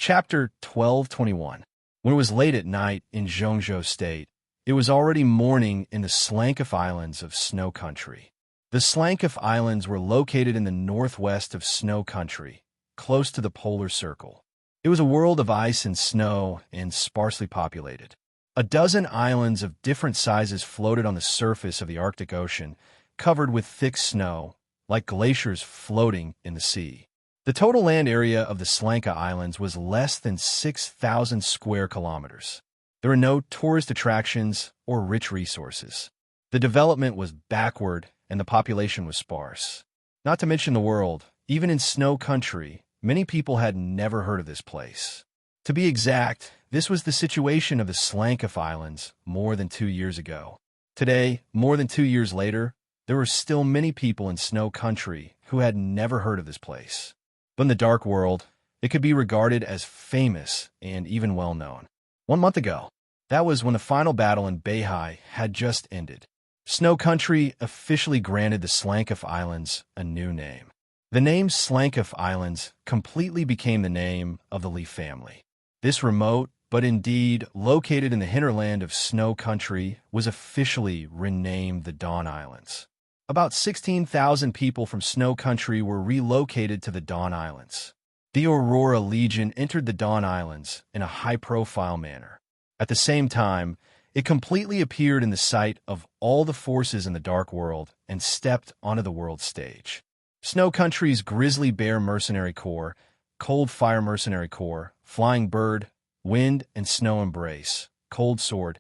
Chapter 1221. When it was late at night in Zhongzhou State, it was already morning in the Slankaff Islands of Snow Country. The Slankaff Islands were located in the northwest of Snow Country, close to the polar circle. It was a world of ice and snow and sparsely populated. A dozen islands of different sizes floated on the surface of the Arctic Ocean, covered with thick snow, like glaciers floating in the sea. The total land area of the Slanka Islands was less than 6,000 square kilometers. There were no tourist attractions or rich resources. The development was backward and the population was sparse. Not to mention the world, even in Snow Country, many people had never heard of this place. To be exact, this was the situation of the Slankaff Islands more than 2 years ago. Today, more than 2 years later, there were still many people in Snow Country who had never heard of this place. But in the dark world, it could be regarded as famous and even well-known. 1 month ago, that was when the final battle in Beihai had just ended. Snow Country officially granted the Slankaff Islands a new name. The name Slankaff Islands completely became the name of the Lee family. This remote, but indeed located in the hinterland of Snow Country, was officially renamed the Dawn Islands. About 16,000 people from Snow Country were relocated to the Dawn Islands. The Aurora Legion entered the Dawn Islands in a high-profile manner. At the same time, it completely appeared in the sight of all the forces in the Dark World and stepped onto the world stage. Snow Country's Grizzly Bear Mercenary Corps, Cold Fire Mercenary Corps, Flying Bird, Wind and Snow Embrace, Cold Sword,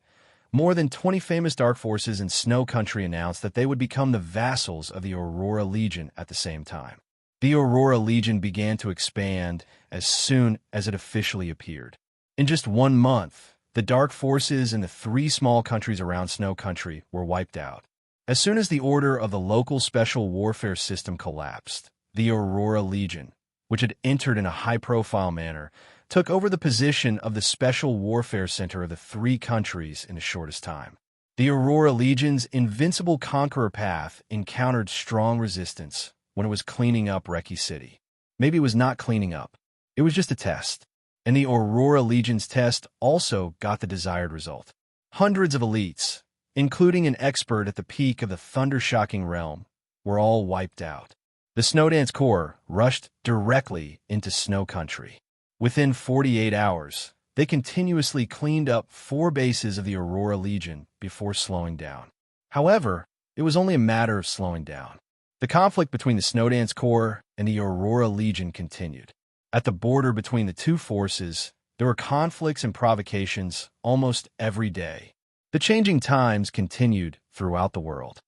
more than 20 famous dark forces in Snow Country announced that they would become the vassals of the Aurora Legion at the same time. The Aurora Legion began to expand as soon as it officially appeared. In just 1 month, the dark forces in the 3 small countries around Snow Country were wiped out. As soon as the order of the local special warfare system collapsed, the Aurora Legion, which had entered in a high-profile manner, took over the position of the Special Warfare Center of the 3 countries in the shortest time. The Aurora Legion's invincible conqueror path encountered strong resistance when it was cleaning up Reki City. Maybe it was not cleaning up. It was just a test. And the Aurora Legion's test also got the desired result. Hundreds of elites, including an expert at the peak of the thunder-shocking realm, were all wiped out. The Snowdance Corps rushed directly into Snow Country. Within 48 hours, they continuously cleaned up 4 bases of the Aurora Legion before slowing down. However, it was only a matter of slowing down. The conflict between the Snowdance Corps and the Aurora Legion continued. At the border between the 2 forces, there were conflicts and provocations almost every day. The changing times continued throughout the world.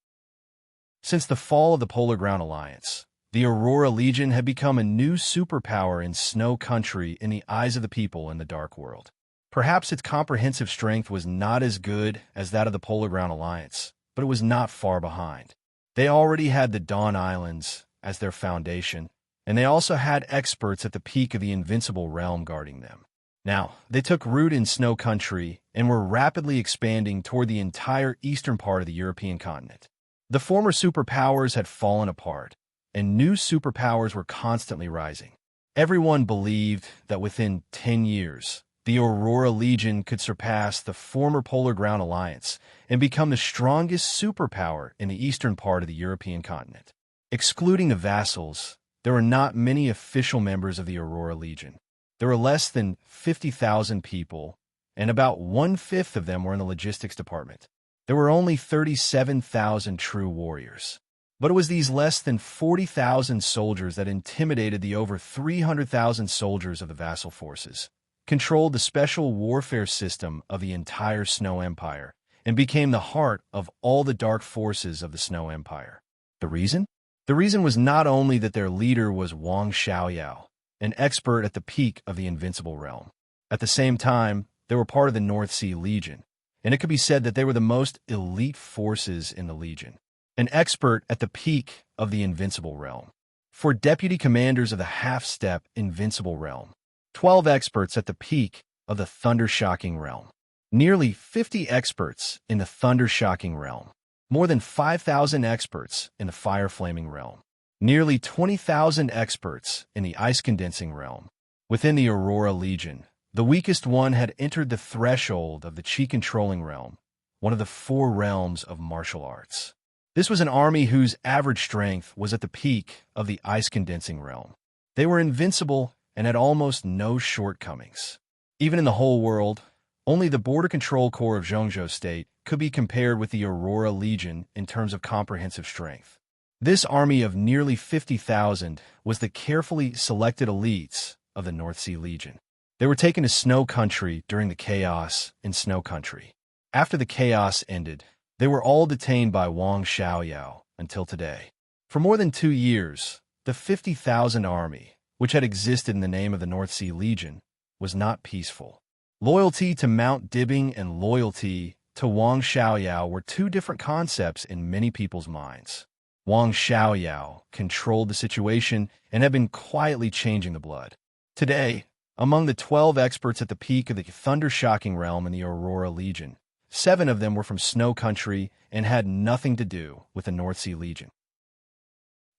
Since the fall of the Polar Ground Alliance, the Aurora Legion had become a new superpower in Snow Country in the eyes of the people in the Dark World. Perhaps its comprehensive strength was not as good as that of the Polar Ground Alliance, but it was not far behind. They already had the Dawn Islands as their foundation, and they also had experts at the peak of the Invincible Realm guarding them. Now, they took root in Snow Country and were rapidly expanding toward the entire eastern part of the European continent. The former superpowers had fallen apart, and new superpowers were constantly rising. Everyone believed that within 10 years, the Aurora Legion could surpass the former Polar Ground Alliance and become the strongest superpower in the eastern part of the European continent. Excluding the vassals, there were not many official members of the Aurora Legion. There were less than 50,000 people, and about 1/5 of them were in the logistics department. There were only 37,000 true warriors. But it was these less than 40,000 soldiers that intimidated the over 300,000 soldiers of the vassal forces, controlled the special warfare system of the entire Snow Empire, and became the heart of all the dark forces of the Snow Empire. The reason? The reason was not only that their leader was Wang Xiaoyao, an expert at the peak of the Invincible Realm. At the same time, they were part of the North Sea Legion, and it could be said that they were the most elite forces in the Legion. An expert at the peak of the Invincible Realm. 4 deputy commanders of the half-step Invincible Realm. 12 experts at the peak of the Thunder-Shocking Realm. Nearly 50 experts in the Thunder-Shocking Realm. More than 5,000 experts in the Fire-Flaming Realm. Nearly 20,000 experts in the Ice-Condensing Realm. Within the Aurora Legion, the weakest one had entered the threshold of the Chi-controlling realm, one of the 4 realms of martial arts. This was an army whose average strength was at the peak of the ice-condensing realm. They were invincible and had almost no shortcomings. Even in the whole world, only the Border Control Corps of Zhongzhou State could be compared with the Aurora Legion in terms of comprehensive strength. This army of nearly 50,000 was the carefully selected elites of the North Sea Legion. They were taken to Snow Country during the chaos in Snow Country. After the chaos ended, they were all detained by Wang Xiaoyao until today. For more than 2 years, the 50,000 army, which had existed in the name of the North Sea Legion, was not peaceful. Loyalty to Mount Dibbing and loyalty to Wang Xiaoyao were 2 different concepts in many people's minds. Wang Xiaoyao controlled the situation and had been quietly changing the blood. Today, among the 12 experts at the peak of the thunder-shocking realm in the Aurora Legion, 7 of them were from Snow Country and had nothing to do with the North Sea Legion.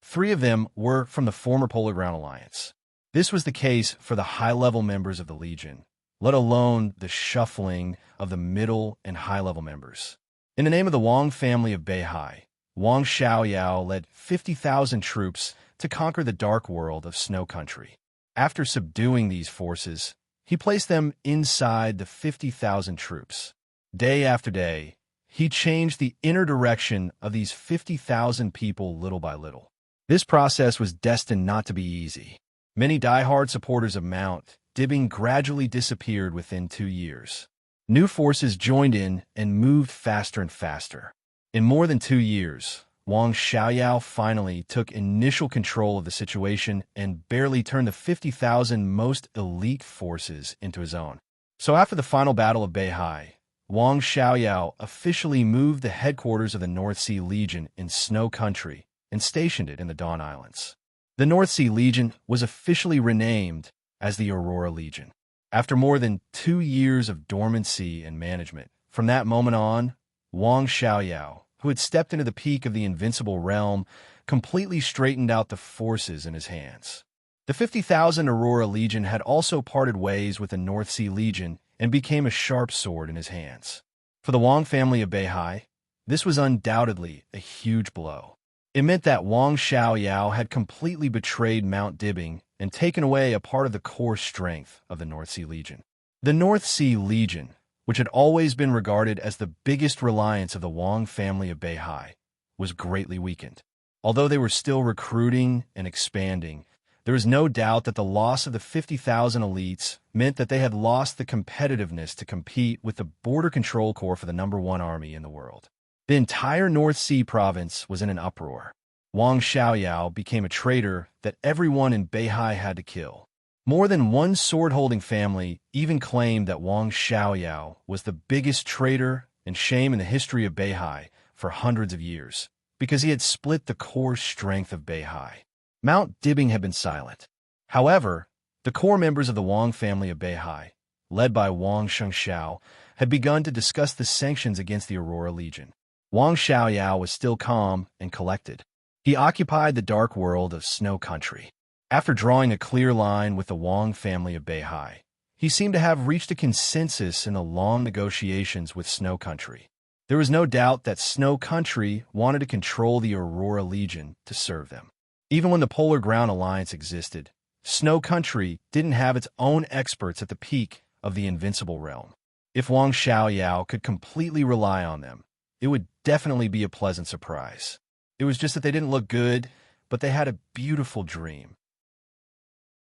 3 of them were from the former Polar Ground Alliance. This was the case for the high-level members of the Legion, let alone the shuffling of the middle and high-level members. In the name of the Wang family of Beihai, Wang Xiaoyao led 50,000 troops to conquer the dark world of Snow Country. After subduing these forces, he placed them inside the 50,000 troops. Day after day, he changed the inner direction of these 50,000 people little by little. This process was destined not to be easy. Many diehard supporters of Mount Dibbing gradually disappeared within 2 years. New forces joined in and moved faster and faster. In more than 2 years, Wang Xiaoyao finally took initial control of the situation and barely turned the 50,000 most elite forces into his own. So after the final battle of Beihai, Wang Xiaoyao officially moved the headquarters of the North Sea Legion in Snow Country and stationed it in the Dawn Islands. The North Sea Legion was officially renamed as the Aurora Legion. After more than 2 years of dormancy and management, from that moment on, Wang Xiaoyao, who had stepped into the peak of the invincible realm, completely straightened out the forces in his hands. The 50,000 Aurora Legion had also parted ways with the North Sea Legion and became a sharp sword in his hands. For the Wang family of Beihai, this was undoubtedly a huge blow. It meant that Wang Xiaoyao had completely betrayed Mount Dibbing and taken away a part of the core strength of the North Sea Legion. The North Sea Legion, which had always been regarded as the biggest reliance of the Wang family of Beihai, was greatly weakened. Although they were still recruiting and expanding, there is no doubt that the loss of the 50,000 elites meant that they had lost the competitiveness to compete with the Border Control Corps for the #1 army in the world. The entire North Sea province was in an uproar. Wang Xiaoyao became a traitor that everyone in Beihai had to kill. More than one sword-holding family even claimed that Wang Xiaoyao was the biggest traitor and shame in the history of Beihai for hundreds of years, because he had split the core strength of Beihai. Mount Dibbing had been silent. However, the core members of the Wang family of Beihai, led by Wang Shengxiao, had begun to discuss the sanctions against the Aurora Legion. Wang Xiaoyao was still calm and collected. He occupied the dark world of Snow Country. After drawing a clear line with the Wang family of Beihai, he seemed to have reached a consensus in the long negotiations with Snow Country. There was no doubt that Snow Country wanted to control the Aurora Legion to serve them. Even when the Polar Ground Alliance existed, Snow Country didn't have its own experts at the peak of the invincible realm. If Wang Xiaoyao could completely rely on them, it would definitely be a pleasant surprise. It was just that they didn't look good, but they had a beautiful dream.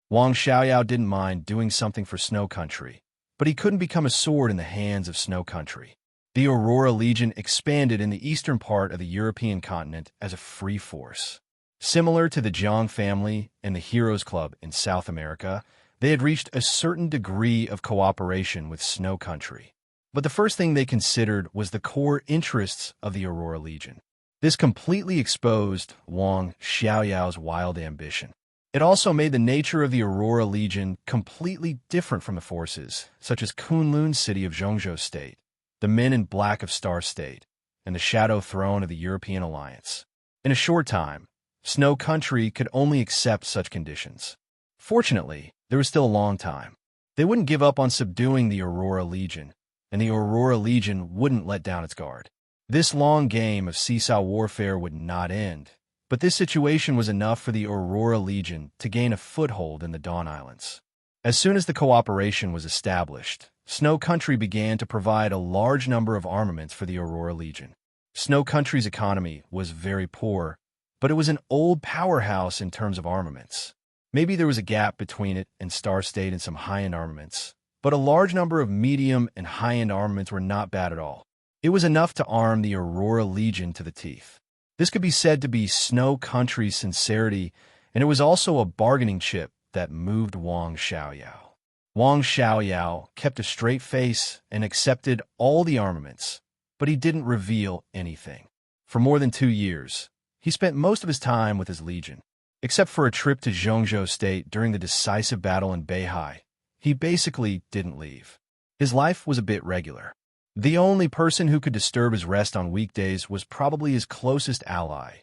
Wang Xiaoyao didn't mind doing something for Snow Country, but he couldn't become a sword in the hands of Snow Country. The Aurora Legion expanded in the eastern part of the European continent as a free force. Similar to the Jiang family and the Heroes Club in South America, they had reached a certain degree of cooperation with Snow Country. But the first thing they considered was the core interests of the Aurora Legion. This completely exposed Wang Xiaoyao's wild ambition. It also made the nature of the Aurora Legion completely different from the forces, such as Kunlun City of Zhongzhou State, the Men in Black of Star State, and the Shadow Throne of the European Alliance. In a short time, Snow Country could only accept such conditions. Fortunately, there was still a long time. They wouldn't give up on subduing the Aurora Legion, and the Aurora Legion wouldn't let down its guard. This long game of seesaw warfare would not end, but this situation was enough for the Aurora Legion to gain a foothold in the Dawn Islands. As soon as the cooperation was established, Snow Country began to provide a large number of armaments for the Aurora Legion. Snow Country's economy was very poor, but it was an old powerhouse in terms of armaments. Maybe there was a gap between it and Star State in some high-end armaments, but a large number of medium and high-end armaments were not bad at all. It was enough to arm the Aurora Legion to the teeth. This could be said to be Snow Country's sincerity, and it was also a bargaining chip that moved Wang Xiaoyao. Wang Xiaoyao kept a straight face and accepted all the armaments, but he didn't reveal anything. For more than 2 years, he spent most of his time with his legion. Except for a trip to Zhongzhou State during the decisive battle in Beihai, he basically didn't leave. His life was a bit regular. The only person who could disturb his rest on weekdays was probably his closest ally,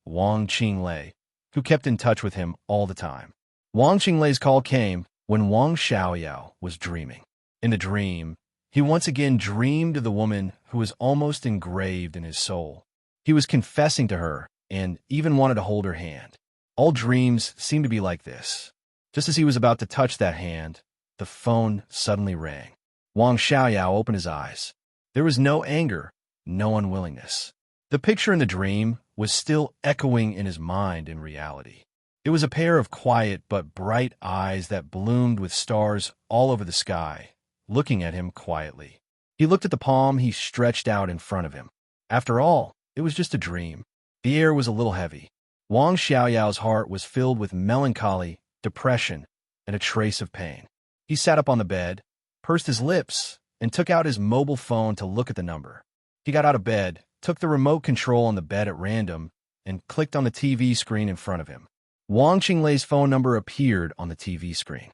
Wang Qinglei, who kept in touch with him all the time. Wang Qinglei's call came when Wang Xiaoyao was dreaming. In the dream, he once again dreamed of the woman who was almost engraved in his soul. He was confessing to her and even wanted to hold her hand. All dreams seem to be like this. Just as he was about to touch that hand, the phone suddenly rang. Wang Xiaoyao opened his eyes. There was no anger, no unwillingness. The picture in the dream was still echoing in his mind in reality. It was a pair of quiet but bright eyes that bloomed with stars all over the sky, looking at him quietly. He looked at the palm he stretched out in front of him. After all, it was just a dream. The air was a little heavy. Wang Xiaoyao's heart was filled with melancholy, depression, and a trace of pain. He sat up on the bed, pursed his lips, and took out his mobile phone to look at the number. He got out of bed, took the remote control on the bed at random, and clicked on the TV screen in front of him. Wang Qinglei's phone number appeared on the TV screen.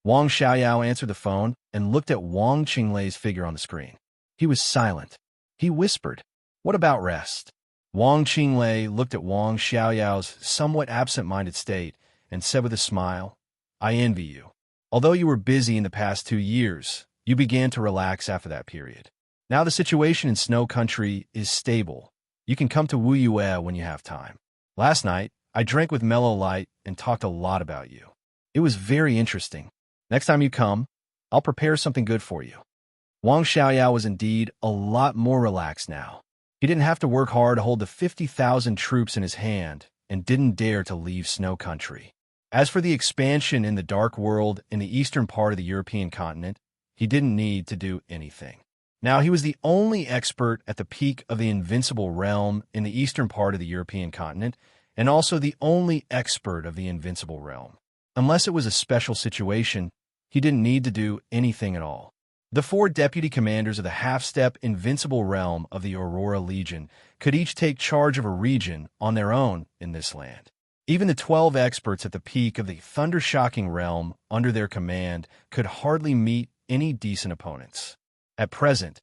Wang Xiaoyao answered the phone and looked at Wang Qinglei's figure on the screen. He was silent. He whispered, "What about rest?" Wang Qinglei looked at Wang Xiaoyao's somewhat absent-minded state and said with a smile, "I envy you. Although you were busy in the past 2 years, you began to relax after that period. Now the situation in Snow Country is stable. You can come to Wuyue when you have time. Last night, I drank with Mellow Light and talked a lot about you. It was very interesting. Next time you come, I'll prepare something good for you." Wang Xiaoyao was indeed a lot more relaxed now. He didn't have to work hard to hold the 50,000 troops in his hand and didn't dare to leave Snow Country. As for the expansion in the Dark World in the eastern part of the European continent, he didn't need to do anything. Now he was the only expert at the peak of the Invincible Realm in the eastern part of the European continent, and also the only expert of the Invincible Realm. Unless it was a special situation, he didn't need to do anything at all. The 4 deputy commanders of the half-step Invincible Realm of the Aurora Legion could each take charge of a region on their own in this land. Even the 12 experts at the peak of the Thunder-Shocking Realm under their command could hardly meet any decent opponents. At present,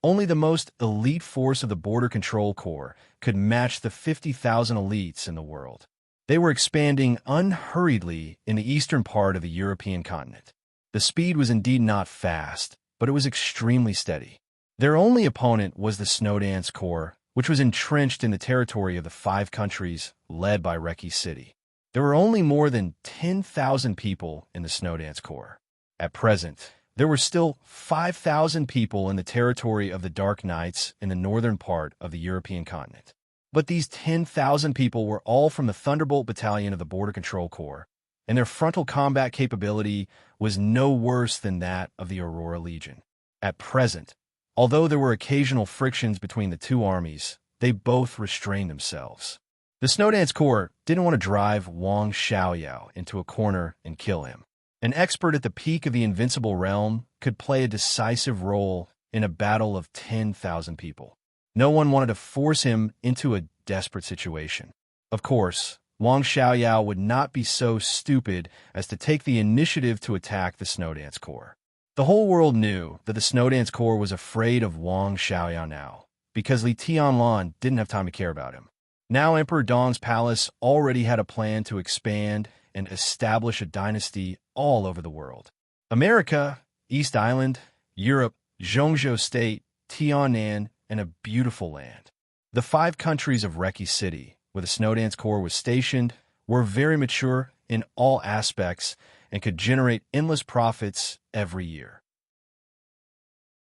only the most elite force of the Border Control Corps could match the 50,000 elites in the world. They were expanding unhurriedly in the eastern part of the European continent. The speed was indeed not fast, but it was extremely steady. Their only opponent was the Snowdance Corps, which was entrenched in the territory of the 5 countries led by Reki City. There were only more than 10,000 people in the Snowdance Corps. At present, there were still 5,000 people in the territory of the Dark Knights in the northern part of the European continent. But these 10,000 people were all from the Thunderbolt Battalion of the Border Control Corps, and their frontal combat capability was no worse than that of the Aurora Legion. At present, although there were occasional frictions between the 2 armies, they both restrained themselves. The Snowdance Corps didn't want to drive Wang Xiaoyao into a corner and kill him. An expert at the peak of the Invincible Realm could play a decisive role in a battle of 10,000 people. No one wanted to force him into a desperate situation. Of course, Wang Xiaoyao would not be so stupid as to take the initiative to attack the Snowdance Corps. The whole world knew that the Snowdance Corps was afraid of Wang Xiaoyao now, because Li Tianlan didn't have time to care about him. Now Emperor Dong's palace already had a plan to expand and establish a dynasty all over the world. America, East Island, Europe, Zhongzhou State, Tianan, and a beautiful land. The 5 countries of Reki City, where the Snowdance Corps was stationed, were very mature in all aspects and could generate endless profits every year.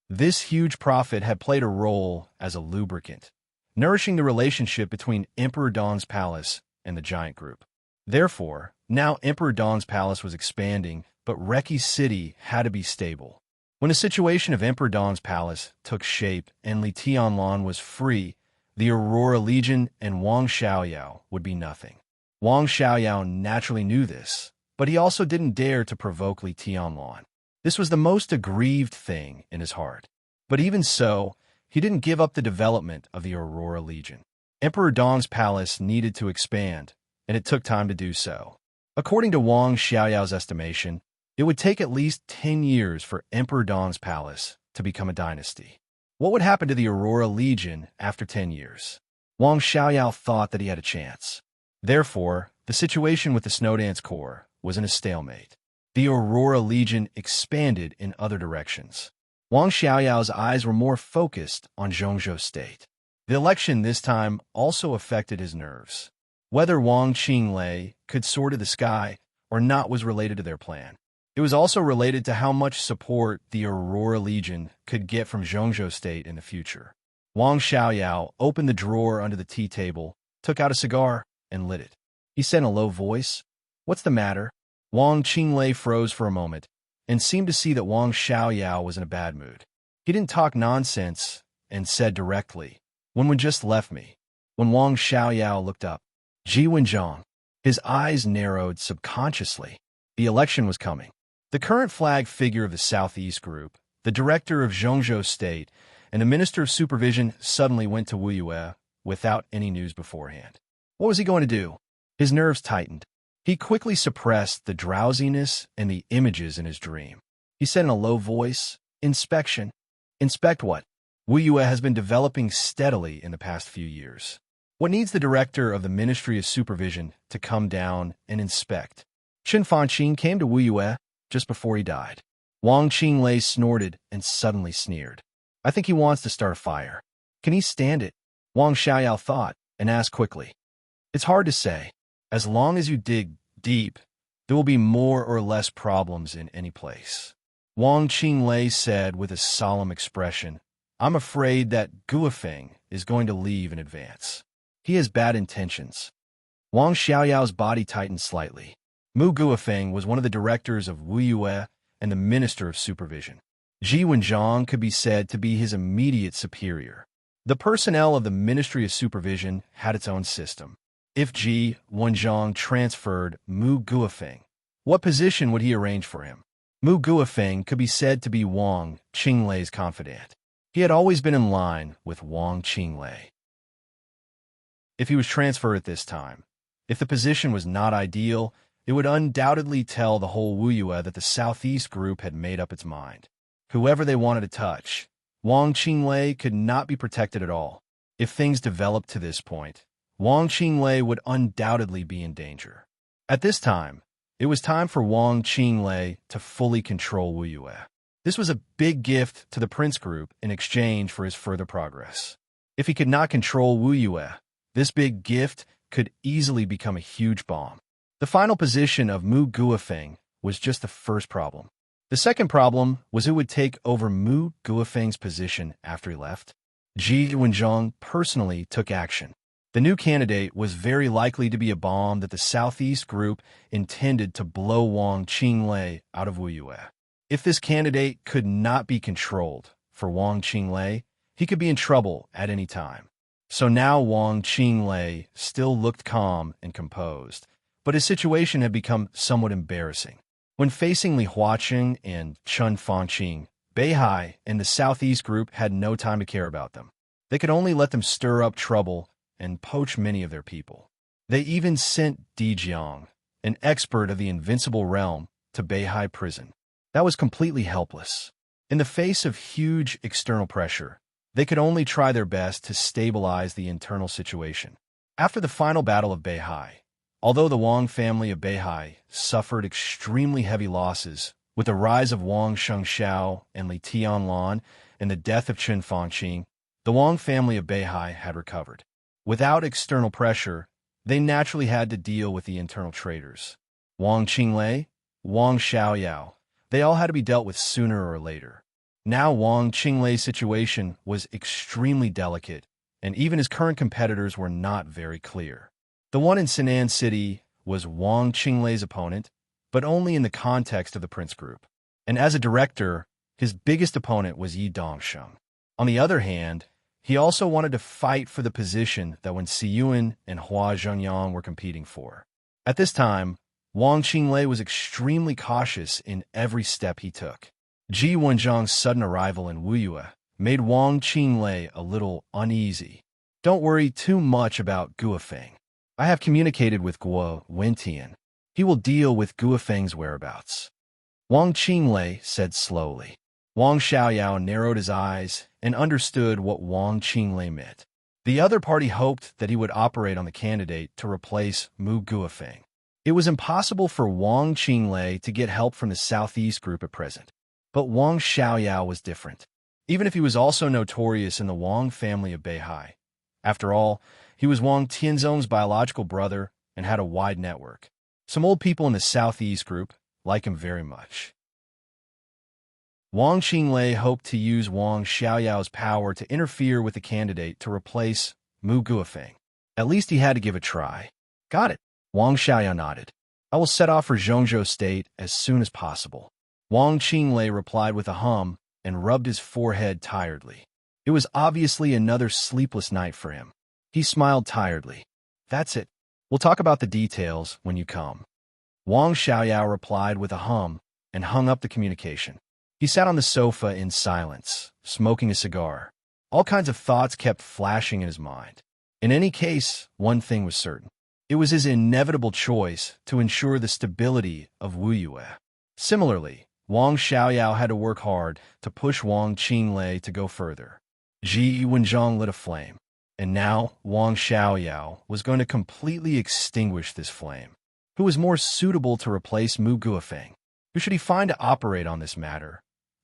This huge profit had played a role as a lubricant, nourishing the relationship between Emperor Dong's palace and the giant group. Therefore, now Emperor Dong's palace was expanding, but Reki City had to be stable. When the situation of Emperor Dong's palace took shape and Li Tianlan was free, the Aurora Legion and Wang Xiaoyao would be nothing. Wang Xiaoyao naturally knew this, but he also didn't dare to provoke Li Tianlan. This was the most aggrieved thing in his heart. But even so, he didn't give up the development of the Aurora Legion. Emperor Dong's palace needed to expand, and it took time to do so. According to Wang Xiaoyao's estimation, it would take at least 10 years for Emperor Dong's palace to become a dynasty. What would happen to the Aurora Legion after 10 years? Wang Xiaoyao thought that he had a chance. Therefore, the situation with the Snowdance Corps was in a stalemate. The Aurora Legion expanded in other directions. Wang Xiaoyao's eyes were more focused on Zhongzhou State. The election this time also affected his nerves. Whether Wang Qinglei could soar to the sky or not was related to their plan. It was also related to how much support the Aurora Legion could get from Zhongzhou State in the future. Wang Xiaoyao opened the drawer under the tea table, took out a cigar, and lit it. He said in a low voice, "What's the matter?" Wang Qinglei froze for a moment and seemed to see that Wang Xiaoyao was in a bad mood. He didn't talk nonsense and said directly, "Wenwen just left me." When Wang Xiaoyao looked up, Ji Wenjiang, his eyes narrowed subconsciously. The election was coming. The current flag figure of the Southeast Group, the director of Zhongzhou State, and the Minister of Supervision suddenly went to Wuyue without any news beforehand. What was he going to do? His nerves tightened. He quickly suppressed the drowsiness and the images in his dream. He said in a low voice, "Inspection." "Inspect what?" "Wuyue has been developing steadily in the past few years. What needs the director of the Ministry of Supervision to come down and inspect?" Chen Fanqing came to Wuyue just before he died. Wang Qinglei snorted and suddenly sneered. "I think he wants to start a fire." "Can he stand it?" Wang Xiaoyao thought and asked quickly. "It's hard to say. As long as you dig deep, there will be more or less problems in any place." Wang Qinglei said with a solemn expression, "I'm afraid that Guofeng is going to leave in advance. He has bad intentions." Wang Xiaoyao's body tightened slightly. Mu Guofeng was one of the directors of Wuyue and the Minister of Supervision. Ji Wenjiang could be said to be his immediate superior. The personnel of the Ministry of Supervision had its own system. If Ji Wenjiang transferred Mu Guofeng, what position would he arrange for him? Mu Guofeng could be said to be Wang Qinglei's confidant. He had always been in line with Wang Qinglei. If he was transferred at this time, if the position was not ideal, it would undoubtedly tell the whole Wuyue that the Southeast Group had made up its mind. Whoever they wanted to touch, Wang Qinglei could not be protected at all. If things developed to this point, Wang Qinglei would undoubtedly be in danger. At this time, it was time for Wang Qinglei to fully control Wuyue. This was a big gift to the Prince Group in exchange for his further progress. If he could not control Wuyue, this big gift could easily become a huge bomb. The final position of Mu Guofeng was just the first problem. The second problem was who would take over Mu Guofeng's position after he left. Ji Wenjiang personally took action. The new candidate was very likely to be a bomb that the Southeast Group intended to blow Wang Qinglei out of Wuyue. If this candidate could not be controlled for Wang Qinglei, he could be in trouble at any time. So now Wang Qinglei still looked calm and composed, but his situation had become somewhat embarrassing. When facing Li Huaqing and Chen Fanqing, Beihai and the Southeast Group had no time to care about them. They could only let them stir up trouble and poach many of their people. They even sent Di Jiang, an expert of the Invincible Realm, to Beihai prison. That was completely helpless. In the face of huge external pressure, they could only try their best to stabilize the internal situation. After the final battle of Beihai, Although the Wang family of Beihai suffered extremely heavy losses, with the rise of Wang Shengxiao and Li Tianlan and the death of Qin Fangqing, the Wang family of Beihai had recovered. Without external pressure, they naturally had to deal with the internal traitors. Wang Qinglei, Wang Xiaoyao, they all had to be dealt with sooner or later. Now Wang Qinglei's situation was extremely delicate, and even his current competitors were not very clear. The one in Sinan City was Wang Qinglei's opponent, but only in the context of the Prince Group. And as a director, his biggest opponent was Yi Dongsheng. On the other hand, he also wanted to fight for the position that Wen Siyuan and Hua Zhengyang were competing for. At this time, Wang Qinglei was extremely cautious in every step he took. Ji Wenjiang's sudden arrival in Wuyue made Wang Qinglei a little uneasy. Don't worry too much about Guofeng. I have communicated with Guo Wentian. He will deal with Guofeng's whereabouts. Wang Qinglei said slowly. Wang Xiaoyao narrowed his eyes and understood what Wang Qinglei meant. The other party hoped that he would operate on the candidate to replace Mu Guofeng. It was impossible for Wang Qinglei to get help from the Southeast group at present. But Wang Xiaoyao was different, even if he was also notorious in the Wang family of Beihai. After all, he was Wang Tianzong's biological brother and had a wide network. Some old people in the Southeast group like him very much. Wang Qinglei hoped to use Wang Xiaoyao's power to interfere with the candidate to replace Mu Guofeng. At least he had to give a try. Got it. Wang Xiaoyao nodded. I will set off for Zhongzhou State as soon as possible. Wang Qinglei replied with a hum and rubbed his forehead tiredly. It was obviously another sleepless night for him. He smiled tiredly. That's it. We'll talk about the details when you come. Wang Xiaoyao replied with a hum and hung up the communication. He sat on the sofa in silence, smoking a cigar. All kinds of thoughts kept flashing in his mind. In any case, one thing was certain. It was his inevitable choice to ensure the stability of Wuyue. Similarly, Wang Xiaoyao had to work hard to push Wang Qinglei to go further. Ji Wenjiang lit a flame, and now Wang Xiaoyao was going to completely extinguish this flame. Who was more suitable to replace Mu Guofeng? Who should he find to operate on this matter?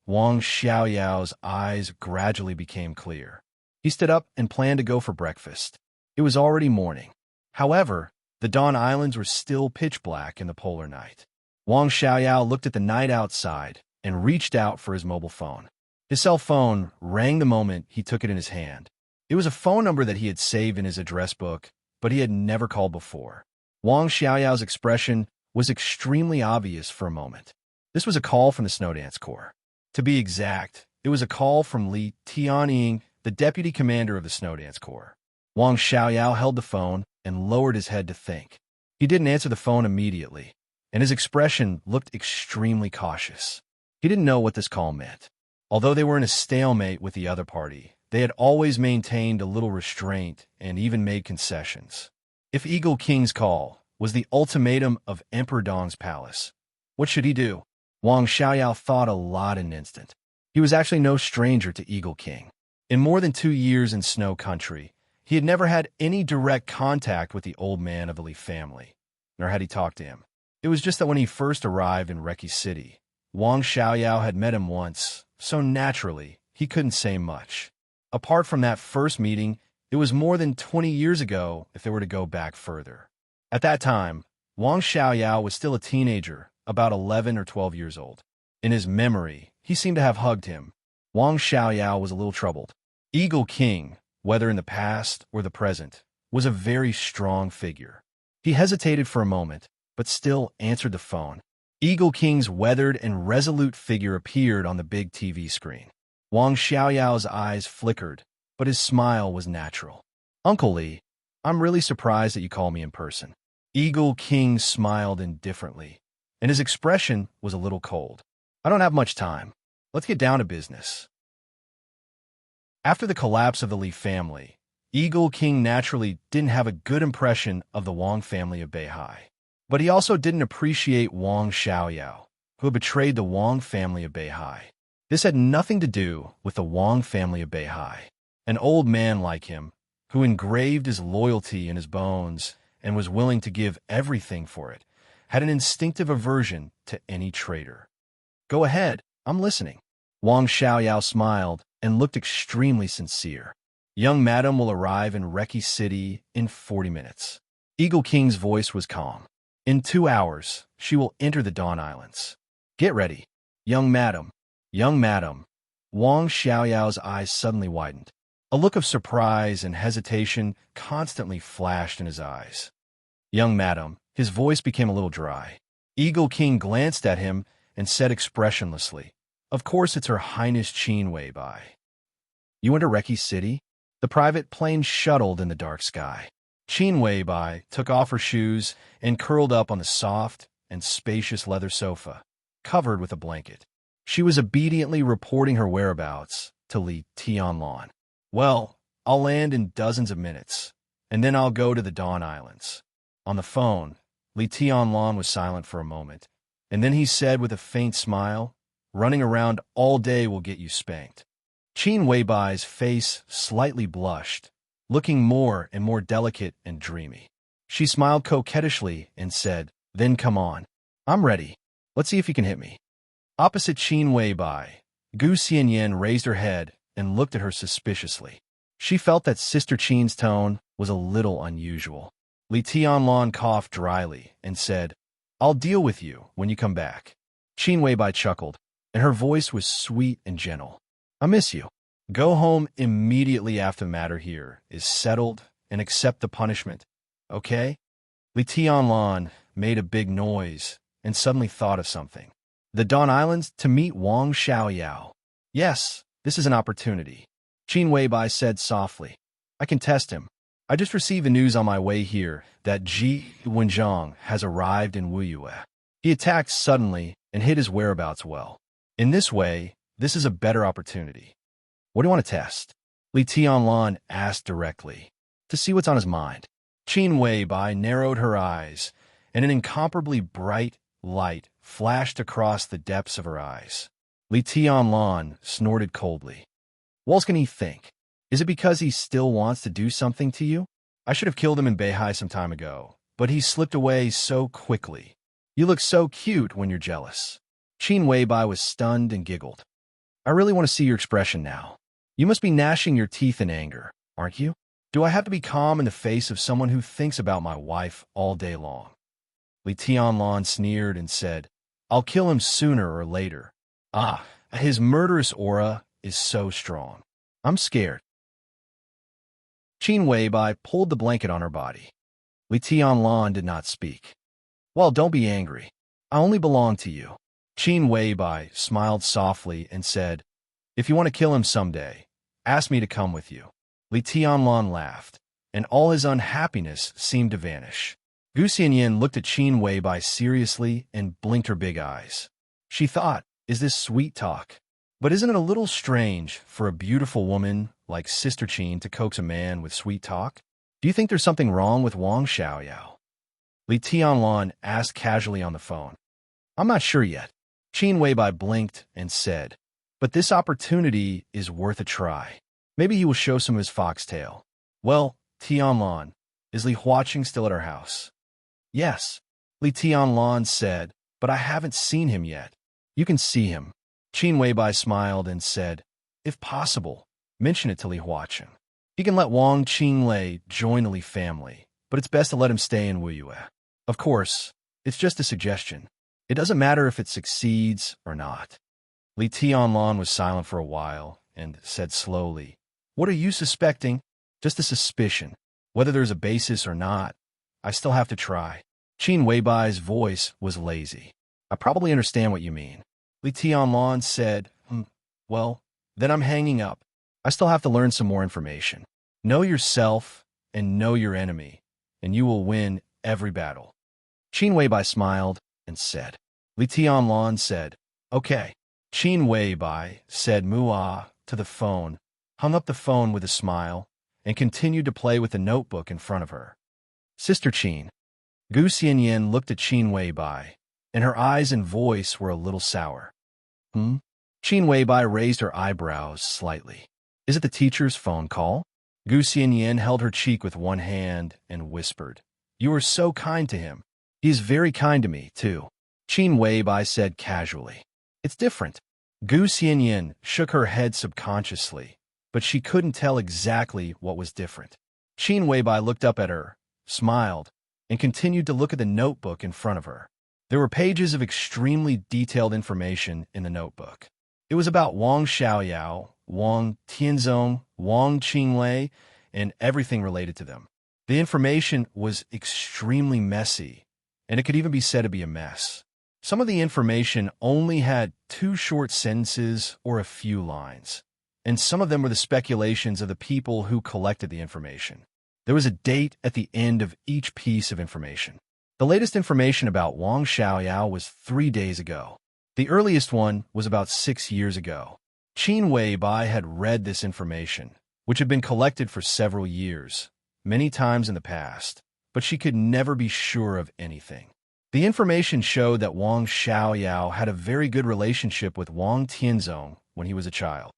Wang Xiaoyao's eyes gradually became clear. He stood up and planned to go for breakfast. It was already morning. However, the Dawn Islands were still pitch black in the polar night. Wang Xiaoyao looked at the night outside and reached out for his mobile phone. His cell phone rang the moment he took it in his hand. It was a phone number that he had saved in his address book, but he had never called before. Wang Xiaoyao's expression was extremely obvious for a moment. This was a call from the Snowdance Corps. To be exact, it was a call from Li Tianying, the deputy commander of the Snowdance Corps. Wang Xiaoyao held the phone and lowered his head to think. He didn't answer the phone immediately, and his expression looked extremely cautious. He didn't know what this call meant. Although they were in a stalemate with the other party, they had always maintained a little restraint and even made concessions. If Eagle King's call was the ultimatum of Emperor Dong's palace, what should he do? Wang Xiaoyao thought a lot in an instant. He was actually no stranger to Eagle King. In more than 2 years in Snow Country, he had never had any direct contact with the old man of the Li family, nor had he talked to him. It was just that when he first arrived in Reki City, Wang Xiaoyao had met him once, so naturally, he couldn't say much. Apart from that first meeting, it was more than 20 years ago if they were to go back further. At that time, Wang Xiaoyao was still a teenager, about 11 or 12 years old. In his memory, he seemed to have hugged him. Wang Xiaoyao was a little troubled. Eagle King, whether in the past or the present, was a very strong figure. He hesitated for a moment, but still answered the phone. Eagle King's weathered and resolute figure appeared on the big TV screen. Wang Xiaoyao's eyes flickered, but his smile was natural. Uncle Li, I'm really surprised that you called me in person. Eagle King smiled indifferently, and his expression was a little cold. I don't have much time. Let's get down to business. After the collapse of the Li family, Eagle King naturally didn't have a good impression of the Wang family of Beihai. But he also didn't appreciate Wang Xiaoyao, who had betrayed the Wang family of Beihai. This had nothing to do with the Wang family of Beihai. An old man like him, who engraved his loyalty in his bones and was willing to give everything for it, had an instinctive aversion to any traitor. Go ahead, I'm listening. Wang Xiaoyao smiled and looked extremely sincere. Young madam will arrive in Reki City in 40 minutes. Eagle King's voice was calm. In 2 hours, she will enter the Dawn Islands. Get ready. Young madam. Young madam. Wang Xiaoyao's eyes suddenly widened. A look of surprise and hesitation constantly flashed in his eyes. Young madam. His voice became a little dry. Eagle King glanced at him and said expressionlessly, Of course it's Her Highness Qin Weibai. You enter Reki City? The private plane shuttled in the dark sky. Qin Weibai took off her shoes and curled up on the soft and spacious leather sofa, covered with a blanket. She was obediently reporting her whereabouts to Li Tianlan. Well, I'll land in dozens of minutes, and then I'll go to the Dawn Islands. On the phone, Li Tianlan was silent for a moment, and then he said with a faint smile, Running around all day will get you spanked. Qin Weibai's face slightly blushed, looking more and more delicate and dreamy. She smiled coquettishly and said, Then come on. I'm ready. Let's see if you can hit me. Opposite Qin Weibai, Gu Xianyan raised her head and looked at her suspiciously. She felt that Sister Qin's tone was a little unusual. Li Tianlan coughed dryly and said, I'll deal with you when you come back. Qin Weibai chuckled, and her voice was sweet and gentle. I miss you. Go home immediately after the matter here is settled and accept the punishment, okay? Li Tianlan made a big noise and suddenly thought of something. The Dawn Islands to meet Wang Xiaoyao. Yes, this is an opportunity. Qin Weibai said softly. I can test him. I just received the news on my way here that Ji Wenjiang has arrived in Wuyue. He attacked suddenly and hid his whereabouts well. In this way, this is a better opportunity. What do you want to test? Li Tianlan asked directly, to see what's on his mind. Qin Weibai narrowed her eyes, and an incomparably bright light flashed across the depths of her eyes. Li Tianlan snorted coldly. What else can he think? Is it because he still wants to do something to you? I should have killed him in Beihai some time ago, but he slipped away so quickly. You look so cute when you're jealous. Qin Weibai was stunned and giggled. I really want to see your expression now. You must be gnashing your teeth in anger, aren't you? Do I have to be calm in the face of someone who thinks about my wife all day long? Li Tianlan sneered and said, I'll kill him sooner or later. Ah, his murderous aura is so strong. I'm scared. Qin Weibai pulled the blanket on her body. Li Tianlan did not speak. Well, don't be angry. I only belong to you. Qin Weibai smiled softly and said, If you want to kill him someday, ask me to come with you. Li Tianlan laughed, and all his unhappiness seemed to vanish. Gu Xianyan looked at Qin Weibai seriously and blinked her big eyes. She thought, is this sweet talk? But isn't it a little strange for a beautiful woman like Sister Qin to coax a man with sweet talk? Do you think there's something wrong with Wang Xiaoyao? Li Tianlan asked casually on the phone. I'm not sure yet. Qin Weibai blinked and said, But this opportunity is worth a try. Maybe he will show some of his foxtail. Well, Tianlan, is Li Huaqing still at our house? Yes, Li Tianlan said, but I haven't seen him yet. You can see him. Qin Weibai smiled and said, If possible, mention it to Li Huaqing. He can let Wang Qinglei join the Li family, but it's best to let him stay in Wuyue. Of course, it's just a suggestion. It doesn't matter if it succeeds or not. Li Tianlan was silent for a while and said slowly, What are you suspecting? Just a suspicion. Whether there's a basis or not, I still have to try. Qin Weibai's voice was lazy. I probably understand what you mean. Li Tianlan said, Well, then I'm hanging up. I still have to learn some more information. Know yourself and know your enemy, and you will win every battle. Qin Weibai smiled and said. Li Tianlan said, Okay. Qin Weibai said Mua to the phone, hung up the phone with a smile, and continued to play with the notebook in front of her. Sister Qin. Gu Xianyan looked at Qin Weibai, and her eyes and voice were a little sour. Qin Weibai raised her eyebrows slightly. Is it the teacher's phone call? Gu Xianyan held her cheek with one hand and whispered, You are so kind to him. He is very kind to me, too, Qin Weibai said casually. It's different. Gu Xianyan shook her head subconsciously, but she couldn't tell exactly what was different. Qin Weibai looked up at her, smiled, and continued to look at the notebook in front of her. There were pages of extremely detailed information in the notebook. It was about Wang Xiaoyao, Wang Tianzong, Wang Qinglei, and everything related to them. The information was extremely messy, and it could even be said to be a mess. Some of the information only had 2 short sentences or a few lines, and some of them were the speculations of the people who collected the information. There was a date at the end of each piece of information. The latest information about Wang Xiaoyao was 3 days ago. The earliest one was about 6 years ago. Qin Weibai had read this information, which had been collected for several years, many times in the past, but she could never be sure of anything. The information showed that Wang Xiaoyao had a very good relationship with Wang Tianzong when he was a child.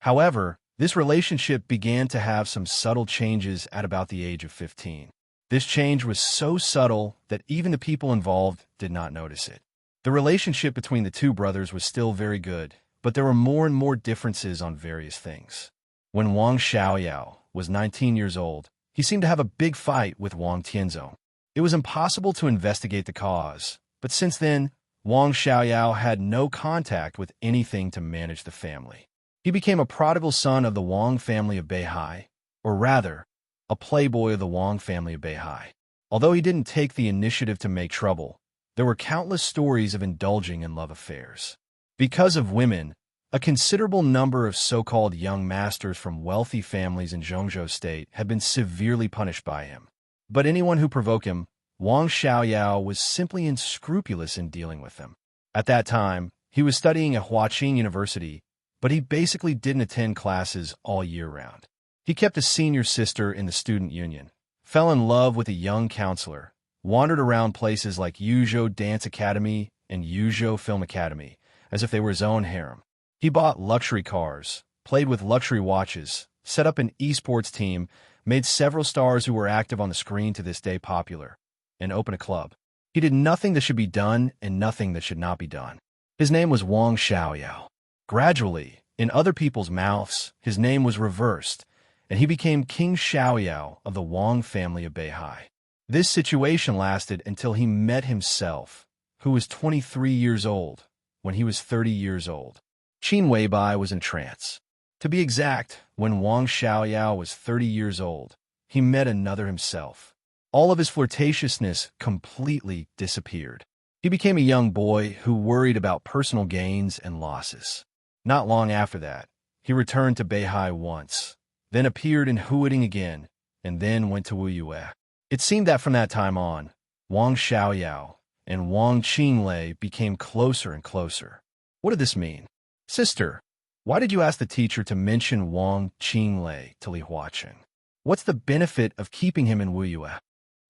However, this relationship began to have some subtle changes at about the age of 15. This change was so subtle that even the people involved did not notice it. The relationship between the 2 brothers was still very good, but there were more and more differences on various things. When Wang Xiaoyao was 19 years old, he seemed to have a big fight with Wang Tianzong. It was impossible to investigate the cause, but since then, Wang Xiaoyao had no contact with anything to manage the family. He became a prodigal son of the Wang family of Beihai, or rather, a playboy of the Wang family of Beihai. Although he didn't take the initiative to make trouble, there were countless stories of indulging in love affairs. Because of women, a considerable number of so-called young masters from wealthy families in Zhongzhou State had been severely punished by him. But anyone who provoked him, Wang Xiaoyao was simply unscrupulous in dealing with them. At that time, he was studying at Huaqing University, but he basically didn't attend classes all year round. He kept a senior sister in the student union, fell in love with a young counselor, wandered around places like Yuzhou Dance Academy and Yuzhou Film Academy, as if they were his own harem. He bought luxury cars, played with luxury watches, set up an esports team, made several stars who were active on the screen to this day popular, and opened a club. He did nothing that should be done and nothing that should not be done. His name was Wang Xiaoyao. Gradually, in other people's mouths, his name was reversed, and he became King Xiaoyao of the Wang family of Beihai. This situation lasted until he met himself, who was 23 years old, when he was 30 years old. Qin Weibai was in trance. To be exact, when Wang Xiaoyao was 30 years old, he met another himself. All of his flirtatiousness completely disappeared. He became a young boy who worried about personal gains and losses. Not long after that, he returned to Beihai once, then appeared in Huading again, and then went to Wuyue. It seemed that from that time on, Wang Xiaoyao and Wang Qinglei became closer and closer. What did this mean? Sister, why did you ask the teacher to mention Wang Qinglei to Li Huaqing? What's the benefit of keeping him in Wuyue?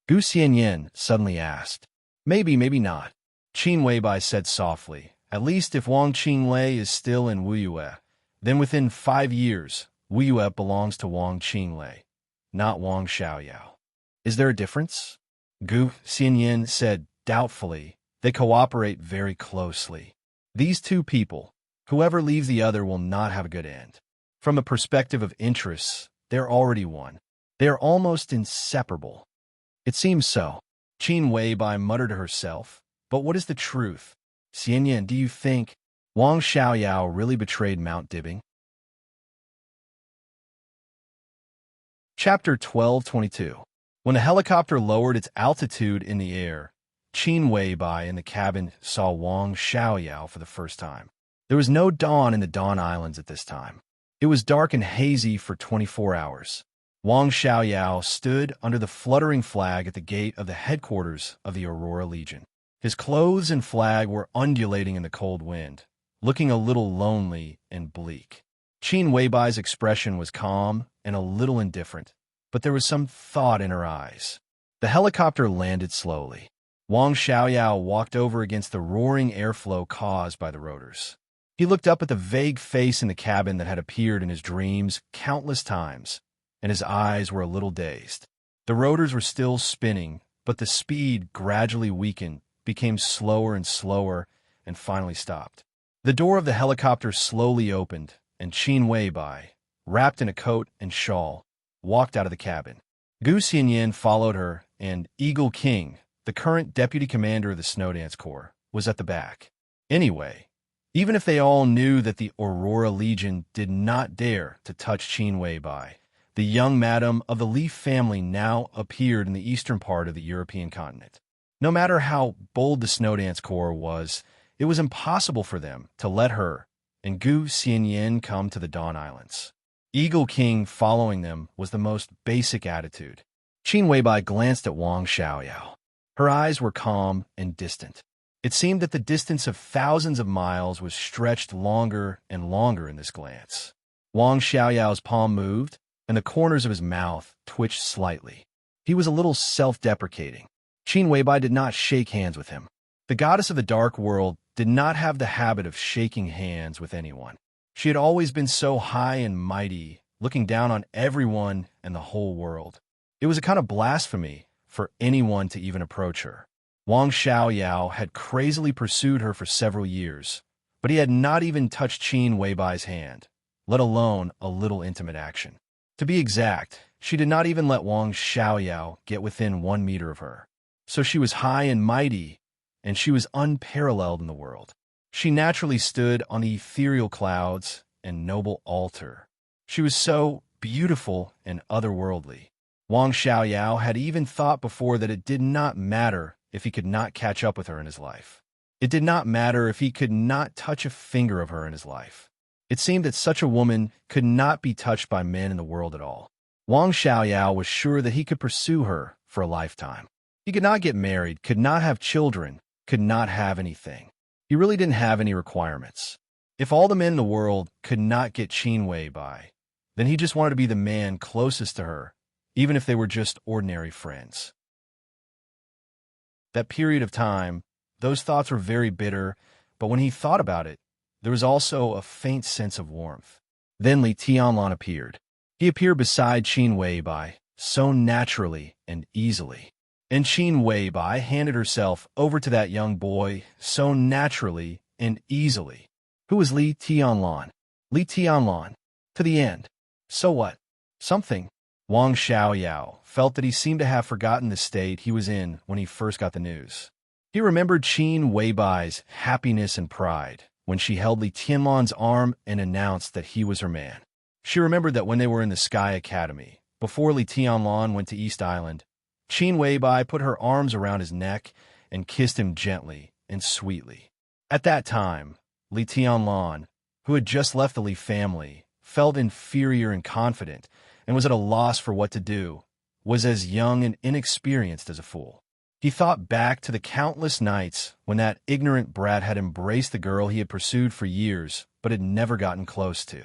Gu Xianyan suddenly asked. Maybe, maybe not. Qin Weibai said softly. At least if Wang Qinglei is still in Wuyue, then within 5 years, Wuyue belongs to Wang Qinglei, not Wang Xiaoyao. Is there a difference? Gu Xianyan said doubtfully. They cooperate very closely. These 2 people, whoever leaves the other will not have a good end. From a perspective of interests, they're already one. They are almost inseparable. It seems so. Qin Weibai muttered to herself. But what is the truth? Xianyan, do you think Wang Xiaoyao really betrayed Mount Dibbing? Chapter 1222. When the helicopter lowered its altitude in the air, Qin Weibai in the cabin saw Wang Xiaoyao for the first time. There was no dawn in the Dawn Islands at this time. It was dark and hazy for 24 hours. Wang Xiaoyao stood under the fluttering flag at the gate of the headquarters of the Aurora Legion. His clothes and flag were undulating in the cold wind, looking a little lonely and bleak. Qin Weibai's expression was calm and a little indifferent, but there was some thought in her eyes. The helicopter landed slowly. Wang Xiaoyao walked over against the roaring airflow caused by the rotors. He looked up at the vague face in the cabin that had appeared in his dreams countless times, and his eyes were a little dazed. The rotors were still spinning, but the speed gradually weakened, became slower and slower, and finally stopped. The door of the helicopter slowly opened, and Qin Weibai, wrapped in a coat and shawl, walked out of the cabin. Gu Xianyan followed her, and Eagle King, the current deputy commander of the Snowdance Corps, was at the back. Anyway, even if they all knew that the Aurora Legion did not dare to touch Qin Weibai, the young madam of the Leaf family now appeared in the eastern part of the European continent. No matter how bold the Snowdance Corps was, it was impossible for them to let her and Gu Xianyan come to the Dawn Islands. Eagle King following them was the most basic attitude. Qin Weibai glanced at Wang Xiaoyao. Her eyes were calm and distant. It seemed that the distance of thousands of miles was stretched longer and longer in this glance. Wang Xiaoyao's palm moved, and the corners of his mouth twitched slightly. He was a little self-deprecating. Qin Weibai did not shake hands with him. The goddess of the dark world did not have the habit of shaking hands with anyone. She had always been so high and mighty, looking down on everyone and the whole world. It was a kind of blasphemy for anyone to even approach her. Wang Xiaoyao had crazily pursued her for several years, but he had not even touched Qin Weibai's hand, let alone a little intimate action. To be exact, she did not even let Wang Xiaoyao get within 1 meter of her. So she was high and mighty, and she was unparalleled in the world. She naturally stood on the ethereal clouds and noble altar. She was so beautiful and otherworldly. Wang Xiaoyao had even thought before that it did not matter if he could not catch up with her in his life. It did not matter if he could not touch a finger of her in his life. It seemed that such a woman could not be touched by men in the world at all. Wang Xiaoyao was sure that he could pursue her for a lifetime. He could not get married, could not have children, could not have anything. He really didn't have any requirements. If all the men in the world could not get Qin Weibai, then he just wanted to be the man closest to her, even if they were just ordinary friends. That period of time, those thoughts were very bitter, but when he thought about it, there was also a faint sense of warmth. Then Li Tianlan appeared. He appeared beside Qin Weibai, so naturally and easily. And Qin Weibai handed herself over to that young boy so naturally and easily. Who was Li Tianlan? Li Tianlan. To the end. So what? Something. Wang Xiaoyao felt that he seemed to have forgotten the state he was in when he first got the news. He remembered Qin Weibai's happiness and pride when she held Li Tianlan's arm and announced that he was her man. She remembered that when they were in the Sky Academy, before Li Tianlan went to East Island, Qin Weibai put her arms around his neck and kissed him gently and sweetly. At that time, Li Tianlan, who had just left the Li family, felt inferior and confident and was at a loss for what to do, was as young and inexperienced as a fool. He thought back to the countless nights when that ignorant brat had embraced the girl he had pursued for years but had never gotten close to.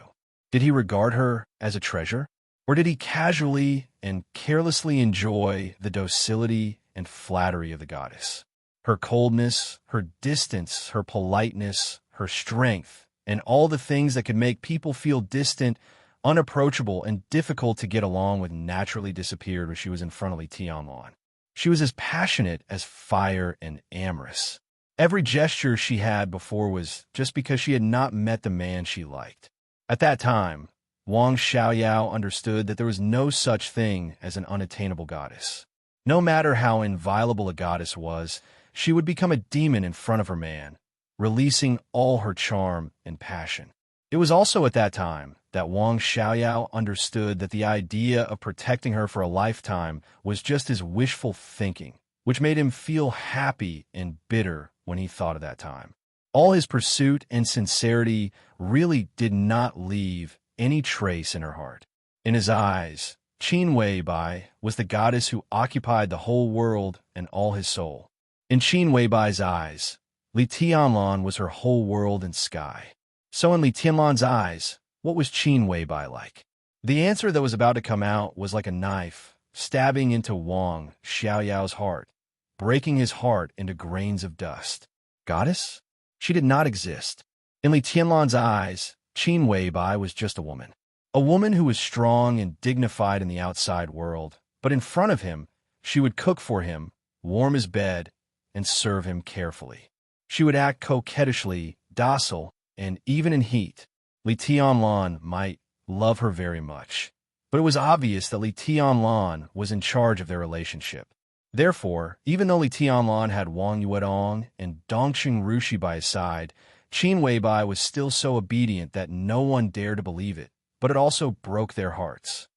Did he regard her as a treasure? Or did he casually and carelessly enjoy the docility and flattery of the goddess? Her coldness, her distance, her politeness, her strength, and all the things that could make people feel distant, unapproachable, and difficult to get along with naturally disappeared when she was in front of Li Tianlan. She was as passionate as fire and amorous. Every gesture she had before was just because she had not met the man she liked. At that time, Wang Xiaoyao understood that there was no such thing as an unattainable goddess. No matter how inviolable a goddess was, she would become a demon in front of her man, releasing all her charm and passion. It was also at that time that Wang Xiaoyao understood that the idea of protecting her for a lifetime was just his wishful thinking, which made him feel happy and bitter when he thought of that time. All his pursuit and sincerity really did not leave any trace in her heart. In his eyes, Qin Weibai was the goddess who occupied the whole world and all his soul. In Qin Weibai's eyes, Li Tianlan was her whole world and sky. So in Li Tianlan's eyes, what was Qin Weibai like? The answer that was about to come out was like a knife, stabbing into Wang Xiaoyao's heart, breaking his heart into grains of dust. Goddess? She did not exist. In Li Tianlan's eyes, Qin Weibai was just a woman who was strong and dignified in the outside world, But in front of him, she would cook for him, warm his bed, and serve him carefully. She would act coquettishly, docile, and even in heat, Li Tianlan might love her very much. But it was obvious that Li Tianlan was in charge of their relationship. Therefore, even though Li Tianlan had Wang Yuedong and Dongqing Rushi by his side, Qin Weibai was still so obedient that no one dared to believe it, but it also broke their hearts.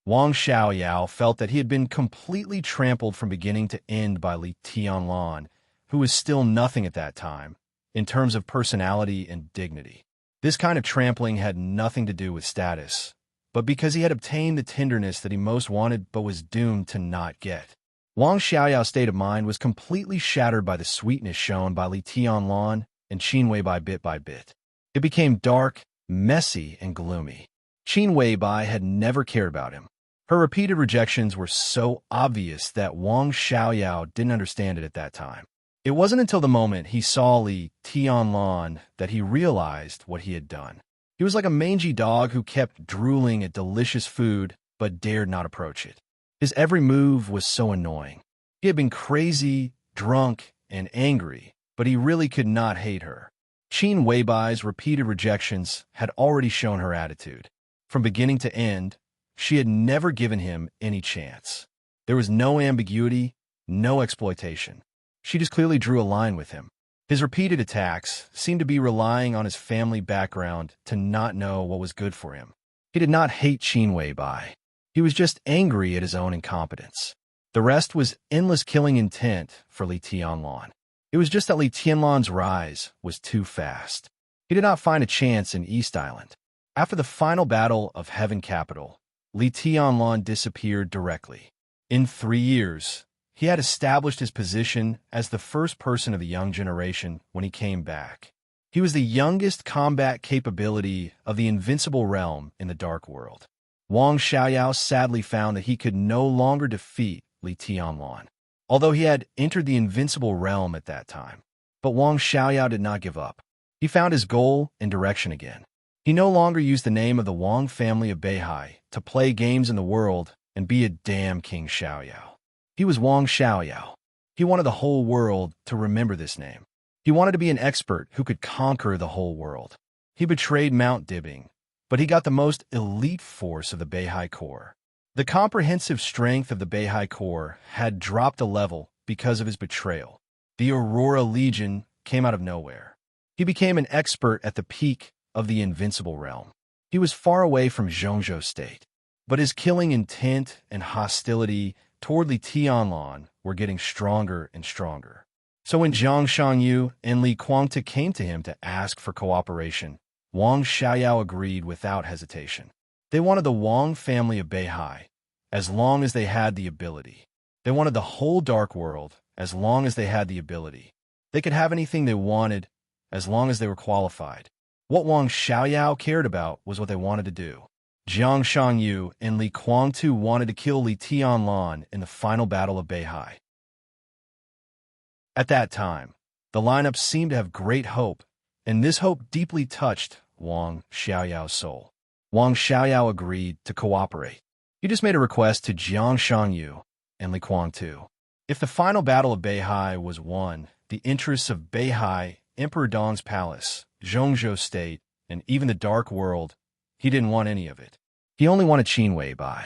Wang Xiaoyao felt that he had been completely trampled from beginning to end by Li Tianlan, who was still nothing at that time, in terms of personality and dignity. This kind of trampling had nothing to do with status, but because he had obtained the tenderness that he most wanted but was doomed to not get. Wang Xiaoyao's state of mind was completely shattered by the sweetness shown by Li Tianlan and Qin Weibai bit by bit. It became dark, messy, and gloomy. Qin Weibai had never cared about him. Her repeated rejections were so obvious that Wang Xiaoyao didn't understand it at that time. It wasn't until the moment he saw Li Tianlan that he realized what he had done. He was like a mangy dog who kept drooling at delicious food but dared not approach it. His every move was so annoying. He had been crazy, drunk, and angry, but he really could not hate her. Qin Weibai's repeated rejections had already shown her attitude. From beginning to end, she had never given him any chance. There was no ambiguity, no exploitation. She just clearly drew a line with him. His repeated attacks seemed to be relying on his family background to not know what was good for him. He did not hate Qin Weibai. He was just angry at his own incompetence. The rest was endless killing intent for Li Tianlan. It was just that Li Tianlan's rise was too fast. He did not find a chance in East Island. After the final battle of Heaven Capital, Li Tianlan disappeared directly. In 3 years, he had established his position as the first person of the young generation when he came back. He was the youngest combat capability of the invincible realm in the Dark World. Wang Xiaoyao sadly found that he could no longer defeat Li Tianlan, although he had entered the invincible realm at that time. But Wang Xiaoyao did not give up. He found his goal and direction again. He no longer used the name of the Wang family of Beihai to play games in the world and be a damn King Xiaoyao. He was Wang Xiaoyao. He wanted the whole world to remember this name. He wanted to be an expert who could conquer the whole world. He betrayed Mount Dibbing, but he got the most elite force of the Beihai Corps. The comprehensive strength of the Beihai Corps had dropped a level because of his betrayal. The Aurora Legion came out of nowhere. He became an expert at the peak of the invincible realm. He was far away from Zhongzhou State, but his killing intent and hostility toward Li Tianlan were getting stronger and stronger. So when Zhang Shangyu and Li Guangta came to him to ask for cooperation, Wang Xiaoyao agreed without hesitation. They wanted the Wang family of Beihai, as long as they had the ability. They wanted the whole Dark World, as long as they had the ability. They could have anything they wanted, as long as they were qualified. What Wang Xiaoyao cared about was what they wanted to do. Zhang Shangyu and Li Guangtu wanted to kill Li Tianlan in the final battle of Beihai. At that time, the lineup seemed to have great hope, and this hope deeply touched Wang Xiaoyao's soul. Wang Xiaoyao agreed to cooperate. He just made a request to Zhang Shangyu and Li Guangtu. If the final battle of Beihai was won, the interests of Beihai, Emperor Dong's palace, Zhongzhou State, and even the Dark World, he didn't want any of it. He only wanted Qin Weibai.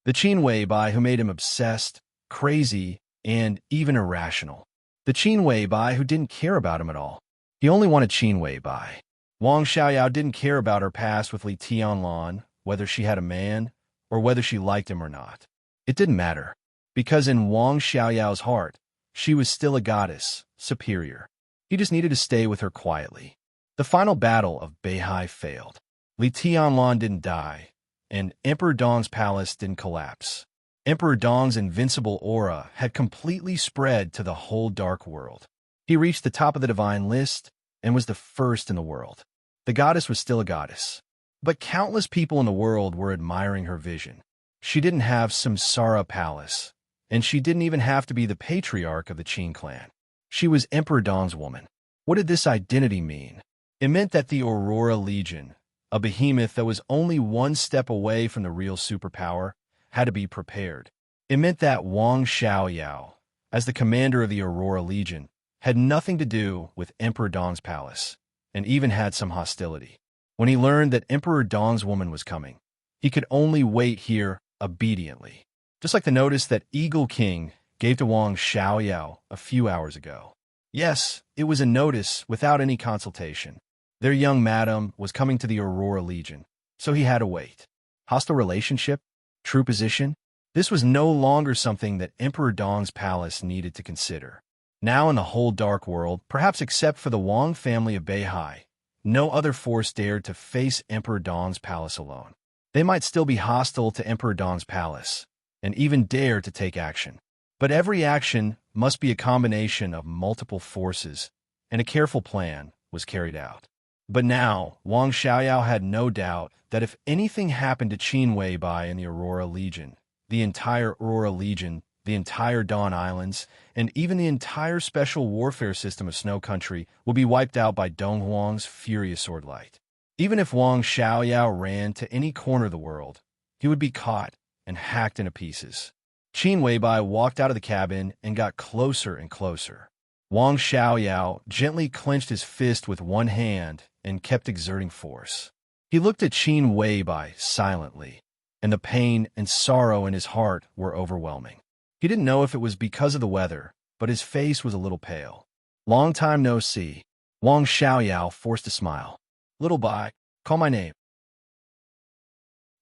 The Qin Weibai who made him obsessed, crazy, and even irrational. The Qin Weibai who didn't care about him at all. He only wanted Qin Weibai. Wang Xiaoyao didn't care about her past with Li Tianlan, whether she had a man or whether she liked him or not. It didn't matter, because in Wang Xiaoyao's heart, she was still a goddess, superior. He just needed to stay with her quietly. The final battle of Beihai failed. Li Tianlan didn't die, and Emperor Dong's palace didn't collapse. Emperor Dong's invincible aura had completely spread to the whole Dark World. He reached the top of the divine list and was the first in the world. The goddess was still a goddess, but countless people in the world were admiring her vision. She didn't have Samsara Palace, and she didn't even have to be the patriarch of the Qin clan. She was Emperor Dong's woman. What did this identity mean? It meant that the Aurora Legion, a behemoth that was only one step away from the real superpower, had to be prepared. It meant that Wang Xiaoyao, as the commander of the Aurora Legion, had nothing to do with Emperor Dong's palace, and even had some hostility. When he learned that Emperor Dong's woman was coming, he could only wait here obediently, just like the notice that Eagle King gave to Wang Xiaoyao a few hours ago. Yes, it was a notice without any consultation. Their young madam was coming to the Aurora Legion, so he had to wait. Hostile relationship? True position? This was no longer something that Emperor Dong's palace needed to consider. Now in the whole dark world, perhaps except for the Wang family of Beihai, no other force dared to face Emperor Dong's palace alone. They might still be hostile to Emperor Dong's palace, and even dare to take action. But every action must be a combination of multiple forces, and a careful plan was carried out. But now, Wang Xiaoyao had no doubt that if anything happened to Qin Weibai and the Aurora Legion, the entire Aurora Legion, the entire Dawn Islands, and even the entire special warfare system of Snow Country will be wiped out by Dong Huang's furious swordlight. Even if Wang Xiaoyao ran to any corner of the world, he would be caught and hacked into pieces. Qin Weibai walked out of the cabin and got closer and closer. Wang Xiaoyao gently clenched his fist with one hand and kept exerting force. He looked at Qin Weibai silently, and the pain and sorrow in his heart were overwhelming. He didn't know if it was because of the weather, but his face was a little pale. Long time no see. Wang Xiaoyao forced a smile. Little Bai, call my name.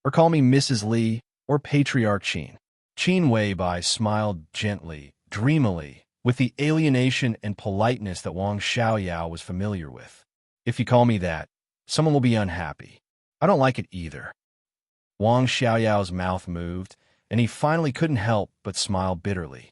Or call me Mrs. Li or Patriarch Qin. Qin Weibai smiled gently, dreamily, with the alienation and politeness that Wang Xiaoyao was familiar with. If you call me that, someone will be unhappy. I don't like it either. Wang Xiaoyao's mouth moved, and he finally couldn't help but smile bitterly.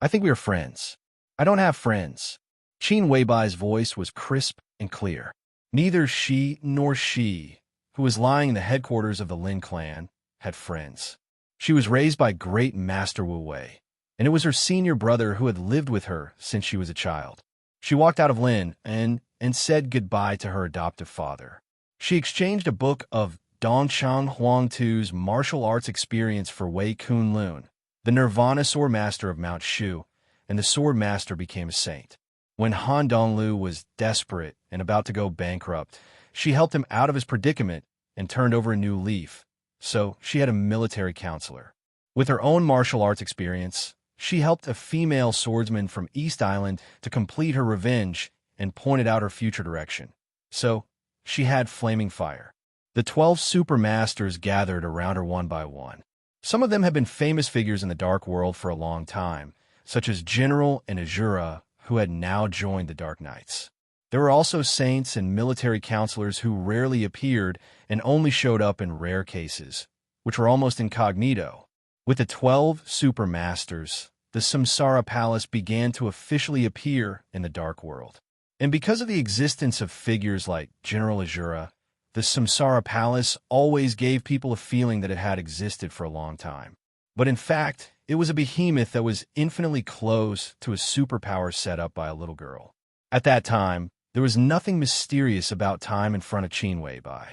I think we are friends. I don't have friends. Qin Weibai's voice was crisp and clear. Neither she nor she, who was lying in the headquarters of the Lin clan, had friends. She was raised by great Master Wu Wei, and it was her senior brother who had lived with her since she was a child. She walked out of Lin and said goodbye to her adoptive father. She exchanged a book of Dongchang Huangtu's martial arts experience for Wei Kunlun, the Nirvana sword master of Mount Shu, and the sword master became a saint. When Han Donglu was desperate and about to go bankrupt, she helped him out of his predicament and turned over a new leaf. So she had a military counselor. With her own martial arts experience, she helped a female swordsman from East Island to complete her revenge and pointed out her future direction. So she had flaming fire. The 12 super masters gathered around her one by one. Some of them had been famous figures in the Dark World for a long time, such as General and Azura, who had now joined the Dark Knights. There were also saints and military counselors who rarely appeared and only showed up in rare cases, which were almost incognito. With the 12 super masters, the Samsara Palace began to officially appear in the Dark World. And because of the existence of figures like General Azura, the Samsara Palace always gave people a feeling that it had existed for a long time. But in fact, it was a behemoth that was infinitely close to a superpower set up by a little girl. At that time, there was nothing mysterious about time in front of Qin Weibai.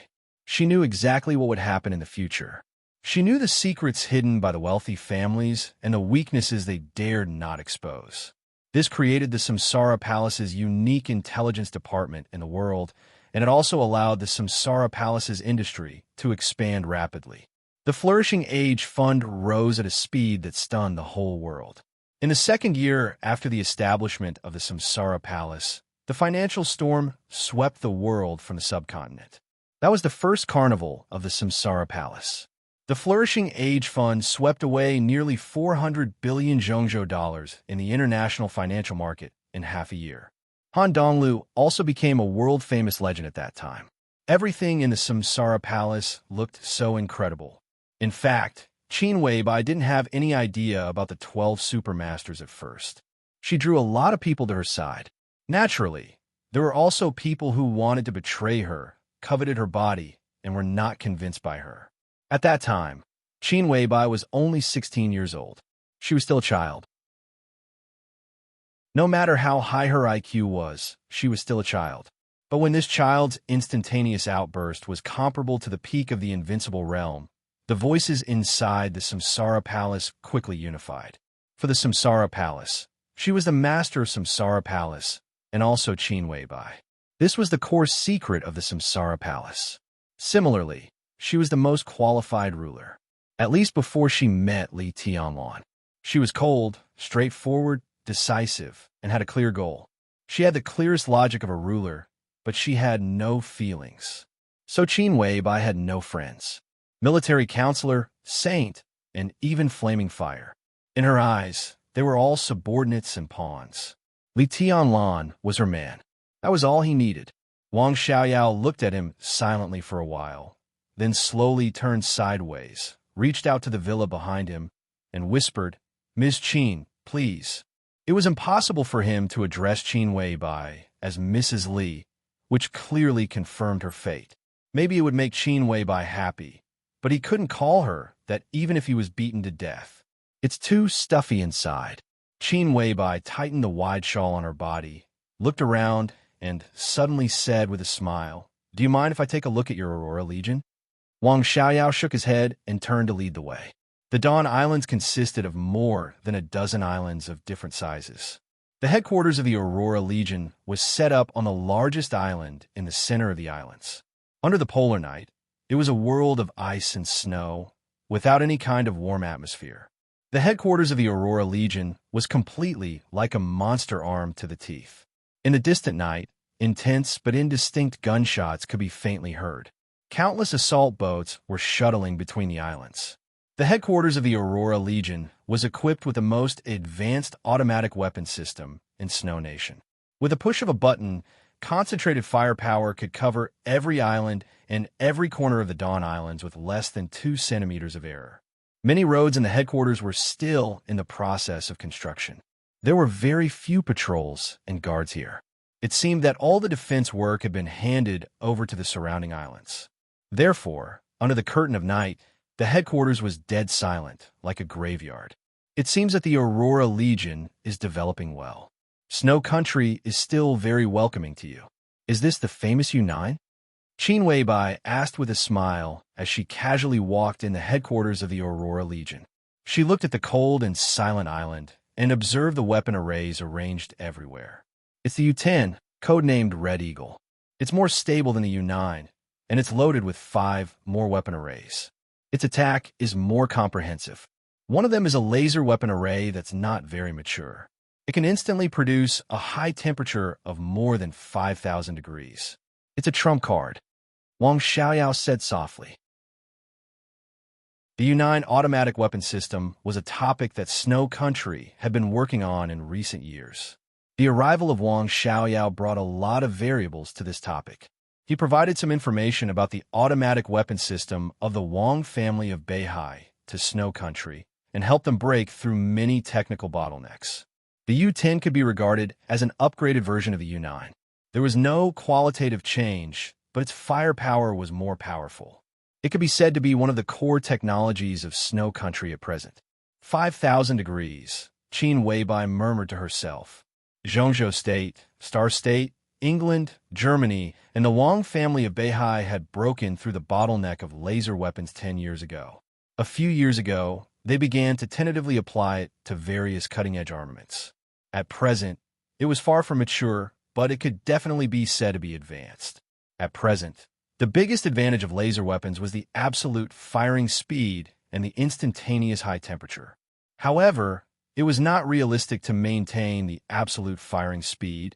She knew exactly what would happen in the future. She knew the secrets hidden by the wealthy families and the weaknesses they dared not expose. This created the Samsara Palace's unique intelligence department in the world, and it also allowed the Samsara Palace's industry to expand rapidly. The Flourishing Age Fund rose at a speed that stunned the whole world. In the second year after the establishment of the Samsara Palace, the financial storm swept the world from the subcontinent. That was the first carnival of the Samsara Palace. The Flourishing Age Fund swept away nearly 400 billion Zhongzhou dollars in the international financial market in half a year. Han Donglu also became a world-famous legend at that time. Everything in the Samsara Palace looked so incredible. In fact, Qin Weibai didn't have any idea about the 12 supermasters at first. She drew a lot of people to her side. Naturally, there were also people who wanted to betray her, coveted her body, and were not convinced by her. At that time, Qin Weibai was only 16 years old. She was still a child. No matter how high her IQ was, she was still a child. But when this child's instantaneous outburst was comparable to the peak of the invincible realm, The voices inside the Samsara Palace quickly unified. For the Samsara Palace, she was the master of Samsara Palace and also Qin Weibai. This was the core secret of the Samsara Palace. Similarly, she was the most qualified ruler, at least before she met Li Tianlan. She was cold, straightforward, decisive, and had a clear goal. She had the clearest logic of a ruler, but she had no feelings. So Qin Weibai had no friends. Military counselor, saint, and even flaming fire. In her eyes, they were all subordinates and pawns. Li Tianlan was her man. That was all he needed. Wang Xiaoyao looked at him silently for a while, then slowly turned sideways, reached out to the villa behind him, and whispered, "Ms. Qin, please." It was impossible for him to address Qin Weibai as Mrs. Li, which clearly confirmed her fate. Maybe it would make Qin Weibai happy, but he couldn't call her that even if he was beaten to death. It's too stuffy inside. Qin Weibai tightened the wide shawl on her body, looked around, and suddenly said with a smile, "Do you mind if I take a look at your Aurora Legion?" Wang Xiaoyao shook his head and turned to lead the way. The Dawn Islands consisted of more than a dozen islands of different sizes. The headquarters of the Aurora Legion was set up on the largest island in the center of the islands. Under the polar night, it was a world of ice and snow, without any kind of warm atmosphere. The headquarters of the Aurora Legion was completely like a monster armed to the teeth. In the distant night, intense but indistinct gunshots could be faintly heard. Countless assault boats were shuttling between the islands. The headquarters of the Aurora Legion was equipped with the most advanced automatic weapon system in Snow Nation. With a push of a button, concentrated firepower could cover every island and every corner of the Dawn Islands with less than 2 centimeters of error. Many roads in the headquarters were still in the process of construction. There were very few patrols and guards here. It seemed that all the defense work had been handed over to the surrounding islands. Therefore, under the curtain of night, the headquarters was dead silent, like a graveyard. It seems that the Aurora Legion is developing well. Snow Country is still very welcoming to you. Is this the famous U9? Qin Weibai asked with a smile as she casually walked in the headquarters of the Aurora Legion. She looked at the cold and silent island and observed the weapon arrays arranged everywhere. It's the U10, codenamed Red Eagle. It's more stable than the U9, and it's loaded with 5 more weapon arrays. Its attack is more comprehensive. One of them is a laser weapon array that's not very mature. It can instantly produce a high temperature of more than 5,000 degrees. It's a trump card, Wang Xiaoyao said softly. The U9 automatic weapon system was a topic that Snow Country had been working on in recent years. The arrival of Wang Xiaoyao brought a lot of variables to this topic. He provided some information about the automatic weapon system of the Wang family of Beihai to Snow Country and helped them break through many technical bottlenecks. The U-10 could be regarded as an upgraded version of the U-9. There was no qualitative change, but its firepower was more powerful. It could be said to be one of the core technologies of Snow Country at present. 5,000 degrees, Qin Weibai murmured to herself. Zhongzhou State, Star State, England, Germany, and the Wang family of Beihai had broken through the bottleneck of laser weapons 10 years ago. A few years ago, they began to tentatively apply it to various cutting-edge armaments. At present, it was far from mature, but it could definitely be said to be advanced. At present, the biggest advantage of laser weapons was the absolute firing speed and the instantaneous high temperature. However, it was not realistic to maintain the absolute firing speed,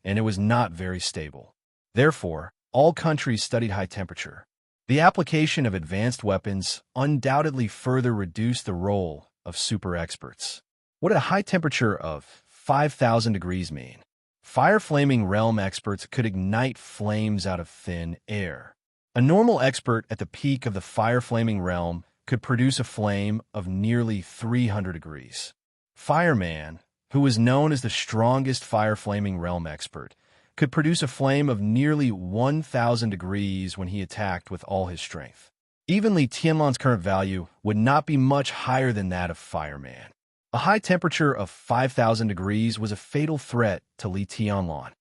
and it was not very stable. Therefore, all countries studied high temperature. The application of advanced weapons undoubtedly further reduced the role of super experts. What did a high temperature of 5,000 degrees mean? Fire-flaming realm experts could ignite flames out of thin air. A normal expert at the peak of the fire-flaming realm could produce a flame of nearly 300 degrees. Fireman, who was known as the strongest fire-flaming realm expert, could produce a flame of nearly 1,000 degrees when he attacked with all his strength. Even Li Tianlan's current value would not be much higher than that of Fireman. A high temperature of 5,000 degrees was a fatal threat to Li Tianlan.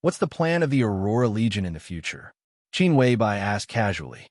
What's the plan of the Aurora Legion in the future? Qin Weibai asked casually.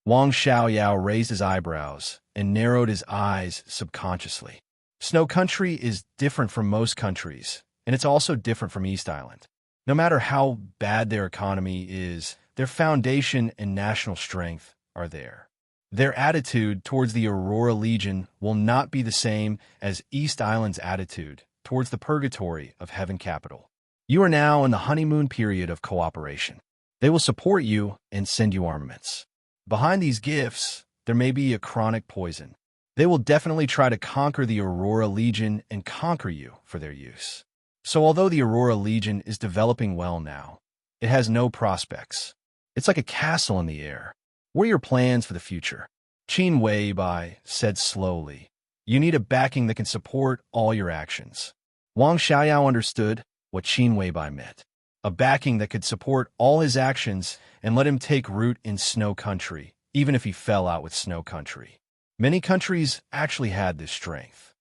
Wang Xiaoyao raised his eyebrows and narrowed his eyes subconsciously. Snow Country is different from most countries, and it's also different from East Island. No matter how bad their economy is, their foundation and national strength are there. Their attitude towards the Aurora Legion will not be the same as East Island's attitude towards the purgatory of Heaven Capital. You are now in the honeymoon period of cooperation. They will support you and send you armaments. Behind these gifts, there may be a chronic poison. They will definitely try to conquer the Aurora Legion and conquer you for their use. So although the Aurora Legion is developing well now, it has no prospects. It's like a castle in the air. What are your plans for the future? Qin Weibai said slowly. You need a backing that can support all your actions. Wang Xiaoyao understood what Qin Weibai meant. A backing that could support all his actions and let him take root in Snow Country, even if he fell out with Snow Country. Many countries actually had this strength.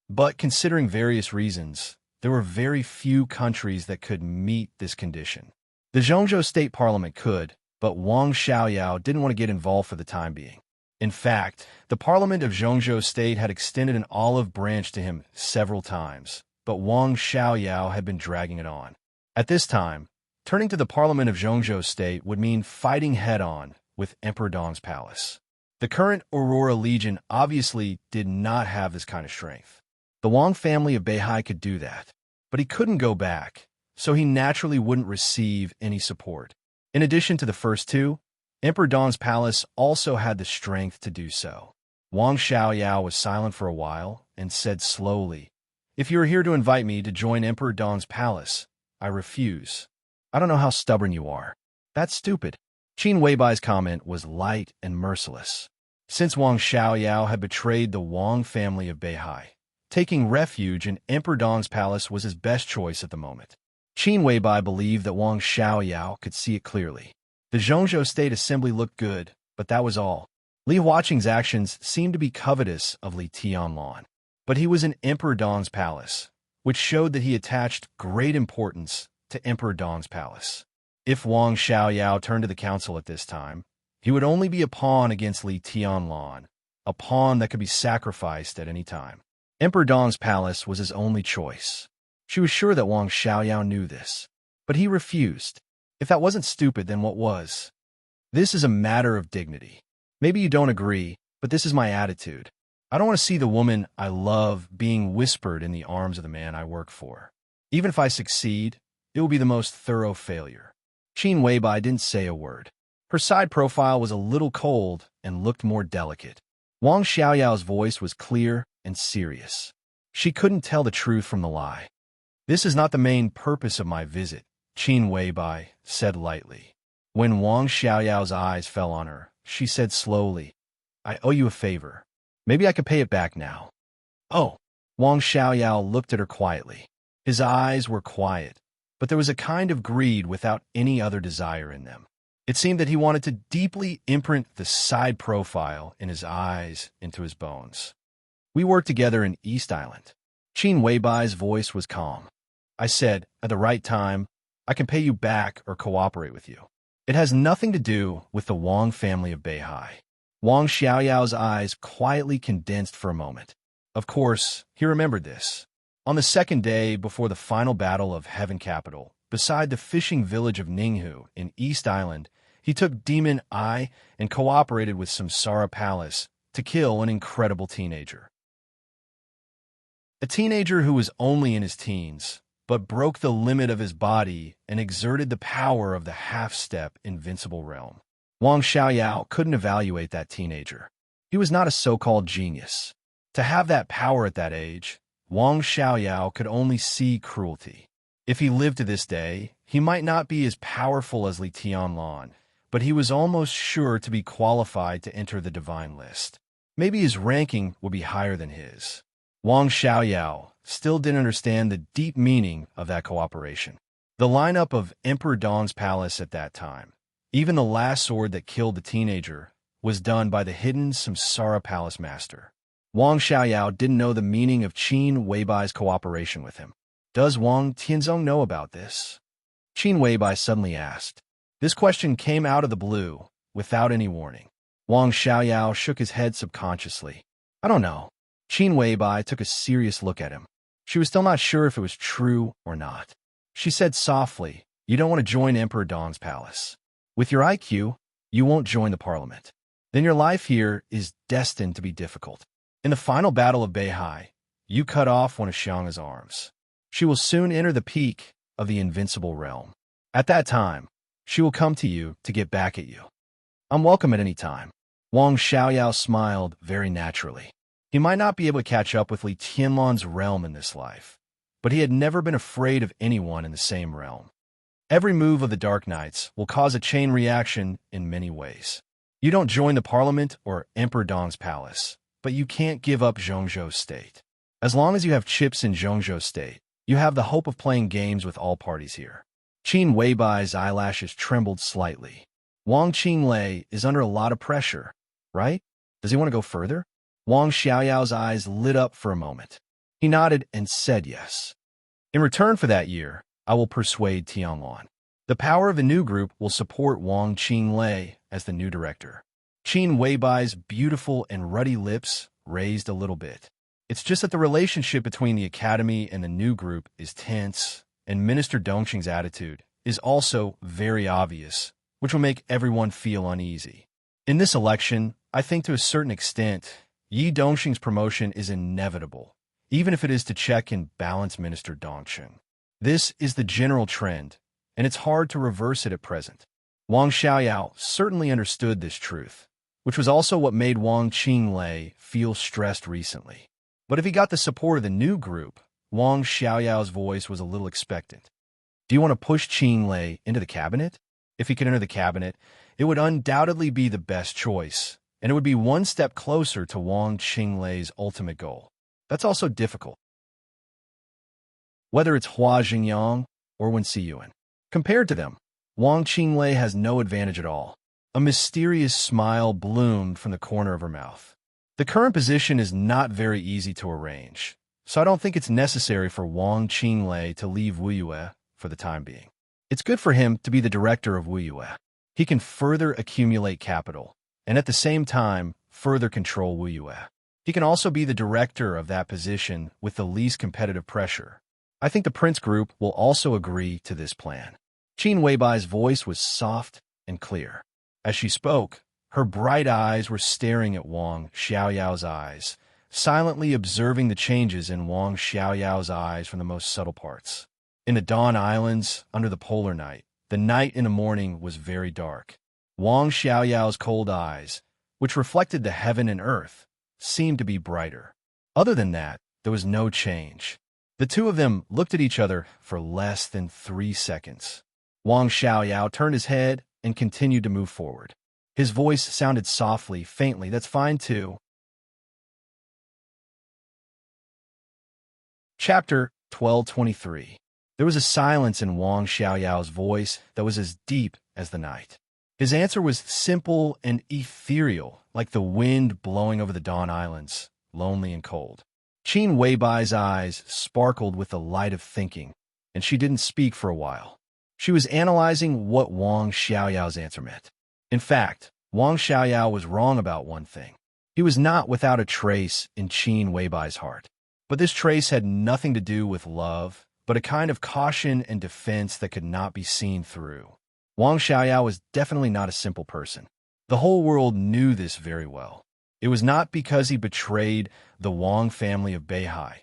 But considering various reasons, there were very few countries that could meet this condition. The Zhongzhou State Parliament could, but Wang Xiaoyao didn't want to get involved for the time being. In fact, the Parliament of Zhongzhou State had extended an olive branch to him several times, but Wang Xiaoyao had been dragging it on. At this time, turning to the Parliament of Zhongzhou State would mean fighting head-on with Emperor Dong's palace. The current Aurora Legion obviously did not have this kind of strength. The Wang family of Beihai could do that, but he couldn't go back, so he naturally wouldn't receive any support. In addition to the first two, Emperor Dong's palace also had the strength to do so. Wang Xiaoyao was silent for a while and said slowly, If you are here to invite me to join Emperor Dong's palace, I refuse. I don't know how stubborn you are. That's stupid. Qin Weibai's comment was light and merciless. Since Wang Xiaoyao had betrayed the Wang family of Beihai, taking refuge in Emperor Dong's palace was his best choice at the moment. Qin Weibai believed that Wang Xiaoyao could see it clearly. The Zhongzhou State Assembly looked good, but that was all. Li Huaqing's actions seemed to be covetous of Li Tianlan, but he was in Emperor Dong's palace, which showed that he attached great importance to Emperor Dong's palace. If Wang Xiaoyao turned to the council at this time, he would only be a pawn against Li Tianlan, a pawn that could be sacrificed at any time. Emperor Dong's palace was his only choice. She was sure that Wang Xiaoyao knew this, but he refused. If that wasn't stupid, then what was? This is a matter of dignity. Maybe you don't agree, but this is my attitude. I don't want to see the woman I love being whispered in the arms of the man I work for. Even if I succeed, it will be the most thorough failure. Qin Weibai didn't say a word. Her side profile was a little cold and looked more delicate. Wang Xiaoyao's voice was clear and serious. She couldn't tell the truth from the lie. This is not the main purpose of my visit, Qin Weibai said lightly. When Wang Xiaoyao's eyes fell on her, she said slowly, I owe you a favor. Maybe I could pay it back now. Oh. Wang Xiaoyao looked at her quietly. His eyes were quiet, but there was a kind of greed without any other desire in them. It seemed that he wanted to deeply imprint the side profile in his eyes into his bones. We worked together in East Island. Qin Weibai's voice was calm. I said, at the right time, I can pay you back or cooperate with you. It has nothing to do with the Wang family of Beihai. Wang Xiaoyao's eyes quietly condensed for a moment. Of course, he remembered this. On the second day before the final battle of Heaven Capital, beside the fishing village of Ninghu in East Island, he took Demon Eye and cooperated with Samsara Palace to kill an incredible teenager. A teenager who was only in his teens, but broke the limit of his body and exerted the power of the half-step invincible realm. Wang Xiaoyao couldn't evaluate that teenager. He was not a so-called genius. To have that power at that age, Wang Xiaoyao could only see cruelty. If he lived to this day, he might not be as powerful as Li Tianlan, but he was almost sure to be qualified to enter the divine list. Maybe his ranking would be higher than his. Wang Xiaoyao still didn't understand the deep meaning of that cooperation. The lineup of Emperor Dong's palace at that time, even the last sword that killed the teenager, was done by the hidden Samsara Palace master. Wang Xiaoyao didn't know the meaning of Qin Weibai's cooperation with him. Does Wang Tianzong know about this? Qin Weibai suddenly asked. This question came out of the blue, without any warning. Wang Xiaoyao shook his head subconsciously. I don't know. Qin Weibai took a serious look at him. She was still not sure if it was true or not. She said softly, you don't want to join Emperor Dong's palace. With your IQ, you won't join the parliament. Then your life here is destined to be difficult. In the final battle of Beihai, you cut off one of Xiang's arms. She will soon enter the peak of the invincible realm. At that time, she will come to you to get back at you. I'm welcome at any time. Wang Xiaoyao smiled very naturally. He might not be able to catch up with Li Tianlan's realm in this life, but he had never been afraid of anyone in the same realm. Every move of the Dark Knights will cause a chain reaction in many ways. You don't join the parliament or Emperor Dong's palace, but you can't give up Zhongzhou State. As long as you have chips in Zhongzhou State, you have the hope of playing games with all parties here. Qin Weibai's eyelashes trembled slightly. Wang Qinglei is under a lot of pressure, right? Does he want to go further? Wang Xiaoyao's eyes lit up for a moment. He nodded and said yes. In return for that year, I will persuade Tianlan. The power of the new group will support Wang Qinglei as the new director. Qin Weibai's beautiful and ruddy lips raised a little bit. It's just that the relationship between the academy and the new group is tense, and Minister Dongqing's attitude is also very obvious, which will make everyone feel uneasy. In this election, I think to a certain extent, Yi Dongxing's promotion is inevitable, even if it is to check and balance Minister Dongqing. This is the general trend, and it's hard to reverse it at present. Wang Xiaoyao certainly understood this truth, which was also what made Wang Qinglei feel stressed recently. But if he got the support of the new group, Wang Xiaoyao's voice was a little expectant. Do you want to push Qinglei into the cabinet? If he could enter the cabinet, it would undoubtedly be the best choice, and it would be one step closer to Wang Qinglei's ultimate goal. That's also difficult. Whether it's Hua Jingyang or Wen Siyuan. Compared to them, Wang Qinglei has no advantage at all. A mysterious smile bloomed from the corner of her mouth. The current position is not very easy to arrange, so I don't think it's necessary for Wang Qinglei to leave Wuyue for the time being. It's good for him to be the director of Wuyue. He can further accumulate capital, and at the same time, further control Wuyue. He can also be the director of that position with the least competitive pressure. I think the Prince Group will also agree to this plan. Qin Weibai's voice was soft and clear. As she spoke, her bright eyes were staring at Wang Xiaoyao's eyes, silently observing the changes in Wang Xiaoyao's eyes from the most subtle parts. In the Dawn Islands, under the polar night, the night in the morning was very dark. Wang Xiaoyao's cold eyes, which reflected the heaven and earth, seemed to be brighter. Other than that, there was no change. The two of them looked at each other for less than 3 seconds. Wang Xiaoyao turned his head and continued to move forward. His voice sounded softly, faintly. That's fine, too. Chapter 1223. There was a silence in Wang Xiaoyao's voice that was as deep as the night. His answer was simple and ethereal, like the wind blowing over the Dawn Islands, lonely and cold. Qin Weibai's eyes sparkled with the light of thinking, and she didn't speak for a while. She was analyzing what Wang Xiaoyao's answer meant. In fact, Wang Xiaoyao was wrong about one thing. He was not without a trace in Qin Weibai's heart. But this trace had nothing to do with love, but a kind of caution and defense that could not be seen through. Wang Xiaoyao was definitely not a simple person. The whole world knew this very well. It was not because he betrayed the Wang family of Beihai,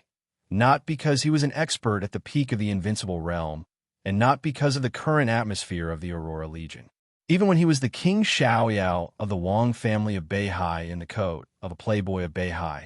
not because he was an expert at the peak of the invincible realm, and not because of the current atmosphere of the Aurora Legion. Even when he was the King Xiaoyao of the Wang family of Beihai in the coat of a playboy of Beihai,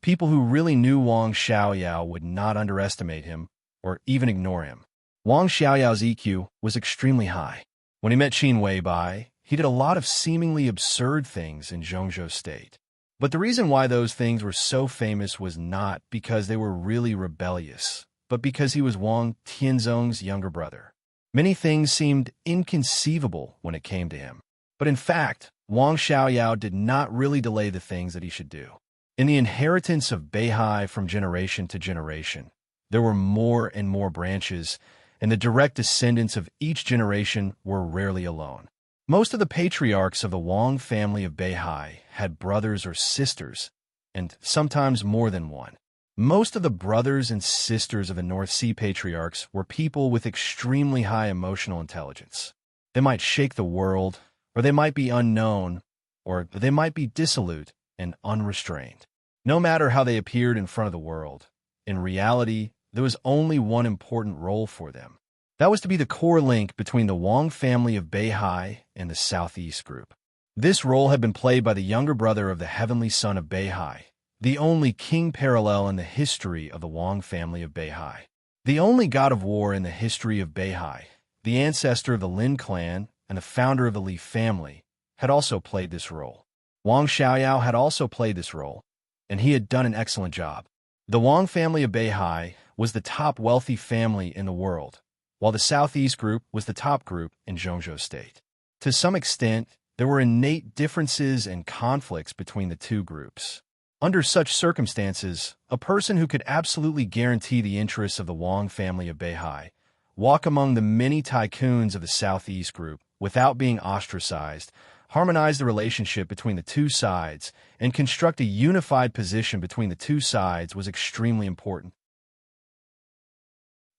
people who really knew Wang Xiaoyao would not underestimate him or even ignore him. Wang Xiaoyao's EQ was extremely high. When he met Qin Weibai, he did a lot of seemingly absurd things in Zhongzhou State. But the reason why those things were so famous was not because they were really rebellious, but because he was Wang Tianzong's younger brother. Many things seemed inconceivable when it came to him. But in fact, Wang Xiaoyao did not really delay the things that he should do. In the inheritance of Beihai from generation to generation, there were more and more branches, and the direct descendants of each generation were rarely alone. Most of the patriarchs of the Wang family of Beihai had brothers or sisters, and sometimes more than one. Most of the brothers and sisters of the North Sea patriarchs were people with extremely high emotional intelligence. They might shake the world, or they might be unknown, or they might be dissolute and unrestrained. No matter how they appeared in front of the world, in reality, there was only one important role for them. That was to be the core link between the Wang family of Beihai and the Southeast Group. This role had been played by the younger brother of the heavenly son of Beihai, the only king parallel in the history of the Wang family of Beihai. The only god of war in the history of Beihai, the ancestor of the Lin clan and the founder of the Li family, had also played this role. Wang Xiaoyao had also played this role, and he had done an excellent job. The Wang family of Beihai was the top wealthy family in the world, while the Southeast Group was the top group in Zhongzhou State. To some extent, there were innate differences and conflicts between the two groups. Under such circumstances, a person who could absolutely guarantee the interests of the Wang family of Beihai, walk among the many tycoons of the Southeast Group without being ostracized, harmonize the relationship between the two sides, and construct a unified position between the two sides was extremely important.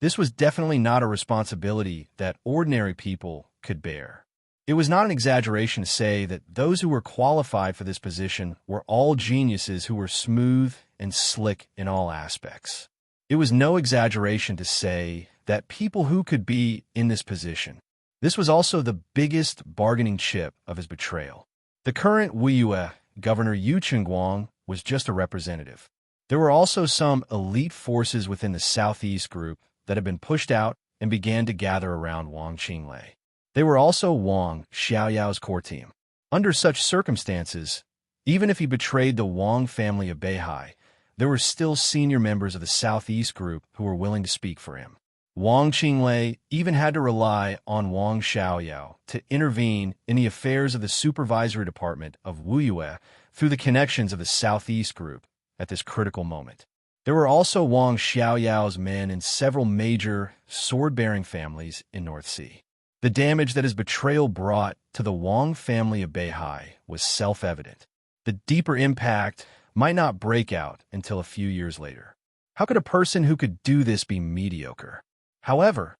This was definitely not a responsibility that ordinary people could bear. It was not an exaggeration to say that those who were qualified for this position were all geniuses who were smooth and slick in all aspects. It was no exaggeration to say that people who could be in this position. This was also the biggest bargaining chip of his betrayal. The current Wuyue Governor Yu Chengguang was just a representative. There were also some elite forces within the Southeast Group that had been pushed out and began to gather around Wang Qinglei. They were also Wang Xiaoyao's core team. Under such circumstances, even if he betrayed the Wang family of Beihai, there were still senior members of the Southeast Group who were willing to speak for him. Wang Qinglei even had to rely on Wang Xiaoyao to intervene in the affairs of the supervisory department of Wuyue through the connections of the Southeast Group at this critical moment. There were also Wang Xiaoyao's men in several major sword-bearing families in North Sea. The damage that his betrayal brought to the Wang family of Beihai was self-evident. The deeper impact might not break out until a few years later. How could a person who could do this be mediocre? However,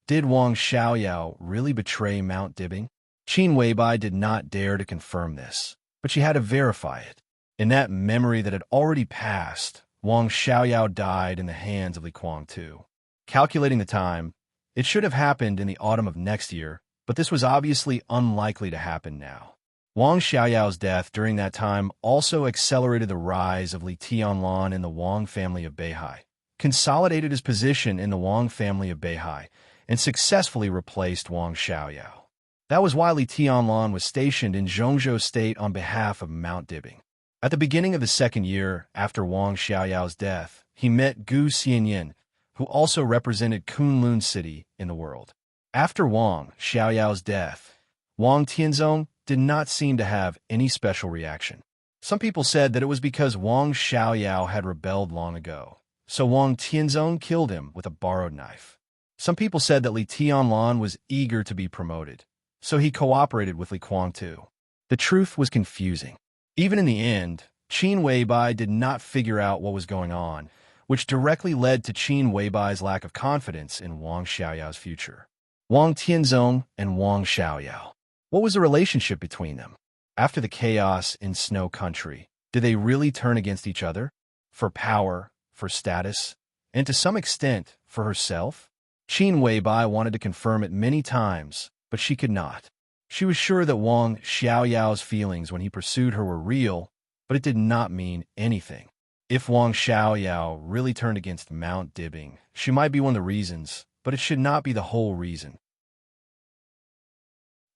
did Wang Xiaoyao really betray Mount Dibbing? Qin Weibai did not dare to confirm this, but she had to verify it. In that memory that had already passed, Wang Xiaoyao died in the hands of Li Kuang-tu. Calculating the time, it should have happened in the autumn of next year, but this was obviously unlikely to happen now. Wang Xiaoyao's death during that time also accelerated the rise of Li Tianlan in the Wang family of Beihai, consolidated his position in the Wang family of Beihai, and successfully replaced Wang Xiaoyao. That was why Li Tianlan was stationed in Zhongzhou State on behalf of Mount Dibbing. At the beginning of the second year after Wang Xiaoyao's death, he met Gu Xianyin, who also represented Kunlun City in the world. After Wang Xiaoyao's death, Wang Tianzong did not seem to have any special reaction. Some people said that it was because Wang Xiaoyao had rebelled long ago, so Wang Tianzong killed him with a borrowed knife. Some people said that Li Tianlan was eager to be promoted, so he cooperated with Li Kuang-tu. The truth was confusing. Even in the end, Qin Weibai did not figure out what was going on, which directly led to Qin Weibai's lack of confidence in Wang Xiaoyao's future. Wang Tianzong and Wang Xiaoyao. What was the relationship between them? After the chaos in Snow Country, did they really turn against each other? For power, for status, and to some extent, for herself? Qin Weibai wanted to confirm it many times, but she could not. She was sure that Wang Xiaoyao's feelings when he pursued her were real, but it did not mean anything. If Wang Xiaoyao really turned against Mount Dibbing, she might be one of the reasons, but it should not be the whole reason.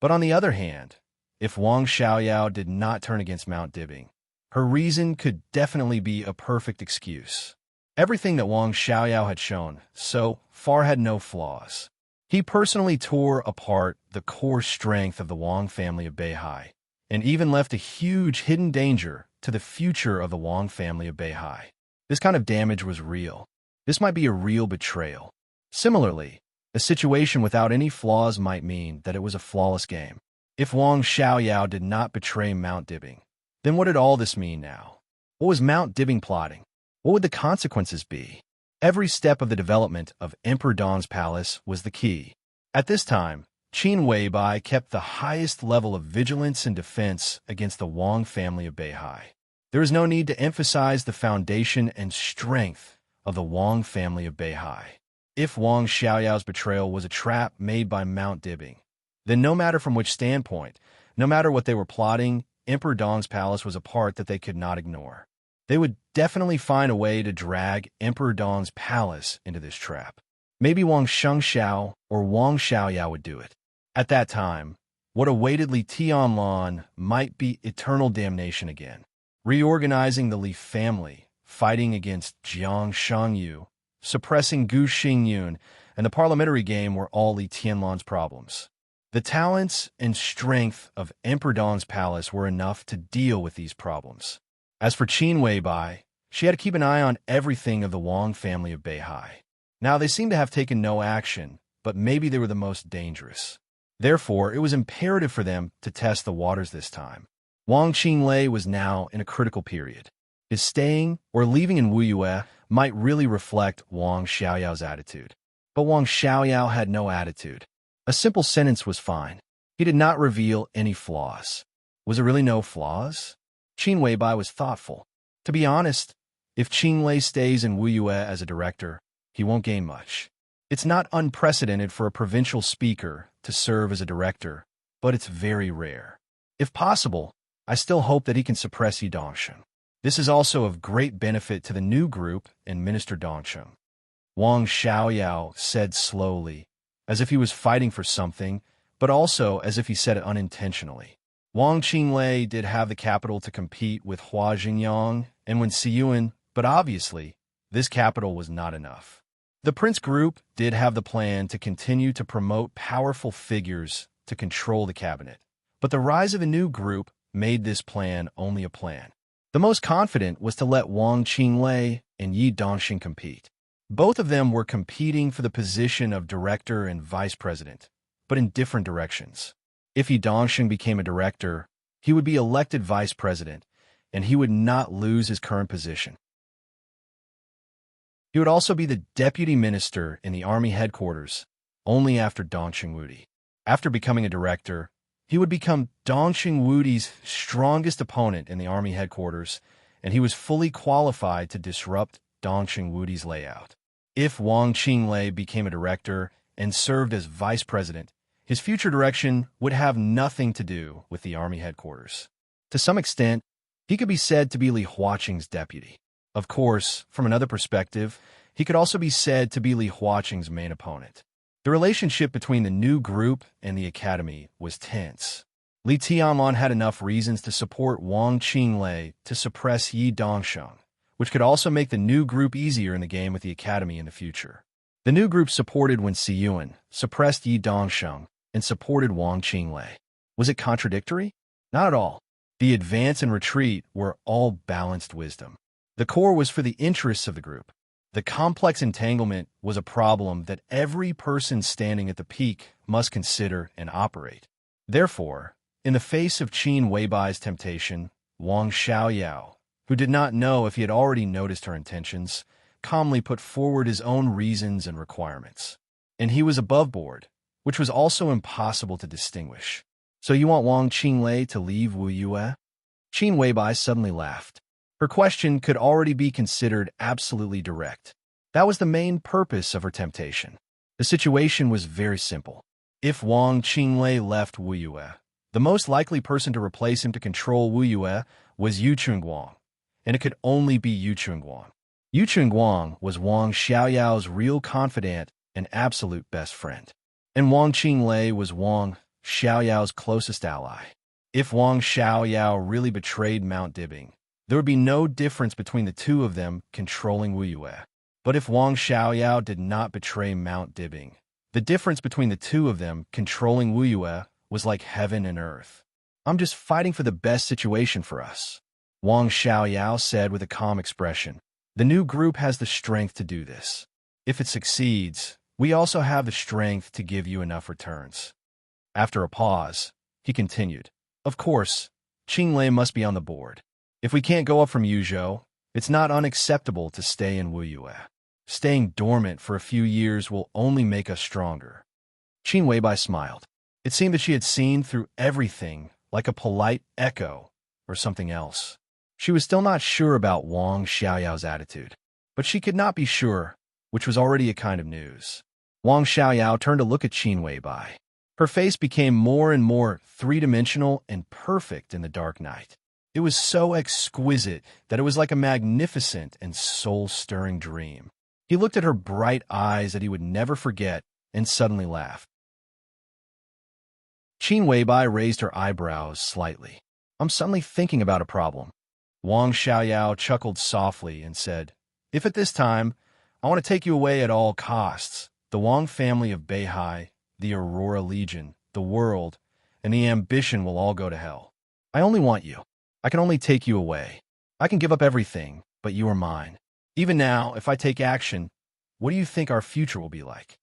But on the other hand, if Wang Xiaoyao did not turn against Mount Dibbing, her reason could definitely be a perfect excuse. Everything that Wang Xiaoyao had shown so far had no flaws. He personally tore apart the core strength of the Wang family of Beihai, and even left a huge hidden danger to the future of the Wang family of Beihai. This kind of damage was real. This might be a real betrayal. Similarly, a situation without any flaws might mean that it was a flawless game. If Wang Xiaoyao did not betray Mount Dibbing, then what did all this mean now? What was Mount Dibbing plotting? What would the consequences be? Every step of the development of Emperor Dong's palace was the key. At this time, Qin Weibai kept the highest level of vigilance and defense against the Wang family of Beihai. There is no need to emphasize the foundation and strength of the Wang family of Beihai. If Wang Xiaoyao's betrayal was a trap made by Mount Dibbing, then no matter from which standpoint, no matter what they were plotting, Emperor Dong's palace was a part that they could not ignore. They would definitely find a way to drag Emperor Dong's palace into this trap. Maybe Wang Shengxiao or Wang Xiaoyao would do it. At that time, what awaited Li Tianlan might be eternal damnation again. Reorganizing the Li family, fighting against Jiang Shangyu, suppressing Gu Xingyun, and the parliamentary game were all Li Tianlan's problems. The talents and strength of Emperor Dong's palace were enough to deal with these problems. As for Qin Weibai, she had to keep an eye on everything of the Wang family of Beihai. Now, they seem to have taken no action, but maybe they were the most dangerous. Therefore, it was imperative for them to test the waters this time. Wang Qinglei was now in a critical period. His staying or leaving in Wuyue might really reflect Wang Xiaoyao's attitude. But Wang Xiaoyao had no attitude. A simple sentence was fine. He did not reveal any flaws. Was there really no flaws? Qin Weibai was thoughtful. To be honest, if Qinglei stays in Wuyue as a director, he won't gain much. It's not unprecedented for a provincial speaker to serve as a director, but it's very rare. If possible, I still hope that he can suppress Yi Dongsheng. This is also of great benefit to the new group and Minister Dongsheng. Wang Xiaoyao said slowly, as if he was fighting for something, but also as if he said it unintentionally. Wang Qinglei did have the capital to compete with Hua Jingyang and Wen Siyuan, but obviously, this capital was not enough. The Prince Group did have the plan to continue to promote powerful figures to control the cabinet, but the rise of a new group made this plan only a plan. The most confident was to let Wang Qinglei and Yi Dongxing compete. Both of them were competing for the position of director and vice president, but in different directions. If Yi Dongxing became a director, he would be elected vice president, and he would not lose his current position. He would also be the deputy minister in the army headquarters, only after Dongqing Wudi. After becoming a director, he would become Dongqing Wudi's strongest opponent in the army headquarters, and he was fully qualified to disrupt Dongqing Wudi's layout. If Wang Qinglei became a director and served as vice president, his future direction would have nothing to do with the army headquarters. To some extent, he could be said to be Li Huaqing's deputy. Of course, from another perspective, he could also be said to be Li Huaqing's main opponent. The relationship between the new group and the academy was tense. Li Tianlan had enough reasons to support Wang Qinglei to suppress Yi Dongsheng, which could also make the new group easier in the game with the academy in the future. The new group supported Wen Siyuan, suppressed Yi Dongsheng, and supported Wang Qinglei. Was it contradictory? Not at all. The advance and retreat were all balanced wisdom. The core was for the interests of the group. The complex entanglement was a problem that every person standing at the peak must consider and operate. Therefore, in the face of Qin Weibai's temptation, Wang Xiaoyao, who did not know if he had already noticed her intentions, calmly put forward his own reasons and requirements. And he was above board, which was also impossible to distinguish. So you want Wang Qinglei to leave Wuyue? Qin Weibai suddenly laughed. Her question could already be considered absolutely direct. That was the main purpose of her temptation. The situation was very simple. If Wang Qinglei left Wuyue, the most likely person to replace him to control Wuyue was Yu Chunguang, and it could only be Yu Chunguang. Yu Chunguang was Wang Xiaoyao's real confidant and absolute best friend. And Wang Qinglei was Wang Xiaoyao's closest ally. If Wang Xiaoyao really betrayed Mount Dibbing, there would be no difference between the two of them controlling Wuyue. But if Wang Xiaoyao did not betray Mount Dibbing, the difference between the two of them controlling Wuyue was like heaven and earth. I'm just fighting for the best situation for us, Wang Xiaoyao said with a calm expression. The new group has the strength to do this. If it succeeds, we also have the strength to give you enough returns. After a pause, he continued. Of course, Qinglei must be on the board. If we can't go up from Yuzhou, it's not unacceptable to stay in Wuyue. Staying dormant for a few years will only make us stronger. Qin Weibai smiled. It seemed that she had seen through everything like a polite echo or something else. She was still not sure about Wang Xiaoyao's attitude, but she could not be sure, which was already a kind of news. Wang Xiaoyao turned to look at Qin Weibai. Her face became more and more three-dimensional and perfect in the dark night. It was so exquisite that it was like a magnificent and soul-stirring dream. He looked at her bright eyes that he would never forget and suddenly laughed. Qin Weibai raised her eyebrows slightly. I'm suddenly thinking about a problem. Wang Xiaoyao chuckled softly and said, If at this time, I want to take you away at all costs, the Wang family of Beihai, the Aurora Legion, the world, and the ambition will all go to hell. I only want you. I can only take you away. I can give up everything, but you are mine. Even now, if I take action, what do you think our future will be like?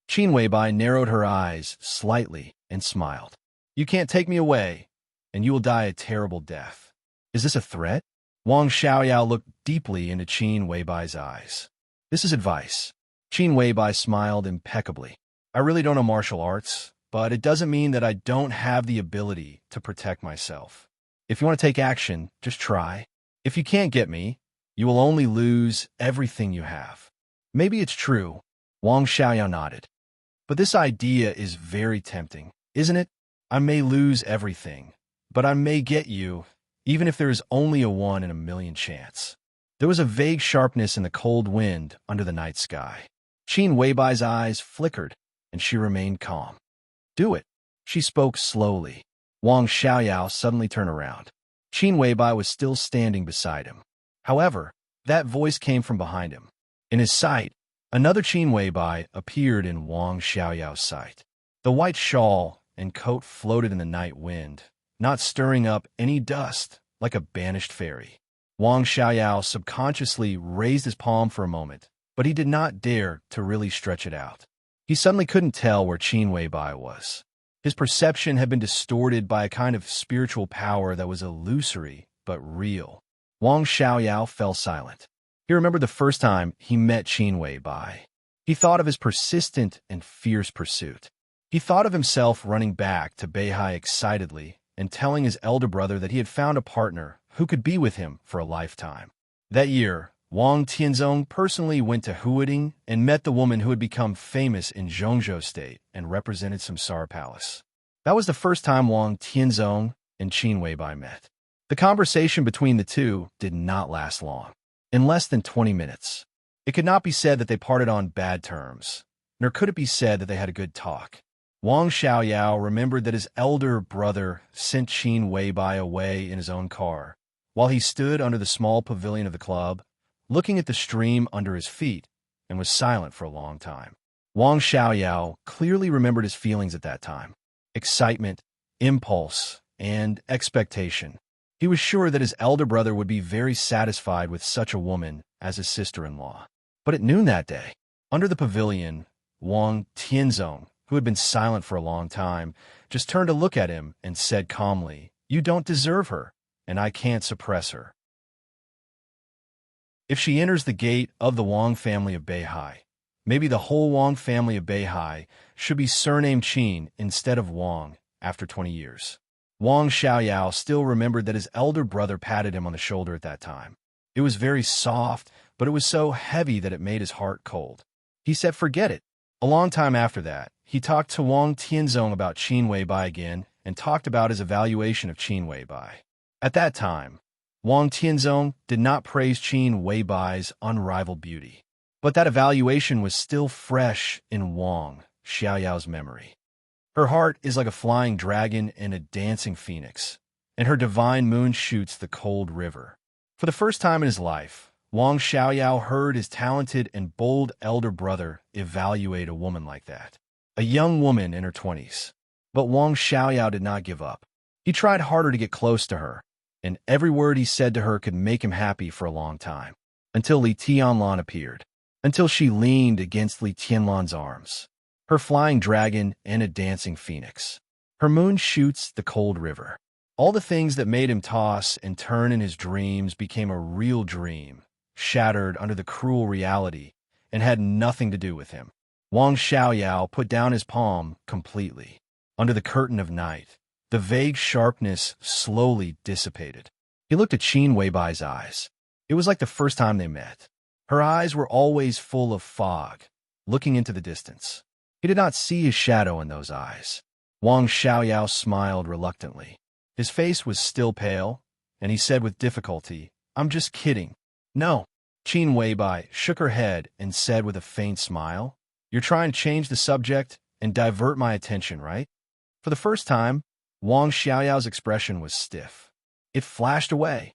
Qin Weibai narrowed her eyes slightly and smiled. You can't take me away, and you will die a terrible death. Is this a threat? Wang Xiaoyao looked deeply into Qin Weibai's eyes. This is advice. Qin Weibai smiled impeccably. I really don't know martial arts, but it doesn't mean that I don't have the ability to protect myself. If you want to take action, just try. If you can't get me, you will only lose everything you have. Maybe it's true. Wang Xiaoyao nodded. But this idea is very tempting, isn't it? I may lose everything, but I may get you, even if there is only a 1 in a million chance. There was a vague sharpness in the cold wind under the night sky. Qin Weibai's eyes flickered, and she remained calm. Do it. She spoke slowly. Wang Xiaoyao suddenly turned around. Qin Weibai was still standing beside him. However, that voice came from behind him. In his sight, another Qin Weibai appeared in Wang Xiaoyao's sight. The white shawl and coat floated in the night wind, not stirring up any dust like a banished fairy. Wang Xiaoyao subconsciously raised his palm for a moment, but he did not dare to really stretch it out. He suddenly couldn't tell where Qin Weibai was. His perception had been distorted by a kind of spiritual power that was illusory but real. Wang Xiaoyao fell silent. He remembered the first time he met Qin Weibai. He thought of his persistent and fierce pursuit. He thought of himself running back to Beihai excitedly and telling his elder brother that he had found a partner who could be with him for a lifetime. That year, Wang Tianzong personally went to Huading and met the woman who had become famous in Zhongzhou State and represented Samsara Palace. That was the first time Wang Tianzong and Qin Weibai met. The conversation between the two did not last long. In less than 20 minutes. It could not be said that they parted on bad terms, nor could it be said that they had a good talk. Wang Xiaoyao remembered that his elder brother sent Qin Weibai away in his own car, while he stood under the small pavilion of the club, looking at the stream under his feet, and was silent for a long time. Wang Xiaoyao clearly remembered his feelings at that time. Excitement, impulse, and expectation. He was sure that his elder brother would be very satisfied with such a woman as his sister-in-law. But at noon that day, under the pavilion, Wang Tianzong, who had been silent for a long time, just turned to look at him and said calmly, You don't deserve her, and I can't suppress her. If she enters the gate of the Wang family of Beihai, maybe the whole Wang family of Beihai should be surnamed Qin instead of Wang after 20 years. Wang Xiaoyao still remembered that his elder brother patted him on the shoulder at that time. It was very soft, but it was so heavy that it made his heart cold. He said, Forget it. A long time after that, he talked to Wang Tianzong about Qin Weibai again and talked about his evaluation of Qin Weibai. At that time, Wang Tianzong did not praise Qin Weibai's unrivaled beauty, but that evaluation was still fresh in Wang Xiaoyao's memory. Her heart is like a flying dragon and a dancing phoenix, and her divine moon shoots the cold river. For the first time in his life, Wang Xiaoyao heard his talented and bold elder brother evaluate a woman like that, a young woman in her 20s. But Wang Xiaoyao did not give up. He tried harder to get close to her, and every word he said to her could make him happy for a long time, until Li Tianlan appeared, until she leaned against Li Tianlan's arms, her flying dragon and a dancing phoenix. Her moon shoots the cold river. All the things that made him toss and turn in his dreams became a real dream, shattered under the cruel reality, and had nothing to do with him. Wang Xiaoyao put down his palm completely. Under the curtain of night, the vague sharpness slowly dissipated. He looked at Qin Weibai's eyes. It was like the first time they met. Her eyes were always full of fog, looking into the distance. He did not see his shadow in those eyes. Wang Xiaoyao smiled reluctantly. His face was still pale, and he said with difficulty, "I'm just kidding." "No." Qin Weibai shook her head and said with a faint smile, "You're trying to change the subject and divert my attention, right?" For the first time, Wang Xiaoyao's expression was stiff. It flashed away.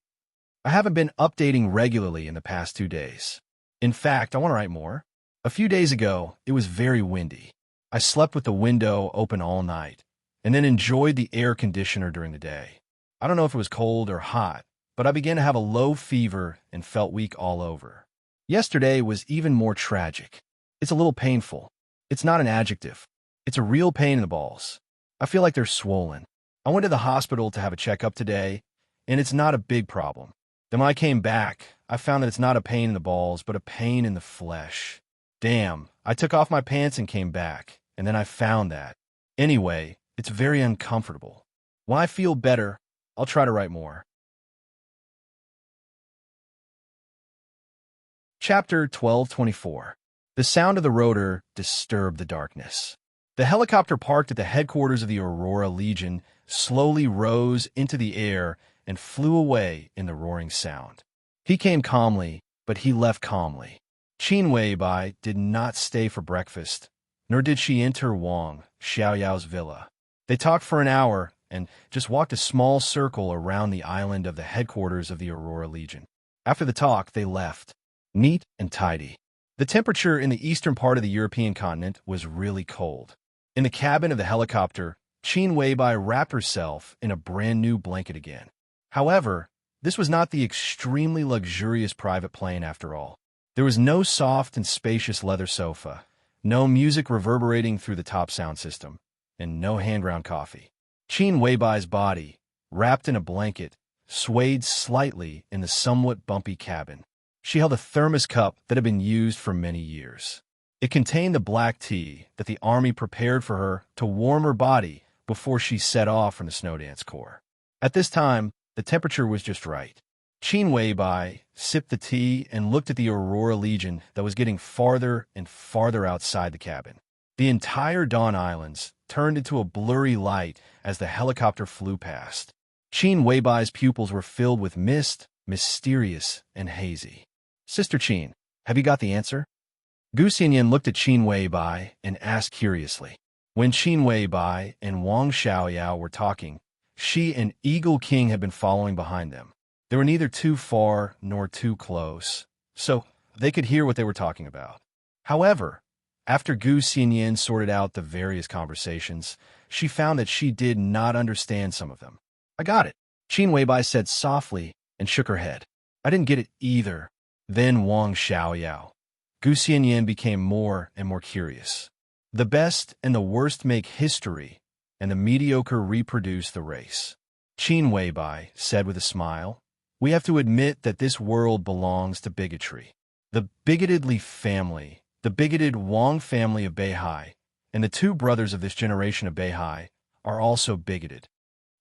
"I haven't been updating regularly in the past 2 days. In fact, I want to write more. A few days ago, it was very windy. I slept with the window open all night, and then enjoyed the air conditioner during the day. I don't know if it was cold or hot, but I began to have a low fever and felt weak all over. Yesterday was even more tragic. It's a little painful. It's not an adjective. It's a real pain in the balls. I feel like they're swollen. I went to the hospital to have a checkup today, and it's not a big problem. Then when I came back, I found that it's not a pain in the balls, but a pain in the flesh. Damn, I took off my pants and came back, and then I found that. Anyway, it's very uncomfortable. When I feel better, I'll try to write more." Chapter 1224. The sound of the rotor disturbed the darkness. The helicopter parked at the headquarters of the Aurora Legion slowly rose into the air and flew away in the roaring sound. He came calmly, but he left calmly. Qin Weibai did not stay for breakfast, nor did she enter Wang Xiaoyao's villa. They talked for an hour and just walked a small circle around the island of the headquarters of the Aurora Legion. After the talk, they left, neat and tidy. The temperature in the eastern part of the European continent was really cold. In the cabin of the helicopter, Qin Weibai wrapped herself in a brand-new blanket again. However, this was not the extremely luxurious private plane after all. There was no soft and spacious leather sofa, no music reverberating through the top sound system, and no hand-ground coffee. Qin Weibai's body, wrapped in a blanket, swayed slightly in the somewhat bumpy cabin. She held a thermos cup that had been used for many years. It contained the black tea that the army prepared for her to warm her body before she set off from the snow dance corps. At this time, the temperature was just right. Qin Weibai sipped the tea and looked at the Aurora Legion that was getting farther and farther outside the cabin. The entire Dawn Islands turned into a blurry light as the helicopter flew past. Qin Weibai's pupils were filled with mist, mysterious and hazy. "Sister Qin, have you got the answer?" Gu Xinyan looked at Qin Weibai and asked curiously. When Qin Weibai and Wang Xiaoyao were talking, she and Eagle King had been following behind them. They were neither too far nor too close, so they could hear what they were talking about. However, after Gu Xinyan sorted out the various conversations, she found that she did not understand some of them. "I got it," Qin Weibai said softly and shook her head. "I didn't get it either." Then Wang Xiaoyao. Gu Xinyan became more and more curious. "The best and the worst make history, and the mediocre reproduce the race," Qin Weibai said with a smile. "We have to admit that this world belongs to bigotry. The bigoted Li family, the bigoted Wang family of Beihai, and the two brothers of this generation of Beihai are also bigoted.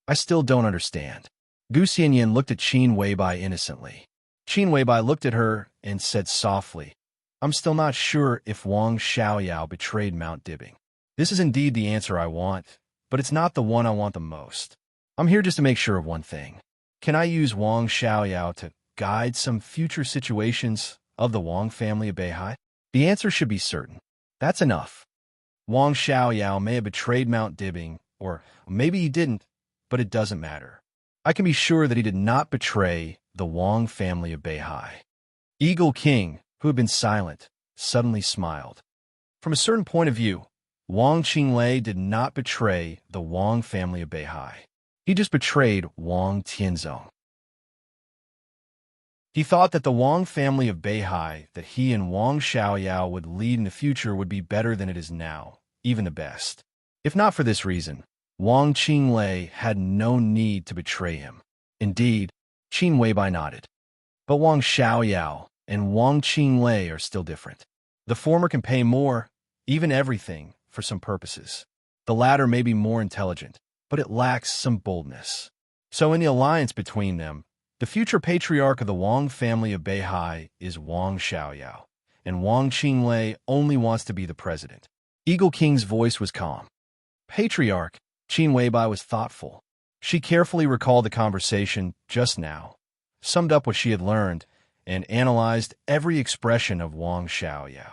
I still don't understand." Gu Xinyan looked at Qin Weibai innocently. Qin Weibai looked at her and said softly, "I'm still not sure if Wang Xiaoyao betrayed Mount Dibbing. This is indeed the answer I want, but it's not the one I want the most. I'm here just to make sure of one thing. Can I use Wang Xiaoyao to guide some future situations of the Wang family of Beihai? The answer should be certain. That's enough. Wang Xiaoyao may have betrayed Mount Dibbing, or maybe he didn't, but it doesn't matter. I can be sure that he did not betray the Wang family of Beihai." Eagle King, who had been silent, suddenly smiled. From a certain point of view, Wang Qinglei did not betray the Wang family of Beihai. He just betrayed Wang Tianzong. He thought that the Wang family of Beihai that he and Wang Xiaoyao would lead in the future would be better than it is now, even the best. If not for this reason, Wang Qinglei had no need to betray him. Indeed, Qin Weibai nodded. But Wang Xiaoyao and Wang Qinglei are still different. The former can pay more, even everything, for some purposes. The latter may be more intelligent, but it lacks some boldness. So in the alliance between them, the future patriarch of the Wang family of Beihai is Wang Xiaoyao, and Wang Qinglei only wants to be the president. Eagle King's voice was calm. Patriarch, Qin Weibai was thoughtful. She carefully recalled the conversation just now, summed up what she had learned, and analyzed every expression of Wang Xiaoyao.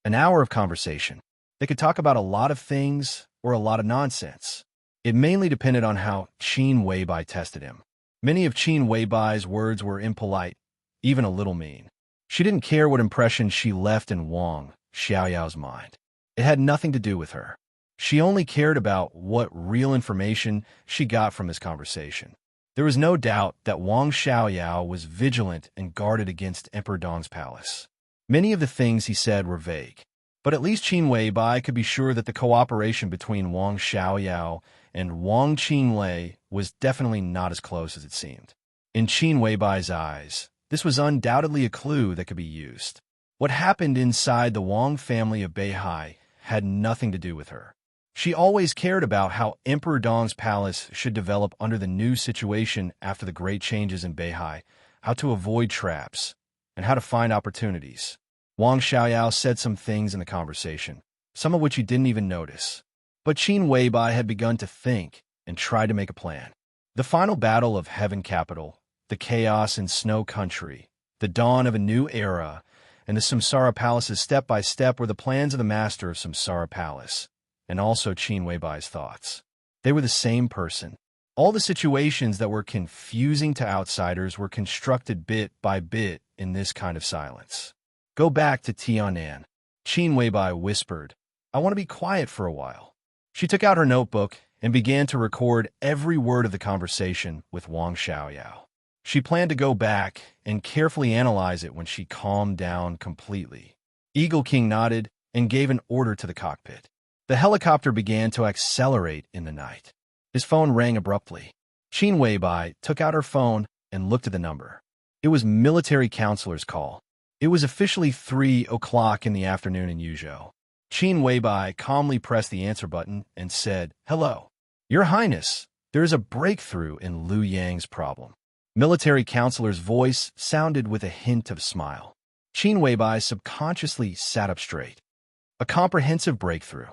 An hour of conversation. They could talk about a lot of things or a lot of nonsense. It mainly depended on how Qin Weibai tested him. Many of Qin Weibai's words were impolite, even a little mean. She didn't care what impression she left in Wang Xiaoyao's mind. It had nothing to do with her. She only cared about what real information she got from this conversation. There was no doubt that Wang Xiaoyao was vigilant and guarded against Emperor Dong's palace. Many of the things he said were vague, but at least Qin Weibai could be sure that the cooperation between Wang Xiaoyao and Wang Qinglei was definitely not as close as it seemed. In Qin Weibai's eyes, this was undoubtedly a clue that could be used. What happened inside the Wang family of Beihai had nothing to do with her. She always cared about how Emperor Dong's palace should develop under the new situation after the great changes in Beihai, how to avoid traps, and how to find opportunities. Wang Xiaoyao said some things in the conversation, some of which he didn't even notice. But Qin Weibai had begun to think and tried to make a plan. The final battle of Heaven Capital, the chaos in Snow Country, the dawn of a new era, and the Samsara Palace's step-by-step were the plans of the master of Samsara Palace, and also Qin Weibai's thoughts. They were the same person. All the situations that were confusing to outsiders were constructed bit by bit in this kind of silence. Go back to Tianan. Qin Weibai whispered, I want to be quiet for a while. She took out her notebook and began to record every word of the conversation with Wang Xiaoyao. She planned to go back and carefully analyze it when she calmed down completely. Eagle King nodded and gave an order to the cockpit. The helicopter began to accelerate in the night. His phone rang abruptly. Qin Weibai took out her phone and looked at the number. It was military counselor's call. It was officially 3 o'clock in the afternoon in Yuzhou. Qin Weibai calmly pressed the answer button and said, Hello. Your Highness, there is a breakthrough in Liu Yang's problem. Military counselor's voice sounded with a hint of smile. Qin Weibai subconsciously sat up straight. A comprehensive breakthrough.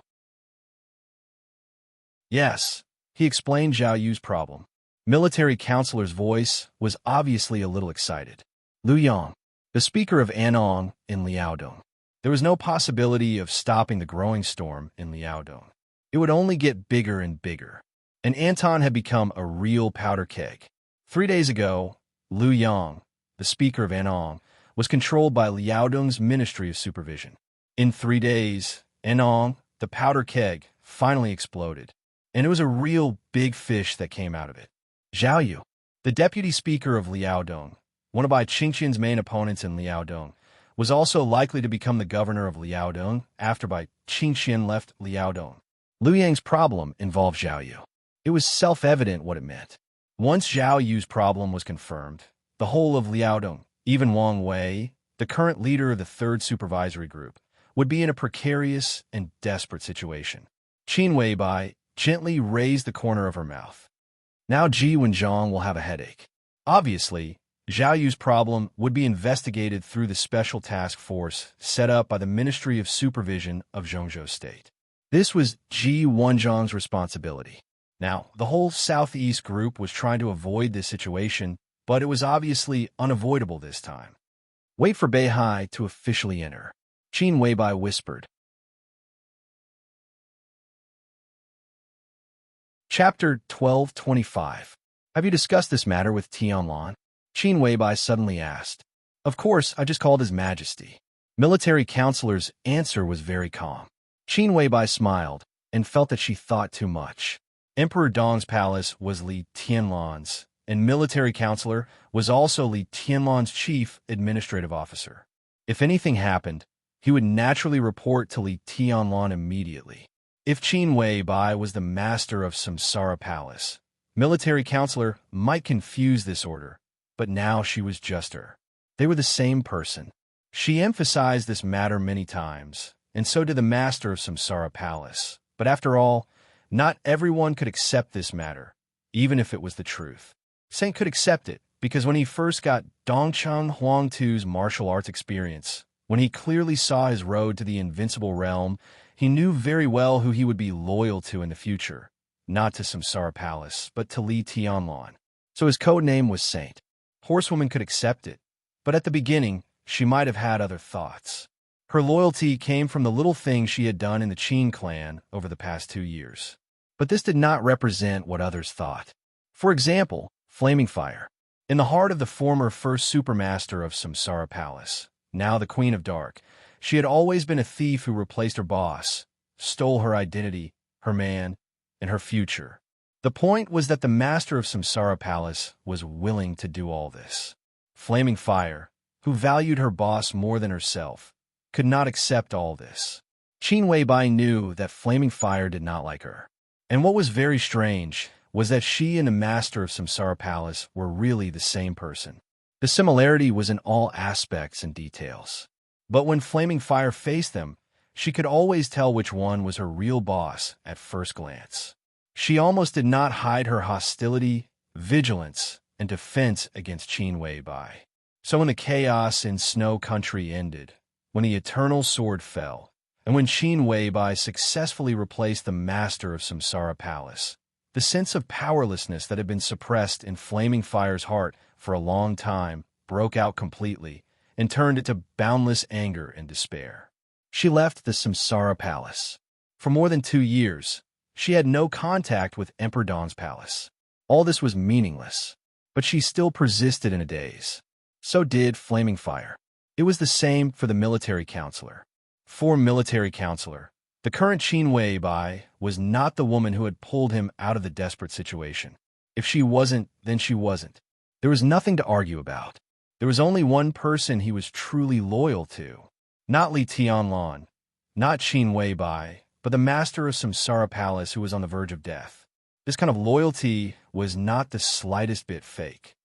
Yes, he explained Zhao Yu's problem. Military counselor's voice was obviously a little excited. Liu Yang, the speaker of Anong in Liaodong. There was no possibility of stopping the growing storm in Liaodong. It would only get bigger and bigger. And Anton had become a real powder keg. 3 days ago, Liu Yang, the speaker of Anong, was controlled by Liaodong's Ministry of Supervision. In 3 days, Anong, the powder keg, finally exploded. And it was a real big fish that came out of it. Zhao Yu, the deputy speaker of Liaodong, one of Bai Qingqian's main opponents in Liaodong, was also likely to become the governor of Liaodong after Bai Qingqian left Liaodong. Liu Yang's problem involved Zhao Yu. It was self-evident what it meant. Once Zhao Yu's problem was confirmed, the whole of Liaodong, even Wang Wei, the current leader of the third supervisory group, would be in a precarious and desperate situation. Qin Weibai gently raised the corner of her mouth. Now Ji Wenjiang will have a headache. Obviously, Zhao Yu's problem would be investigated through the special task force set up by the Ministry of Supervision of Zhongzhou State. This was Ji Wenjiang's responsibility. Now, the whole Southeast group was trying to avoid this situation, but it was obviously unavoidable this time. Wait for Beihai to officially enter, Qin Weibai whispered. Chapter 1225. Have you discussed this matter with Tianlan? Qin Weibai suddenly asked. Of course, I just called His Majesty. Military counselor's answer was very calm. Qin Weibai smiled and felt that she thought too much. Emperor Dong's palace was Li Tianlan's, and military counselor was also Li Tianlan's chief administrative officer. If anything happened, he would naturally report to Li Tianlan immediately. If Qin Wei Bai was the master of Samsara Palace, military counselor might confuse this order, but now she was just her. They were the same person. She emphasized this matter many times, and so did the master of Samsara Palace. But after all, not everyone could accept this matter, even if it was the truth. Saint could accept it, because when he first got Dongcheng Huangtu's martial arts experience, when he clearly saw his road to the invincible realm, he knew very well who he would be loyal to in the future, not to Samsara Palace, but to Li Tianlan. So his code name was Saint. Horsewoman could accept it, but at the beginning, she might have had other thoughts. Her loyalty came from the little things she had done in the Qin clan over the past 2 years. But this did not represent what others thought. For example, Flaming Fire. In the heart of the former first supermaster of Samsara Palace, now the Queen of Dark, she had always been a thief who replaced her boss, stole her identity, her man, and her future. The point was that the master of Samsara Palace was willing to do all this. Flaming Fire, who valued her boss more than herself, could not accept all this. Qin Wei Bai knew that Flaming Fire did not like her. And what was very strange was that she and the master of Samsara Palace were really the same person. The similarity was in all aspects and details. But when Flaming Fire faced them, she could always tell which one was her real boss at first glance. She almost did not hide her hostility, vigilance, and defense against Qin Wei Bai. So when the chaos in Snow Country ended, when the eternal sword fell, and when Qin Wei Bai successfully replaced the master of Samsara Palace, the sense of powerlessness that had been suppressed in Flaming Fire's heart for a long time broke out completely and turned it to boundless anger and despair. She left the Samsara Palace. For more than 2 years, she had no contact with Emperor Dawn's palace. All this was meaningless, but she still persisted in a daze. So did Flaming Fire. It was the same for the military counselor. For military counselor, the current Qin Wei Bai was not the woman who had pulled him out of the desperate situation. If she wasn't, then she wasn't. There was nothing to argue about. There was only one person he was truly loyal to. Not Li Tianlan, not Qin Wei Bai, but the master of Samsara Palace who was on the verge of death. This kind of loyalty was not the slightest bit fake.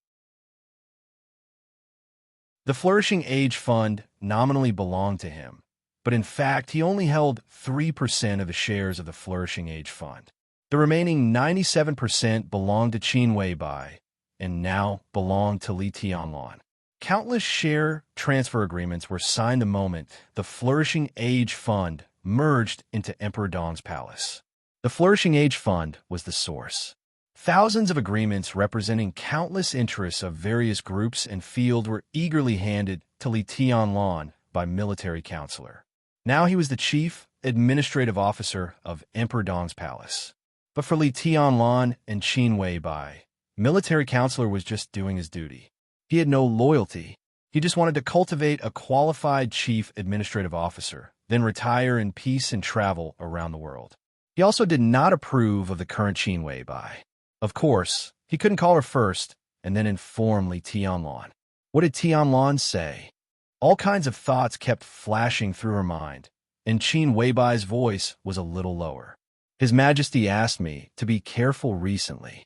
The Flourishing Age Fund nominally belonged to him, but in fact he only held 3% of the shares of the Flourishing Age Fund. The remaining 97% belonged to Qin Wei Bai, and now belonged to Li Tianlan. Countless share transfer agreements were signed the moment the Flourishing Age Fund merged into Emperor Dawn's palace. The Flourishing Age Fund was the source. Thousands of agreements representing countless interests of various groups and fields were eagerly handed to Li Tianlan by military counselor. Now he was the chief administrative officer of Emperor Dawn's palace. But for Li Tianlan and Qin Wei Bai, military counselor was just doing his duty. He had no loyalty. He just wanted to cultivate a qualified chief administrative officer, then retire in peace and travel around the world. He also did not approve of the current Qin Wei Bai. Of course, he couldn't call her first and then inform Li Tianlan. What did Tianlan say? All kinds of thoughts kept flashing through her mind, and Qin Wei Bai's voice was a little lower. His Majesty asked me to be careful recently.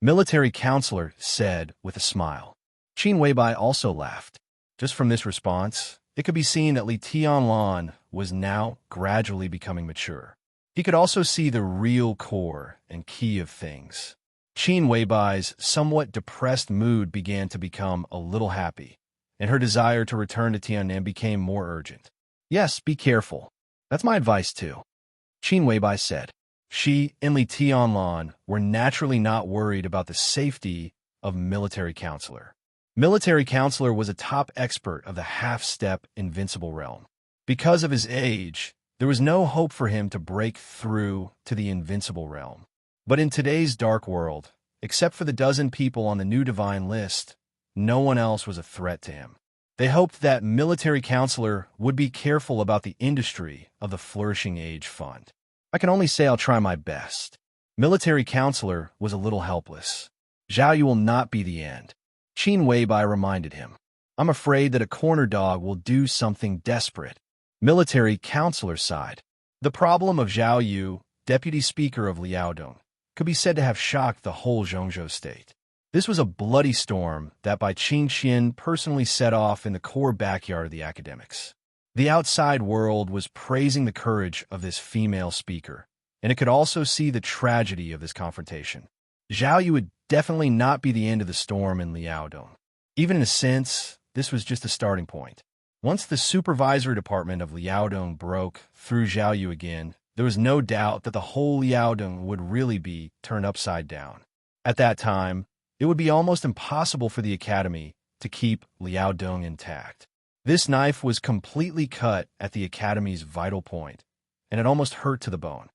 Military counselor said with a smile. Qin Wei Bai also laughed. Just from this response, it could be seen that Li Tianlan was now gradually becoming mature. He could also see the real core and key of things. Qin Wei Bai's somewhat depressed mood began to become a little happy, and her desire to return to Tiannan became more urgent. Yes, be careful. That's my advice too, Qin Wei Bai said. She and Li Tianlan were naturally not worried about the safety of military counselor. Military counselor was a top expert of the half-step invincible realm. Because of his age, there was no hope for him to break through to the invincible realm. But in today's dark world, except for the dozen people on the new divine list, no one else was a threat to him. They hoped that military counselor would be careful about the industry of the Flourishing Age Fund. I can only say I'll try my best. Military counselor was a little helpless. Zhao Yu will not be the end. Qin Wei Bai reminded him. I'm afraid that a corner dog will do something desperate. Military counselor sighed. The problem of Zhao Yu deputy speaker of Liaodong, could be said to have shocked the whole Zhongzhou state. This was a bloody storm that by Qin Qian personally set off in the core backyard of the academics. The outside world was praising the courage of this female speaker, and it could also see the tragedy of this confrontation. Zhao Yu would definitely not be the end of the storm in Liaodong. Even in a sense, this was just a starting point. Once the supervisory department of Liaodong broke through Zhao Yu again, there was no doubt that the whole Liaodong would really be turned upside down. At that time, it would be almost impossible for the academy to keep Liaodong intact. This knife was completely cut at the academy's vital point, and it almost hurt to the bone.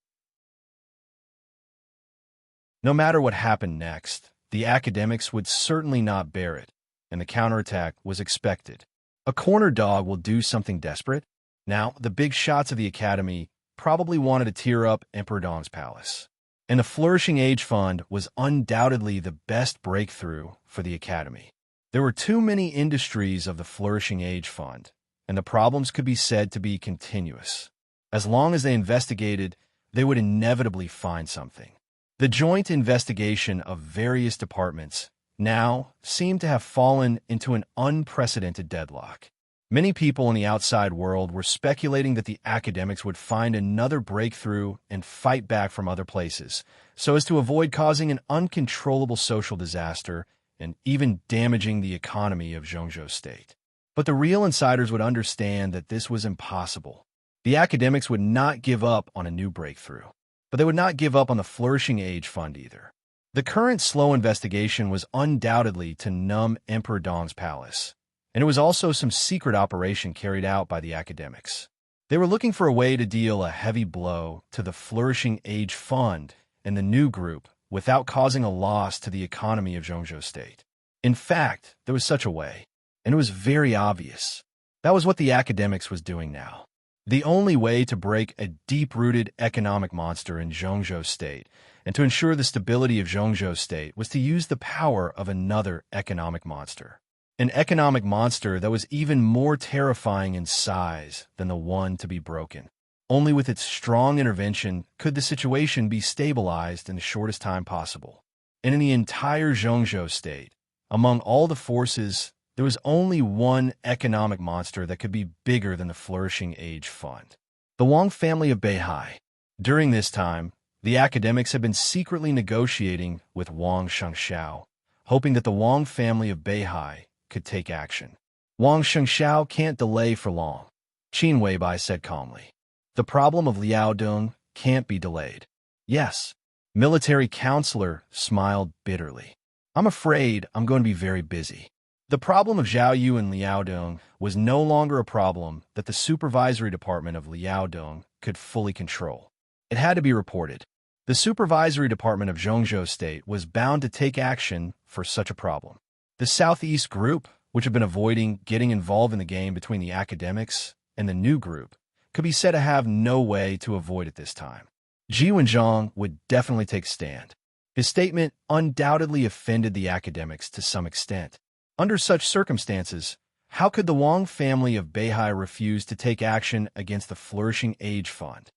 No matter what happened next, the academics would certainly not bear it, and the counterattack was expected. A corner dog will do something desperate. Now, the big shots of the academy probably wanted to tear up Emperor Dong's palace. And the Flourishing Age Fund was undoubtedly the best breakthrough for the academy. There were too many industries of the Flourishing Age Fund, and the problems could be said to be continuous. As long as they investigated, they would inevitably find something. The joint investigation of various departments now seemed to have fallen into an unprecedented deadlock. Many people in the outside world were speculating that the academics would find another breakthrough and fight back from other places, so as to avoid causing an uncontrollable social disaster and even damaging the economy of Zhongzhou State. But the real insiders would understand that this was impossible. The academics would not give up on a new breakthrough, but they would not give up on the Flourishing Age Fund either. The current slow investigation was undoubtedly to numb Emperor Dong's palace, and it was also some secret operation carried out by the academics. They were looking for a way to deal a heavy blow to the Flourishing Age Fund and the new group without causing a loss to the economy of Zhongzhou State. In fact, there was such a way, and it was very obvious. That was what the academics was doing now. The only way to break a deep-rooted economic monster in Zhongzhou State and to ensure the stability of Zhongzhou State was to use the power of another economic monster. An economic monster that was even more terrifying in size than the one to be broken. Only with its strong intervention could the situation be stabilized in the shortest time possible. And in the entire Zhongzhou State, among all the forces, there was only one economic monster that could be bigger than the Flourishing Age Fund. The Wang family of Beihai. During this time, the academics had been secretly negotiating with Wang Shengxiao, hoping that the Wang family of Beihai could take action. Wang Shengxiao can't delay for long, Qin Weibai said calmly. The problem of Liaodong can't be delayed. Yes, military counselor smiled bitterly. I'm afraid I'm going to be very busy. The problem of Zhao Yu and Liaodong was no longer a problem that the supervisory department of Liaodong could fully control. It had to be reported. The supervisory department of Zhongzhou State was bound to take action for such a problem. The Southeast group, which had been avoiding getting involved in the game between the academics and the new group, could be said to have no way to avoid it this time. Ji Wenzhong would definitely take stand. His statement undoubtedly offended the academics to some extent. Under such circumstances, how could the Wang family of Beihai refuse to take action against the Flourishing Age Fund?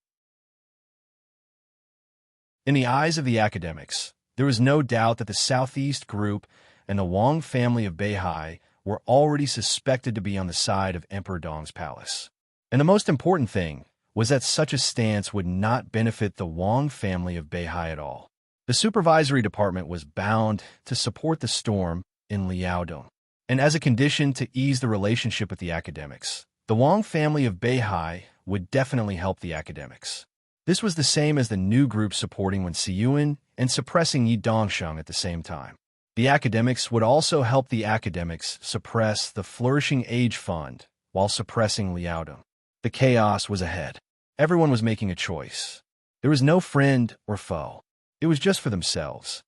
In the eyes of the academics, there was no doubt that the Southeast group and the Wang family of Beihai were already suspected to be on the side of Emperor Dong's palace. And the most important thing was that such a stance would not benefit the Wang family of Beihai at all. The supervisory department was bound to support the storm in Liaodong, and as a condition to ease the relationship with the academics, the Wang family of Beihai would definitely help the academics. This was the same as the new group supporting Wen Siyuan and suppressing Yi Dongsheng at the same time. The academics would also help the academics suppress the Flourishing Age Fund while suppressing Liaodong. The chaos was ahead. Everyone was making a choice. There was no friend or foe. It was just for themselves.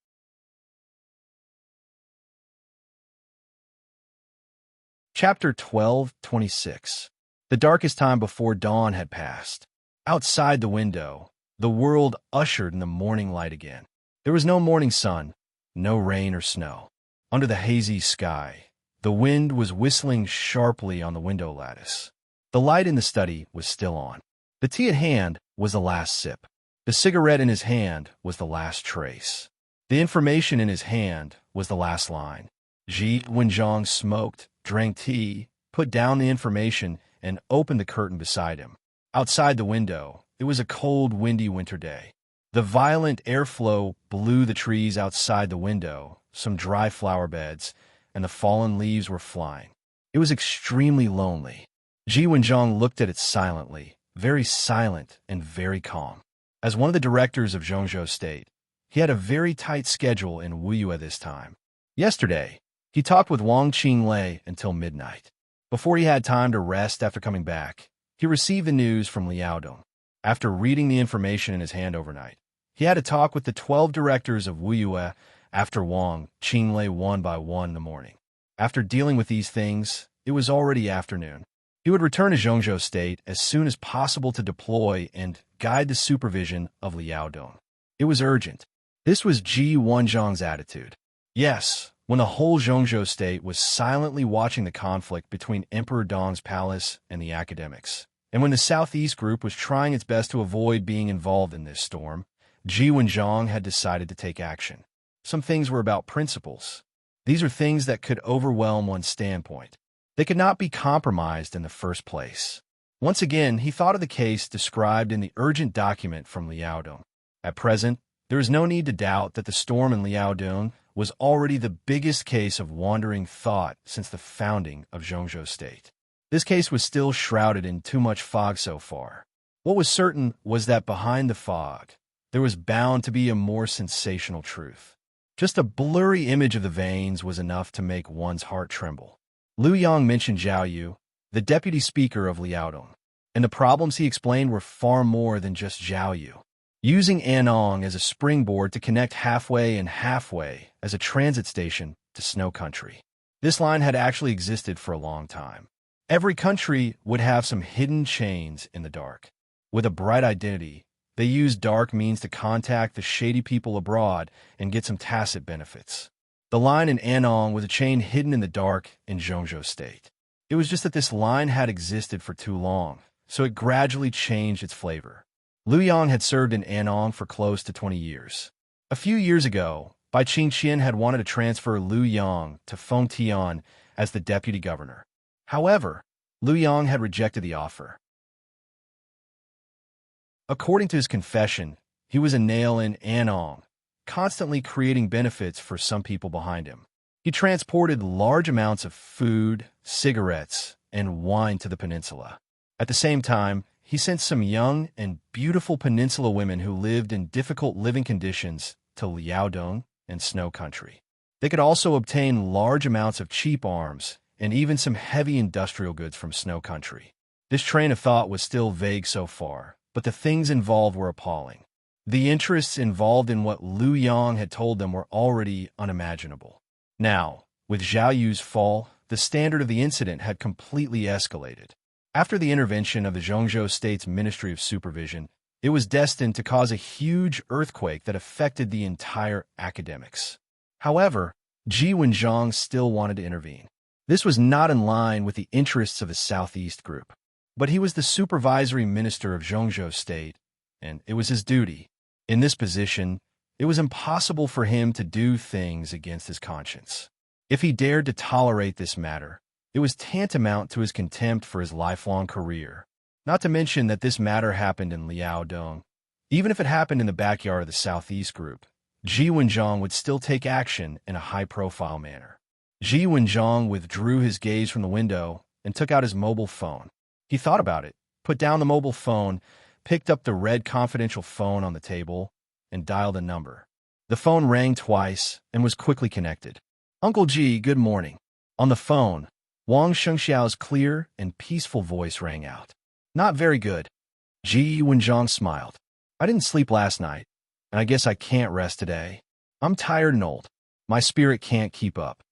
Chapter 12:26. The darkest time before dawn had passed. Outside the window, the world ushered in the morning light again. There was no morning sun, no rain or snow. Under the hazy sky, the wind was whistling sharply on the window lattice. The light in the study was still on. The tea at hand was the last sip. The cigarette in his hand was the last trace. The information in his hand was the last line. Ji Wenjiang smoked, drank tea, put down the information, and opened the curtain beside him. Outside the window, it was a cold, windy winter day. The violent airflow blew the trees outside the window, some dry flower beds, and the fallen leaves were flying. It was extremely lonely. Ji Wenjiang looked at it silently, very silent and very calm. As one of the directors of Zhongzhou State, he had a very tight schedule in Wuyue this time. Yesterday, he talked with Wang Qinglei until midnight. Before he had time to rest after coming back, he received the news from Liaodong. After reading the information in his hand overnight, he had a talk with the 12 directors of Wuyue after Wang Qinglei one by one in the morning. After dealing with these things, it was already afternoon. He would return to Zhongzhou State as soon as possible to deploy and guide the supervision of Liaodong. It was urgent. This was Ji Wenjiang's attitude. Yes, when the whole Zhongzhou State was silently watching the conflict between Emperor Dong's palace and the academics, and when the Southeast Group was trying its best to avoid being involved in this storm, Ji Wenjiang had decided to take action. Some things were about principles. These are things that could overwhelm one's standpoint. They could not be compromised in the first place. Once again, he thought of the case described in the urgent document from Liaodong. At present, there is no need to doubt that the storm in Liaodong was already the biggest case of wandering thought since the founding of Zhongzhou State. This case was still shrouded in too much fog so far. What was certain was that behind the fog, there was bound to be a more sensational truth. Just a blurry image of the veins was enough to make one's heart tremble. Liu Yang mentioned Zhao Yu, the deputy speaker of Liaodong, and the problems he explained were far more than just Zhao Yu. Using Anong as a springboard to connect halfway and halfway as a transit station to Snow Country. This line had actually existed for a long time. Every country would have some hidden chains in the dark. With a bright identity, they used dark means to contact the shady people abroad and get some tacit benefits. The line in Anong was a chain hidden in the dark in Zhongzhou State. It was just that this line had existed for too long, so it gradually changed its flavor. Liu Yang had served in Anong for close to 20 years. A few years ago, Bai Qingqian had wanted to transfer Liu Yang to Fengtian as the deputy governor. However, Liu Yang had rejected the offer. According to his confession, he was a nail in Anong, constantly creating benefits for some people behind him. He transported large amounts of food, cigarettes, and wine to the peninsula. At the same time, he sent some young and beautiful peninsula women who lived in difficult living conditions to Liaodong and Snow Country. They could also obtain large amounts of cheap arms and even some heavy industrial goods from Snow Country. This train of thought was still vague so far, but the things involved were appalling. The interests involved in what Liu Yang had told them were already unimaginable. Now, with Zhao Yu's fall, the standard of the incident had completely escalated. After the intervention of the Zhongzhou State's Ministry of Supervision, it was destined to cause a huge earthquake that affected the entire academics. However, Ji Wenjiang still wanted to intervene. This was not in line with the interests of the Southeast Group. But he was the supervisory minister of Zhongzhou State, and it was his duty. In this position, it was impossible for him to do things against his conscience. If he dared to tolerate this matter, it was tantamount to his contempt for his lifelong career. Not to mention that this matter happened in Liaodong. Even if it happened in the backyard of the Southeast Group, Ji Wenjiang would still take action in a high-profile manner. Ji Wenjiang withdrew his gaze from the window and took out his mobile phone. He thought about it, put down the mobile phone, picked up the red confidential phone on the table, and dialed a number. The phone rang twice and was quickly connected. "Uncle Ji, good morning." On the phone, Wang Shengxiao's clear and peaceful voice rang out. "Not very good." Ji Wenjiang smiled. "I didn't sleep last night, and I guess I can't rest today. I'm tired and old. My spirit can't keep up."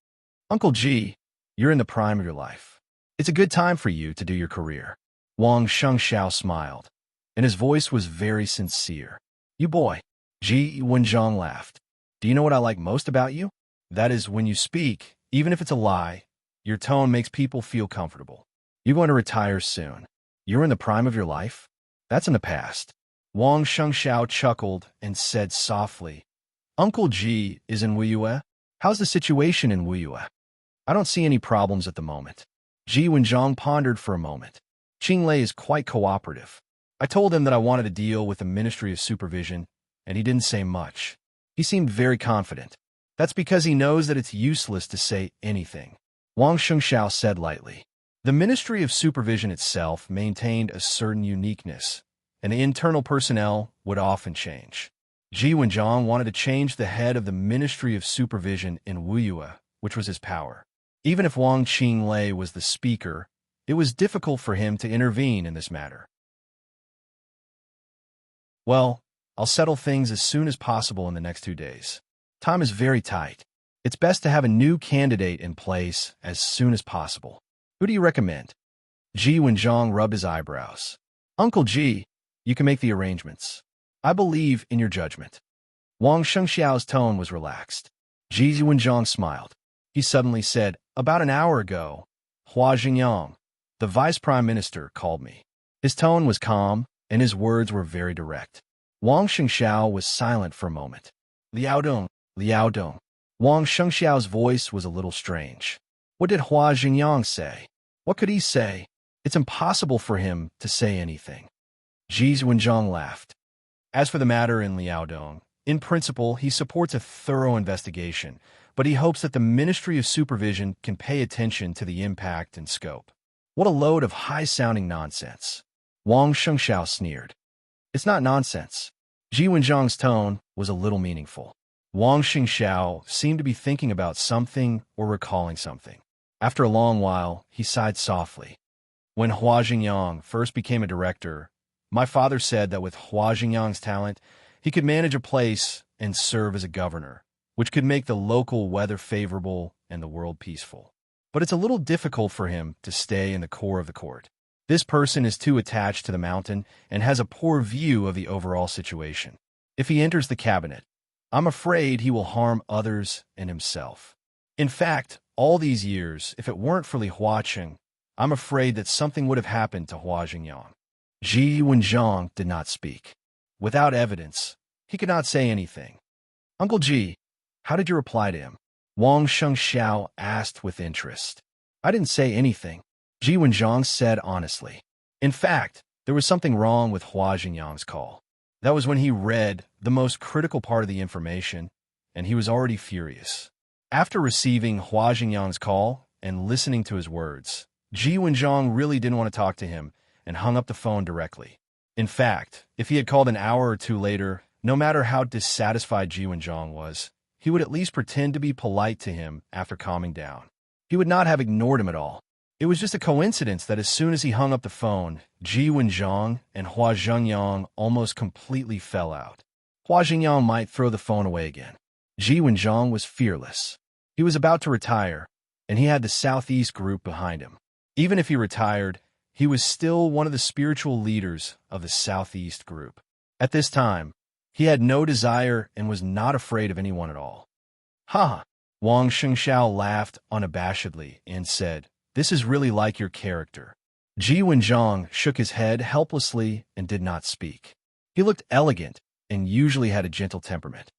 "Uncle Ji, you're in the prime of your life. It's a good time for you to do your career." Wang Shengxiao smiled, and his voice was very sincere. "You boy." Ji Wenjiang laughed. "Do you know what I like most about you? That is, when you speak, even if it's a lie, your tone makes people feel comfortable. You're going to retire soon. You're in the prime of your life? That's in the past. Wang Shengxiao chuckled and said softly, Uncle Ji is in Wuyue? How's the situation in Wuyue? I don't see any problems at the moment. Ji Wenjiang pondered for a moment. Qinglei is quite cooperative. I told him that I wanted to deal with the Ministry of Supervision, and he didn't say much. He seemed very confident. That's because he knows that it's useless to say anything. Wang Shengxiao said lightly. The Ministry of Supervision itself maintained a certain uniqueness, and the internal personnel would often change. Ji Wenjiang wanted to change the head of the Ministry of Supervision in Wuyue, which was his power. Even if Wang Qinglei was the speaker, it was difficult for him to intervene in this matter. Well, I'll settle things as soon as possible in the next 2 days. Time is very tight. It's best to have a new candidate in place as soon as possible. Who do you recommend? Ji Wenjiang rubbed his eyebrows. Uncle Ji, you can make the arrangements. I believe in your judgment. Wang Shengxiao's tone was relaxed. Ji Wenjiang smiled. He suddenly said, About an hour ago, Hua Jingyang, the vice prime minister, called me. His tone was calm, and his words were very direct. Wang Shengxiao was silent for a moment. Liao Dong. Wang Shengxiao's voice was a little strange. What did Hua Jingyang say? What could he say? It's impossible for him to say anything. Ji Wenjiang laughed. As for the matter in Liaodong, in principle, he supports a thorough investigation, but he hopes that the Ministry of Supervision can pay attention to the impact and scope. What a load of high-sounding nonsense. Wang Shengxiao sneered. It's not nonsense. Ji Wenjiang's tone was a little meaningful. Wang Shengxiao seemed to be thinking about something or recalling something. After a long while, he sighed softly. When Hua Jingyang first became a director, my father said that with Hua Jingyang's talent, he could manage a place and serve as a governor, which could make the local weather favorable and the world peaceful. But it's a little difficult for him to stay in the core of the court. This person is too attached to the mountain and has a poor view of the overall situation. If he enters the cabinet, I'm afraid he will harm others and himself. In fact, all these years, if it weren't for Li Huaqing, I'm afraid that something would have happened to Hua Jingyang. Ji Wenjiang did not speak. Without evidence, he could not say anything. Uncle Ji, how did you reply to him? Wang Shengxiao asked with interest. I didn't say anything, Ji Wenjiang said honestly. In fact, there was something wrong with Hua Jingyang's call. That was when he read the most critical part of the information, and he was already furious. After receiving Hua Jingyang's call and listening to his words, Ji Wenjiang really didn't want to talk to him and hung up the phone directly. In fact, if he had called an hour or two later, no matter how dissatisfied Ji Wenjiang was, he would at least pretend to be polite to him after calming down. He would not have ignored him at all. It was just a coincidence that as soon as he hung up the phone, Ji Wenjiang and Hua Jingyang almost completely fell out. Hua Jingyang might throw the phone away again. Ji Wenjiang was fearless. He was about to retire, and he had the Southeast group behind him. Even if he retired, he was still one of the spiritual leaders of the Southeast group. At this time, he had no desire and was not afraid of anyone at all. Ha! Wang Shengxiao laughed unabashedly and said, This is really like your character. Ji Wenjiang shook his head helplessly and did not speak. He looked elegant and usually had a gentle temperament.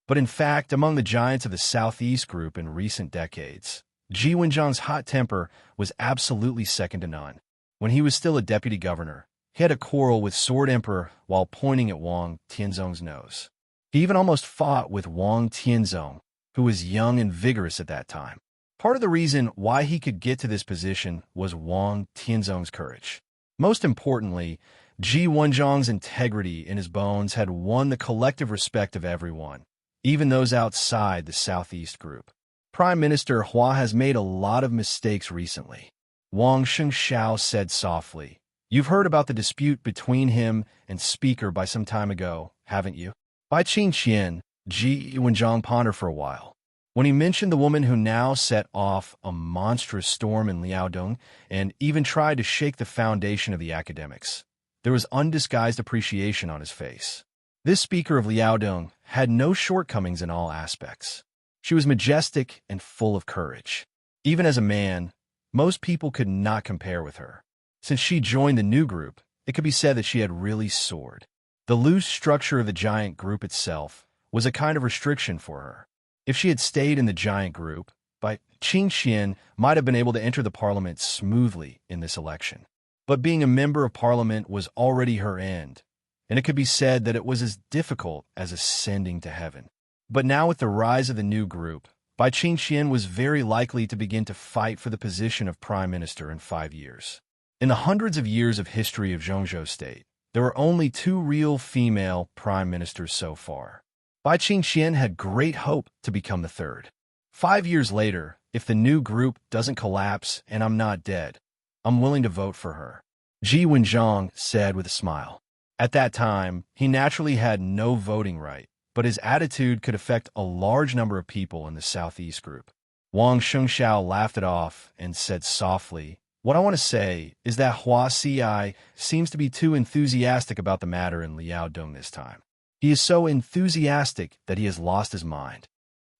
But in fact, among the giants of the Southeast group in recent decades, Ji Wenjiang's hot temper was absolutely second to none. When he was still a deputy governor, he had a quarrel with Sword Emperor while pointing at Wang Tianzong's nose. He even almost fought with Wang Tianzong, who was young and vigorous at that time. Part of the reason why he could get to this position was Wang Tianzong's courage. Most importantly, Ji Wenjiang's integrity in his bones had won the collective respect of everyone, even those outside the Southeast group. Prime Minister Hua has made a lot of mistakes recently. Wang Shengxiao said softly, You've heard about the dispute between him and Speaker by some time ago, haven't you? By Qin Qian, Ji Wenjiang pondered for a while. When he mentioned the woman who now set off a monstrous storm in Liaodong and even tried to shake the foundation of the academics, there was undisguised appreciation on his face. This speaker of Liaodong had no shortcomings in all aspects. She was majestic and full of courage. Even as a man, most people could not compare with her. Since she joined the new group, it could be said that she had really soared. The loose structure of the giant group itself was a kind of restriction for her. If she had stayed in the giant group, Bai Qingxian might have been able to enter the parliament smoothly in this election. But being a member of parliament was already her end, and it could be said that it was as difficult as ascending to heaven. But now with the rise of the new group, Bai Qingxian was very likely to begin to fight for the position of prime minister in 5 years. In the hundreds of years of history of Zhongzhou State, there were only 2 real female prime ministers so far. Bai Qingxian had great hope to become the third. 5 years later, if the new group doesn't collapse and I'm not dead, I'm willing to vote for her, Ji Wenjiang said with a smile. At that time, he naturally had no voting right, but his attitude could affect a large number of people in the Southeast group. Wang Shengxiao laughed it off and said softly, "What I want to say is that Hua Ci seems to be too enthusiastic about the matter in Liaodong this time. He is so enthusiastic that he has lost his mind."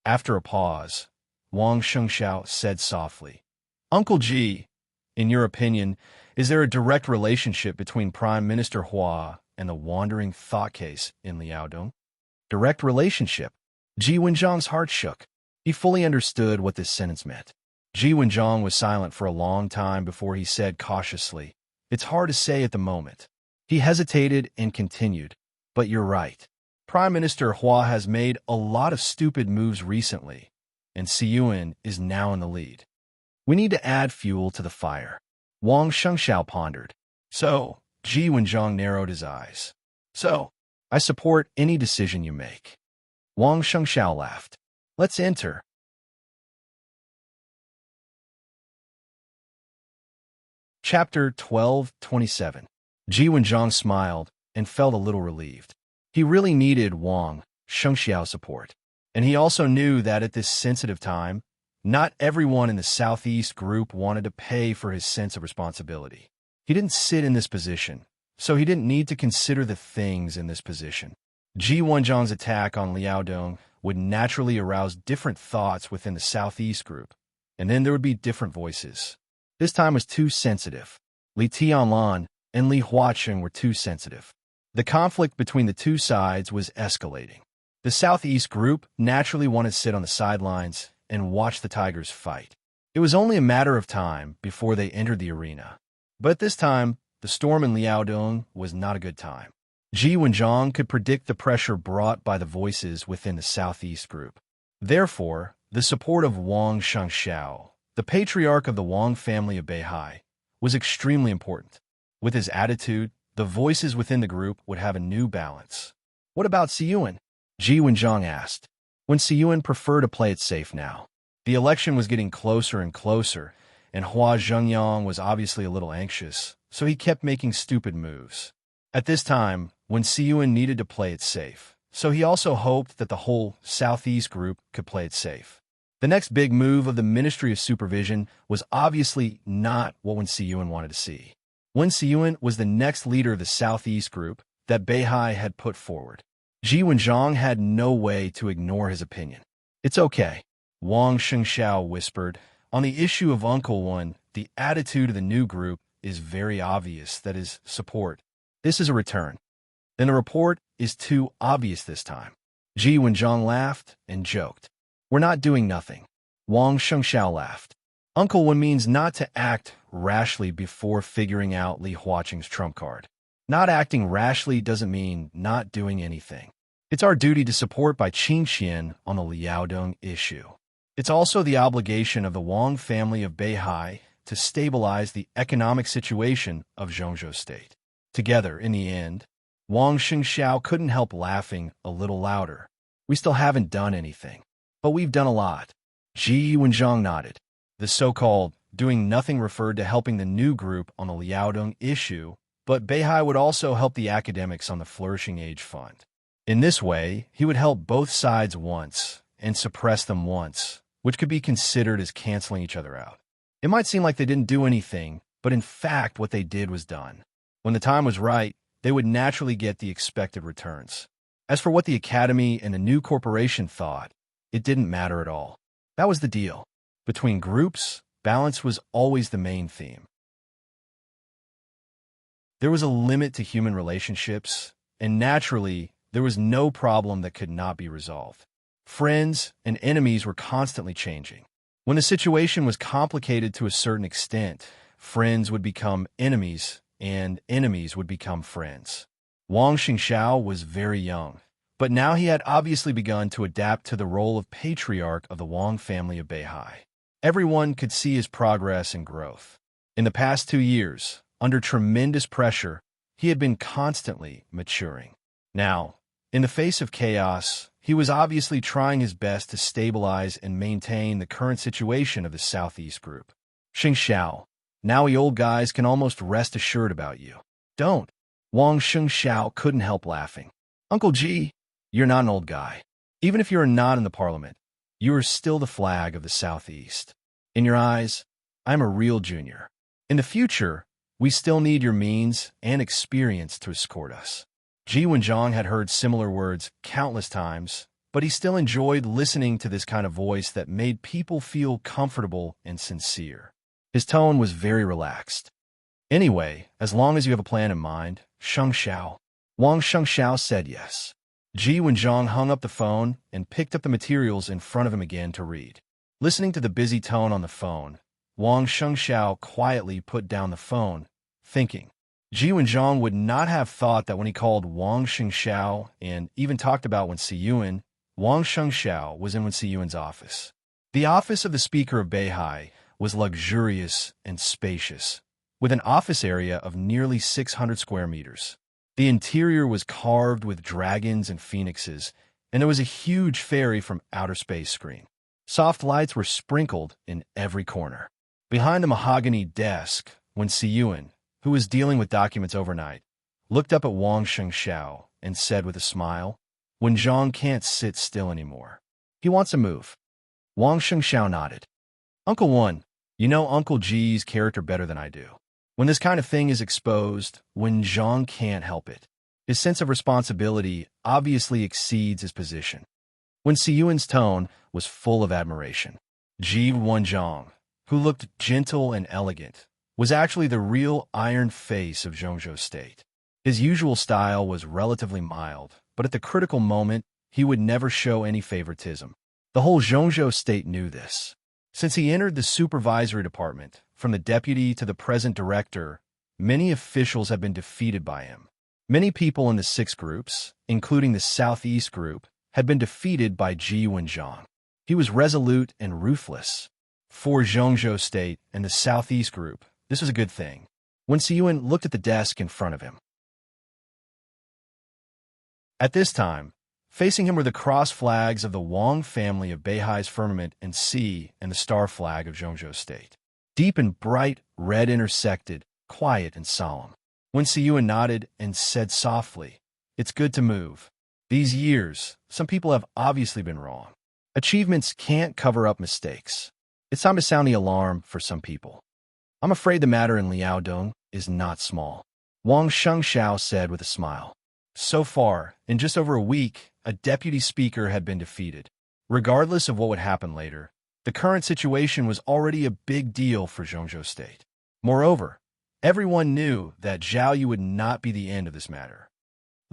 After a pause, Wang Shengxiao said softly, "Uncle Ji, in your opinion, is there a direct relationship between Prime Minister Hua and the wandering thought case in Liaodong?" Direct relationship? Ji Wenjiang's heart shook. He fully understood what this sentence meant. Ji Wenjiang was silent for a long time before he said cautiously, "It's hard to say at the moment." He hesitated and continued, "But you're right. Prime Minister Hua has made a lot of stupid moves recently, and Siyuan is now in the lead. We need to add fuel to the fire." Wang Shengxiao pondered. "So," Ji Wenjiang narrowed his eyes. "So, I support any decision you make." Wang Shengxiao laughed. "Let's enter." Chapter 12:27. Ji Wenjiang smiled and felt a little relieved. He really needed Wang Shengxiao's support, and he also knew that at this sensitive time, not everyone in the Southeast group wanted to pay for his sense of responsibility. He didn't sit in this position, so he didn't need to consider the things in this position. Ji Wenjiang's attack on Liaodong would naturally arouse different thoughts within the Southeast group, and then there would be different voices. This time was too sensitive. Li Tianlan and Li Huacheng were too sensitive. The conflict between the two sides was escalating. The Southeast group naturally wanted to sit on the sidelines and watch the Tigers fight. It was only a matter of time before they entered the arena. But at this time, the storm in Liaodong was not a good time. Ji Wenjiang could predict the pressure brought by the voices within the Southeast group. Therefore, the support of Wang Shengxiao, the patriarch of the Wang family of Beihai, was extremely important. With his attitude, the voices within the group would have a new balance. "What about Siyuan?" Ji Wenjiang asked. When Siyuan preferred to play it safe now. The election was getting closer and closer, and Hua Zhengyang was obviously a little anxious, so he kept making stupid moves. At this time, when Siyuan needed to play it safe, so he also hoped that the whole Southeast group could play it safe. The next big move of the Ministry of Supervision was obviously not what Wen Siyuan wanted to see. Wen Siyuan was the next leader of the Southeast group that Beihai had put forward. Ji Wenjiang had no way to ignore his opinion. "It's okay," Wang Shengxiao whispered. "On the issue of Uncle Wen, the attitude of the new group is very obvious, that is, support. This is a return. Then the report is too obvious this time." Ji Wenjiang laughed and joked. "We're not doing nothing." Wang Shengxiao laughed. "Uncle Wen means not to act rashly before figuring out Li Huacheng's trump card. Not acting rashly doesn't mean not doing anything. It's our duty to support Bai Qingxian on the Liaodong issue. It's also the obligation of the Wang family of Beihai to stabilize the economic situation of Zhongzhou State." Together, in the end, Wang Shengxiao couldn't help laughing a little louder. "We still haven't done anything, but we've done a lot." Ji Wenjiang nodded. The so-called doing nothing referred to helping the new group on the Liaodong issue, but Beihai would also help the academics on the Flourishing Age Fund. In this way, he would help both sides once and suppress them once, which could be considered as canceling each other out. It might seem like they didn't do anything, but in fact what they did was done. When the time was right, they would naturally get the expected returns. As for what the Academy and the new corporation thought, it didn't matter at all. That was the deal. Between groups, balance was always the main theme. There was a limit to human relationships, and naturally, there was no problem that could not be resolved. Friends and enemies were constantly changing. When the situation was complicated to a certain extent, friends would become enemies, and enemies would become friends. Wang Xingxiao was very young, but now he had obviously begun to adapt to the role of patriarch of the Wang family of Beihai. Everyone could see his progress and growth. In the past 2 years, under tremendous pressure, he had been constantly maturing. Now, in the face of chaos, he was obviously trying his best to stabilize and maintain the current situation of the Southeast Group. Xingxiao, now we old guys can almost rest assured about you. Don't. Wang Xingxiao couldn't help laughing. Uncle Ji, you're not an old guy. Even if you're not in the parliament, you are still the flag of the Southeast. In your eyes, I'm a real junior. In the future, we still need your means and experience to escort us. Ji Wenjiang had heard similar words countless times, but he still enjoyed listening to this kind of voice that made people feel comfortable and sincere. His tone was very relaxed. Anyway, as long as you have a plan in mind, Xingxiao. Wang Xingxiao said yes. Ji Wenjiang hung up the phone and picked up the materials in front of him again to read. Listening to the busy tone on the phone, Wang Xingxiao quietly put down the phone, thinking. Ji Wenjiang would not have thought that when he called Wang Xingxiao and even talked about Wen Siyuan, Wang Xingxiao was in Wen Siyuan's office. The office of the Speaker of Beihai was luxurious and spacious, with an office area of nearly 600 square meters. The interior was carved with dragons and phoenixes, and there was a huge fairy from outer space screen. Soft lights were sprinkled in every corner. Behind the mahogany desk, Wen Siyuan, who was dealing with documents overnight, looked up at Wang Xingxiao and said with a smile, Wenjiang can't sit still anymore. He wants to move. Wang Xingxiao nodded. Uncle Wen, you know Uncle Ji's character better than I do. When this kind of thing is exposed, Wenjiang can't help it. His sense of responsibility obviously exceeds his position. Wen Siyuan's tone was full of admiration. Ji Wenjiang, who looked gentle and elegant, was actually the real iron face of Zhongzhou State. His usual style was relatively mild, but at the critical moment, he would never show any favoritism. The whole Zhongzhou State knew this. Since he entered the supervisory department, from the deputy to the present director, many officials have been defeated by him. Many people in the 6 groups, including the Southeast Group, had been defeated by Ji Wenjiang. He was resolute and ruthless. For Zhongzhou State and the Southeast Group, this was a good thing. Wen Siyuan looked at the desk in front of him. At this time, facing him were the cross flags of the Wang family of Beihai's firmament and sea and the star flag of Zhongzhou State. Deep and bright, red intersected, quiet and solemn. Wen Siyuan nodded and said softly, It's good to move. These years, some people have obviously been wrong. Achievements can't cover up mistakes. It's time to sound the alarm for some people. I'm afraid the matter in Liaodong is not small. Wang Xingxiao said with a smile. So far, in just over a week, a deputy speaker had been defeated. Regardless of what would happen later, the current situation was already a big deal for Zhongzhou State. Moreover, everyone knew that Zhao Yu would not be the end of this matter.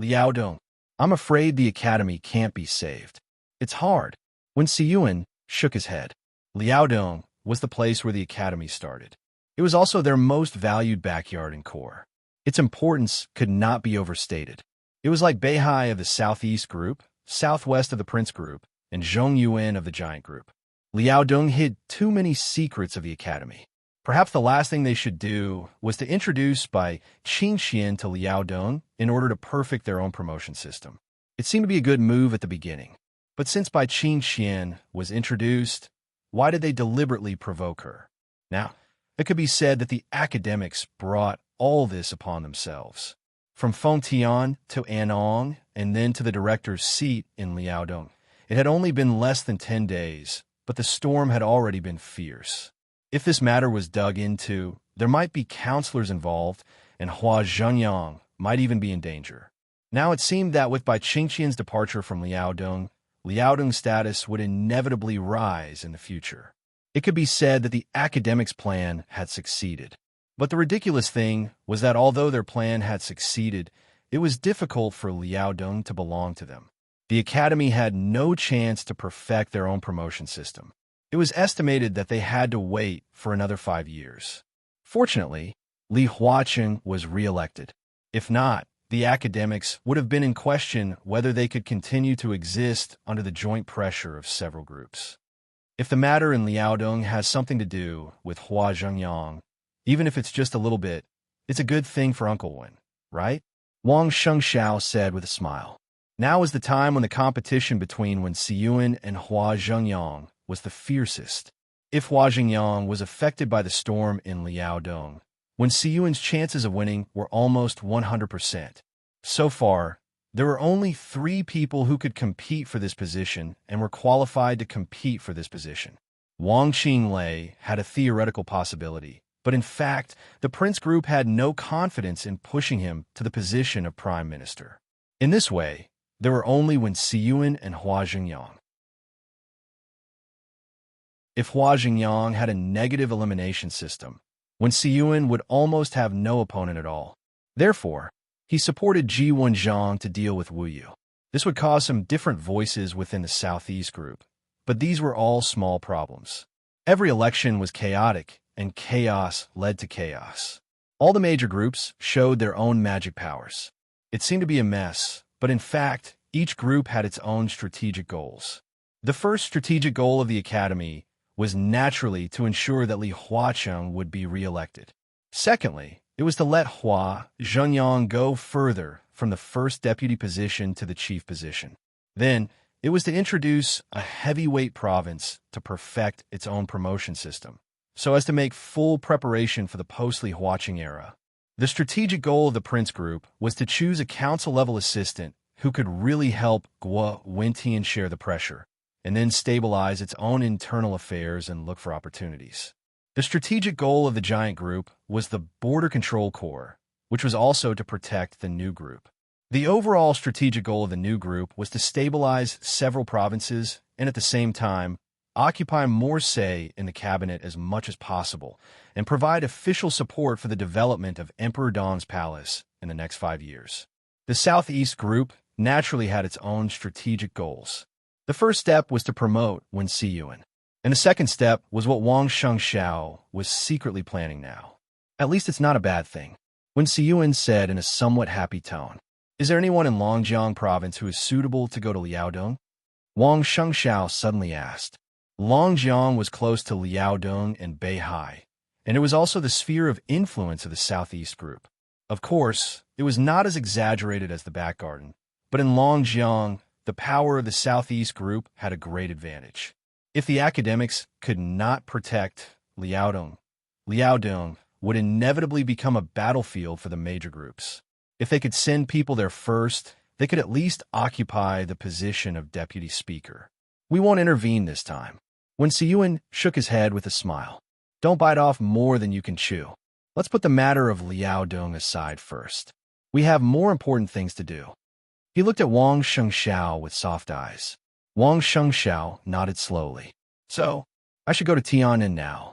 Liaodong, I'm afraid the academy can't be saved. It's hard. Wen Siyuan shook his head. Liaodong was the place where the academy started. It was also their most valued backyard and core. Its importance could not be overstated. It was like Beihai of the Southeast Group, Southwest of the Prince Group, and Zhongyuan of the Giant Group. Liaodong hid too many secrets of the academy. Perhaps the last thing they should do was to introduce Bai Qingxian to Liaodong in order to perfect their own promotion system. It seemed to be a good move at the beginning. But since Bai Qingxian was introduced, why did they deliberately provoke her? Now, it could be said that the academics brought all this upon themselves. From Fengtian to Anong, and then to the director's seat in Liaodong. It had only been less than 10 days, but the storm had already been fierce. If this matter was dug into, there might be counselors involved, and Hua Zhenyang might even be in danger. Now it seemed that with Bai Qingxian's departure from Liaodong, Liaodong's status would inevitably rise in the future. It could be said that the academics' plan had succeeded. But the ridiculous thing was that although their plan had succeeded, it was difficult for Liaodong to belong to them. The academy had no chance to perfect their own promotion system. It was estimated that they had to wait for another 5 years. Fortunately, Li Huaqing was re-elected. If not, the academics would have been in question whether they could continue to exist under the joint pressure of several groups. If the matter in Liaodong has something to do with Hua Zhengyang, even if it's just a little bit, it's a good thing for Uncle Wen, right? Wang Shengxiao said with a smile. Now was the time when the competition between Wen Siyuan and Hua Zhengyang was the fiercest. If Hua Zhengyang was affected by the storm in Liaodong, Wen Siyuan's chances of winning were almost 100%. So far, there were only 3 people who could compete for this position and were qualified to compete for this position. Wang Qinglei had a theoretical possibility, but in fact, the Prince Group had no confidence in pushing him to the position of Prime Minister. In this way, there were only Wen Siyuan and Hua Zhengyang. If Hua Zhengyang had a negative elimination system, Wen Siyuan would almost have no opponent at all. Therefore, he supported Ji Wenjiang to deal with Wu Yu. This would cause some different voices within the Southeast group, but these were all small problems. Every election was chaotic, and chaos led to chaos. All the major groups showed their own magic powers. It seemed to be a mess, but in fact, each group had its own strategic goals. The first strategic goal of the academy was naturally to ensure that Li Huaqing would be re-elected. Secondly, it was to let Hua Zhengyang go further from the first deputy position to the chief position. Then, it was to introduce a heavyweight province to perfect its own promotion system, so as to make full preparation for the post-Li Huaqing era. The strategic goal of the Prince Group was to choose a council-level assistant who could really help Guo Wentian share the pressure, and then stabilize its own internal affairs and look for opportunities. The strategic goal of the giant group was the Border Control Corps, which was also to protect the new group. The overall strategic goal of the new group was to stabilize several provinces and at the same time occupy more say in the cabinet as much as possible and provide official support for the development of Emperor Dong's palace in the next 5 years. The Southeast group naturally had its own strategic goals. The first step was to promote Wen Siyuan, and the second step was what Wang Shengxiao was secretly planning now. At least it's not a bad thing. Wen Siyuan said in a somewhat happy tone, "Is there anyone in Longjiang province who is suitable to go to Liaodong?" Wang Shengxiao suddenly asked. Longjiang was close to Liaodong and Beihai, and it was also the sphere of influence of the Southeast group. Of course, it was not as exaggerated as the back garden, but in Longjiang, the power of the Southeast group had a great advantage. If the academics could not protect Liaodong, Liaodong would inevitably become a battlefield for the major groups. If they could send people there first, they could at least occupy the position of deputy speaker. We won't intervene this time. Wen Siyuan shook his head with a smile. Don't bite off more than you can chew. Let's put the matter of Liaodong aside first. We have more important things to do. He looked at Wang Shengxiao with soft eyes. Wang Shengxiao nodded slowly. So, I should go to Tian'an now.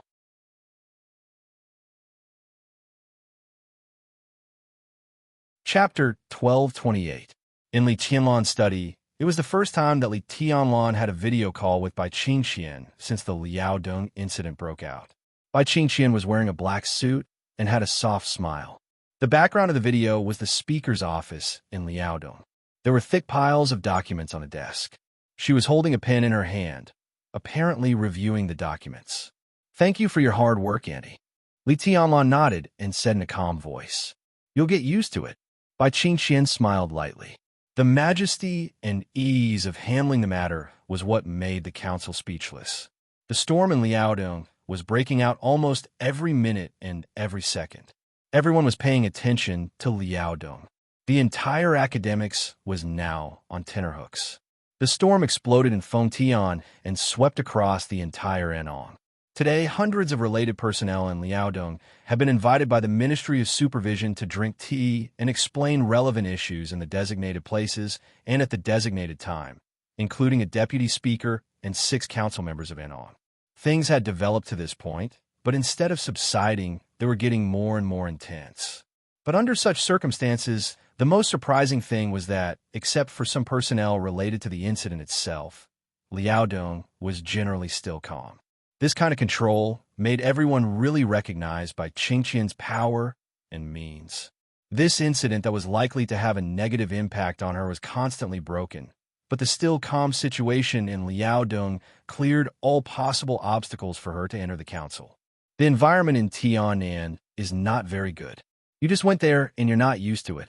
Chapter 1228. In Li Tianlan's study, it was the first time that Li Tianlan had a video call with Bai Qingqian since the Liaodong incident broke out. Bai Qingqian was wearing a black suit and had a soft smile. The background of the video was the speaker's office in Liaodong. There were thick piles of documents on a desk. She was holding a pen in her hand, apparently reviewing the documents. Thank you for your hard work, Andy. Li Tianlan nodded and said in a calm voice. You'll get used to it. Bai Qingqian smiled lightly. The majesty and ease of handling the matter was what made the council speechless. The storm in Liaodong was breaking out almost every minute and every second. Everyone was paying attention to Liaodong. The entire academics was now on tenterhooks. The storm exploded in Fengtian and swept across the entire Anong. Today, hundreds of related personnel in Liaodong have been invited by the Ministry of Supervision to drink tea and explain relevant issues in the designated places and at the designated time, including a deputy speaker and 6 council members of Anong. Things had developed to this point, but instead of subsiding, they were getting more and more intense. But under such circumstances, the most surprising thing was that, except for some personnel related to the incident itself, Liaodong was generally still calm. This kind of control made everyone really recognized by Qingqian's power and means. This incident that was likely to have a negative impact on her was constantly broken, but the still calm situation in Liaodong cleared all possible obstacles for her to enter the council. The environment in Tianan is not very good. You just went there and you're not used to it,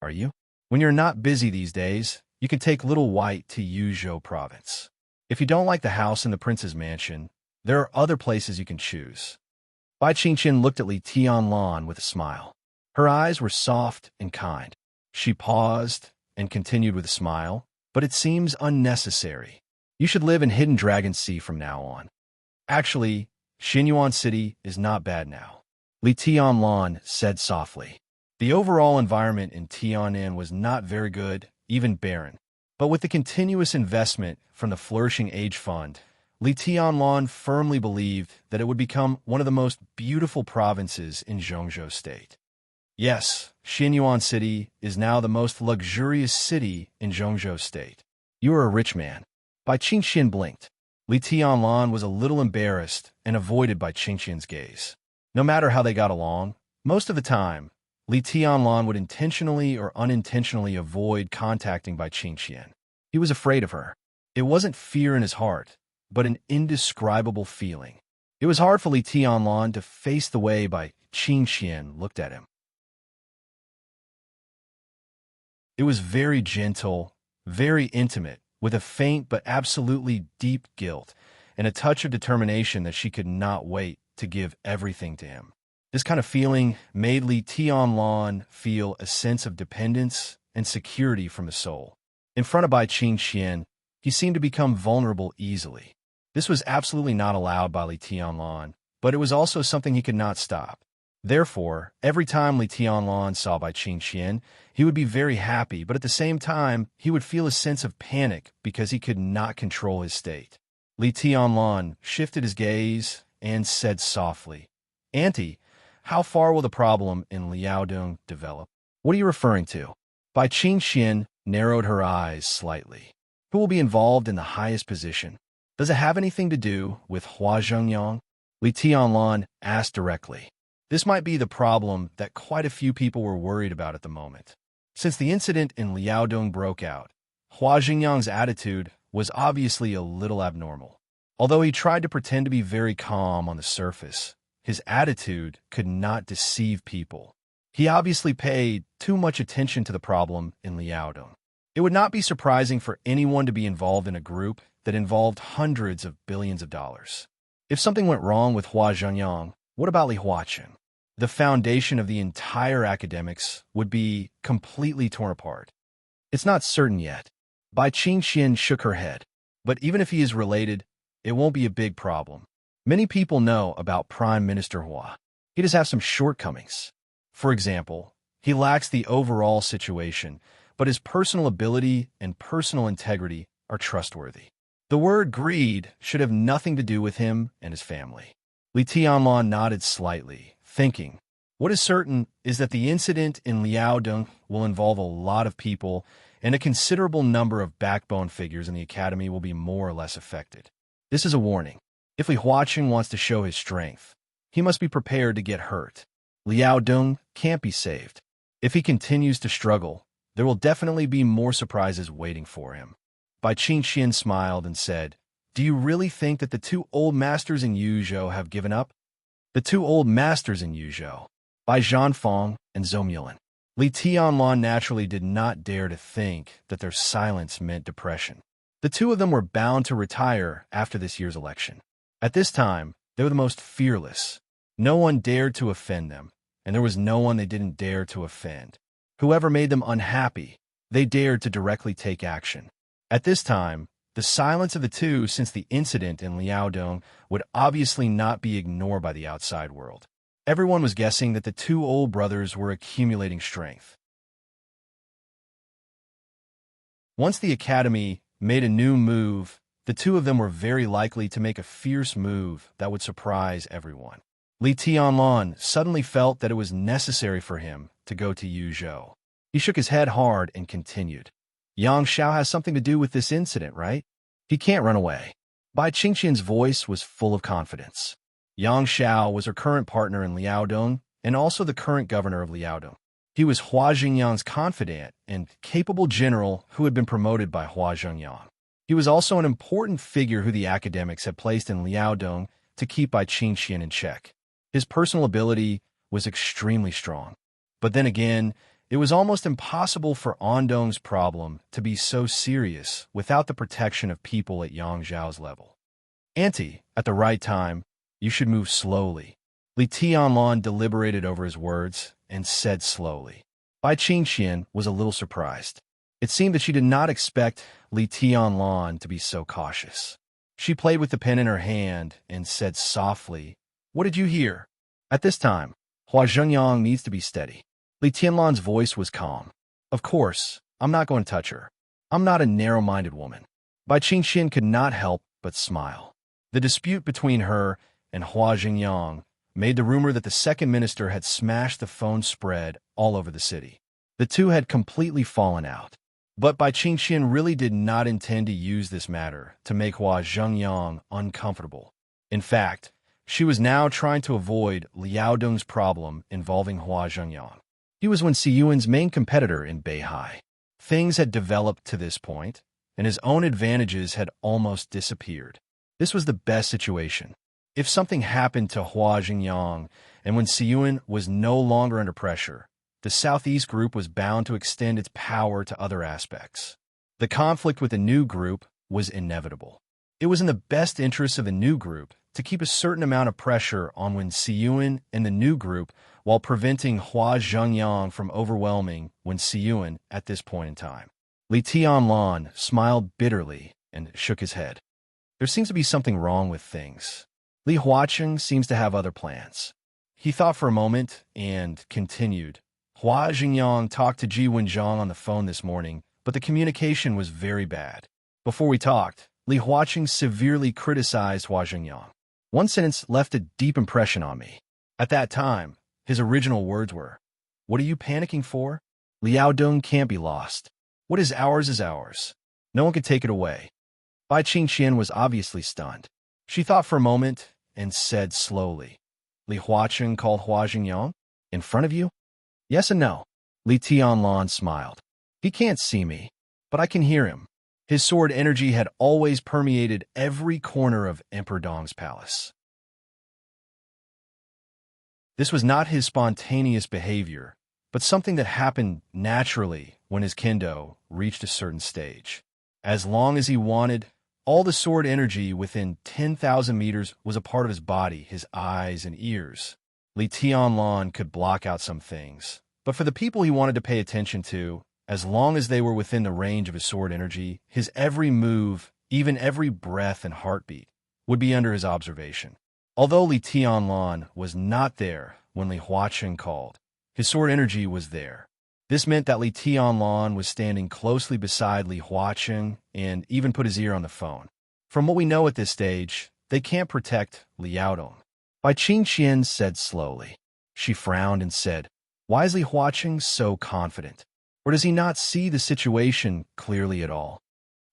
are you? When you're not busy these days, you can take Little White to Yuzhou province. If you don't like the house in the prince's mansion, there are other places you can choose. Bai Qingqian looked at Li Tianlan with a smile. Her eyes were soft and kind. She paused and continued with a smile, but it seems unnecessary. You should live in Hidden Dragon Sea from now on. Actually, Xinyuan City is not bad now, Li Tianlan said softly. The overall environment in Tianan was not very good, even barren. But with the continuous investment from the Flourishing Age Fund, Li Tianlan firmly believed that it would become one of the most beautiful provinces in Zhongzhou State. Yes, Xinyuan City is now the most luxurious city in Zhongzhou State. You are a rich man. Bai Qingqian blinked. Li Tianlan was a little embarrassed and avoided Bai Qingqian's gaze. No matter how they got along, most of the time, Li Tianlan would intentionally or unintentionally avoid contacting Bai Qingqian. He was afraid of her. It wasn't fear in his heart, but an indescribable feeling. It was hard for Li Tianlan to face the way Bai Qingqian looked at him. It was very gentle, very intimate, with a faint but absolutely deep guilt, and a touch of determination that she could not wait to give everything to him. This kind of feeling made Li Tianlan feel a sense of dependence and security from the soul. In front of Bai Qingqian, he seemed to become vulnerable easily. This was absolutely not allowed by Li Tianlan, but it was also something he could not stop. Therefore, every time Li Tianlan saw Bai Qingqian, he would be very happy, but at the same time, he would feel a sense of panic because he could not control his state. Li Tianlan shifted his gaze and said softly, "Auntie, how far will the problem in Liaodong develop?" "What are you referring to?" Bai Qingqian narrowed her eyes slightly. "Who will be involved in the highest position? Does it have anything to do with Hua Zhengyang?" Li Tianlan asked directly. This might be the problem that quite a few people were worried about at the moment. Since the incident in Liaodong broke out, Hua Zhengyang's attitude was obviously a little abnormal. Although he tried to pretend to be very calm on the surface, his attitude could not deceive people. He obviously paid too much attention to the problem in Liaodong. It would not be surprising for anyone to be involved in a group that involved hundreds of billions of dollars. If something went wrong with Hua Zhengyang, what about Li Huaqin? The foundation of the entire academics would be completely torn apart. It's not certain yet. Bai Qingqian shook her head. But even if he is related, it won't be a big problem. Many people know about Prime Minister Hua. He does have some shortcomings. For example, he lacks the overall situation, but his personal ability and personal integrity are trustworthy. The word greed should have nothing to do with him and his family. Li Tianlan nodded slightly, thinking, what is certain is that the incident in Liaodong will involve a lot of people, and a considerable number of backbone figures in the academy will be more or less affected. This is a warning. If Li Huaqin wants to show his strength, he must be prepared to get hurt. Liaodong can't be saved. If he continues to struggle, there will definitely be more surprises waiting for him. Bai Qingqian smiled and said, "Do you really think that the two old masters in Yuzhou have given up?" The two old masters in Yuzhou, Bai Zhanfeng and Zhou Mulan. Li Tianlan naturally did not dare to think that their silence meant depression. The two of them were bound to retire after this year's election. At this time, they were the most fearless. No one dared to offend them, and there was no one they didn't dare to offend. Whoever made them unhappy, they dared to directly take action. At this time, the silence of the two since the incident in Liaodong would obviously not be ignored by the outside world. Everyone was guessing that the two old brothers were accumulating strength. Once the academy made a new move, the two of them were very likely to make a fierce move that would surprise everyone. Li Tianlan suddenly felt that it was necessary for him to go to Yuzhou. He shook his head hard and continued. Yang Xiao has something to do with this incident, right? He can't run away. Bai Qingqian's voice was full of confidence. Yang Xiao was her current partner in Liaodong and also the current governor of Liaodong. He was Hua Xingyang's confidant and capable general who had been promoted by Hua Xingyang. He was also an important figure who the academics had placed in Liaodong to keep Bai Qingqian in check. His personal ability was extremely strong. But then again, it was almost impossible for Andong's problem to be so serious without the protection of people at Yang Zhao's level. Auntie, at the right time, you should move slowly. Li Tianlan deliberated over his words and said slowly. Bai Qingqian was a little surprised. It seemed that she did not expect Li Tianlan to be so cautious. She played with the pen in her hand and said softly, "What did you hear?" At this time, Hua Zhengyang needs to be steady. Li Tianlan's voice was calm. Of course, I'm not going to touch her. I'm not a narrow-minded woman. Bai Qingqian could not help but smile. The dispute between her and Hua Zhengyang made the rumor that the second minister had smashed the phone spread all over the city. The two had completely fallen out. But Bai Qingqian really did not intend to use this matter to make Hua Zhengyang uncomfortable. In fact, she was now trying to avoid Liaodong's problem involving Hua Zhengyang. He was Wen Siyuan's main competitor in Beihai. Things had developed to this point, and his own advantages had almost disappeared. This was the best situation. If something happened to Hua Zhengyang and Wen Siyuan was no longer under pressure, the Southeast group was bound to extend its power to other aspects. The conflict with the new group was inevitable. It was in the best interests of the new group to keep a certain amount of pressure on Wen Siyuan and the new group while preventing Hua Zhengyang from overwhelming Wen Siyuan at this point in time. Li Tianlan smiled bitterly and shook his head. There seems to be something wrong with things. Li Huaqing seems to have other plans. He thought for a moment and continued. Hua Zhengyang talked to Ji Wenjiang on the phone this morning, but the communication was very bad. Before we talked, Li Huaqing severely criticized Hua Zhengyang. One sentence left a deep impression on me. At that time, his original words were, "What are you panicking for? Liaodong can't be lost. What is ours. No one can take it away." Bai Qingqian was obviously stunned. She thought for a moment and said slowly, "Li Huaqing called Hua Zhengyang? In front of you?" "Yes and no." Li Tianlan smiled. "He can't see me, but I can hear him." His sword energy had always permeated every corner of Emperor Dong's palace. This was not his spontaneous behavior, but something that happened naturally when his kendo reached a certain stage. As long as he wanted, all the sword energy within 10,000 meters was a part of his body, his eyes and ears. Li Tianlan could block out some things, but for the people he wanted to pay attention to, as long as they were within the range of his sword energy, his every move, even every breath and heartbeat, would be under his observation. Although Li Tianlan was not there when Li Huaqing called, his sword energy was there. This meant that Li Tianlan was standing closely beside Li Huaqing and even put his ear on the phone. From what we know at this stage, they can't protect Liaodong. Bai Qingqian said slowly. She frowned and said, "Why is Li Huaqing so confident? Or does he not see the situation clearly at all?"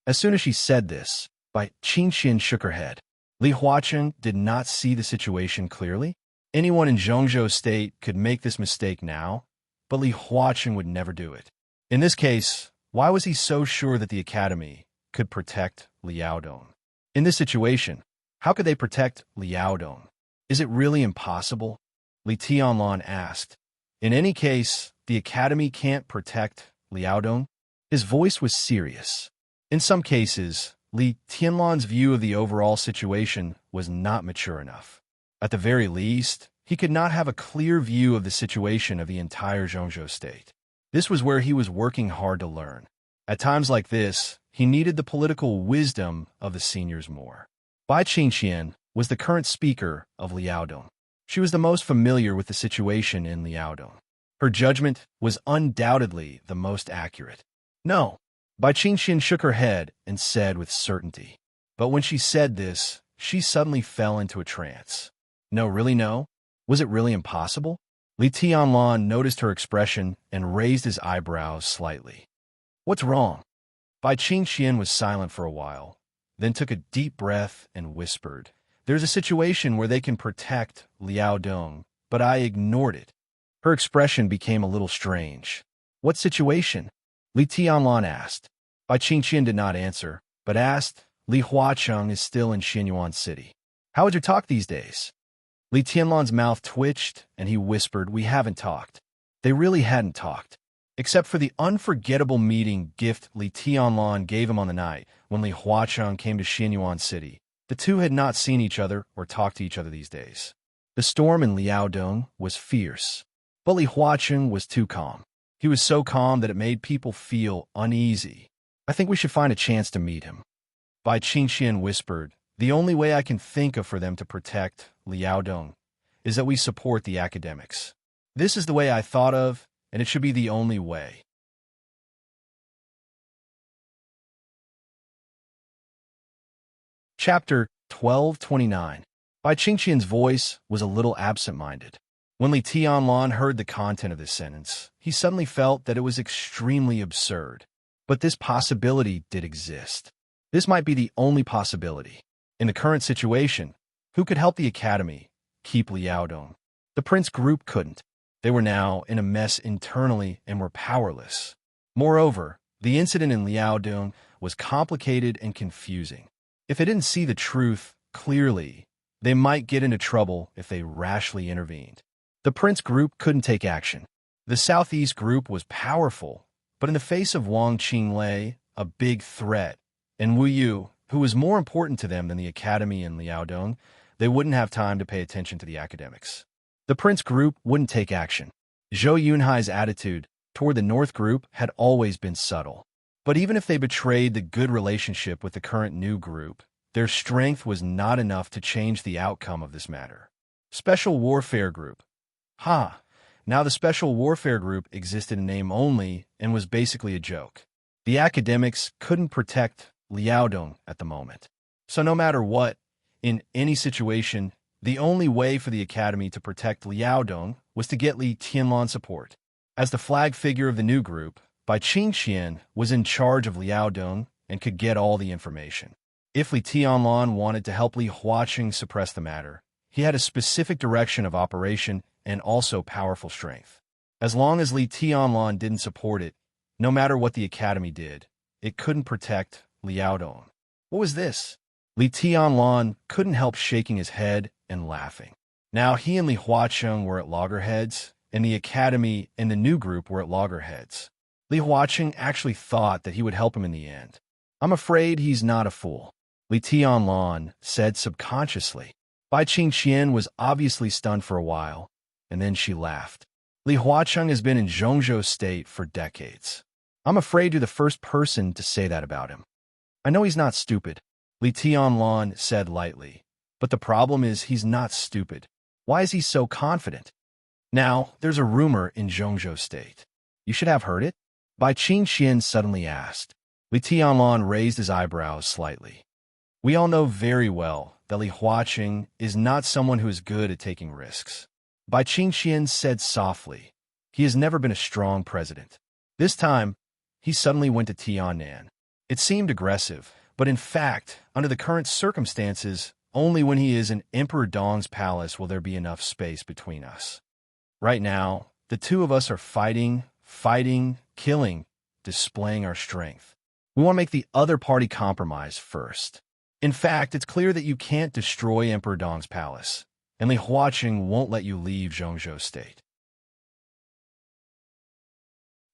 As soon as she said this, Bai Qingqian shook her head. Li Huaqing did not see the situation clearly. Anyone in Zhongzhou State could make this mistake now, but Li Huaqing would never do it. In this case, why was he so sure that the academy could protect Liaodong? In this situation, how could they protect Liaodong? Is it really impossible? Li Tianlan asked. In any case, the academy can't protect Liaodong. His voice was serious. In some cases, Li Tianlan's view of the overall situation was not mature enough. At the very least, he could not have a clear view of the situation of the entire Zhongzhou state. This was where he was working hard to learn. At times like this, he needed the political wisdom of the seniors more. Bai Qingqian was the current speaker of Liaodong. She was the most familiar with the situation in Liaodong. Her judgment was undoubtedly the most accurate. No. Bai Qingqian shook her head and said with certainty. But when she said this, she suddenly fell into a trance. No, really no? Was it really impossible? Li Tianlan noticed her expression and raised his eyebrows slightly. What's wrong? Bai Qingxian was silent for a while, then took a deep breath and whispered, There's a situation where they can protect Liao Dong, but I ignored it. Her expression became a little strange. What situation? Li Tianlan asked. Bai Qingxian did not answer, but asked, Li Huacheng is still in Xinyuan City. How would you talk these days? Li Tianlan's mouth twitched, and he whispered, We haven't talked. They really hadn't talked. Except for the unforgettable meeting gift Li Tianlan gave him on the night when Li Huacheng came to Xinyuan City. The two had not seen each other or talked to each other these days. The storm in Liaodong was fierce, but Li Huacheng was too calm. He was so calm that it made people feel uneasy. I think we should find a chance to meet him. Bai Qingxian whispered, The only way I can think of for them to protect Liaodong is that we support the academics. This is the way I thought of, and it should be the only way. Chapter 1229. Bai Qingxian's voice was a little absent-minded. When Li Tianlan heard the content of this sentence, he suddenly felt that it was extremely absurd. But this possibility did exist. This might be the only possibility. In the current situation, who could help the academy keep Liaodong? The prince group couldn't. They were now in a mess internally and were powerless. Moreover, the incident in Liaodong was complicated and confusing. If they didn't see the truth clearly, they might get into trouble if they rashly intervened. The prince group couldn't take action. The southeast group was powerful, but in the face of Wang Qinglei, a big threat, and Wu Yu, who was more important to them than the academy in Liaodong, they wouldn't have time to pay attention to the academics. The prince group wouldn't take action. Zhou Yunhai's attitude toward the north group had always been subtle. But even if they betrayed the good relationship with the current new group, their strength was not enough to change the outcome of this matter. Special Warfare Group. Now the Special Warfare Group existed in name only and was basically a joke. The academics couldn't protect Liaodong at the moment. So no matter what, in any situation, the only way for the academy to protect Liaodong was to get Li Tianlan support. As the flag figure of the new group, Bai Qingxian was in charge of Liaodong and could get all the information. If Li Tianlan wanted to help Li Huacheng suppress the matter, he had a specific direction of operation and also powerful strength. As long as Li Tianlan didn't support it, no matter what the academy did, it couldn't protect Liaodong. What was this? Li Tianlan couldn't help shaking his head and laughing. Now he and Li Huacheng were at loggerheads, and the academy and the new group were at loggerheads. Li Huacheng actually thought that he would help him in the end. I'm afraid he's not a fool, Li Tianlan said subconsciously. Bai Qingxian was obviously stunned for a while, and then she laughed. Li Huacheng has been in Zhongzhou State for decades. I'm afraid you're the first person to say that about him. I know he's not stupid, Li Tianlan said lightly, but the problem is he's not stupid. Why is he so confident? Now, there's a rumor in Zhongzhou State. You should have heard it? Bai Qingxian suddenly asked. Li Tianlan raised his eyebrows slightly. We all know very well that Li Huacheng is not someone who is good at taking risks. Bai Qingxian said softly. He has never been a strong president. This time, he suddenly went to Tiannan. It seemed aggressive, but in fact, under the current circumstances, only when he is in Emperor Dong's palace will there be enough space between us. Right now, the two of us are fighting, killing, displaying our strength. We want to make the other party compromise first. In fact, it's clear that you can't destroy Emperor Dong's palace, and Li Huacheng won't let you leave Zhongzhou State.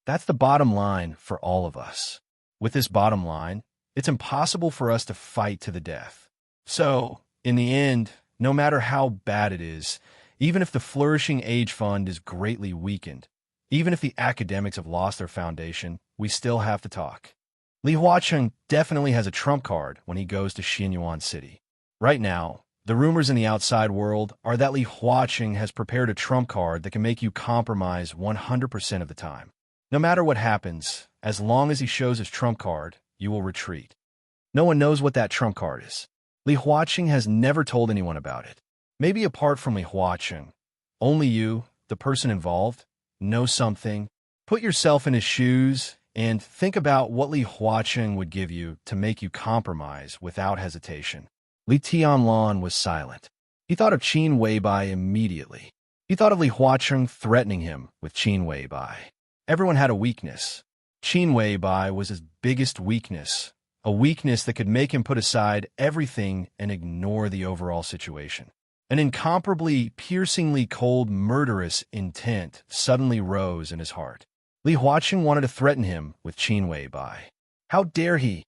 That's the bottom line for all of us. With this bottom line, it's impossible for us to fight to the death. So, in the end, no matter how bad it is, even if the Flourishing Age Fund is greatly weakened, even if the academics have lost their foundation, we still have to talk. Li Huacheng definitely has a trump card when he goes to Xinyuan City. Right now, the rumors in the outside world are that Li Huacheng has prepared a trump card that can make you compromise 100% of the time. No matter what happens, as long as he shows his trump card, you will retreat. No one knows what that trump card is. Li Huacheng has never told anyone about it. Maybe apart from Li Huacheng, Only you, the person involved, know something. Put yourself in his shoes and think about what Li Huaqing would give you to make you compromise without hesitation. Li Tianlan was silent. He thought of Qin Weibai immediately. He thought of Li Huaqing threatening him with Qin Weibai. Everyone had a weakness. Qin Weibai was his biggest weakness, a weakness that could make him put aside everything and ignore the overall situation. An incomparably, piercingly cold, murderous intent suddenly rose in his heart. Li Huaqing wanted to threaten him with Qin Weibai. How dare he?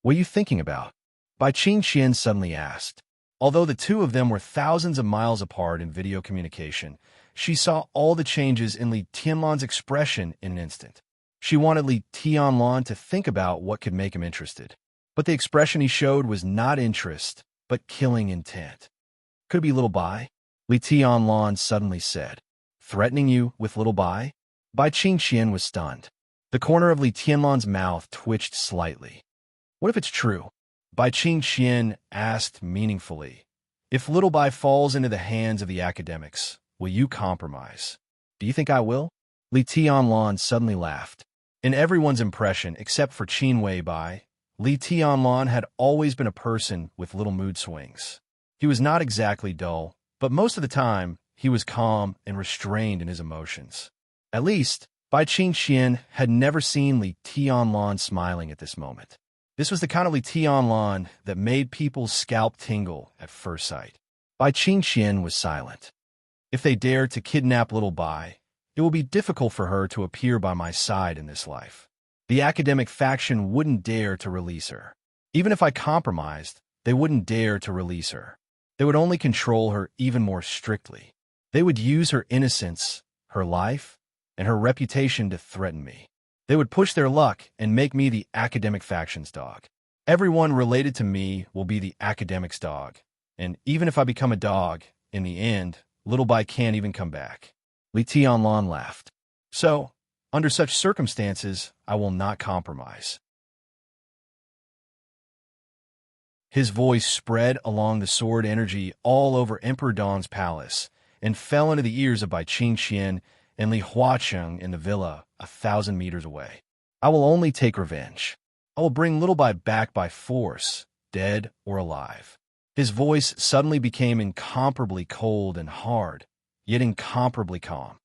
What are you thinking about? Bai Qingxian suddenly asked. Although the two of them were thousands of miles apart in video communication, she saw all the changes in Li Tianlan's expression in an instant. She wanted Li Tianlan to think about what could make him interested. But the expression he showed was not interest, but killing intent. Could it be Little Bai? Li Tianlan suddenly said. Threatening you with Little Bai? Bai Qingxian was stunned. The corner of Li Tianlan's mouth twitched slightly. What if it's true? Bai Qingxian asked meaningfully. If Little Bai falls into the hands of the academics, will you compromise? Do you think I will? Li Tianlan suddenly laughed. In everyone's impression, except for Qin Weibai, Li Tianlan had always been a person with little mood swings. He was not exactly dull, but most of the time, he was calm and restrained in his emotions. At least, Bai Qingxian had never seen Li Tianlan smiling at this moment. This was the kind of Li Tianlan that made people's scalp tingle at first sight. Bai Qingxian was silent. If they dare to kidnap Little Bai, it will be difficult for her to appear by my side in this life. The academic faction wouldn't dare to release her. Even if I compromised, they wouldn't dare to release her. They would only control her even more strictly. They would use her innocence, her life, and her reputation to threaten me. They would push their luck and make me the academic faction's dog. Everyone related to me will be the academic's dog. And even if I become a dog, in the end, Little Bai can't even come back. Li Tianlan laughed. So, under such circumstances, I will not compromise. His voice spread along the sword energy all over Emperor Dong's palace and fell into the ears of Bai Qingxian and Li Huaqing in the villa 1,000 meters away. I will only take revenge. I will bring Little Bai back by force, dead or alive. His voice suddenly became incomparably cold and hard, yet incomparably calm.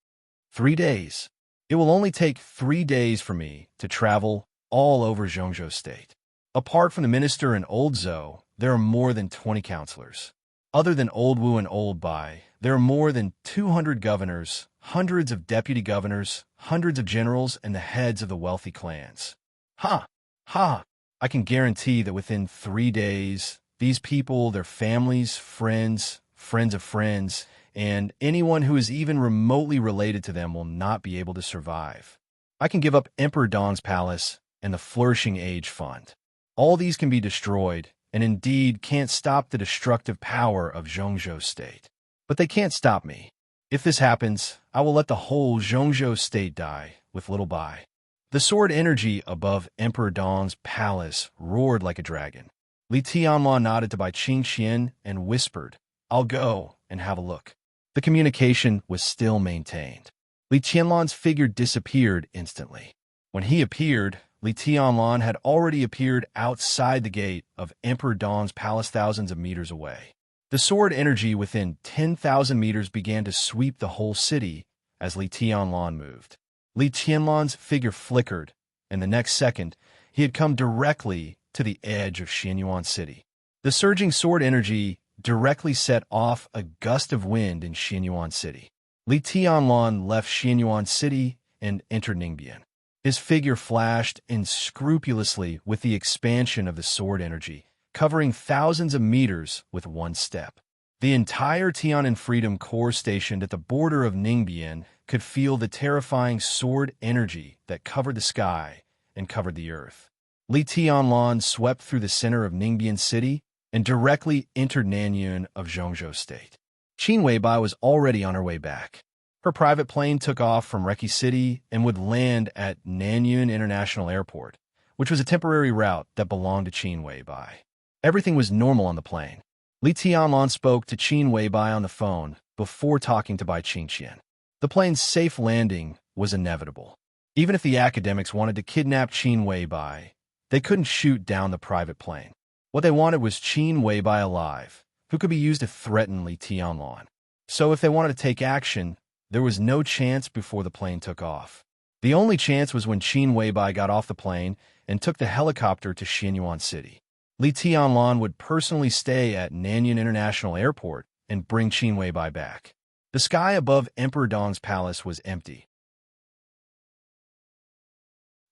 3 days. It will only take 3 days for me to travel all over Zhongzhou State. Apart from the minister and Old Zhou, there are more than 20 counselors. Other than Old Wu and Old Bai, there are more than 200 governors, hundreds of deputy governors, hundreds of generals, and the heads of the wealthy clans. Ha! Ha! I can guarantee that within 3 days, these people, their families, friends, friends of friends, and anyone who is even remotely related to them will not be able to survive. I can give up Emperor Dong's palace and the Flourishing Age Fund. All these can be destroyed, and indeed can't stop the destructive power of Zhongzhou State. But they can't stop me. If this happens, I will let the whole Zhongzhou State die with Little Bai. The sword energy above Emperor Dong's palace roared like a dragon. Li Tianlan nodded to Bai Qingxian and whispered, I'll go and have a look. The communication was still maintained. Li Tianlan's figure disappeared instantly. When he appeared, Li Tianlan had already appeared outside the gate of Emperor Dong's palace thousands of meters away. The sword energy within 10,000 meters began to sweep the whole city as Li Tianlan moved. Li Tianlan's figure flickered, and the next second, he had come directly to the edge of Xianyuan City. The surging sword energy directly set off a gust of wind in Xianyuan City. Li Tianlan left Xianyuan City and entered Ningbian. His figure flashed unscrupulously with the expansion of the sword energy, covering thousands of meters with one step. The entire Tian'an Freedom Corps stationed at the border of Ningbian could feel the terrifying sword energy that covered the sky and covered the earth. Li Tianlan swept through the center of Ningbian City and directly entered Nanyun of Zhongzhou State. Qin Weibai was already on her way back. Her private plane took off from Reki City and would land at Nanyun International Airport, which was a temporary route that belonged to Qin Weibai. Everything was normal on the plane. Li Tianlan spoke to Qin Weibai on the phone, before talking to Bai Qingqian. The plane's safe landing was inevitable. Even if the academics wanted to kidnap Qin Weibai, they couldn't shoot down the private plane. What they wanted was Qin Weibai alive, who could be used to threaten Li Tianlan. So if they wanted to take action, there was no chance before the plane took off. The only chance was when Qin Weibai got off the plane and took the helicopter to Xianyuan City. Li Tianlan would personally stay at Nanyuan International Airport and bring Qin Weibai back. The sky above Emperor Dong's palace was empty.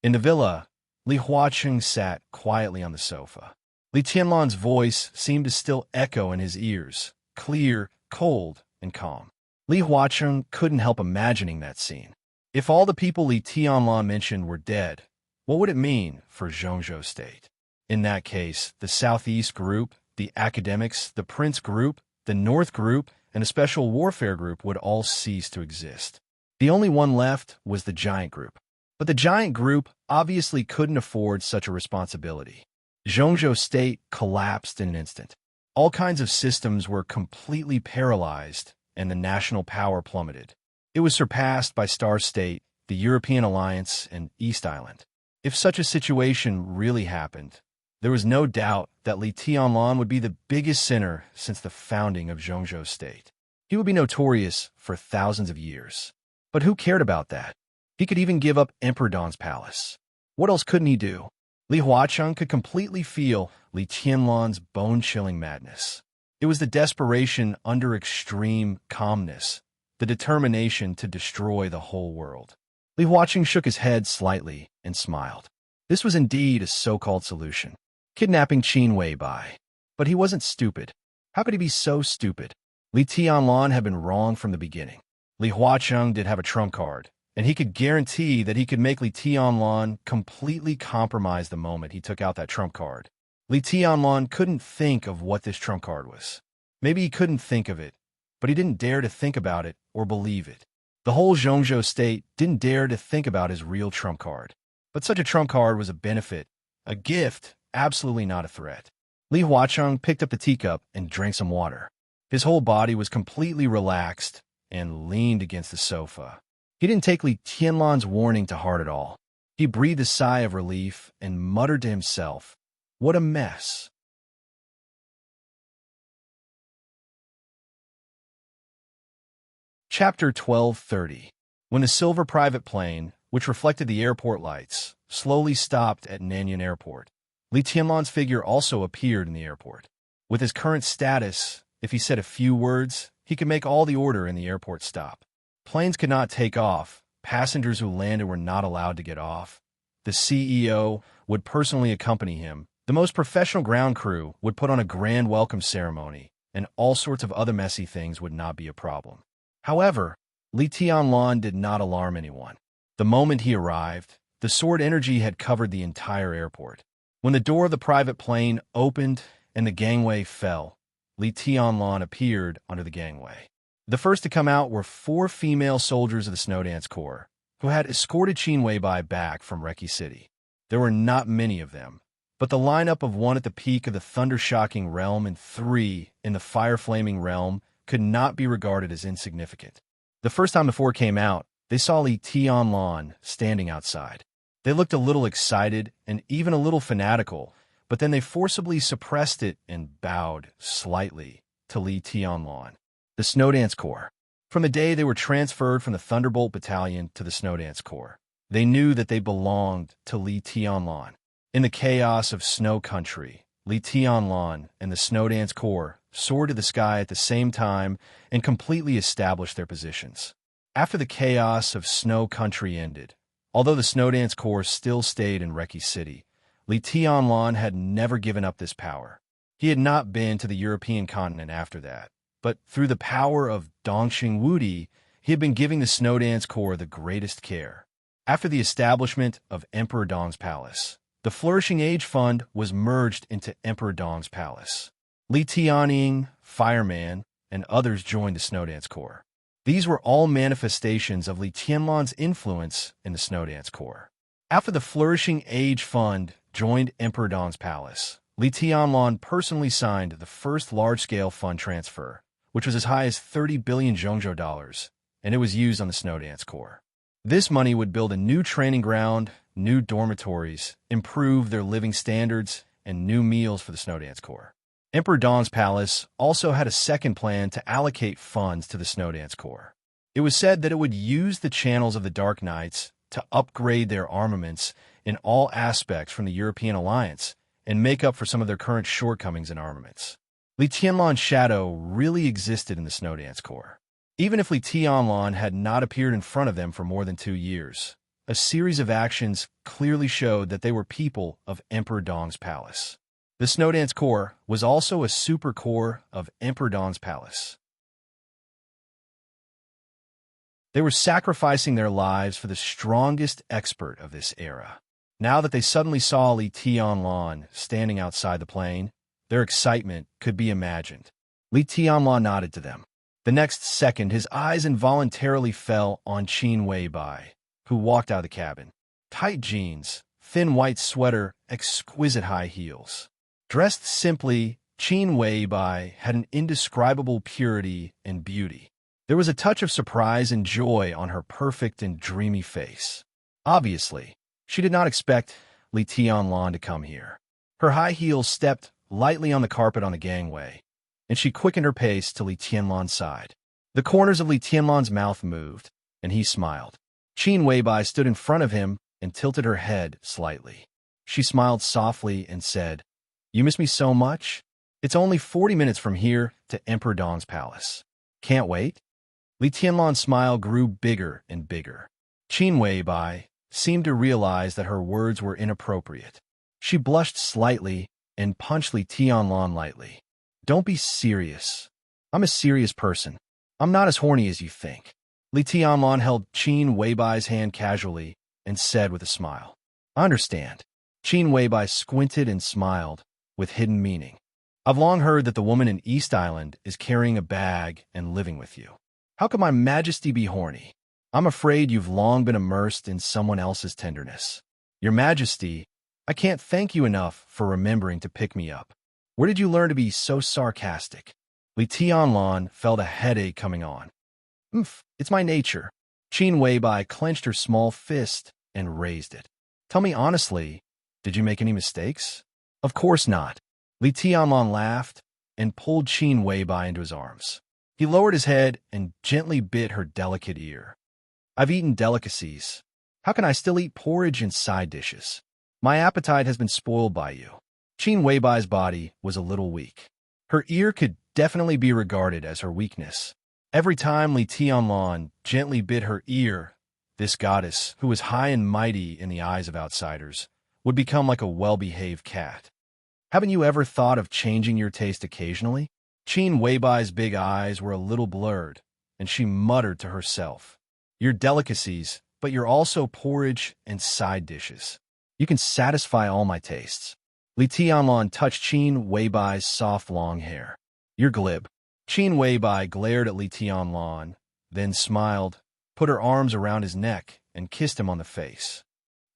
In the villa, Li Huaqing sat quietly on the sofa. Li Tianlan's voice seemed to still echo in his ears, clear, cold, and calm. Li Huaqing couldn't help imagining that scene. If all the people Li Tianlan mentioned were dead, what would it mean for Zhongzhou State? In that case, the Southeast Group, the Academics, the Prince Group, the North Group, and a Special Warfare Group would all cease to exist. The only one left was the Giant Group. But the Giant Group obviously couldn't afford such a responsibility. Zhongzhou State collapsed in an instant. All kinds of systems were completely paralyzed, and the national power plummeted. It was surpassed by Star State, the European Alliance, and East Island. If such a situation really happened, there was no doubt that Li Tianlan would be the biggest sinner since the founding of Zhongzhou State. He would be notorious for thousands of years. But who cared about that? He could even give up Emperor Dong's palace. What else couldn't he do? Li Huaqing could completely feel Li Tianlan's bone-chilling madness. It was the desperation under extreme calmness, the determination to destroy the whole world. Li Huaqing shook his head slightly and smiled. This was indeed a so-called solution. Kidnapping Qin Weibai. But he wasn't stupid. How could he be so stupid? Li Tianlan had been wrong from the beginning. Li Huaqing did have a trump card, and he could guarantee that he could make Li Tianlan completely compromise the moment he took out that trump card. Li Tianlan couldn't think of what this trump card was. Maybe he couldn't think of it, but he didn't dare to think about it or believe it. The whole Zhongzhou State didn't dare to think about his real trump card. But such a trump card was a benefit, a gift, absolutely not a threat. Li Huaqing picked up the teacup and drank some water. His whole body was completely relaxed and leaned against the sofa. He didn't take Li Tianlan's warning to heart at all. He breathed a sigh of relief and muttered to himself, "What a mess." Chapter 12:30. When the silver private plane, which reflected the airport lights, slowly stopped at Nanyuan Airport, Li Tianlan's figure also appeared in the airport. With his current status, if he said a few words, he could make all the order in the airport stop. Planes could not take off. Passengers who landed were not allowed to get off. The CEO would personally accompany him. The most professional ground crew would put on a grand welcome ceremony, and all sorts of other messy things would not be a problem. However, Li Tianlan did not alarm anyone. The moment he arrived, the sword energy had covered the entire airport. When the door of the private plane opened and the gangway fell, Li Tianlan appeared under the gangway. The first to come out were 4 female soldiers of the Snowdance Corps, who had escorted Qin Weibai back from Reki City. There were not many of them, but the lineup of 1 at the peak of the thunder-shocking realm and 3 in the fire-flaming realm could not be regarded as insignificant. The first time the 4 came out, they saw Li Tianlan standing outside. They looked a little excited and even a little fanatical, but then they forcibly suppressed it and bowed slightly to Li Tianlan. The Snowdance Corps. From the day they were transferred from the Thunderbolt Battalion to the Snowdance Corps, they knew that they belonged to Li Tianlan. In the chaos of Snow Country, Li Tianlan and the Snowdance Corps soared to the sky at the same time and completely established their positions. After the chaos of Snow Country ended, although the Snowdance Corps still stayed in Reki City, Li Tianlan had never given up this power. He had not been to the European continent after that, but through the power of Dongxing Wudi, he had been giving the Snowdance Corps the greatest care. After the establishment of Emperor Dong's palace, the Flourishing Age Fund was merged into Emperor Dong's palace. Li Tianying, Fireman, and others joined the Snowdance Corps. These were all manifestations of Li Tianlan's influence in the Snowdance Corps. After the Flourishing Age Fund joined Emperor Dong's palace, Li Tianlan personally signed the first large-scale fund transfer, which was as high as 30 billion Zhongzhou dollars, and it was used on the Snow Dance Corps. This money would build a new training ground, new dormitories, improve their living standards, and new meals for the Snow Dance Corps. Emperor Dong's palace also had a second plan to allocate funds to the Snow Dance Corps. It was said that it would use the channels of the Dark Knights to upgrade their armaments in all aspects from the European alliance and make up for some of their current shortcomings in armaments. Li Tianlan's shadow really existed in the Snow Dance Corps. Even if Li Tianlan had not appeared in front of them for more than 2 years, a series of actions clearly showed that they were people of Emperor Dong's palace. The Snow Dance Corps was also a super corps of Emperor Dong's palace. They were sacrificing their lives for the strongest expert of this era. Now that they suddenly saw Li Tianlan standing outside the plane, their excitement could be imagined. Li Tianlan nodded to them. The next second, his eyes involuntarily fell on Qin Weibai, who walked out of the cabin. Tight jeans, thin white sweater, exquisite high heels. Dressed simply, Qin Weibai had an indescribable purity and beauty. There was a touch of surprise and joy on her perfect and dreamy face. Obviously, she did not expect Li Tianlan to come here. Her high heels stepped lightly on the carpet on the gangway, and she quickened her pace to Li Tianlan's side. The corners of Li Tianlan's mouth moved, and he smiled. Qin Weibai stood in front of him and tilted her head slightly. She smiled softly and said, "You miss me so much? It's only 40 minutes from here to Emperor Dong's palace. Can't wait?" Li Tianlan's smile grew bigger and bigger. Qin Weibai seemed to realize that her words were inappropriate. She blushed slightly and punched Li Tianlan lightly. "Don't be serious. I'm a serious person. I'm not as horny as you think." Li Tianlan held Qin Weibai's hand casually and said with a smile, "I understand." Qin Weibai squinted and smiled with hidden meaning. "I've long heard that the woman in East Island is carrying a bag and living with you. How could my majesty be horny? I'm afraid you've long been immersed in someone else's tenderness. Your majesty, I can't thank you enough for remembering to pick me up. Where did you learn to be so sarcastic?" Li Tianlan felt a headache coming on. It's my nature." Qin Weibai clenched her small fist and raised it. "Tell me honestly, did you make any mistakes?" "Of course not." Li Tianlan laughed and pulled Qin Weibai into his arms. He lowered his head and gently bit her delicate ear. "I've eaten delicacies. How can I still eat porridge and side dishes? My appetite has been spoiled by you." Qin Weibai's body was a little weak. Her ear could definitely be regarded as her weakness. Every time Li Tianlan gently bit her ear, this goddess, who was high and mighty in the eyes of outsiders, would become like a well-behaved cat. "Haven't you ever thought of changing your taste occasionally?" Qin Weibai's big eyes were a little blurred, and she muttered to herself, "You're delicacies, but you're also porridge and side dishes. You can satisfy all my tastes." Li Tianlan touched Qin Weibai's soft long hair. "You're glib." Qin Weibai glared at Li Tianlan, then smiled, put her arms around his neck, and kissed him on the face.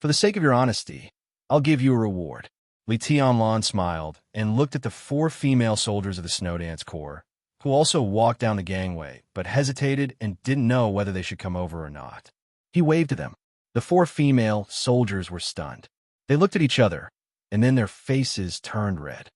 "For the sake of your honesty, I'll give you a reward." Li Tianlan smiled and looked at the 4 female soldiers of the Snow Dance Corps, who also walked down the gangway, but hesitated and didn't know whether they should come over or not. He waved to them. The 4 female soldiers were stunned. They looked at each other, and then their faces turned red.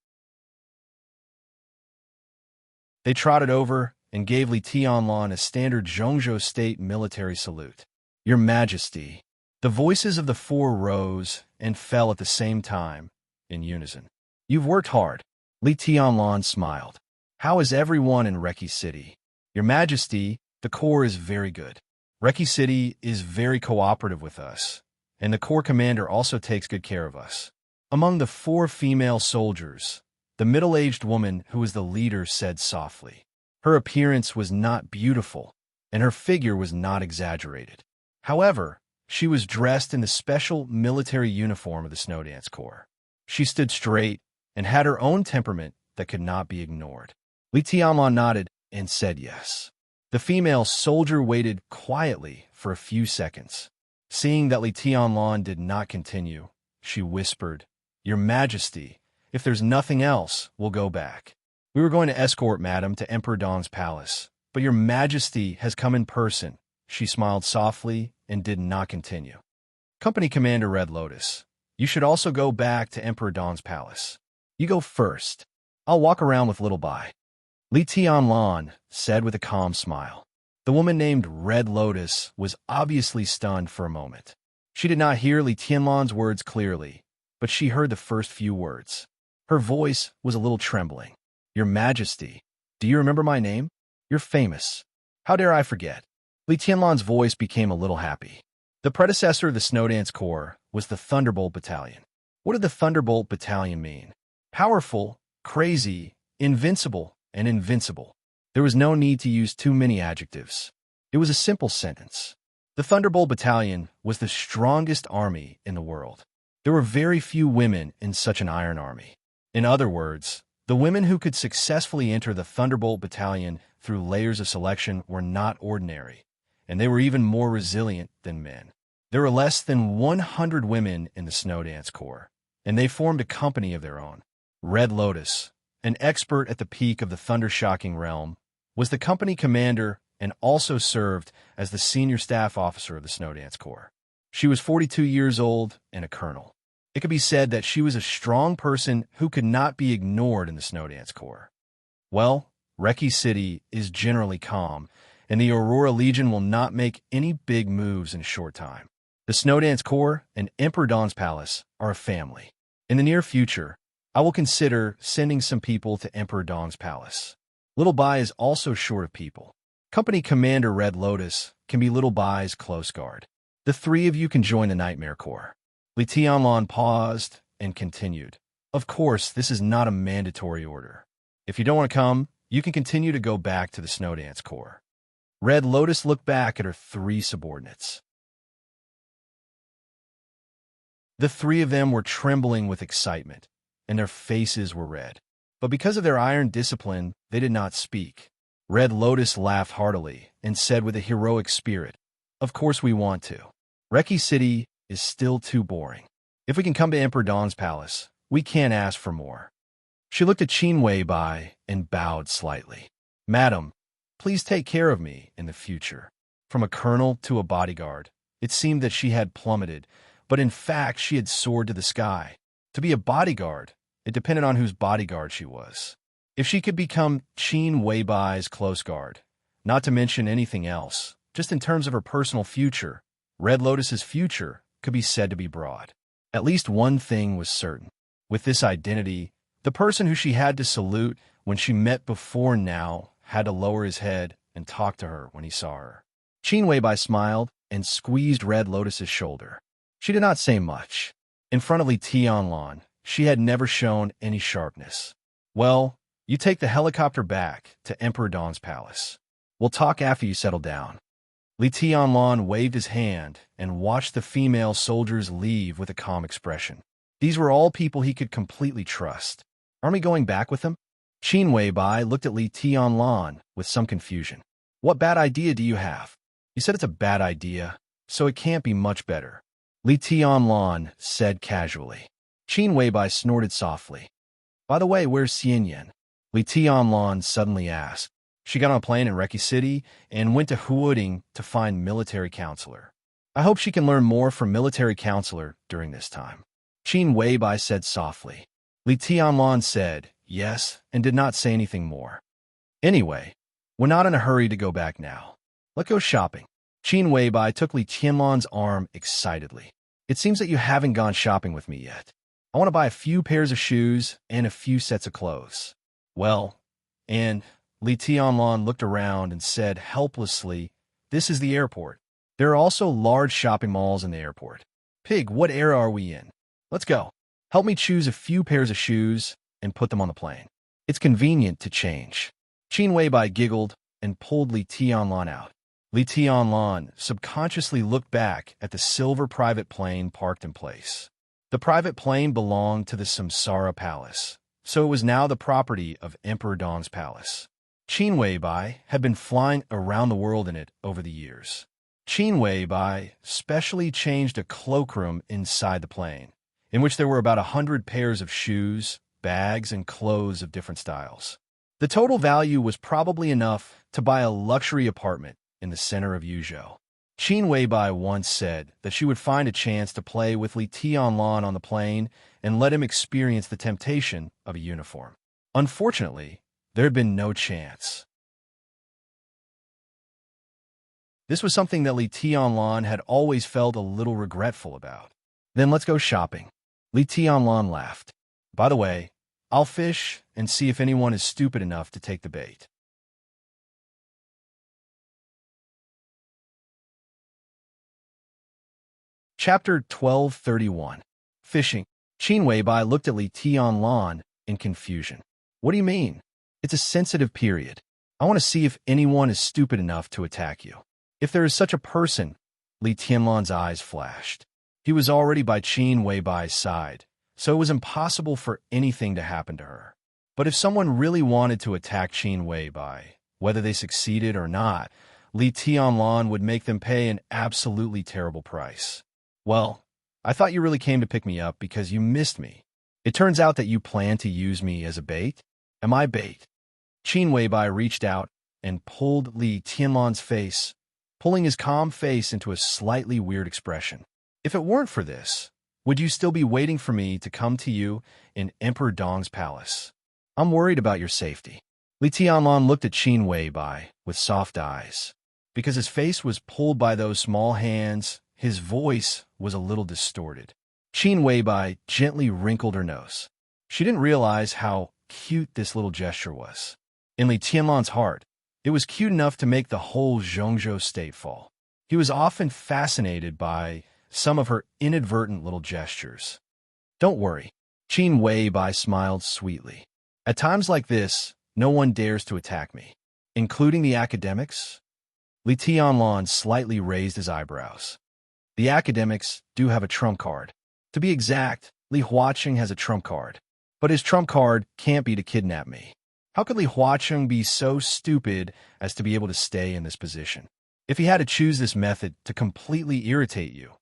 They trotted over and gave Li Tianlan a standard Zhongzhou state military salute. "Your Majesty." The voices of the 4 rose and fell at the same time, in unison. "You've worked hard." Li Tianlan smiled. "How is everyone in Reki City?" "Your Majesty, the Corps is very good. Reki City is very cooperative with us, and the Corps commander also takes good care of us." Among the 4 female soldiers, the middle-aged woman who was the leader said softly. Her appearance was not beautiful, and her figure was not exaggerated. However, she was dressed in the special military uniform of the Snow Dance Corps. She stood straight and had her own temperament that could not be ignored. Li Tianlan nodded and said yes. The female soldier waited quietly for a few seconds. Seeing that Li Tianlan did not continue, she whispered, "Your Majesty, if there's nothing else, we'll go back." We were going to escort Madam to Emperor Dong's palace, but your Majesty has come in person. She smiled softly and did not continue. Company Commander Red Lotus, you should also go back to Emperor Dong's palace. You go first. I'll walk around with Little Bai. Li Tianlan said with a calm smile. The woman named Red Lotus was obviously stunned for a moment. She did not hear Li Tianlan's words clearly, but she heard the first few words. Her voice was a little trembling. Your Majesty, do you remember my name? You're famous. How dare I forget? Li Tianlan's voice became a little happy. The predecessor of the Snowdance Corps was the Thunderbolt Battalion. What did the Thunderbolt Battalion mean? Powerful, crazy, invincible, and invincible. There was no need to use too many adjectives. It was a simple sentence. The Thunderbolt Battalion was the strongest army in the world. There were very few women in such an iron army. In other words, the women who could successfully enter the Thunderbolt Battalion through layers of selection were not ordinary, and they were even more resilient than men. There were less than 100 women in the Snowdance Corps, and they formed a company of their own. Red Lotus, an expert at the peak of the thunder-shocking realm, was the company commander and also served as the senior staff officer of the Snowdance Corps. She was 42 years old and a colonel. It could be said that she was a strong person who could not be ignored in the Snowdance Corps. Well, Reki City is generally calm, and the Aurora Legion will not make any big moves in a short time. The Snowdance Corps and Emperor Dawn's Palace are a family. In the near future, I will consider sending some people to Emperor Dawn's Palace. Little Bai is also short of people. Company Commander Red Lotus can be Little Bai's close guard. The three of you can join the Nightmare Corps. Li Tianlan paused and continued. Of course, this is not a mandatory order. If you don't want to come, you can continue to go back to the Snowdance Corps. Red Lotus looked back at her three subordinates. The three of them were trembling with excitement, and their faces were red. But because of their iron discipline, they did not speak. Red Lotus laughed heartily and said with a heroic spirit, "Of course we want to. Reki City is still too boring. If we can come to Emperor Dawn's palace, we can't ask for more." She looked at Qin Wei Bai and bowed slightly. "Madam, please take care of me in the future." From a colonel to a bodyguard, it seemed that she had plummeted, but in fact she had soared to the sky. To be a bodyguard, it depended on whose bodyguard she was. If she could become Qin Wei Bai's close guard, not to mention anything else, just in terms of her personal future, Red Lotus's future could be said to be broad. At least one thing was certain. With this identity, the person who she had to salute when she met before now had to lower his head and talk to her when he saw her. Qin Wei Bai smiled and squeezed Red Lotus's shoulder. She did not say much. In front of Li Tianlan, she had never shown any sharpness. "Well, you take the helicopter back to Emperor Dawn's palace. We'll talk after you settle down." Li Tianlan waved his hand and watched the female soldiers leave with a calm expression. These were all people he could completely trust. "Aren't we going back with them?" Qin Wei Bai looked at Li Tianlan with some confusion. "What bad idea do you have?" "You said it's a bad idea, so it can't be much better," Li Tianlan said casually. Qin Wei Bai snorted softly. "By the way, where's Xianyan?" Li Tianlan suddenly asked. She got on a plane in Reki City and went to Huading to find military counselor. "I hope she can learn more from military counselor during this time," Qin Wei Bai said softly. Li Tianlan said yes and did not say anything more. "Anyway, we're not in a hurry to go back now. Let's go shopping." Qin Wei Bai took Li Tianlan's arm excitedly. "It seems that you haven't gone shopping with me yet. I want to buy a few pairs of shoes and a few sets of clothes." "Well, and..." Li Tianlan looked around and said helplessly, "This is the airport. There are also large shopping malls in the airport. Pig, what era are we in? Let's go. Help me choose a few pairs of shoes and put them on the plane. It's convenient to change." Qin Wei Bai giggled and pulled Li Tianlan out. Li Tianlan subconsciously looked back at the silver private plane parked in place. The private plane belonged to the Samsara Palace, so it was now the property of Emperor Dawn's palace. Qin Wei Bai had been flying around the world in it over the years. Qin Wei Bai specially changed a cloakroom inside the plane, in which there were about 100 pairs of shoes, bags, and clothes of different styles. The total value was probably enough to buy a luxury apartment in the center of Yuzhou. Qin Weibai once said that she would find a chance to play with Li Tianlan on the plane and let him experience the temptation of a uniform. Unfortunately, there had been no chance. This was something that Li Tianlan had always felt a little regretful about. Then let's go shopping. Li Tianlan laughed. By the way, I'll fish and see if anyone is stupid enough to take the bait. Chapter 1231. Fishing. Qin Weibai looked at Li Tianlan in confusion. What do you mean? It's a sensitive period. I want to see if anyone is stupid enough to attack you. If there is such a person, Li Tianlan's eyes flashed. He was already by Qin Weibai's side, so it was impossible for anything to happen to her. But if someone really wanted to attack Qin Weibai, whether they succeeded or not, Li Tianlan would make them pay an absolutely terrible price. Well, I thought you really came to pick me up because you missed me. It turns out that you plan to use me as a bait? Am I bait? Qin Weibai reached out and pulled Li Tianlan's face, pulling his calm face into a slightly weird expression. If it weren't for this, would you still be waiting for me to come to you in Emperor Dong's palace? I'm worried about your safety. Li Tianlan looked at Qin Weibai with soft eyes. Because his face was pulled by those small hands, his voice was a little distorted. Qin Weibai gently wrinkled her nose. She didn't realize how cute this little gesture was. In Li Tianlan's heart, it was cute enough to make the whole Zhongzhou state fall. He was often fascinated by some of her inadvertent little gestures. Don't worry. Qin Weibai smiled sweetly. At times like this, no one dares to attack me. Including the academics? Li Tianlan slightly raised his eyebrows. The academics do have a trump card. To be exact, Li Huaqing has a trump card. But his trump card can't be to kidnap me. How could Li Huaqing be so stupid as to be able to stay in this position? If he had to choose this method to completely irritate you,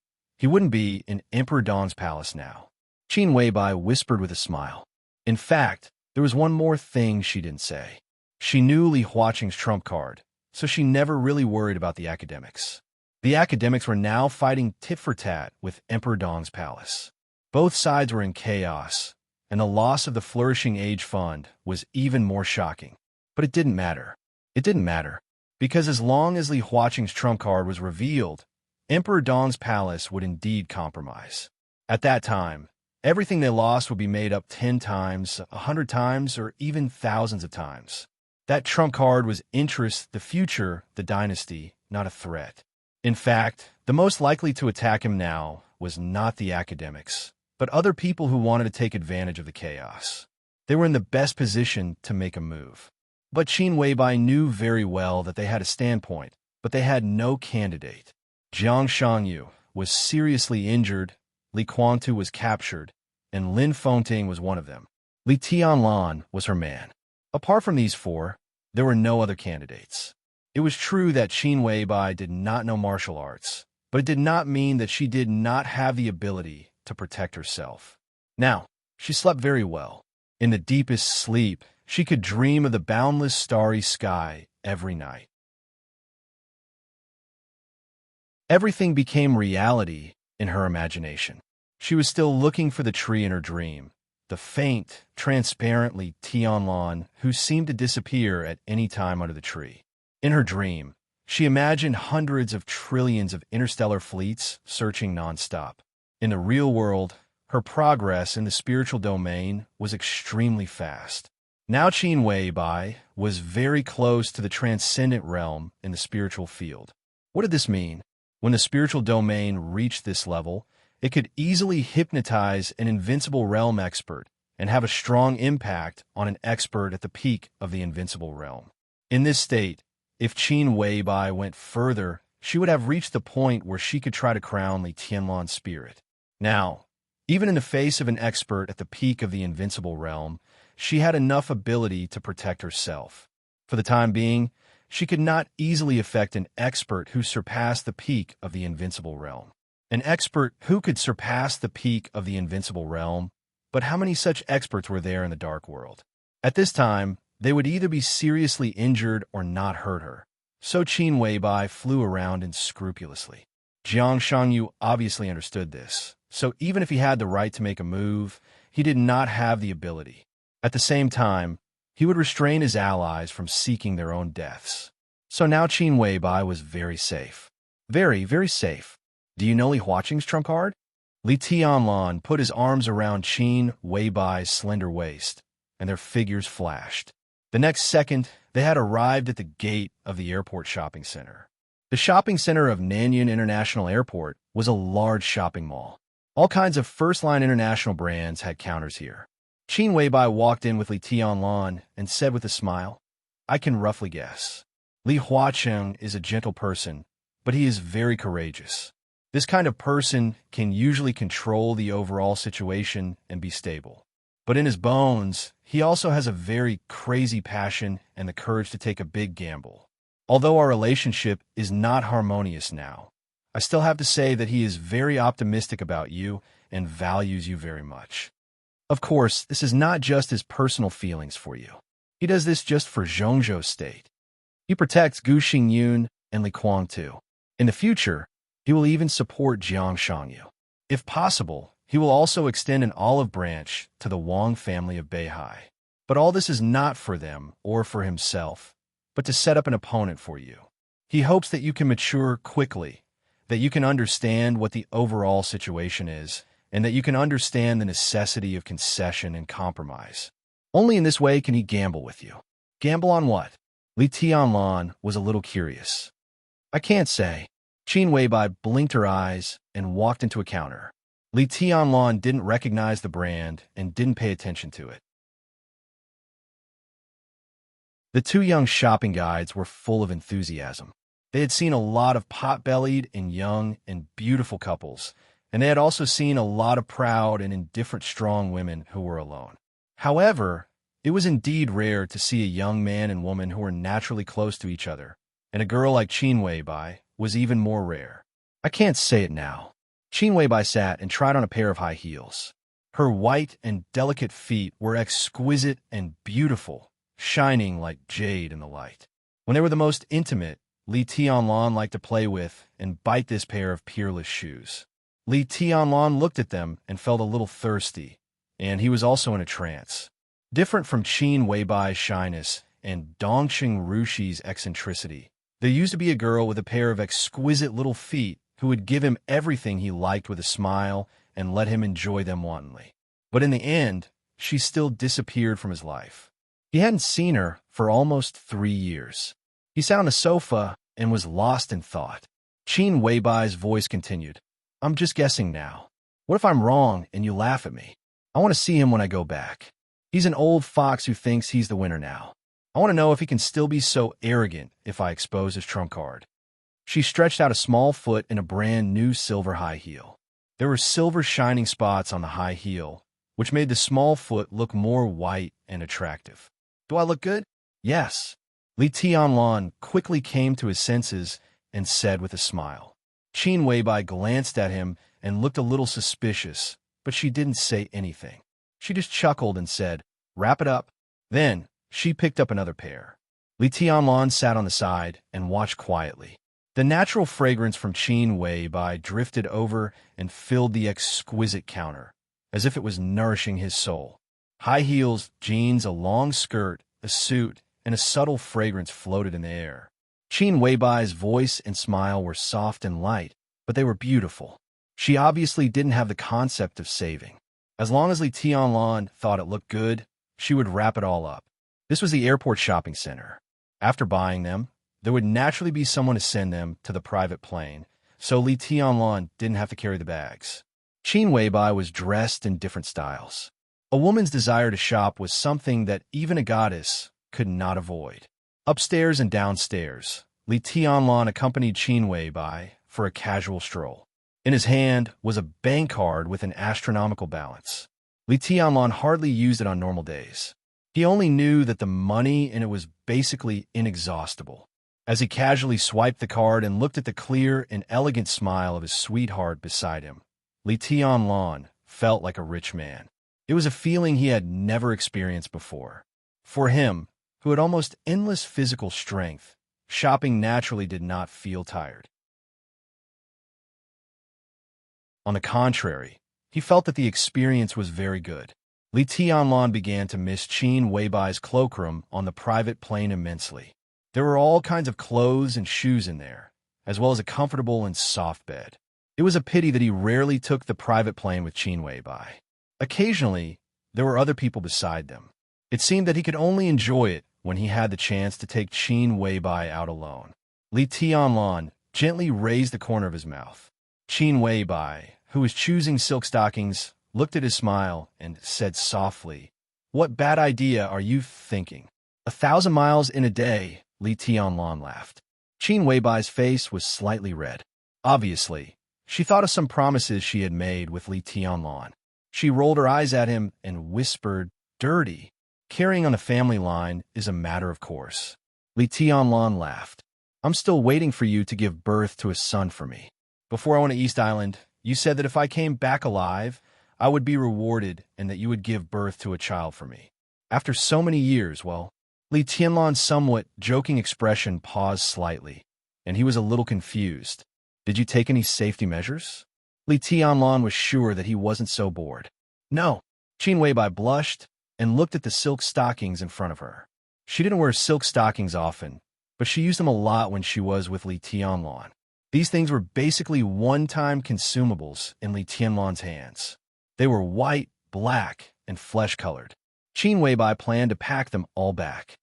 he wouldn't be in Emperor Dong's palace now. Qin Weibai whispered with a smile. In fact, there was one more thing she didn't say. She knew Li Huaqing's trump card, so she never really worried about the academics. The academics were now fighting tit-for-tat with Emperor Dong's palace. Both sides were in chaos, and the loss of the Flourishing Age Fund was even more shocking. But it didn't matter. It didn't matter, because as long as Li Huaqing's trump card was revealed, Emperor Dong's palace would indeed compromise. At that time, everything they lost would be made up 10 times, 100 times, or even thousands of times. That trump card was interest, the future, the dynasty, not a threat. In fact, the most likely to attack him now was not the academics, but other people who wanted to take advantage of the chaos. They were in the best position to make a move. But Qin Weibai knew very well that they had a standpoint, but they had no candidate. Jiang Shangyu was seriously injured, Li Quantu was captured, and Lin Fengting was one of them. Li Tianlan was her man. Apart from these four, there were no other candidates. It was true that Qin Weibai did not know martial arts, but it did not mean that she did not have the ability to protect herself. Now, she slept very well. In the deepest sleep, she could dream of the boundless starry sky every night. Everything became reality in her imagination. She was still looking for the tree in her dream, the faint, transparent Li Tianlan who seemed to disappear at any time under the tree. In her dream, she imagined hundreds of trillions of interstellar fleets searching nonstop. In the real world, her progress in the spiritual domain was extremely fast. Now Qin Weibai was very close to the transcendent realm in the spiritual field. What did this mean? When the spiritual domain reached this level, it could easily hypnotize an invincible realm expert and have a strong impact on an expert at the peak of the invincible realm. In this state, if Qin Weibai went further, she would have reached the point where she could try to crown Li Tianlan's spirit. Now, even in the face of an expert at the peak of the invincible realm, she had enough ability to protect herself. For the time being, she could not easily affect an expert who surpassed the peak of the invincible realm. An expert who could surpass the peak of the invincible realm, but how many such experts were there in the dark world? At this time, They would either be seriously injured or not hurt her. So Qin Weibai flew around unscrupulously. Jiang Shangyu obviously understood this, so even if he had the right to make a move, he did not have the ability. At the same time, he would restrain his allies from seeking their own deaths. So now Qin Weibai was very safe. Very, very safe. Do you know Li Huaqing's trump card? Li Tianlan put his arms around Qin Weibai's slender waist, and their figures flashed. The next second, they had arrived at the gate of the airport shopping center. The shopping center of Nanyang International Airport was a large shopping mall. All kinds of first-line international brands had counters here. Qin Weibai walked in with Li Tianlan and said with a smile, "I can roughly guess. Li Huaqing is a gentle person, but he is very courageous. This kind of person can usually control the overall situation and be stable. But in his bones, he also has a very crazy passion and the courage to take a big gamble. Although our relationship is not harmonious now, I still have to say that he is very optimistic about you and values you very much. Of course, this is not just his personal feelings for you. He does this just for Zhongzhou State. He protects Gu Xingyun and Li Kuang too. In the future, he will even support Jiang Shangyu. If possible, he will also extend an olive branch to the Wang family of Beihai. But all this is not for them or for himself, but to set up an opponent for you. He hopes that you can mature quickly, that you can understand what the overall situation is, and that you can understand the necessity of concession and compromise. Only in this way can he gamble with you. Gamble on what? Li Tianlan was a little curious. I can't say. Qin Weibai blinked her eyes and walked into a counter. Li Tianlan didn't recognize the brand and didn't pay attention to it. The two young shopping guides were full of enthusiasm. They had seen a lot of pot-bellied and young and beautiful couples, and they had also seen a lot of proud and indifferent strong women who were alone. However, it was indeed rare to see a young man and woman who were naturally close to each other, and a girl like Qin Weibai was even more rare. I can't say it now. Qin Weibai sat and tried on a pair of high heels. Her white and delicate feet were exquisite and beautiful, shining like jade in the light. When they were the most intimate, Li Tianlan liked to play with and bite this pair of peerless shoes. Li Tianlan looked at them and felt a little thirsty, and he was also in a trance. Different from Qin Weibai's shyness and Dongqing Rushi's eccentricity, there used to be a girl with a pair of exquisite little feet who would give him everything he liked with a smile and let him enjoy them wantonly. But in the end, she still disappeared from his life. He hadn't seen her for almost 3 years. He sat on a sofa and was lost in thought. Qin Weibai's voice continued, "I'm just guessing now. What if I'm wrong and you laugh at me? I want to see him when I go back. He's an old fox who thinks he's the winner now. I want to know if he can still be so arrogant if I expose his trump card." She stretched out a small foot in a brand new silver high heel. There were silver shining spots on the high heel, which made the small foot look more white and attractive. "Do I look good?" "Yes." Li Tianlan quickly came to his senses and said with a smile. Qin Weibai glanced at him and looked a little suspicious, but she didn't say anything. She just chuckled and said, "Wrap it up." Then she picked up another pair. Li Tianlan sat on the side and watched quietly. The natural fragrance from Qin Weibai drifted over and filled the exquisite counter, as if it was nourishing his soul. High heels, jeans, a long skirt, a suit, and a subtle fragrance floated in the air. Qin Weibai's voice and smile were soft and light, but they were beautiful. She obviously didn't have the concept of saving. As long as Li Tianlan thought it looked good, she would wrap it all up. This was the airport shopping center. After buying them, there would naturally be someone to send them to the private plane, so Li Tianlan didn't have to carry the bags. Qin Weibai was dressed in different styles. A woman's desire to shop was something that even a goddess could not avoid. Upstairs and downstairs, Li Tianlan accompanied Qin Weibai for a casual stroll. In his hand was a bank card with an astronomical balance. Li Tianlan hardly used it on normal days. He only knew that the money in it was basically inexhaustible. As he casually swiped the card and looked at the clear and elegant smile of his sweetheart beside him, Li Tianlan felt like a rich man. It was a feeling he had never experienced before. For him, who had almost endless physical strength, shopping naturally did not feel tired. On the contrary, he felt that the experience was very good. Li Tianlan began to miss Qin Weibai's cloakroom on the private plane immensely. There were all kinds of clothes and shoes in there, as well as a comfortable and soft bed. It was a pity that he rarely took the private plane with Qin Weibai. Occasionally, there were other people beside them. It seemed that he could only enjoy it when he had the chance to take Qin Weibai out alone. Li Tianlan gently raised the corner of his mouth. Qin Weibai, who was choosing silk stockings, looked at his smile and said softly, "What bad idea are you thinking? 1,000 miles in a day," Li Tianlan laughed. Qin Weibai's face was slightly red. Obviously, she thought of some promises she had made with Li Tianlan. She rolled her eyes at him and whispered, "Dirty. Carrying on the family line is a matter of course." Li Tianlan laughed. "I'm still waiting for you to give birth to a son for me. Before I went to East Island, you said that if I came back alive, I would be rewarded and that you would give birth to a child for me. After so many years, well," Li Tianlan's somewhat joking expression paused slightly, and he was a little confused. "Did you take any safety measures?" Li Tianlan was sure that he wasn't so bored. "No." Qin Weibai blushed and looked at the silk stockings in front of her. She didn't wear silk stockings often, but she used them a lot when she was with Li Tianlan. These things were basically one-time consumables in Li Tianlan's hands. They were white, black, and flesh-colored. Qin Weibai planned to pack them all back.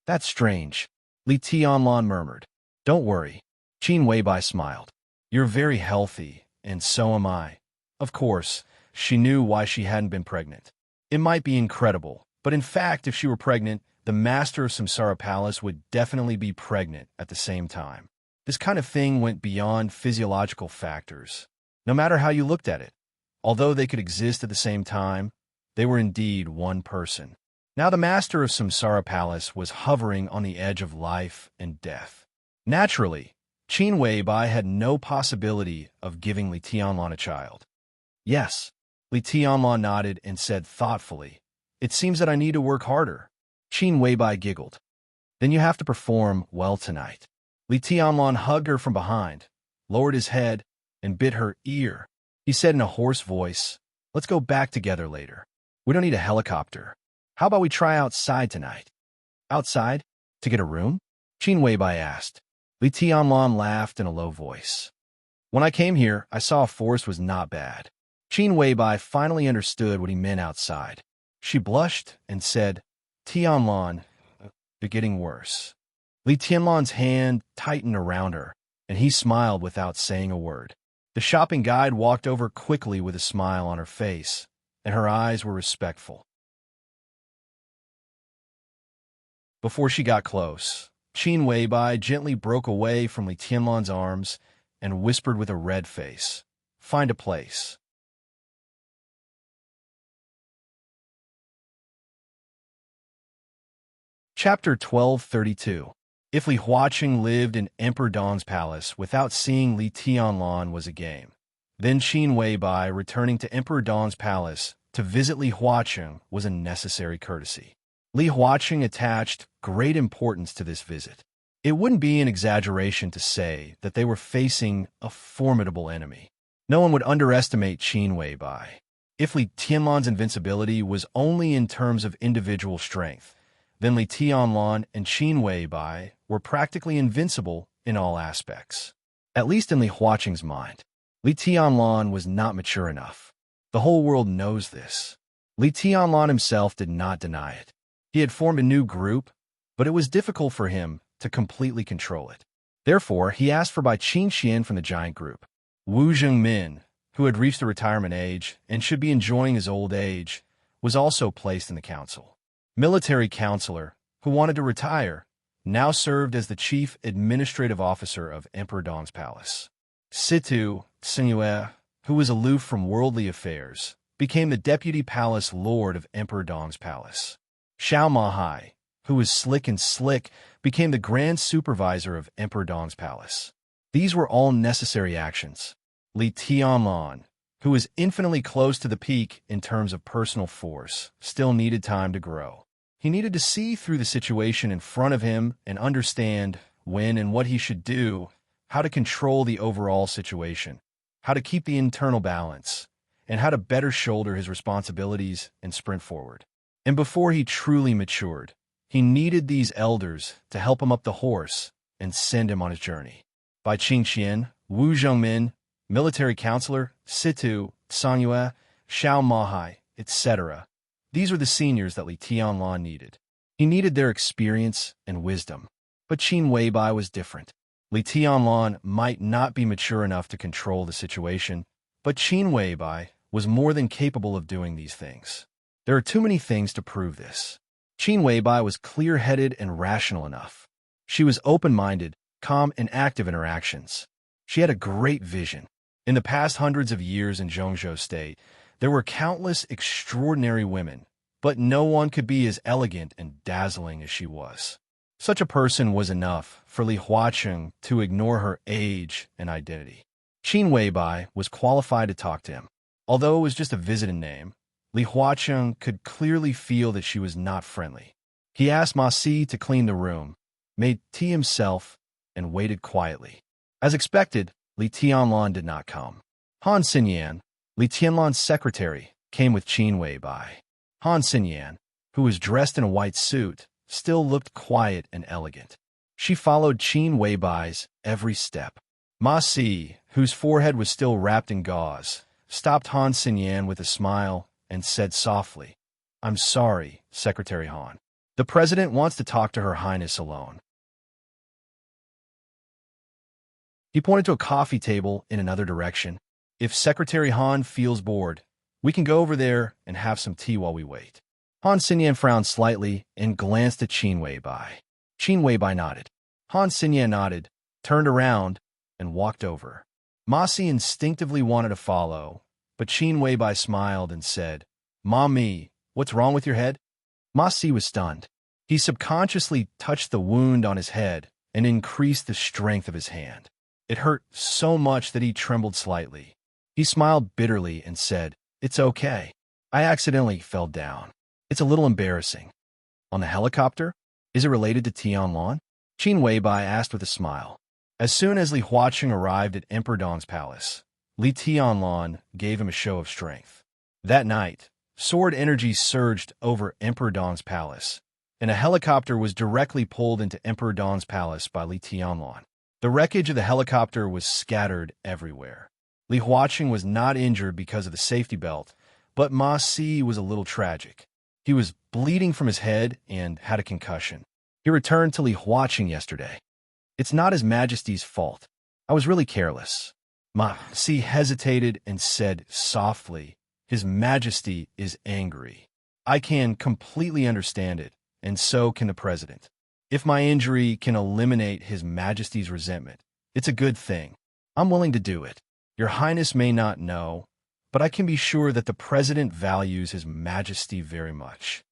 "That's strange," Li Tianlan murmured. "Don't worry." Qin Weibai smiled. "You're very healthy, and so am I." Of course, she knew why she hadn't been pregnant. It might be incredible, but in fact, if she were pregnant, the master of Samsara Palace would definitely be pregnant at the same time. This kind of thing went beyond physiological factors, no matter how you looked at it. Although they could exist at the same time, they were indeed one person. Now the master of Samsara Palace was hovering on the edge of life and death. Naturally, Qin Weibai had no possibility of giving Li Tianlan a child. "Yes." Li Tianlan nodded and said thoughtfully, "It seems that I need to work harder." Qin Weibai giggled. "Then you have to perform well tonight." Li Tianlan hugged her from behind, lowered his head, and bit her ear. He said in a hoarse voice, "Let's go back together later. We don't need a helicopter. How about we try outside tonight?" "Outside? To get a room?" Qin Weibai asked. Li Tianlan laughed in a low voice. "When I came here, I saw a forest was not bad." Qin Weibai finally understood what he meant outside. She blushed and said, "Tianlan, you're getting worse." Li Tianlan's hand tightened around her, and he smiled without saying a word. The shopping guide walked over quickly with a smile on her face, and her eyes were respectful. Before she got close, Qin Weibai gently broke away from Li Tianlan's arms and whispered with a red face, "Find a place." Chapter 1232. If Li Huaqing lived in Emperor Dong's palace without seeing Li Tianlan was a game, then Qin Weibai returning to Emperor Dong's palace to visit Li Huaqing was a necessary courtesy. Li Huaqing attached great importance to this visit. It wouldn't be an exaggeration to say that they were facing a formidable enemy. No one would underestimate Qin Weibai. If Li Tianlan's invincibility was only in terms of individual strength, then Li Tianlan and Qin Weibai were practically invincible in all aspects. At least in Li Huaqing's mind. Li Tianlan was not mature enough. The whole world knows this. Li Tianlan himself did not deny it. He had formed a new group, but it was difficult for him to completely control it. Therefore, he asked for Bai Qingxian from the giant group. Wu Zhengmin, who had reached the retirement age and should be enjoying his old age, was also placed in the council. Military counselor, who wanted to retire, now served as the chief administrative officer of Emperor Dong's palace. Situ Tsingyue, who was aloof from worldly affairs, became the deputy palace lord of Emperor Dong's palace. Xiao Mahai, who was slick and slick, became the grand supervisor of Emperor Dong's palace. These were all necessary actions. Li Tianlan, who was infinitely close to the peak in terms of personal force, still needed time to grow. He needed to see through the situation in front of him and understand when and what he should do, how to control the overall situation, how to keep the internal balance, and how to better shoulder his responsibilities and sprint forward. And before he truly matured, he needed these elders to help him up the horse and send him on his journey. By Qing Qian, Wu Zhongmin, military counselor, Situ, Sanyue, Xiao Mahai, etc. These were the seniors that Li Tianlan needed. He needed their experience and wisdom. But Qin Weibai was different. Li Tianlan might not be mature enough to control the situation, but Qin Weibai was more than capable of doing these things. There are too many things to prove this. Qin Weibai was clear-headed and rational enough. She was open-minded, calm, and active in her actions. She had a great vision. In the past hundreds of years in Zhongzhou State, there were countless extraordinary women, but no one could be as elegant and dazzling as she was. Such a person was enough for Li Huaqing to ignore her age and identity. Qin Weibai was qualified to talk to him. Although it was just a visit in name, Li Huaqing could clearly feel that she was not friendly. He asked Ma Si to clean the room, made tea himself, and waited quietly. As expected, Li Tianlan did not come. Han Xinyan, Li Tianlan's secretary, came with Qin Weibai. Han Xinyan, who was dressed in a white suit, still looked quiet and elegant. She followed Qin Weibai's every step. Ma Si, whose forehead was still wrapped in gauze, stopped Han Xinyan with a smile and said softly, "I'm sorry, Secretary Han. The president wants to talk to Her Highness alone." He pointed to a coffee table in another direction. "If Secretary Han feels bored, we can go over there and have some tea while we wait." Han Xinyan frowned slightly and glanced at Qin Weibai. Qin Weibai nodded. Han Xinyan nodded, turned around, and walked over. Ma Si instinctively wanted to follow, but Qin Weibai smiled and said, "Ma Mi, what's wrong with your head?" Ma Si was stunned. He subconsciously touched the wound on his head and increased the strength of his hand. It hurt so much that he trembled slightly. He smiled bitterly and said, "It's okay. I accidentally fell down. It's a little embarrassing." "On the helicopter? Is it related to Tianlan?" Qin Weibai asked with a smile. As soon as Li Huaqing arrived at Emperor Dong's palace, Li Tianlan gave him a show of strength. That night, sword energy surged over Emperor Dong's palace, and a helicopter was directly pulled into Emperor Dong's palace by Li Tianlan. The wreckage of the helicopter was scattered everywhere. Li Huaqing was not injured because of the safety belt, but Ma Si was a little tragic. He was bleeding from his head and had a concussion. He returned to Li Huaqing yesterday. "It's not His Majesty's fault. I was really careless." Ma Si hesitated and said softly, "His Majesty is angry. I can completely understand it, and so can the President. If my injury can eliminate His Majesty's resentment, it's a good thing. I'm willing to do it. Your Highness may not know, but I can be sure that the President values His Majesty very much."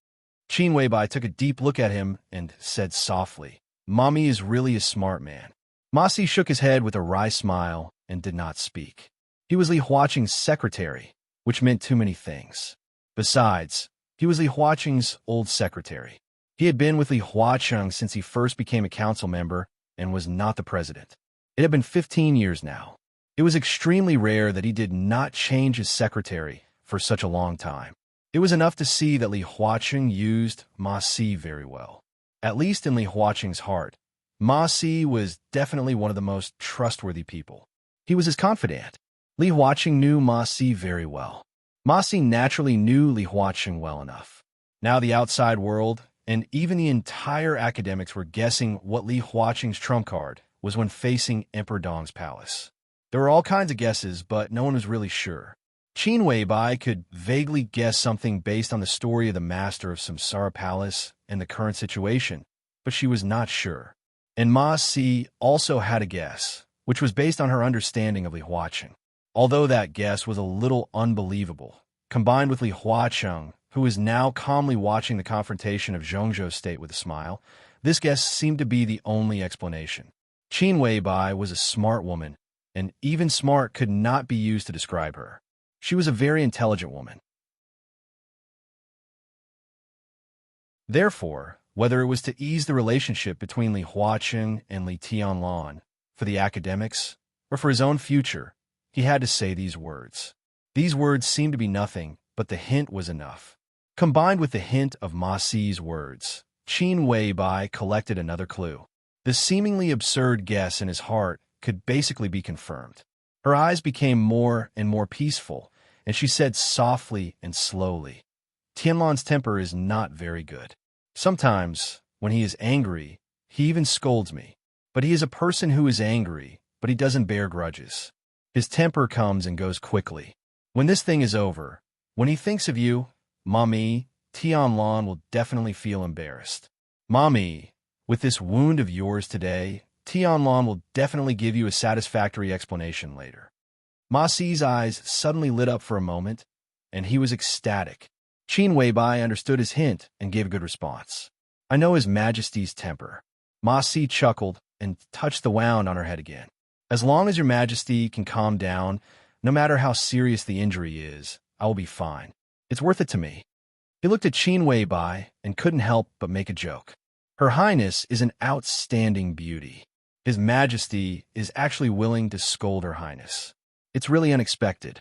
Qin Weibai took a deep look at him and said softly, "Mommy is really a smart man." Ma Si shook his head with a wry smile and did not speak. He was Li Huaqing's secretary, which meant too many things. Besides, he was Li Huaqing's old secretary. He had been with Li Huaqing since he first became a council member and was not the president. It had been 15 years now. It was extremely rare that he did not change his secretary for such a long time. It was enough to see that Li Huaqing used Ma Si very well. At least in Li Huaqing's heart, Ma Si was definitely one of the most trustworthy people. He was his confidant. Li Huaqing knew Ma Si very well. Ma Si naturally knew Li Huaqing well enough. Now the outside world, and even the entire academics, were guessing what Li Huaqing's trump card was when facing Emperor Dong's palace. There were all kinds of guesses, but no one was really sure. Qin Weibai could vaguely guess something based on the story of the master of Samsara Palace and the current situation, but she was not sure. And Ma Si also had a guess, which was based on her understanding of Li Huaqing. Although that guess was a little unbelievable, combined with Li Huaqing, who is now calmly watching the confrontation of Zhongzhou State with a smile, this guess seemed to be the only explanation. Qin Weibai was a smart woman, and even smart could not be used to describe her. She was a very intelligent woman. Therefore, whether it was to ease the relationship between Li Huaqing and Li Tianlan, for the academics, or for his own future, he had to say these words. These words seemed to be nothing, but the hint was enough. Combined with the hint of Ma Si's words, Qin Weibai collected another clue. The seemingly absurd guess in his heart could basically be confirmed. Her eyes became more and more peaceful, and she said softly and slowly, Tianlan's temper is not very good. Sometimes, when he is angry, he even scolds me. But he is a person who is angry, but he doesn't bear grudges. His temper comes and goes quickly. When this thing is over, when he thinks of you, Mommy, Tianlan will definitely feel embarrassed. Mommy, with this wound of yours today, Tianlan will definitely give you a satisfactory explanation later. Ma Si's eyes suddenly lit up for a moment, and he was ecstatic. Qin Weibai understood his hint and gave a good response. I know His Majesty's temper. Ma Si chuckled and touched the wound on her head again. As long as Your Majesty can calm down, no matter how serious the injury is, I will be fine. It's worth it to me. He looked at Qin Weibai and couldn't help but make a joke. Her Highness is an outstanding beauty. His Majesty is actually willing to scold Her Highness. It's really unexpected.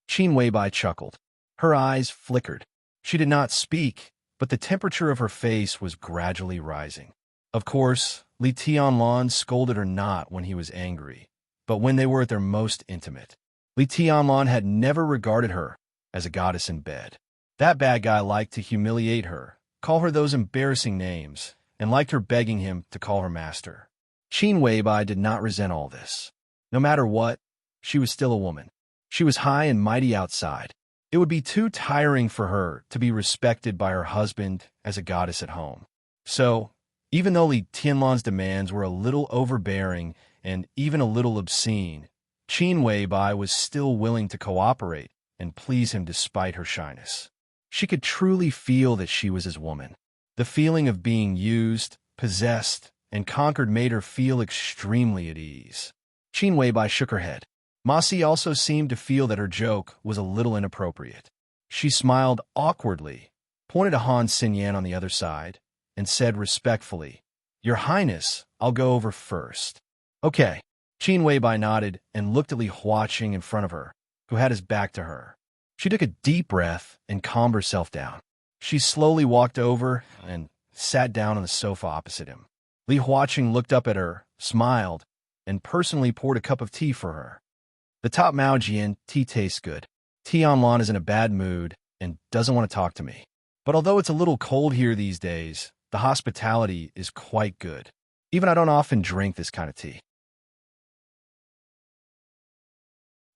Qin Weibai chuckled. Her eyes flickered. She did not speak, but the temperature of her face was gradually rising. Of course, Li Tianlan scolded her not when he was angry, but when they were at their most intimate. Li Tianlan had never regarded her as a goddess in bed. That bad guy liked to humiliate her, call her those embarrassing names, and liked her begging him to call her master. Qin Weibai did not resent all this. No matter what, she was still a woman. She was high and mighty outside. It would be too tiring for her to be respected by her husband as a goddess at home. So, even though Li Tianlan's demands were a little overbearing and even a little obscene, Qin Weibai was still willing to cooperate and please him despite her shyness. She could truly feel that she was his woman. The feeling of being used, possessed, and conquered made her feel extremely at ease. Qin Weibai shook her head. Ma Si also seemed to feel that her joke was a little inappropriate. She smiled awkwardly, pointed to Han Xinyan on the other side, and said respectfully, Your Highness, I'll go over first. Okay. Qin Weibai nodded and looked at Li Huaqing in front of her, who had his back to her. She took a deep breath and calmed herself down. She slowly walked over and sat down on the sofa opposite him. Li Huaqing looked up at her, smiled, and personally poured a cup of tea for her. The top Maojian tea tastes good. Tianlan is in a bad mood and doesn't want to talk to me. But although it's a little cold here these days, the hospitality is quite good. Even I don't often drink this kind of tea.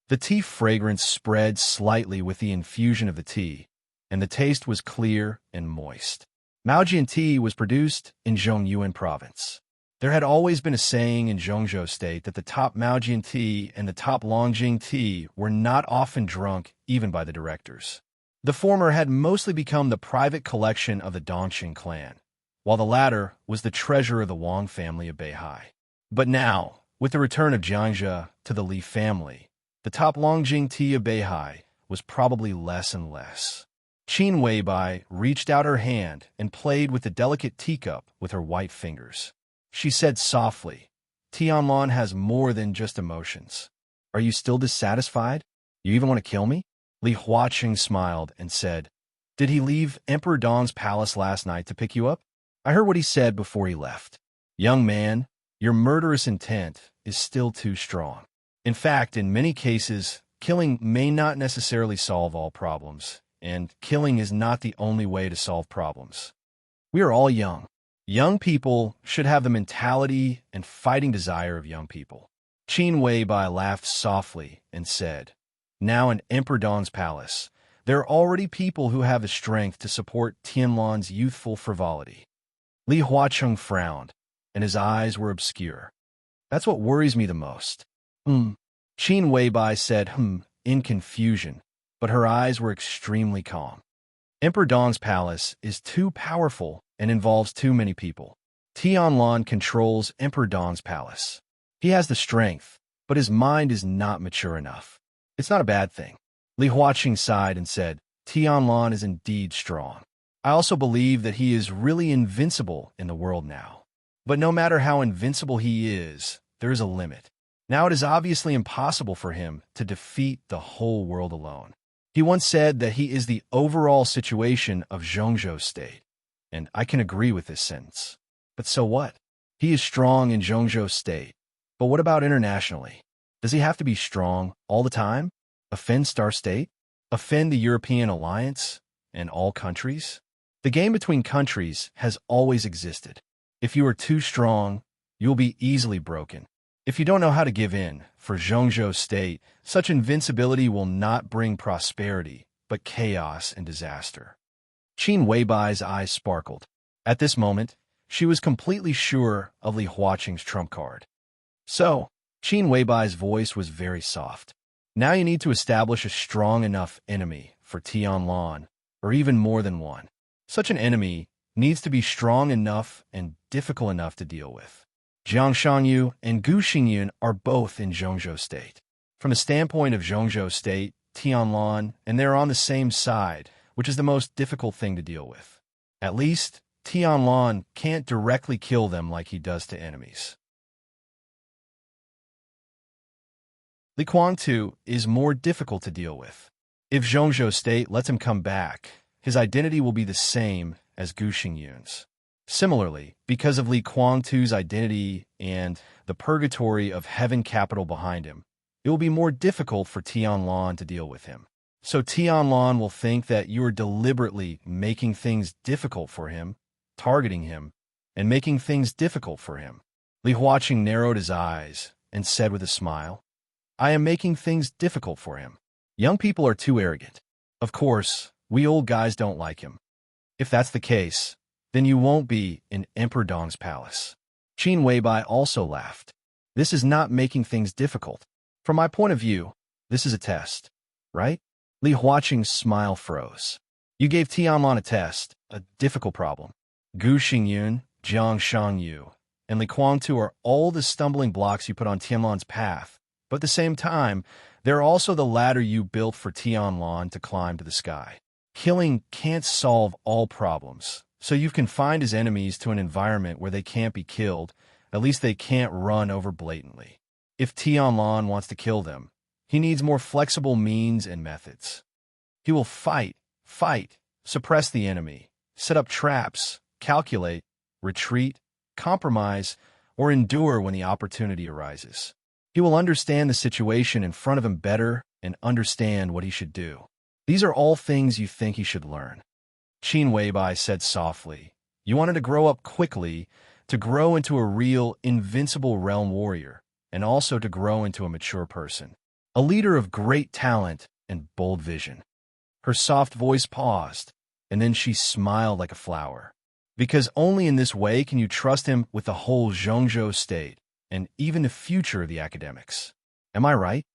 The tea fragrance spread slightly with the infusion of the tea, and the taste was clear and moist. Maojian tea was produced in Zhongyuan province. There had always been a saying in Zhongzhou State that the top Maojian tea and the top Longjing tea were not often drunk even by the directors. The former had mostly become the private collection of the Dongqing clan, while the latter was the treasure of the Wang family of Beihai. But now, with the return of Jiangxia to the Li family, the top Longjing tea of Beihai was probably less and less. Qin Weibai reached out her hand and played with the delicate teacup with her white fingers. She said softly, Tianlan has more than just emotions. Are you still dissatisfied? You even want to kill me? Li Huaqing smiled and said, Did he leave Emperor Dong's palace last night to pick you up? I heard what he said before he left. Young man, your murderous intent is still too strong. In fact, in many cases, killing may not necessarily solve all problems, and killing is not the only way to solve problems. We are all young. Young people should have the mentality and fighting desire of young people. Qin Weibai laughed softly and said, Now in Emperor Dong's palace, there are already people who have the strength to support Tianlan's youthful frivolity. Li Huaqing frowned, and his eyes were obscure. That's what worries me the most. Qin Weibai said, in confusion, but her eyes were extremely calm. Emperor Dong's palace is too powerful and involves too many people. Tianlan controls Emperor Dong's palace. He has the strength, but his mind is not mature enough. It's not a bad thing. Li Huaqing sighed and said, Tianlan is indeed strong. I also believe that he is really invincible in the world now. But no matter how invincible he is, there is a limit. Now it is obviously impossible for him to defeat the whole world alone. He once said that he is the overall situation of Zhongzhou State, and I can agree with this sentence. But so what? He is strong in Zhongzhou State. But what about internationally? Does he have to be strong all the time? Offend Star State? Offend the European alliance and all countries? The game between countries has always existed. If you are too strong, you will be easily broken. If you don't know how to give in, for Zhongzhou State, such invincibility will not bring prosperity, but chaos and disaster. Qin Weibai's eyes sparkled. At this moment, she was completely sure of Li Huaqing's trump card. So, Qin Weibai's voice was very soft. Now you need to establish a strong enough enemy for Tianlan, or even more than one. Such an enemy needs to be strong enough and difficult enough to deal with. Jiang Shangyu and Gu Xingyun are both in Zhongzhou State. From the standpoint of Zhongzhou State, Tianlan, and they're on the same side, which is the most difficult thing to deal with. At least, Tianlan can't directly kill them like he does to enemies. Li Guangtu is more difficult to deal with. If Zhongzhou State lets him come back, his identity will be the same as Gu Xingyun's. Similarly, because of Li Guangtu's identity and the purgatory of heaven capital behind him, it will be more difficult for Tianlan to deal with him. So Tianlan will think that you are deliberately making things difficult for him, targeting him, and making things difficult for him. Li Huaqing narrowed his eyes and said with a smile, I am making things difficult for him. Young people are too arrogant. Of course, we old guys don't like him. If that's the case, then you won't be in Emperor Dong's palace. Qin Weibai also laughed. This is not making things difficult. From my point of view, this is a test, right? Li Huaqing's smile froze. You gave Tianlan a test, a difficult problem. Gu Xingyun, Jiang Shangyu, and Li Guangtu are all the stumbling blocks you put on Tianlan's path, but at the same time, they're also the ladder you built for Tianlan to climb to the sky. Killing can't solve all problems, so you've confined his enemies to an environment where they can't be killed, at least they can't run over blatantly. If Tianlan wants to kill them, he needs more flexible means and methods. He will fight, suppress the enemy, set up traps, calculate, retreat, compromise, or endure when the opportunity arises. He will understand the situation in front of him better and understand what he should do. These are all things you think he should learn. Qin Weibai said softly, you wanted to grow up quickly, to grow into a real, invincible realm warrior, and also to grow into a mature person, a leader of great talent and bold vision. Her soft voice paused, and then she smiled like a flower. Because only in this way can you trust him with the whole Zhongzhou State, and even the future of the academics. Am I right?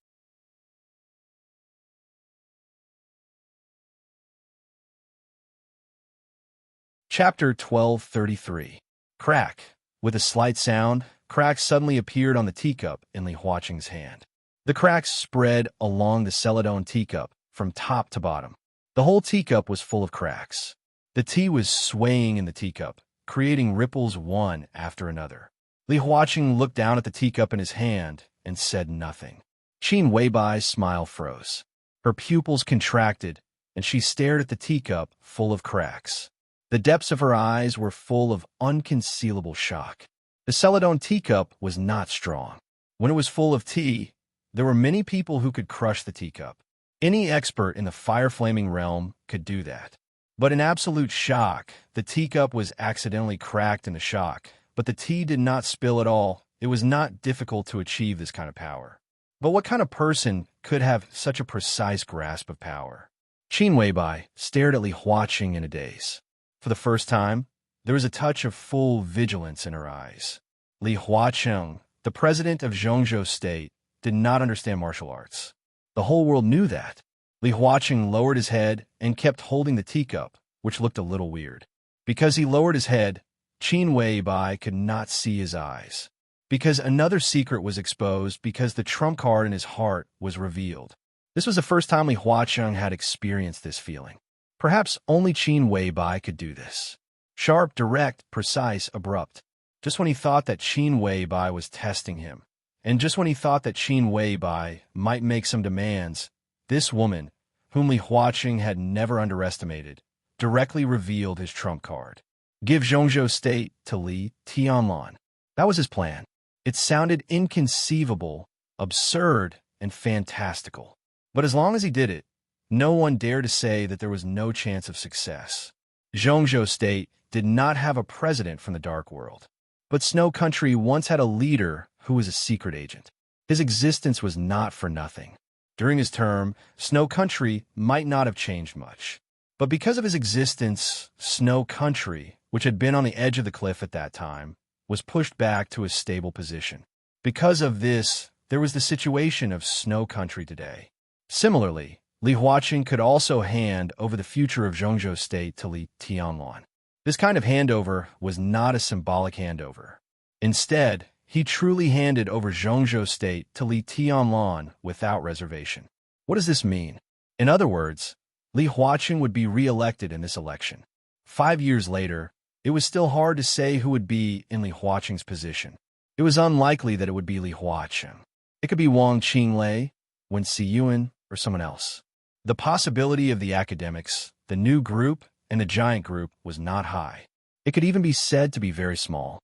Chapter 1233. Crack. With a slight sound, cracks suddenly appeared on the teacup in Li Huaqing's hand. The cracks spread along the celadon teacup from top to bottom. The whole teacup was full of cracks. The tea was swaying in the teacup, creating ripples one after another. Li Huaqing looked down at the teacup in his hand and said nothing. Qin Weibai's smile froze. Her pupils contracted, and she stared at the teacup full of cracks. The depths of her eyes were full of unconcealable shock. The celadon teacup was not strong. When it was full of tea, there were many people who could crush the teacup. Any expert in the fire-flaming realm could do that. But in absolute shock, the teacup was accidentally cracked in the shock, but the tea did not spill at all. It was not difficult to achieve this kind of power. But what kind of person could have such a precise grasp of power? Qin Weibai stared at Li Huaqing in a daze. For the first time, there was a touch of full vigilance in her eyes. Li Huaqing, the president of Zhongzhou State, did not understand martial arts. The whole world knew that. Li Huaqing lowered his head and kept holding the teacup, which looked a little weird. Because he lowered his head, Qin Weibai could not see his eyes. Because another secret was exposed, because the trump card in his heart was revealed. This was the first time Li Huaqing had experienced this feeling. Perhaps only Qin Weibai could do this. Sharp, direct, precise, abrupt. Just when he thought that Qin Weibai was testing him, and just when he thought that Qin Weibai might make some demands, this woman, whom Li Huaqing had never underestimated, directly revealed his trump card. Give Zhongzhou State to Li Tianlan. That was his plan. It sounded inconceivable, absurd, and fantastical. But as long as he did it, no one dared to say that there was no chance of success. Zhongzhou State did not have a president from the Dark World. But Snow Country once had a leader who was a secret agent. His existence was not for nothing. During his term, Snow Country might not have changed much. But because of his existence, Snow Country, which had been on the edge of the cliff at that time, was pushed back to a stable position. Because of this, there was the situation of Snow Country today. Similarly, Li Huaqing could also hand over the future of Zhongzhou State to Li Tianlan. This kind of handover was not a symbolic handover. Instead, he truly handed over Zhongzhou State to Li Tianlan without reservation. What does this mean? In other words, Li Huaqing would be re-elected in this election. 5 years later, it was still hard to say who would be in Li Huaqing's position. It was unlikely that it would be Li Huaqing. It could be Wang Qinglei, Wen Siyuan, or someone else. The possibility of the academics, the new group, and the giant group was not high. It could even be said to be very small.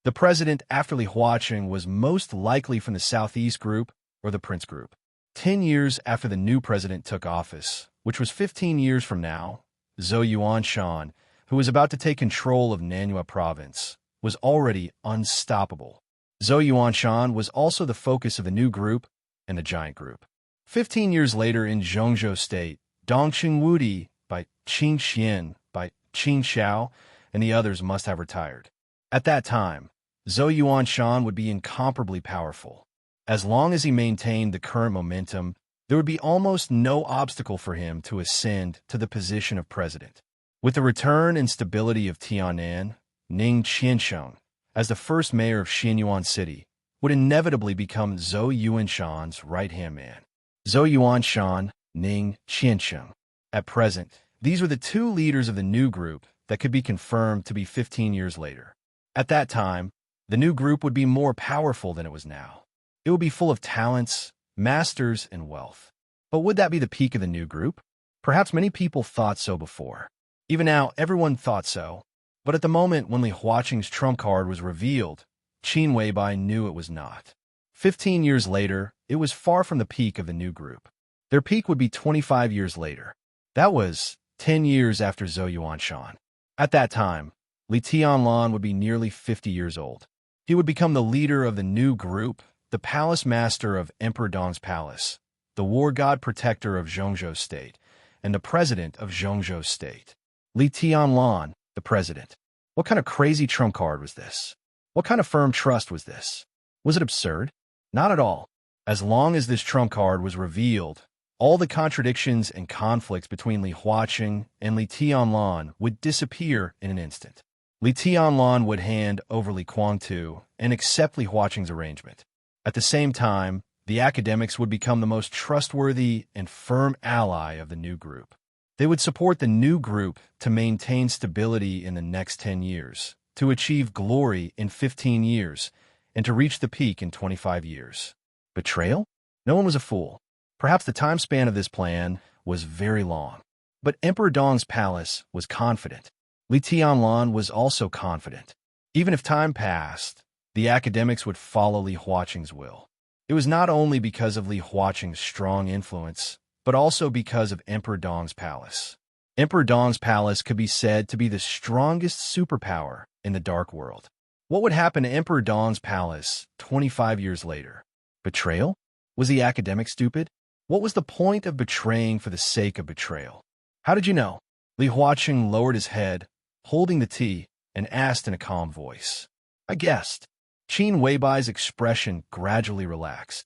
The president after Li Huaqing was most likely from the Southeast group or the Prince group. 10 years after the new president took office, which was 15 years from now, Zhou Yuanshan, who was about to take control of Nanyue province, was already unstoppable. Zhou Yuanshan was also the focus of the new group and the giant group. 15 years later in Zhongzhou State, Dongqing Wudi by Qin Xian, by Qin Xiao, and the others must have retired. At that time, Zhou Yuanshan would be incomparably powerful. As long as he maintained the current momentum, there would be almost no obstacle for him to ascend to the position of president. With the return and stability of Tianan, Ning Qiansheng, as the first mayor of Xianyuan City, would inevitably become Zhou Yuanshan's right-hand man. Zhou Yuanshan, Ning Qiansheng. At present, these were the two leaders of the new group that could be confirmed to be 15 years later. At that time, the new group would be more powerful than it was now. It would be full of talents, masters, and wealth. But would that be the peak of the new group? Perhaps many people thought so before. Even now, everyone thought so. But at the moment when Li Huaqing's trump card was revealed, Qin Weibai knew it was not. 15 years later, it was far from the peak of the new group. Their peak would be 25 years later. That was 10 years after Zhou Yuanshan. At that time, Li Tianlan would be nearly 50 years old. He would become the leader of the new group, the palace master of Emperor Dong's palace, the war god protector of Zhongzhou State, and the president of Zhongzhou State. Li Tianlan, the president. What kind of crazy trump card was this? What kind of firm trust was this? Was it absurd? Not at all. As long as this trump card was revealed, all the contradictions and conflicts between Li Huaqing and Li Tianlan would disappear in an instant. Li Tianlan would hand over Li Guangtu and accept Li Huaqing's arrangement. At the same time, the academics would become the most trustworthy and firm ally of the new group. They would support the new group to maintain stability in the next 10 years, to achieve glory in 15 years, and to reach the peak in 25 years. Betrayal? No one was a fool. Perhaps the time span of this plan was very long. But Emperor Dong's palace was confident. Li Tianlan was also confident. Even if time passed, the academics would follow Li Huaqing's will. It was not only because of Li Huaqing's strong influence, but also because of Emperor Dong's palace. Emperor Dong's palace could be said to be the strongest superpower in the Dark World. What would happen to Emperor Dong's palace 25 years later? Betrayal? Was the academic stupid? What was the point of betraying for the sake of betrayal? How did you know? Li Huaqing lowered his head, holding the tea, and asked in a calm voice. I guessed. Qin Weibai's expression gradually relaxed.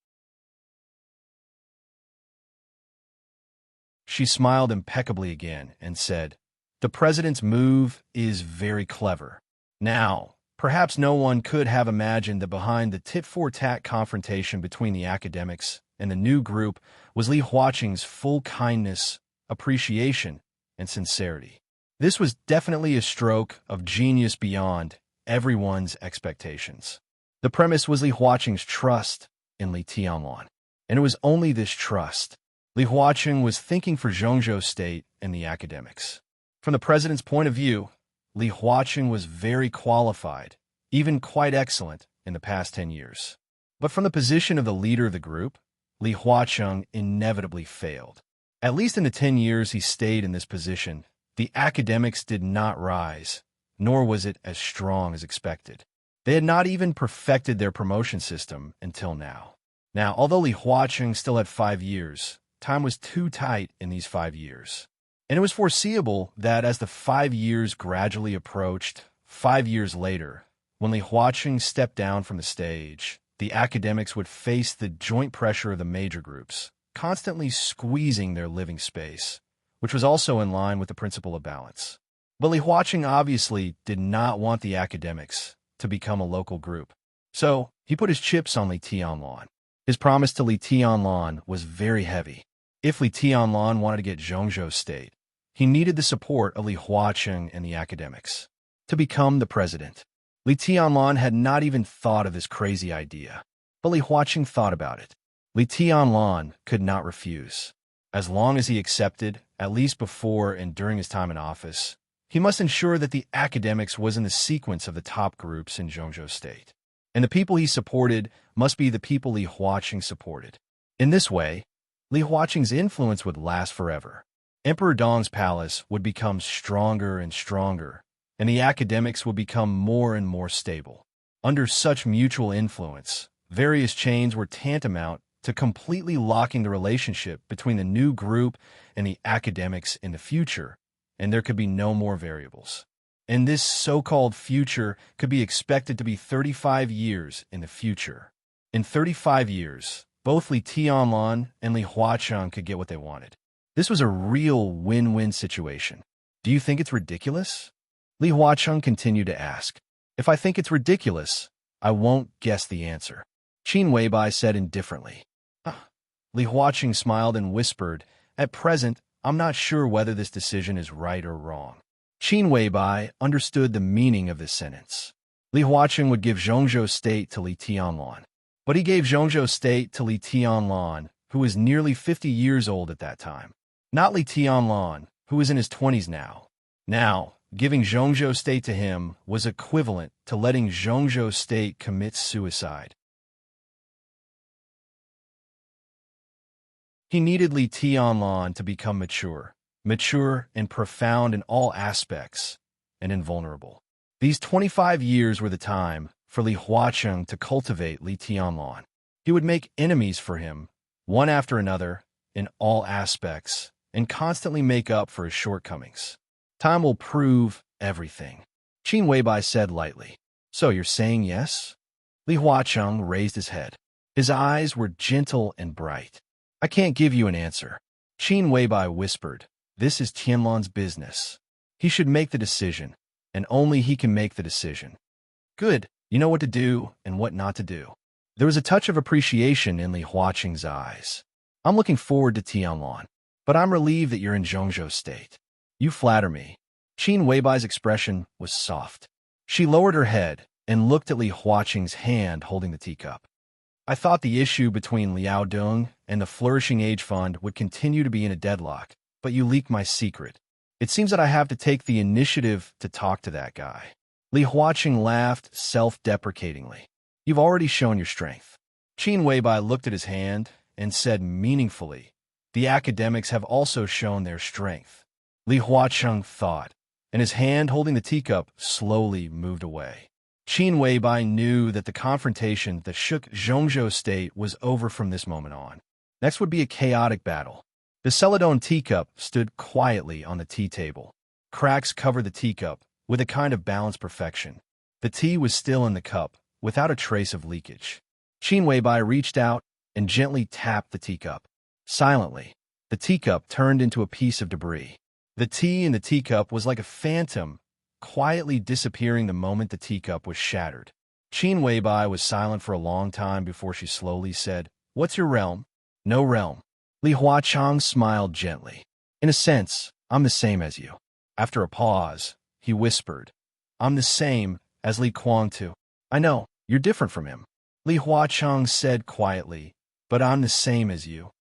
She smiled impeccably again and said, The president's move is very clever. Now, perhaps no one could have imagined that behind the tit-for-tat confrontation between the academics and the new group was Li Huaqing's full kindness, appreciation, and sincerity. This was definitely a stroke of genius beyond everyone's expectations. The premise was Li Huaqing's trust in Li Tianlan, and it was only this trust. Li Huaqing was thinking for Zhongzhou State and the academics. From the president's point of view, Li Huaqing was very qualified, even quite excellent in the past 10 years. But from the position of the leader of the group, Li Huaqing inevitably failed. At least in the 10 years he stayed in this position, the academics did not rise, nor was it as strong as expected. They had not even perfected their promotion system until now. Now, although Li Huaqing still had 5 years, time was too tight in these 5 years. And it was foreseeable that as the 5 years gradually approached, 5 years later, when Li Huaqing stepped down from the stage, the academics would face the joint pressure of the major groups, constantly squeezing their living space, which was also in line with the principle of balance. But Li Huaqing obviously did not want the academics to become a local group. So he put his chips on Li Tianlan. His promise to Li Tianlan was very heavy. If Li Tianlan wanted to get Zhongzhou State, he needed the support of Li Huaqing and the academics to become the president. Li Tianlan had not even thought of this crazy idea, but Li Huaqing thought about it. Li Tianlan could not refuse. As long as he accepted, at least before and during his time in office, he must ensure that the academics was in the sequence of the top groups in Zhongzhou State. And the people he supported must be the people Li Huaqing supported. In this way, Li Huaqing's influence would last forever. Emperor Dong's palace would become stronger and stronger, and the academics would become more and more stable. Under such mutual influence, various chains were tantamount to completely locking the relationship between the new group and the academics in the future, and there could be no more variables. And this so-called future could be expected to be 35 years in the future. In 35 years, both Li Tianlan and Li Huaqing could get what they wanted. This was a real win-win situation. Do you think it's ridiculous? Li Huaqing continued to ask. If I think it's ridiculous, I won't guess the answer. Qin Weibai said indifferently. Li Huaqing smiled and whispered, At present, I'm not sure whether this decision is right or wrong. Qin Weibai understood the meaning of this sentence. Li Huaqing would give Zhongzhou State to Li Tianlan. But he gave Zhongzhou State to Li Tianlan, who was nearly 50 years old at that time. Not Li Tianlan, who was in his 20s now. Now, giving Zhongzhou State to him was equivalent to letting Zhongzhou State commit suicide. He needed Li Tianlan to become mature and profound in all aspects, and invulnerable. These 25 years were the time for Li Huaqing to cultivate Li Tianlan. He would make enemies for him, one after another, in all aspects, and constantly make up for his shortcomings. Time will prove everything. Qin Weibai said lightly. So you're saying yes? Li Huaqing raised his head. His eyes were gentle and bright. I can't give you an answer. Qin Weibai whispered. This is Tianlan's business. He should make the decision, and only he can make the decision. Good. You know what to do and what not to do. There was a touch of appreciation in Li Huaqing's eyes. I'm looking forward to Tianlan, but I'm relieved that you're in Zhongzhou State. You flatter me. Qin Weibai's expression was soft. She lowered her head and looked at Li Huaqing's hand holding the teacup. I thought the issue between Liao Dong and the Flourishing Age Fund would continue to be in a deadlock, but you leaked my secret. It seems that I have to take the initiative to talk to that guy. Li Huaqing laughed self-deprecatingly. You've already shown your strength. Qin Weibai looked at his hand and said meaningfully, the academics have also shown their strength. Li Huaqing thought, and his hand holding the teacup slowly moved away. Qin Weibai knew that the confrontation that shook Zhongzhou State was over from this moment on. Next would be a chaotic battle. The Celadon teacup stood quietly on the tea table. Cracks covered the teacup with a kind of balanced perfection. The tea was still in the cup, without a trace of leakage. Qin Weibai reached out and gently tapped the teacup. Silently, the teacup turned into a piece of debris. The tea in the teacup was like a phantom, quietly disappearing the moment the teacup was shattered. Qin Weibai was silent for a long time before she slowly said, What's your realm? No realm. Li Huachang smiled gently. In a sense, I'm the same as you. After a pause, he whispered, I'm the same as Li Kuang too. I know, you're different from him. Li Huachang said quietly, but I'm the same as you.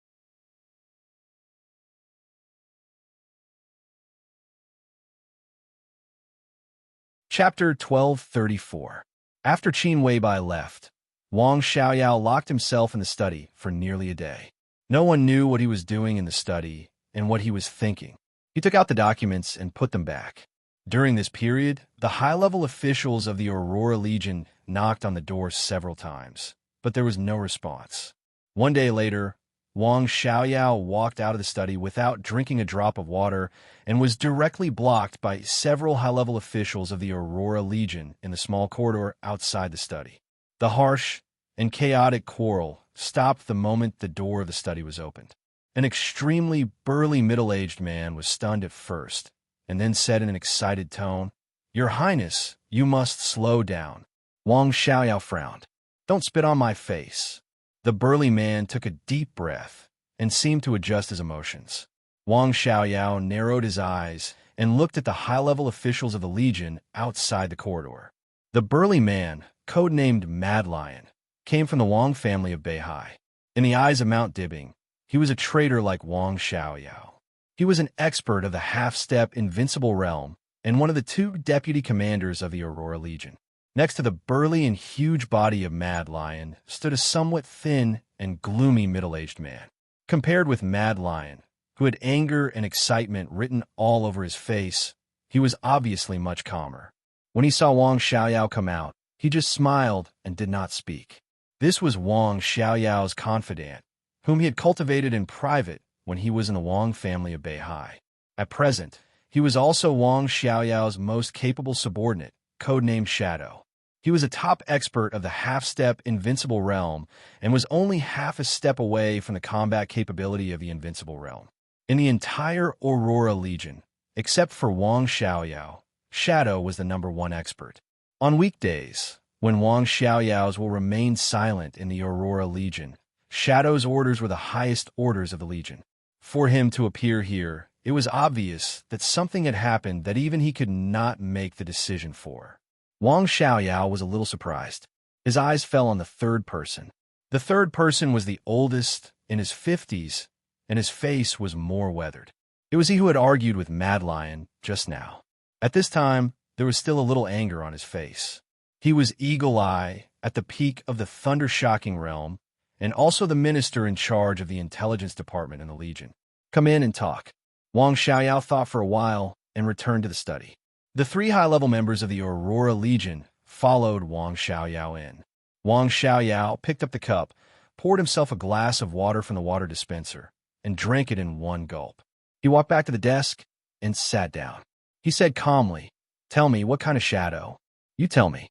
Chapter 1234. After Qin Weibai left, Wang Xiaoyao locked himself in the study for nearly a day. No one knew what he was doing in the study and what he was thinking. He took out the documents and put them back. During this period, the high-level officials of the Aurora Legion knocked on the door several times, but there was no response. One day later, Wang Xiaoyao walked out of the study without drinking a drop of water and was directly blocked by several high-level officials of the Aurora Legion in the small corridor outside the study. The harsh and chaotic quarrel stopped the moment the door of the study was opened. An extremely burly middle-aged man was stunned at first, and then said in an excited tone, Your Highness, you must slow down. Wang Xiaoyao frowned. Don't spit on my face. The burly man took a deep breath and seemed to adjust his emotions. Wang Xiaoyao narrowed his eyes and looked at the high-level officials of the Legion outside the corridor. The burly man, codenamed Mad Lion, came from the Wang family of Beihai. In the eyes of Mount Dibbing, he was a traitor like Wang Xiaoyao. He was an expert of the half-step invincible realm and one of the 2 deputy commanders of the Aurora Legion. Next to the burly and huge body of Mad Lion stood a somewhat thin and gloomy middle-aged man. Compared with Mad Lion, who had anger and excitement written all over his face, he was obviously much calmer. When he saw Wang Xiaoyao come out, he just smiled and did not speak. This was Wang Xiaoyao's confidant, whom he had cultivated in private when he was in the Wang family of Beihai. At present, he was also Wang Xiaoyao's most capable subordinate, codenamed Shadow. He was a top expert of the half-step invincible realm and was only half a step away from the combat capability of the invincible realm. In the entire Aurora Legion, except for Wang Xiaoyao, Shadow was the #1 expert. On weekdays, when Wang Xiaoyao's will remain silent in the Aurora Legion, Shadow's orders were the highest orders of the Legion. For him to appear here, it was obvious that something had happened that even he could not make the decision for. Wang Xiaoyao was a little surprised. His eyes fell on the 3rd person. The 3rd person was the oldest, in his 50s, and his face was more weathered. It was he who had argued with Mad Lion just now. At this time, there was still a little anger on his face. He was Eagle Eye at the peak of the thunder-shocking realm, and also the minister in charge of the intelligence department in the Legion. Come in and talk. Wang Xiaoyao thought for a while and returned to the study. The 3 high-level members of the Aurora Legion followed Wang Xiaoyao in. Wang Xiaoyao picked up the cup, poured himself a glass of water from the water dispenser, and drank it in one gulp. He walked back to the desk and sat down. He said calmly, Tell me, what kind of shadow? You tell me.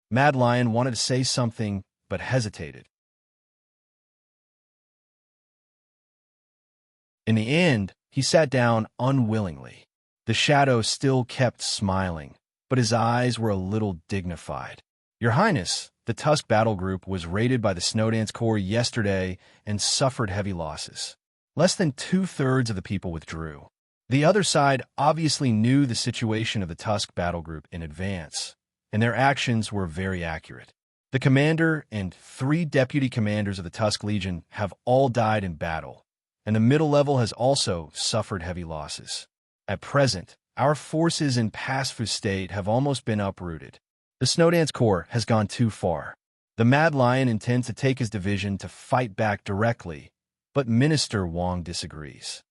Mad Lion wanted to say something, but hesitated. In the end, he sat down unwillingly. The shadow still kept smiling, but his eyes were a little dignified. Your Highness, the Tusk Battle Group was raided by the Snowdance Corps yesterday and suffered heavy losses. Less than 2/3 of the people withdrew. The other side obviously knew the situation of the Tusk Battle Group in advance, and their actions were very accurate. The commander and 3 deputy commanders of the Tusk Legion have all died in battle, and the middle level has also suffered heavy losses. At present, our forces in Pasfu State have almost been uprooted. The Snowdance Corps has gone too far. The Mad Lion intends to take his division to fight back directly, but Minister Wang disagrees.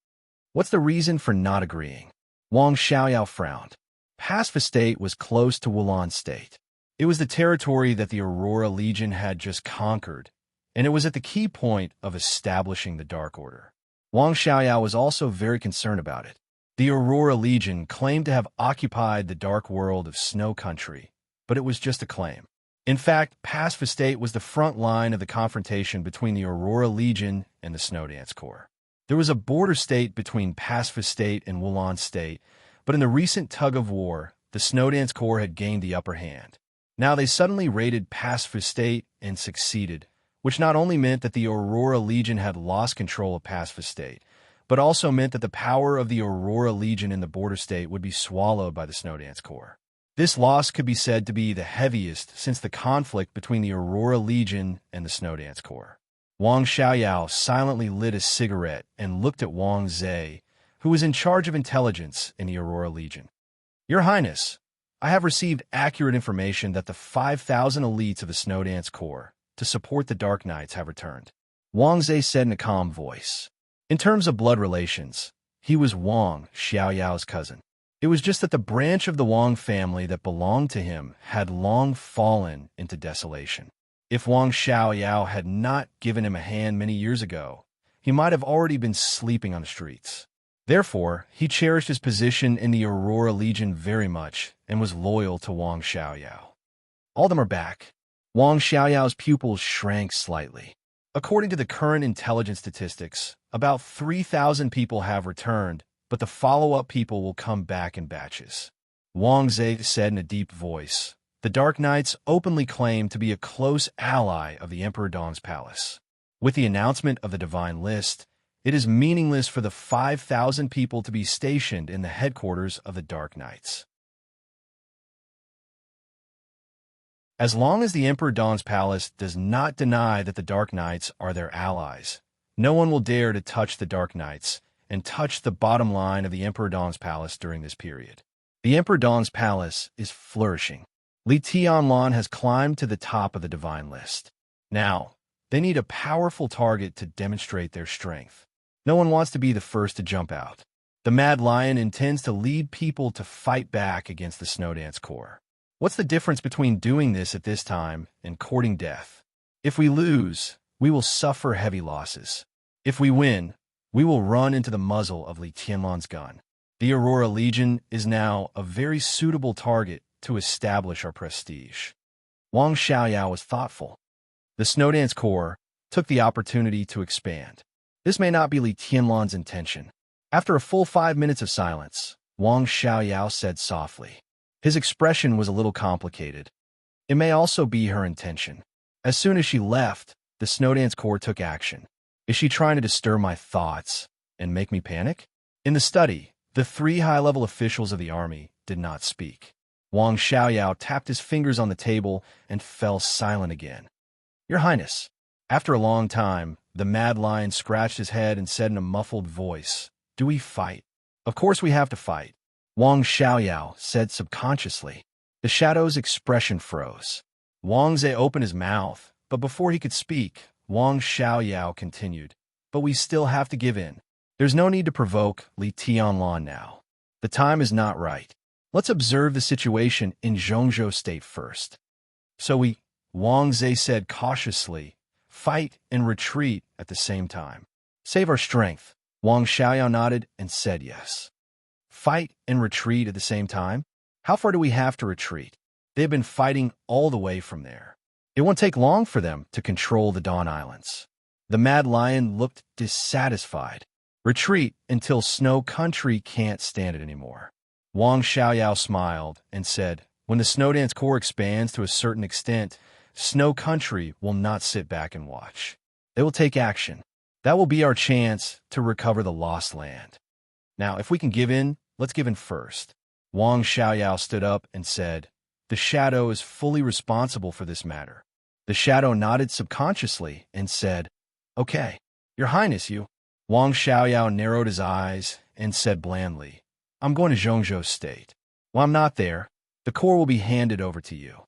What's the reason for not agreeing? Wang Xiaoyao frowned. Pasfu State was close to Wulan State. It was the territory that the Aurora Legion had just conquered, and it was at the key point of establishing the Dark Order. Wang Xiaoyao was also very concerned about it. The Aurora Legion claimed to have occupied the dark world of Snow Country, but it was just a claim. In fact, Pasfu State was the front line of the confrontation between the Aurora Legion and the Snowdance Corps. There was a border state between Pasfu State and Wulan State, but in the recent tug-of-war, the Snowdance Corps had gained the upper hand. Now they suddenly raided Pasfu State and succeeded, which not only meant that the Aurora Legion had lost control of Pacific State, but also meant that the power of the Aurora Legion in the border state would be swallowed by the Snowdance Corps. This loss could be said to be the heaviest since the conflict between the Aurora Legion and the Snowdance Corps. Wang Xiaoyao silently lit a cigarette and looked at Wang Zhe, who was in charge of intelligence in the Aurora Legion. Your Highness, I have received accurate information that the 5,000 elites of the Snowdance Corps to support the Dark Knights have returned, Wang Zhe said in a calm voice. In terms of blood relations, he was Wang Xiaoyao's cousin. It was just that the branch of the Wang family that belonged to him had long fallen into desolation. If Wang Xiaoyao had not given him a hand many years ago, he might have already been sleeping on the streets. Therefore, he cherished his position in the Aurora Legion very much and was loyal to Wang Xiaoyao. All of them are back. Wang Xiaoyao's pupils shrank slightly. According to the current intelligence statistics, about 3,000 people have returned, but the follow-up people will come back in batches. Wang Zhe said in a deep voice. The Dark Knights openly claim to be a close ally of the Emperor Dong's palace. With the announcement of the Divine List, it is meaningless for the 5,000 people to be stationed in the headquarters of the Dark Knights. As long as the Emperor Dong's palace does not deny that the Dark Knights are their allies, no one will dare to touch the Dark Knights and touch the bottom line of the Emperor Dong's palace during this period. The Emperor Dong's palace is flourishing. Li Tianlan has climbed to the top of the Divine List. Now, they need a powerful target to demonstrate their strength. No one wants to be the first to jump out. The Mad Lion intends to lead people to fight back against the Snowdance Corps. What's the difference between doing this at this time and courting death? If we lose, we will suffer heavy losses. If we win, we will run into the muzzle of Li Tianlan's gun. The Aurora Legion is now a very suitable target to establish our prestige. Wang Xiaoyao was thoughtful. The Snowdance Corps took the opportunity to expand. This may not be Li Tianlan's intention. After a full 5 minutes of silence, Wang Xiaoyao said softly. His expression was a little complicated. It may also be her intention. As soon as she left, the Snowdance Corps took action. Is she trying to disturb my thoughts and make me panic? In the study, the 3 high-level officials of the army did not speak. Wang Xiaoyao tapped his fingers on the table and fell silent again. Your Highness. After a long time, the Mad Lion scratched his head and said in a muffled voice, Do we fight? Of course we have to fight. Wang Xiaoyao said subconsciously. The shadow's expression froze. Wang Zhe opened his mouth, but before he could speak, Wang Xiaoyao continued. But we still have to give in. There's no need to provoke Li Tianlan now. The time is not right. Let's observe the situation in Zhongzhou State first. So Wang Zhe said cautiously, fight and retreat at the same time. Save our strength. Wang Xiaoyao nodded and said yes. Fight and retreat at the same time? How far do we have to retreat? They have been fighting all the way from there. It won't take long for them to control the Dawn Islands. The Mad Lion looked dissatisfied. Retreat until Snow Country can't stand it anymore. Wang Xiaoyao smiled and said, when the Snowdance Corps expands to a certain extent, Snow Country will not sit back and watch. They will take action. That will be our chance to recover the lost land. Now, if we can give in, let's give in first. Wang Xiaoyao stood up and said, the shadow is fully responsible for this matter. The shadow nodded subconsciously and said, okay, Your Highness, you. Wang Xiaoyao narrowed his eyes and said blandly, I'm going to Zhongzhou State. While I'm not there, the Corps will be handed over to you.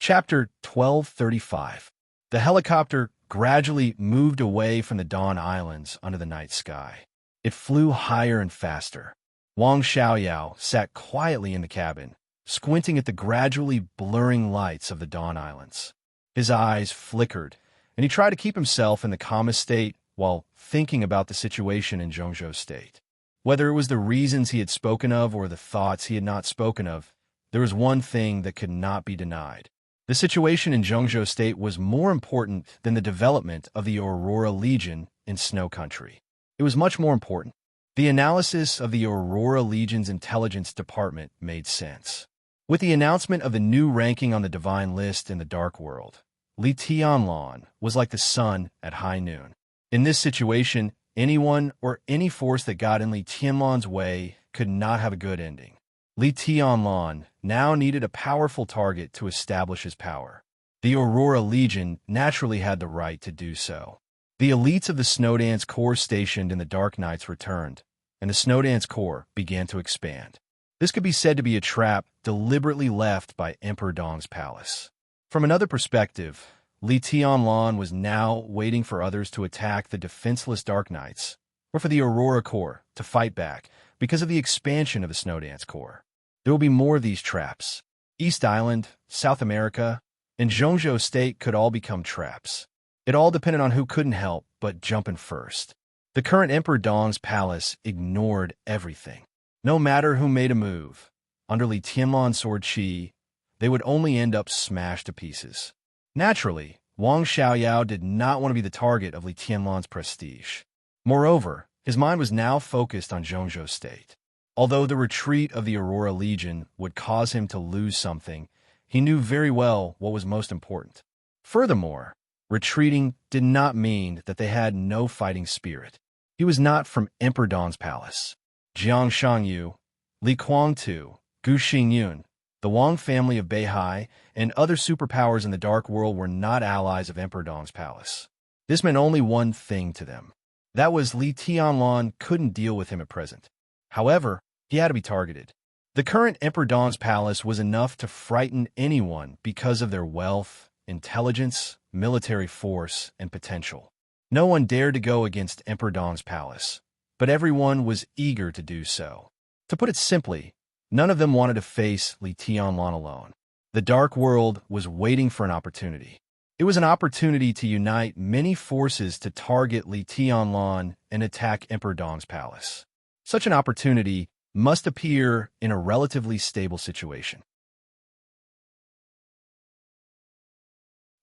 Chapter 1235. The helicopter gradually moved away from the Dawn Islands under the night sky. It flew higher and faster. Wang Xiaoyao sat quietly in the cabin, squinting at the gradually blurring lights of the Dawn Islands. His eyes flickered, and he tried to keep himself in the calmest state while thinking about the situation in Zhongzhou State. Whether it was the reasons he had spoken of or the thoughts he had not spoken of, there was one thing that could not be denied. The situation in Zhongzhou State was more important than the development of the Aurora Legion in Snow Country. It was much more important. The analysis of the Aurora Legion's intelligence department made sense. With the announcement of the new ranking on the divine list in the Dark World, Li Tianlan was like the sun at high noon. In this situation, anyone or any force that got in Li Tianlan's way could not have a good ending. Li Tianlan now needed a powerful target to establish his power. The Aurora Legion naturally had the right to do so. The elites of the Snowdance Corps stationed in the Dark Nights returned, and the Snowdance Corps began to expand. This could be said to be a trap deliberately left by Emperor Dong's palace. From another perspective, Li Tianlan was now waiting for others to attack the defenseless Dark Knights, or for the Aurora Corps to fight back because of the expansion of the Snowdance Corps. There will be more of these traps. East Island, South America, and Zhongzhou State could all become traps. It all depended on who couldn't help but jump in first. The current Emperor Dong's palace ignored everything. No matter who made a move, under Li Tianlan's sword qi, they would only end up smashed to pieces. Naturally, Wang Xiaoyao did not want to be the target of Li Tianlan's prestige. Moreover, his mind was now focused on Zhongzhou State. Although the retreat of the Aurora Legion would cause him to lose something, he knew very well what was most important. Furthermore, retreating did not mean that they had no fighting spirit. He was not from Emperor Dong's palace. Jiang Shangyu, Li Kuangtu, Gu Xingyun, the Wang family of Beihai, and other superpowers in the Dark World were not allies of Emperor Dong's palace. This meant only one thing to them. That was Li Tianlan couldn't deal with him at present. However, he had to be targeted. The current Emperor Dong's palace was enough to frighten anyone because of their wealth, intelligence, military force, and potential. No one dared to go against Emperor Dong's palace, but everyone was eager to do so. To put it simply, none of them wanted to face Li Tianlan alone. The Dark World was waiting for an opportunity. It was an opportunity to unite many forces to target Li Tianlan and attack Emperor Dong's palace. Such an opportunity must appear in a relatively stable situation.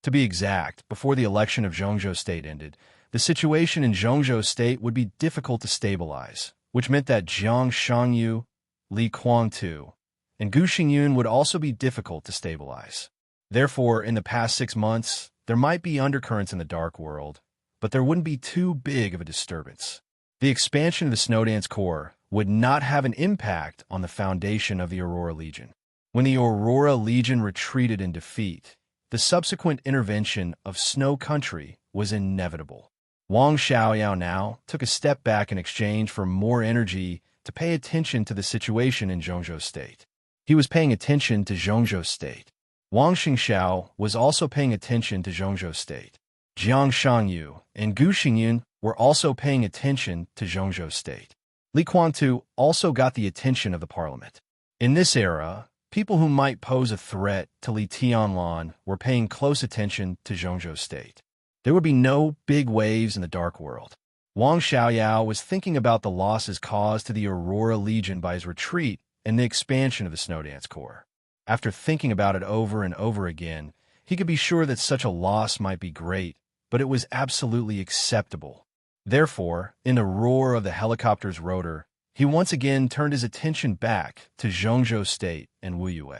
To be exact, before the election of Zhongzhou State ended, the situation in Zhongzhou State would be difficult to stabilize, which meant that Jiang Shangyu, Li Kuangtu, and Gu Xingyun would also be difficult to stabilize. Therefore, in the past 6 months, there might be undercurrents in the Dark World, but there wouldn't be too big of a disturbance. The expansion of the Snowdance Corps would not have an impact on the foundation of the Aurora Legion. When the Aurora Legion retreated in defeat, the subsequent intervention of Snow Country was inevitable. Wang Xiaoyao now took a step back in exchange for more energy to pay attention to the situation in Zhongzhou State. He was paying attention to Zhongzhou State. Wang Xingxiao was also paying attention to Zhongzhou State. Jiang Shangyu and Gu Xingyun were also paying attention to Zhongzhou State. Li Kuangtu also got the attention of the parliament. In this era, people who might pose a threat to Li Tianlan were paying close attention to Zhongzhou State. There would be no big waves in the Dark World. Wang Xiaoyao was thinking about the losses caused to the Aurora Legion by his retreat and the expansion of the Snowdance Corps. After thinking about it over and over again, he could be sure that such a loss might be great, but it was absolutely acceptable. Therefore, in the roar of the helicopter's rotor, he once again turned his attention back to Zhongzhou State and Wuyue.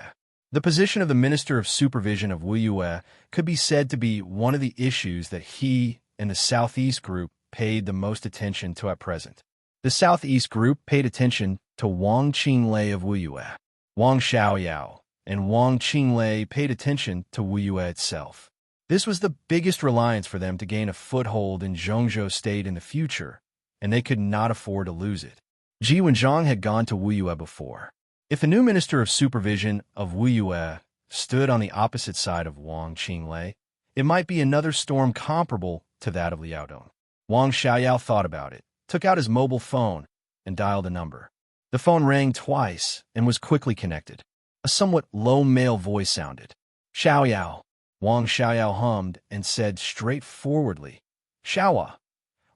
The position of the Minister of Supervision of Wuyue could be said to be one of the issues that he and the Southeast Group paid the most attention to at present. The Southeast Group paid attention to Wang Qinglei of Wuyue. Wang Xiaoyao and Wang Qinglei paid attention to Wuyue itself. This was the biggest reliance for them to gain a foothold in Zhongzhou State in the future, and they could not afford to lose it. Ji Wenzhang had gone to Wuyue before. If the new Minister of Supervision of Wuyue stood on the opposite side of Wang Qinglei, it might be another storm comparable to that of Liaodong. Wang Xiaoyao thought about it, took out his mobile phone, and dialed a number. The phone rang twice and was quickly connected. A somewhat low male voice sounded. Xiaoyao. Wang Xiaoyao hummed and said straightforwardly, Xiaohua,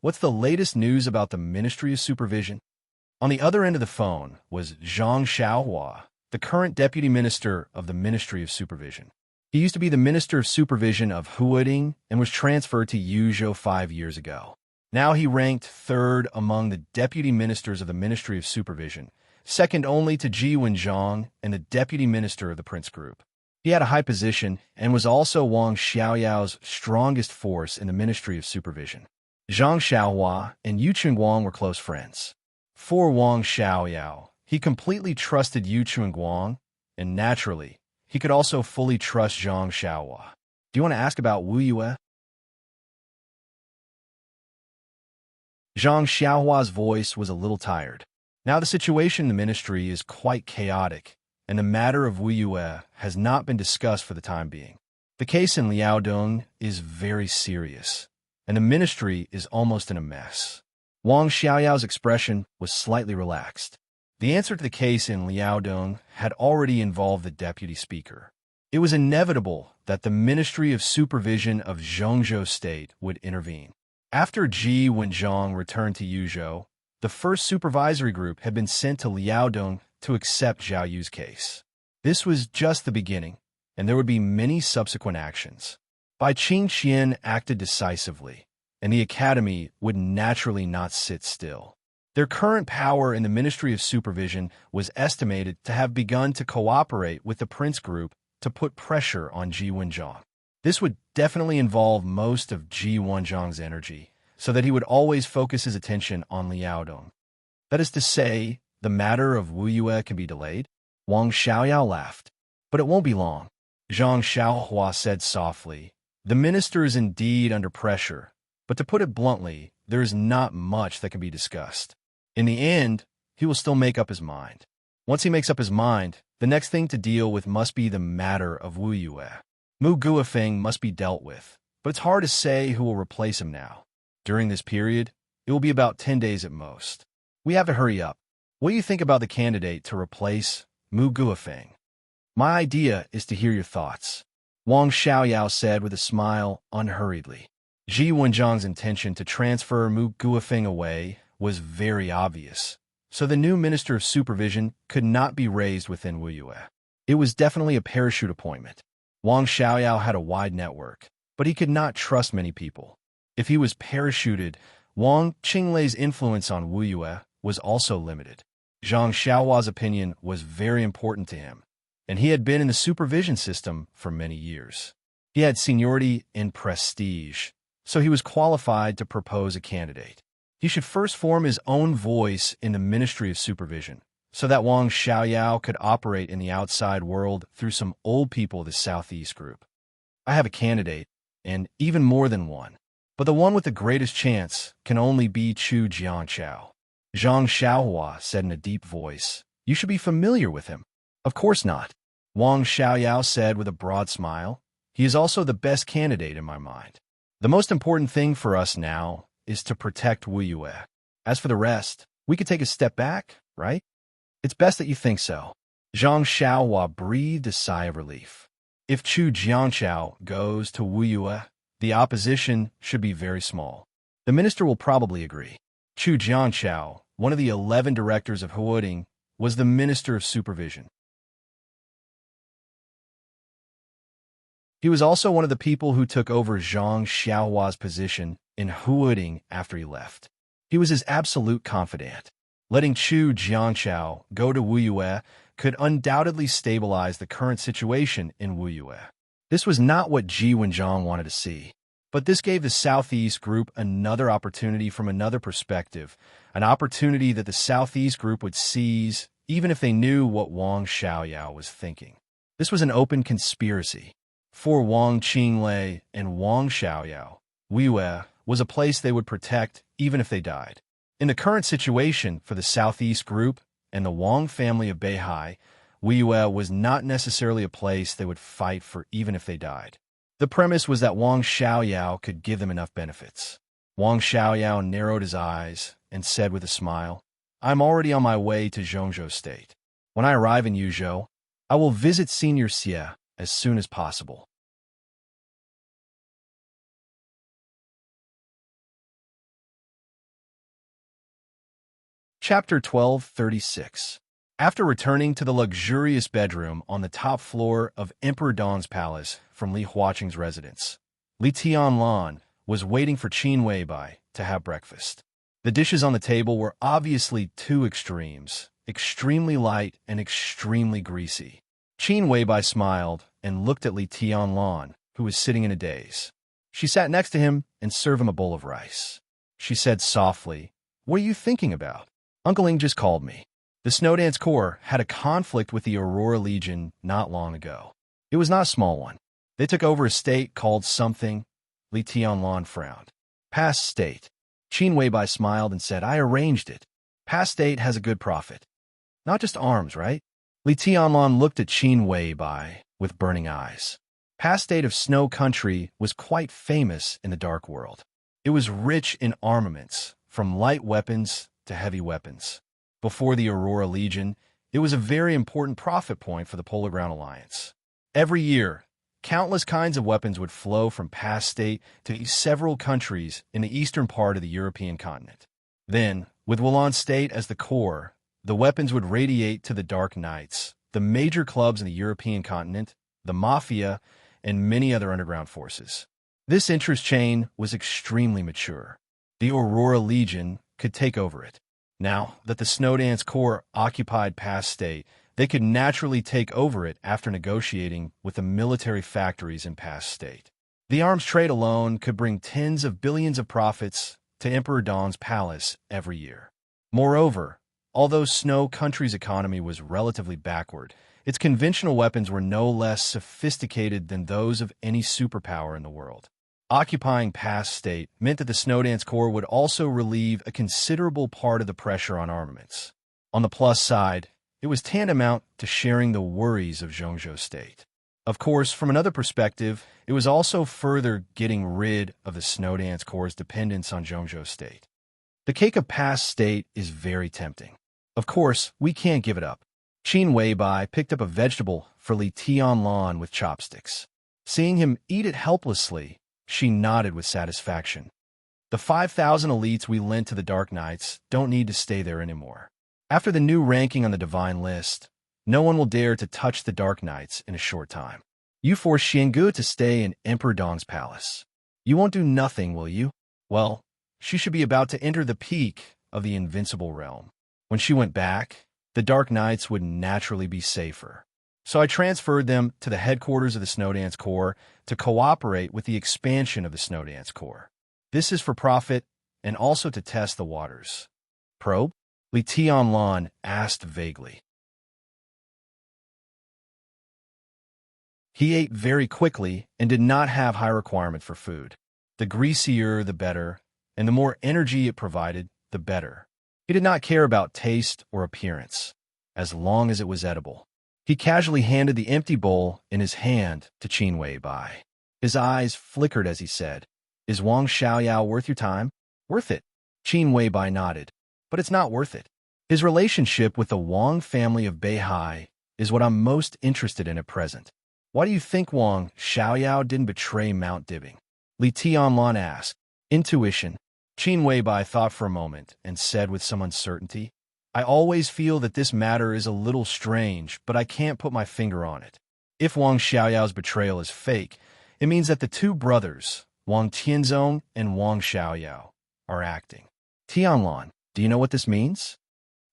what's the latest news about the Ministry of Supervision? On the other end of the phone was Zhang Xiaohua, the current Deputy Minister of the Ministry of Supervision. He used to be the Minister of Supervision of Huading and was transferred to Yuzhou 5 years ago. Now he ranked third among the deputy ministers of the Ministry of Supervision, second only to Ji Wenzhong and the deputy minister of the Prince Group. He had a high position and was also Wang Xiaoyao's strongest force in the Ministry of Supervision. Zhang Xiaohua and Yu Chunguang were close friends. For Wang Xiaoyao, he completely trusted Yu Chunguang, and naturally, he could also fully trust Zhang Xiaohua. Do you want to ask about Wu Yue? Zhang Xiaohua's voice was a little tired. Now the situation in the ministry is quite chaotic, and the matter of Wu Yue has not been discussed for the time being. The case in Liaodong is very serious, and the ministry is almost in a mess. Wang Xiaoyao's expression was slightly relaxed. The answer to the case in Liaodong had already involved the deputy speaker. It was inevitable that the Ministry of Supervision of Zhongzhou State would intervene. After Ji Wenzhong returned to Yuzhou, the first supervisory group had been sent to Liaodong to accept Zhao Yu's case. This was just the beginning, and there would be many subsequent actions. Bai Qingqian acted decisively, and the academy would naturally not sit still. Their current power in the Ministry of Supervision was estimated to have begun to cooperate with the Prince Group to put pressure on Ji Wenzhong. This would definitely involve most of Ji Wenzhong's energy, so that he would always focus his attention on Liaodong. That is to say, the matter of Wu Yue can be delayed? Wang Xiaoyao laughed. But it won't be long. Zhang Xiaohua said softly. The minister is indeed under pressure, but to put it bluntly, there is not much that can be discussed. In the end, he will still make up his mind. Once he makes up his mind, the next thing to deal with must be the matter of Wu Yue. Mu Guofeng must be dealt with, but it's hard to say who will replace him now. During this period, it will be about 10 days at most. We have to hurry up. What do you think about the candidate to replace Mu Guofeng? My idea is to hear your thoughts. Wang Xiaoyao said with a smile unhurriedly. Ji Wenzhong's intention to transfer Mu Guofeng away was very obvious, so the new Minister of Supervision could not be raised within Wu Yue. It was definitely a parachute appointment. Wang Xiaoyao had a wide network, but he could not trust many people. If he was parachuted, Wang Qinglei's influence on Wu Yue was also limited. Zhang Xiaohua's opinion was very important to him, and he had been in the supervision system for many years. He had seniority and prestige, so he was qualified to propose a candidate. He should first form his own voice in the Ministry of Supervision, so that Wang Xiaoyao could operate in the outside world through some old people of the Southeast Group. I have a candidate, and even more than one, but the one with the greatest chance can only be Chu Jianchao. Zhang Xiaohua said in a deep voice. You should be familiar with him. Of course not. Wang Xiaoyao said with a broad smile. He is also the best candidate in my mind. The most important thing for us now is to protect Wu Yue. As for the rest, we could take a step back, right? It's best that you think so. Zhang Xiaohua breathed a sigh of relief. If Chu Jianchao goes to Wu Yue, the opposition should be very small. The minister will probably agree. Chu Jianchao, one of the 11 directors of Huoding, was the Minister of Supervision. He was also one of the people who took over Zhang Xiaohua's position in Huoding after he left. He was his absolute confidant. Letting Chu Jianchao go to Wu Yue could undoubtedly stabilize the current situation in Wu Yue. This was not what Ji Wenzhong wanted to see, but this gave the Southeast Group another opportunity from another perspective, an opportunity that the Southeast Group would seize even if they knew what Wang Xiaoyao was thinking. This was an open conspiracy. For Wang Qinglei and Wang Xiaoyao, Wu Yue was a place they would protect even if they died. In the current situation for the Southeast Group and the Wang family of Beihai, Wu Yue was not necessarily a place they would fight for even if they died. The premise was that Wang Xiaoyao could give them enough benefits. Wang Xiaoyao narrowed his eyes and said with a smile, I'm already on my way to Zhongzhou State. When I arrive in Yuzhou, I will visit Senior Xie as soon as possible. Chapter 1236. After returning to the luxurious bedroom on the top floor of Emperor Dong's palace from Li Huaqing's residence, Li Tianlan was waiting for Qin Weibai to have breakfast. The dishes on the table were obviously two extremes, extremely light and extremely greasy. Qin Weibai smiled and looked at Li Tianlan, who was sitting in a daze. She sat next to him and served him a bowl of rice. She said softly, "What are you thinking about?" "Uncle Ing just called me. The Snowdance Corps had a conflict with the Aurora Legion not long ago. It was not a small one. They took over a state called something." Li Tianlan frowned. "Past state." Qin Weibai smiled and said, "I arranged it. Past state has a good profit. Not just arms, right?" Li Tianlan looked at Qin Weibai with burning eyes. Past state of Snow Country was quite famous in the Dark World. It was rich in armaments, from light weapons to heavy weapons. Before the Aurora Legion, it was a very important profit point for the Polar Ground Alliance. Every year, countless kinds of weapons would flow from Past State to several countries in the eastern part of the European continent. Then, with Wulan State as the core, the weapons would radiate to the Dark Knights, the major clubs in the European continent, the Mafia, and many other underground forces. This interest chain was extremely mature. The Aurora Legion could take over it. Now that the Snowdance Corps occupied Past State, they could naturally take over it after negotiating with the military factories in Past State. The arms trade alone could bring tens of billions of profits to Emperor Dong's palace every year. Moreover, although Snow Country's economy was relatively backward, its conventional weapons were no less sophisticated than those of any superpower in the world. Occupying Past State meant that the Snowdance Corps would also relieve a considerable part of the pressure on armaments. On the plus side, it was tantamount to sharing the worries of Zhongzhou State. Of course, from another perspective, it was also further getting rid of the Snowdance Corps' dependence on Zhongzhou State. The cake of Past State is very tempting. Of course, we can't give it up. Qin Weibai picked up a vegetable for Li Tianlan with chopsticks. Seeing him eat it helplessly, she nodded with satisfaction. The 5,000 elites we lent to the Dark Knights don't need to stay there anymore. After the new ranking on the Divine List, no one will dare to touch the Dark Knights in a short time. You force Xiangu to stay in Emperor Dong's palace. You won't do nothing, will you? Well, she should be about to enter the peak of the invincible realm. When she went back, the Dark Knights would naturally be safer. So I transferred them to the headquarters of the Snowdance Corps to cooperate with the expansion of the Snowdance Corps. This is for profit and also to test the waters. Probe? Li Tianlan asked vaguely. He ate very quickly and did not have high requirement for food. The greasier, the better, and the more energy it provided, the better. He did not care about taste or appearance, as long as it was edible. He casually handed the empty bowl in his hand to Qin Weibai. His eyes flickered as he said, "Is Wang Xiaoyao worth your time?" "Worth it." Qin Weibai nodded. "But it's not worth it. His relationship with the Wang family of Beihai is what I'm most interested in at present." "Why do you think Wang Xiaoyao didn't betray Mount Dibbing?" Li Tianlan asked. "Intuition." Qin Weibai thought for a moment and said with some uncertainty, "I always feel that this matter is a little strange, but I can't put my finger on it. If Wang Xiaoyao's betrayal is fake, it means that the two brothers, Wang Tianzong and Wang Xiaoyao, are acting." "Tianlan, do you know what this means?"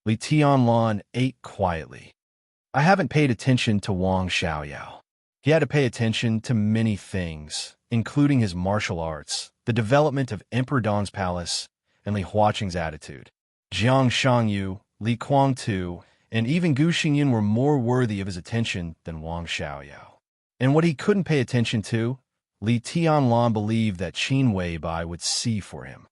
Li Tianlan ate quietly. "I haven't paid attention to Wang Xiaoyao. He had to pay attention to many things, including his martial arts, the development of Emperor Dong's palace, and Li Huaqing's attitude. Jiang Shangyu, Li Kuangtu, and even Gu Xingyan were more worthy of his attention than Wang Xiaoyao. And what he couldn't pay attention to, Li Tianlan believed that Qin Weibai would see for him.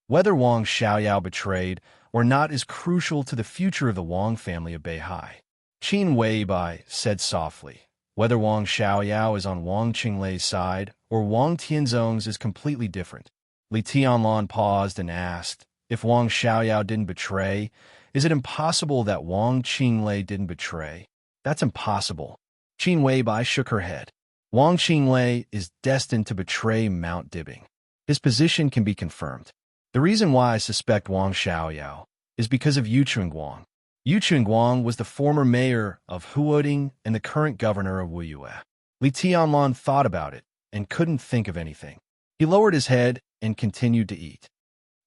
Whether Wang Xiaoyao betrayed or not is crucial to the future of the Wang family of Beihai. Qin Weibai said softly, "Whether Wang Xiaoyao is on Wang Qinglei's side or Wang Tianzong's is completely different." Li Tianlan paused and asked, "If Wang Xiaoyao didn't betray, is it impossible that Wang Qinglei didn't betray?" "That's impossible." Qin Weibai shook her head. "Wang Qinglei is destined to betray Mount Dibbing. His position can be confirmed. The reason why I suspect Wang Xiaoyao is because of Yu Chunguang. Yu Chunguang was the former mayor of Huoding and the current governor of Wuyue." Li Tianlan thought about it and couldn't think of anything. He lowered his head and continued to eat.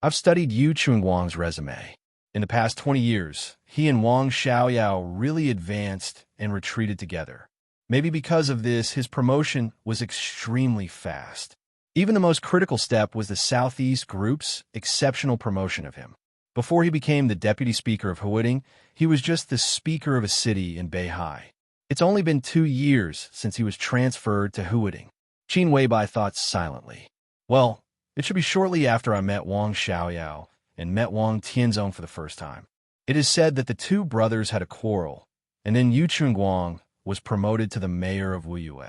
I've studied Yu Chunguang's resume. In the past 20 years, he and Wang Xiaoyao really advanced and retreated together. Maybe because of this, his promotion was extremely fast. Even the most critical step was the Southeast Group's exceptional promotion of him. Before he became the deputy speaker of Huading, he was just the speaker of a city in Beihai. It's only been 2 years since he was transferred to Huading. Qin Weibai thought silently. Well, it should be shortly after I met Wang Xiaoyao and met Wang Tianzong for the first time. It is said that the two brothers had a quarrel, and then Yu Chunguang was promoted to the mayor of Wuyue.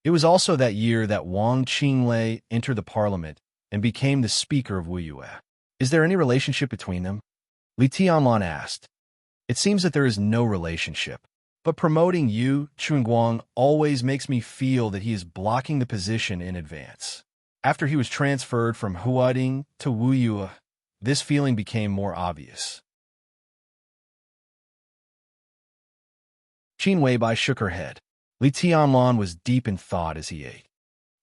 It was also that year that Wang Qinglei entered the parliament and became the speaker of Wuyue. Is there any relationship between them? Li Tianlan asked. It seems that there is no relationship, but promoting Yu Chunguang always makes me feel that he is blocking the position in advance. After he was transferred from Huading to Wuyue, this feeling became more obvious. Qin Weibai shook her head. Li Tianlan was deep in thought as he ate.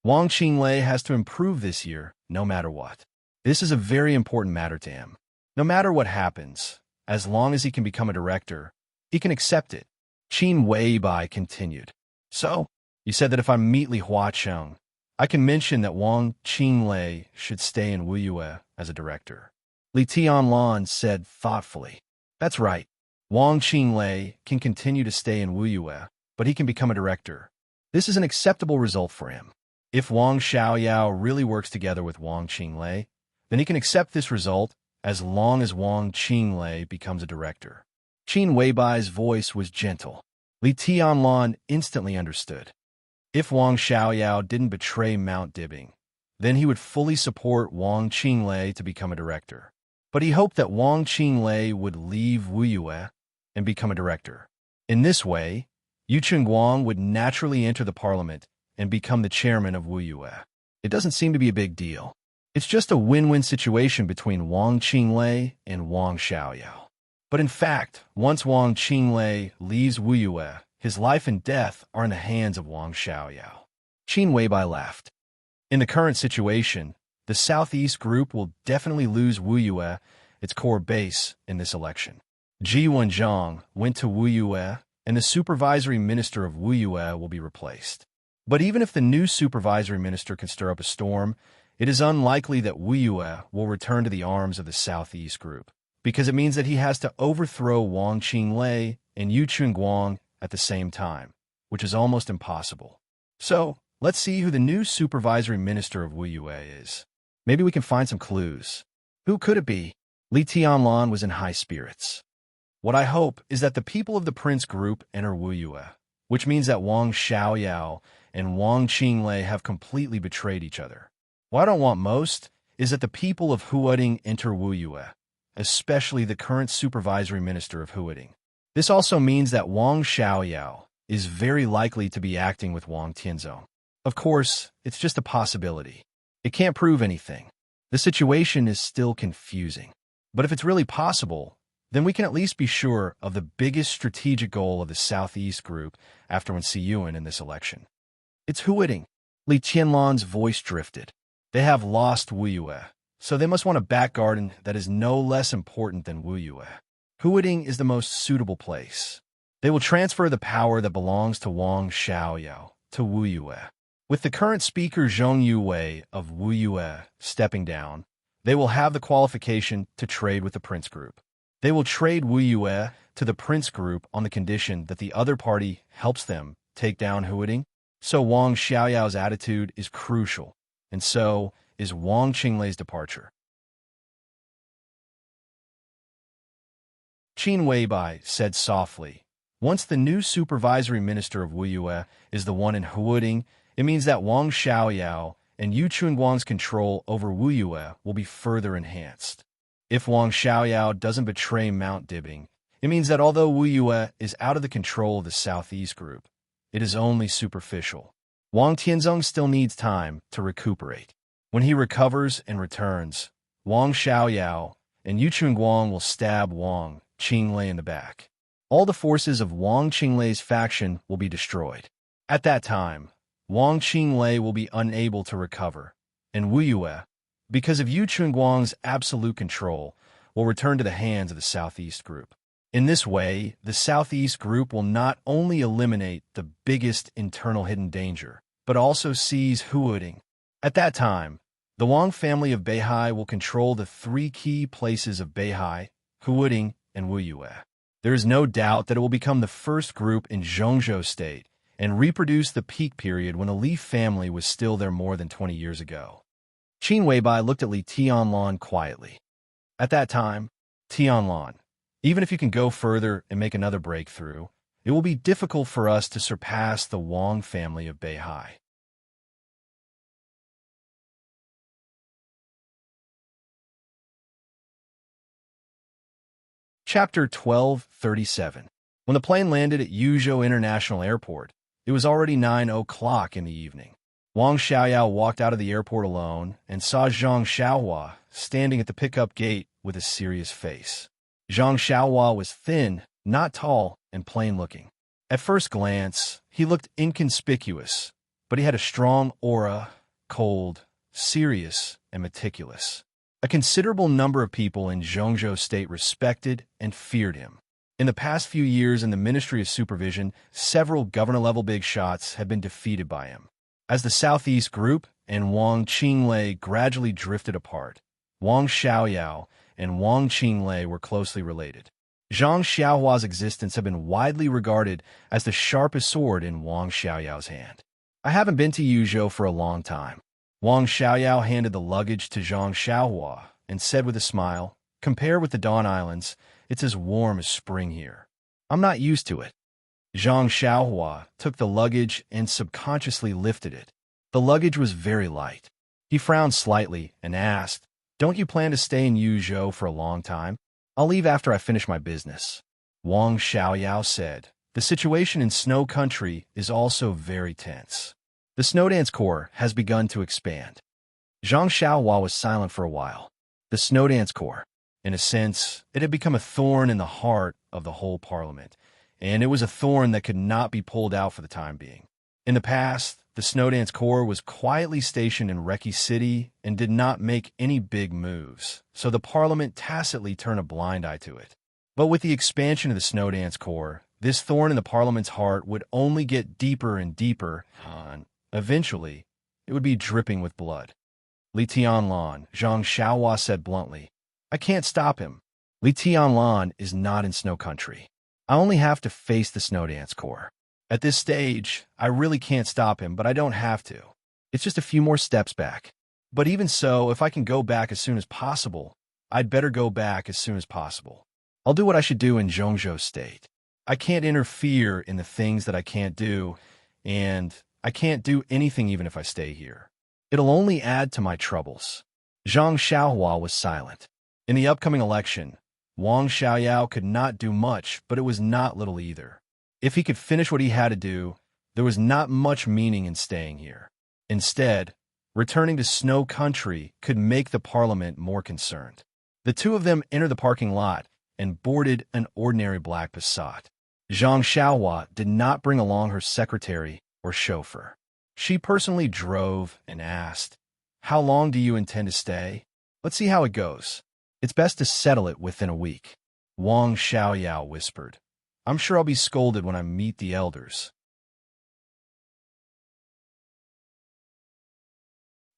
Wang Qinglei has to improve this year, no matter what. This is a very important matter to him. No matter what happens, as long as he can become a director, he can accept it. Qin Weibai continued. So, you said that if I meet Li Huacheng, I can mention that Wang Qinglei should stay in Wuyue as a director. Li Tianlan said thoughtfully. That's right. Wang Qinglei can continue to stay in Wuyue, but he can become a director. This is an acceptable result for him. If Wang Xiaoyao really works together with Wang Qinglei, then he can accept this result as long as Wang Qinglei becomes a director. Qin Weibai's voice was gentle. Li Tianlan instantly understood. If Wang Xiaoyao didn't betray Mount Dibbing, then he would fully support Wang Qinglei to become a director. But he hoped that Wang Qinglei would leave Wuyue and become a director. In this way, Yu Chunguang would naturally enter the parliament and become the chairman of Wuyue. It doesn't seem to be a big deal. It's just a win-win situation between Wang Qinglei and Wang Xiaoyao. But in fact, once Wang Qinglei leaves Wuyue, his life and death are in the hands of Wang Xiaoyao. Qin Weibai laughed. In the current situation, the Southeast Group will definitely lose Wuyue, its core base, in this election. Ji Wenjiang went to Wuyue, and the supervisory minister of Wuyue will be replaced. But even if the new supervisory minister can stir up a storm, it is unlikely that Wuyue will return to the arms of the Southeast Group, because it means that he has to overthrow Wang Qinglei and Yu Chunguang at the same time, which is almost impossible. So, let's see who the new supervisory minister of Wuyue is. Maybe we can find some clues. Who could it be? Li Tianlan was in high spirits. What I hope is that the people of the Prince Group enter Wuyue, which means that Wang Xiaoyao and Wang Qinglei have completely betrayed each other. What I don't want most is that the people of Huading enter Wuyue, especially the current supervisory minister of Huading. This also means that Wang Xiaoyao is very likely to be acting with Wang Tianzong. Of course, it's just a possibility. It can't prove anything. The situation is still confusing. But if it's really possible, then we can at least be sure of the biggest strategic goal of the Southeast Group after Wen Siyuan in this election. It's Huading. Li Tianlan's voice drifted. They have lost Wuyue, so they must want a back garden that is no less important than Wuyue. Huading is the most suitable place. They will transfer the power that belongs to Wang Xiaoyao to Wuyue. With the current speaker Zhong Yuwei of Wuyue stepping down, they will have the qualification to trade with the Prince Group. They will trade Wuyue to the Prince Group on the condition that the other party helps them take down Huading. So Wang Xiaoyao's attitude is crucial, and so is Wang Qinglei's departure. Qin Weibai said softly, once the new supervisory minister of Wuyue is the one in Huading, it means that Wang Xiaoyao and Yu Chunguang's control over Wuyue will be further enhanced. If Wang Xiaoyao doesn't betray Mount Dibbing, it means that although Wuyue is out of the control of the Southeast Group, it is only superficial. Wang Tianzong still needs time to recuperate. When he recovers and returns, Wang Xiaoyao and Yu Chunguang will stab Wang Qinglei in the back. All the forces of Wang Qinglei's faction will be destroyed. At that time, Wang Qinglei will be unable to recover, and Wuyue, because of Yu Chunguang's absolute control, will return to the hands of the Southeast Group. In this way, the Southeast Group will not only eliminate the biggest internal hidden danger, but also seize Huading. At that time, the Wang family of Beihai will control the three key places of Beihai, Huading, and Wuyue. There is no doubt that it will become the first group in Zhongzhou State and reproduce the peak period when the Li family was still there more than 20 years ago. Qin Weibai looked at Li Tianlan quietly. At that time, Tianlan, even if you can go further and make another breakthrough, it will be difficult for us to surpass the Wang family of Beihai. Chapter 1237. When the plane landed at Yuzhou International Airport, it was already 9 o'clock in the evening. Wang Xiaoyao walked out of the airport alone and saw Zhang Xiaohua standing at the pickup gate with a serious face. Zhang Xiaohua was thin, not tall, and plain-looking. At first glance, he looked inconspicuous, but he had a strong aura, cold, serious, and meticulous. A considerable number of people in Zhongzhou State respected and feared him. In the past few years in the Ministry of Supervision, several governor-level big shots had been defeated by him. As the Southeast Group and Wang Qinglei gradually drifted apart, Wang Xiaoyao and Wang Qinglei were closely related. Zhang Xiaohua's existence had been widely regarded as the sharpest sword in Wang Xiaoyao's hand. I haven't been to Yuzhou for a long time. Wang Xiaoyao handed the luggage to Zhang Xiaohua and said with a smile, "Compared with the Dawn Islands, it's as warm as spring here. I'm not used to it." Zhang Xiaohua took the luggage and subconsciously lifted it. The luggage was very light. He frowned slightly and asked, "Don't you plan to stay in Yuzhou for a long time?" "I'll leave after I finish my business," Wang Xiaoyao said. The situation in Snow Country is also very tense. The Snowdance Corps has begun to expand. Zhang Xiaohua was silent for a while. The Snowdance Corps, in a sense, it had become a thorn in the heart of the whole parliament, and it was a thorn that could not be pulled out for the time being. In the past, the Snowdance Corps was quietly stationed in Reki City and did not make any big moves, so the parliament tacitly turned a blind eye to it. But with the expansion of the Snowdance Corps, this thorn in the parliament's heart would only get deeper and deeper, and eventually, it would be dripping with blood. "Li Tianlan," Zhang Xiaohua said bluntly, "I can't stop him. Li Tianlan is not in Snow Country. I only have to face the Snowdance Corps. At this stage, I really can't stop him, but I don't have to. It's just a few more steps back. But even so, if I can go back as soon as possible, I'd better go back as soon as possible. I'll do what I should do in Zhongzhou State. I can't interfere in the things that I can't do, and I can't do anything even if I stay here. It'll only add to my troubles." Zhang Xiaohua was silent. In the upcoming election, Wang Xiaoyao could not do much, but it was not little either. If he could finish what he had to do, there was not much meaning in staying here. Instead, returning to Snow Country could make the parliament more concerned. The two of them entered the parking lot and boarded an ordinary black Passat. Zhang Xiaohua did not bring along her secretary or chauffeur. She personally drove and asked, "How long do you intend to stay? Let's see how it goes. It's best to settle it within a week." Wang Xiaoyao whispered, "I'm sure I'll be scolded when I meet the elders.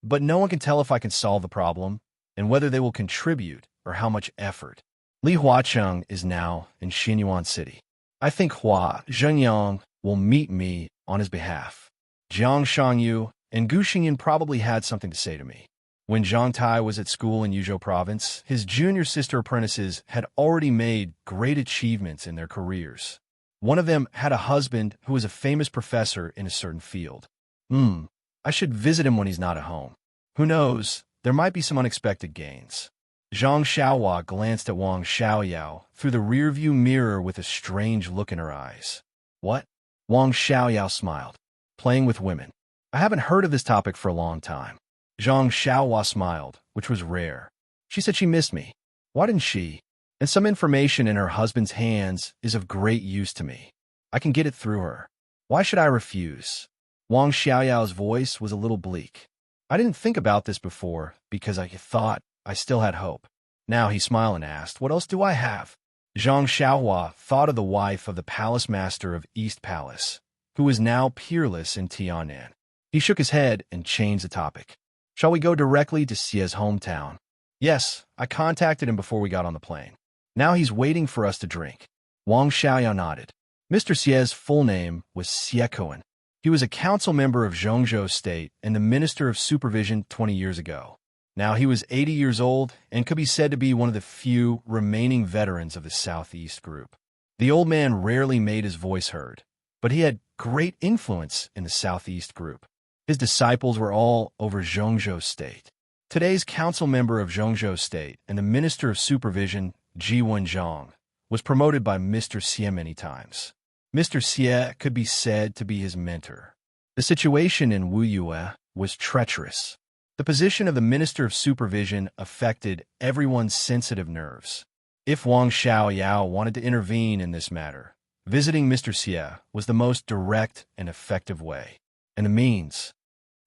But no one can tell if I can solve the problem and whether they will contribute or how much effort. Li Huacheng is now in Xinyuan City. I think Hua Zhenyang will meet me on his behalf. Jiang Shangyu and Gu Xingyan probably had something to say to me." When Zhang Tai was at school in Yuzhou Province, his junior sister apprentices had already made great achievements in their careers. One of them had a husband who was a famous professor in a certain field. I should visit him when he's not at home. Who knows, there might be some unexpected gains. Zhang Xiaohua glanced at Wang Xiaoyao through the rearview mirror with a strange look in her eyes. "What?" Wang Xiaoyao smiled. "Playing with women. I haven't heard of this topic for a long time." Zhang Xiaohua smiled, which was rare. She said she missed me. Why didn't she? And some information in her husband's hands is of great use to me. I can get it through her. Why should I refuse? Wang Xiaoyao's voice was a little bleak. I didn't think about this before because I thought I still had hope. Now he smiled and asked, what else do I have? Zhang Xiaohua thought of the wife of the palace master of East Palace, who was now peerless in Tian'an. He shook his head and changed the topic. Shall we go directly to Xie's hometown? Yes, I contacted him before we got on the plane. Now he's waiting for us to drink. Wang Xiaoyao nodded. Mr. Xie's full name was Xie Koan. He was a council member of Zhongzhou State and the Minister of Supervision 20 years ago. Now he was 80 years old and could be said to be one of the few remaining veterans of the Southeast group. The old man rarely made his voice heard, but he had great influence in the Southeast group. His disciples were all over Zhongzhou State. Today's council member of Zhongzhou State and the Minister of Supervision, Ji Wenjiang, was promoted by Mr. Xie many times. Mr. Xie could be said to be his mentor. The situation in Wuyue was treacherous. The position of the Minister of Supervision affected everyone's sensitive nerves. If Wang Xiaoyao wanted to intervene in this matter, visiting Mr. Xie was the most direct and effective way. And the means.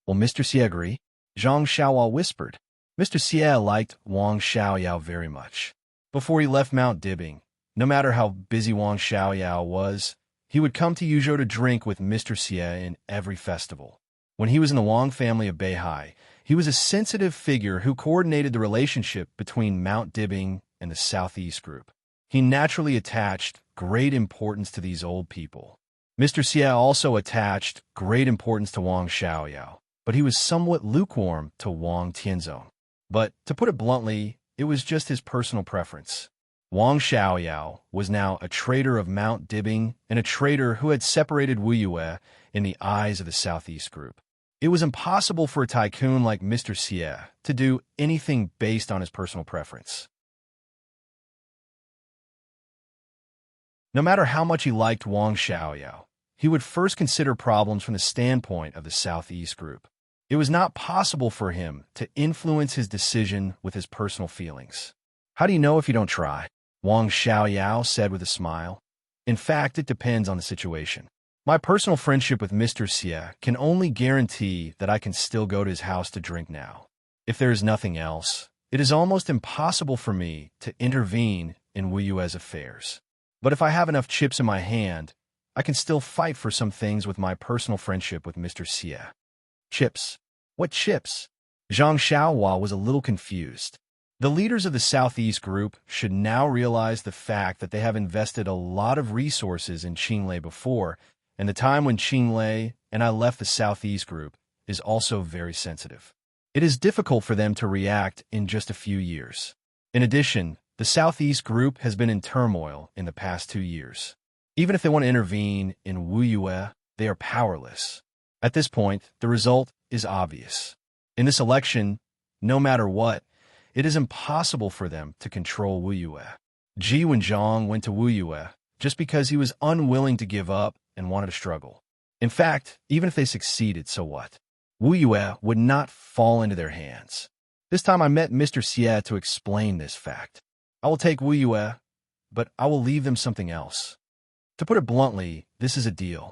Will Mr. Xie agree? Zhang Xiaohua whispered. Mr. Xie liked Wang Xiaoyao very much. Before he left Mount Dibbing, no matter how busy Wang Xiaoyao was, he would come to Yuzhou to drink with Mr. Xie in every festival. When he was in the Wang family of Beihai, he was a sensitive figure who coordinated the relationship between Mount Dibbing and the Southeast group. He naturally attached great importance to these old people. Mr. Xie also attached great importance to Wang Xiaoyao, but he was somewhat lukewarm to Wang Tianzong. But, to put it bluntly, it was just his personal preference. Wang Xiaoyao was now a traitor of Mount Dibbing and a traitor who had separated Wuyue in the eyes of the Southeast group. It was impossible for a tycoon like Mr. Xie to do anything based on his personal preference. No matter how much he liked Wang Xiaoyao, he would first consider problems from the standpoint of the Southeast group. It was not possible for him to influence his decision with his personal feelings. How do you know if you don't try? Wang Xiaoyao said with a smile. In fact, it depends on the situation. My personal friendship with Mr. Xie can only guarantee that I can still go to his house to drink now. If there is nothing else, it is almost impossible for me to intervene in Wuyue's affairs. But if I have enough chips in my hand, I can still fight for some things with my personal friendship with Mr. Xie. Chips? What chips? Zhang Xiaohua was a little confused. The leaders of the Southeast group should now realize the fact that they have invested a lot of resources in Qinglei before, and the time when Qinglei and I left the Southeast group is also very sensitive. It is difficult for them to react in just a few years. In addition, the Southeast group has been in turmoil in the past 2 years. Even if they want to intervene in Wuyue, they are powerless. At this point, the result is obvious. In this election, no matter what, it is impossible for them to control Wuyue. Ji Wenjiang went to Wuyue just because he was unwilling to give up and wanted to struggle. In fact, even if they succeeded, so what? Wuyue would not fall into their hands. This time I met Mr. Xie to explain this fact. I will take Wuyue, but I will leave them something else. To put it bluntly, this is a deal.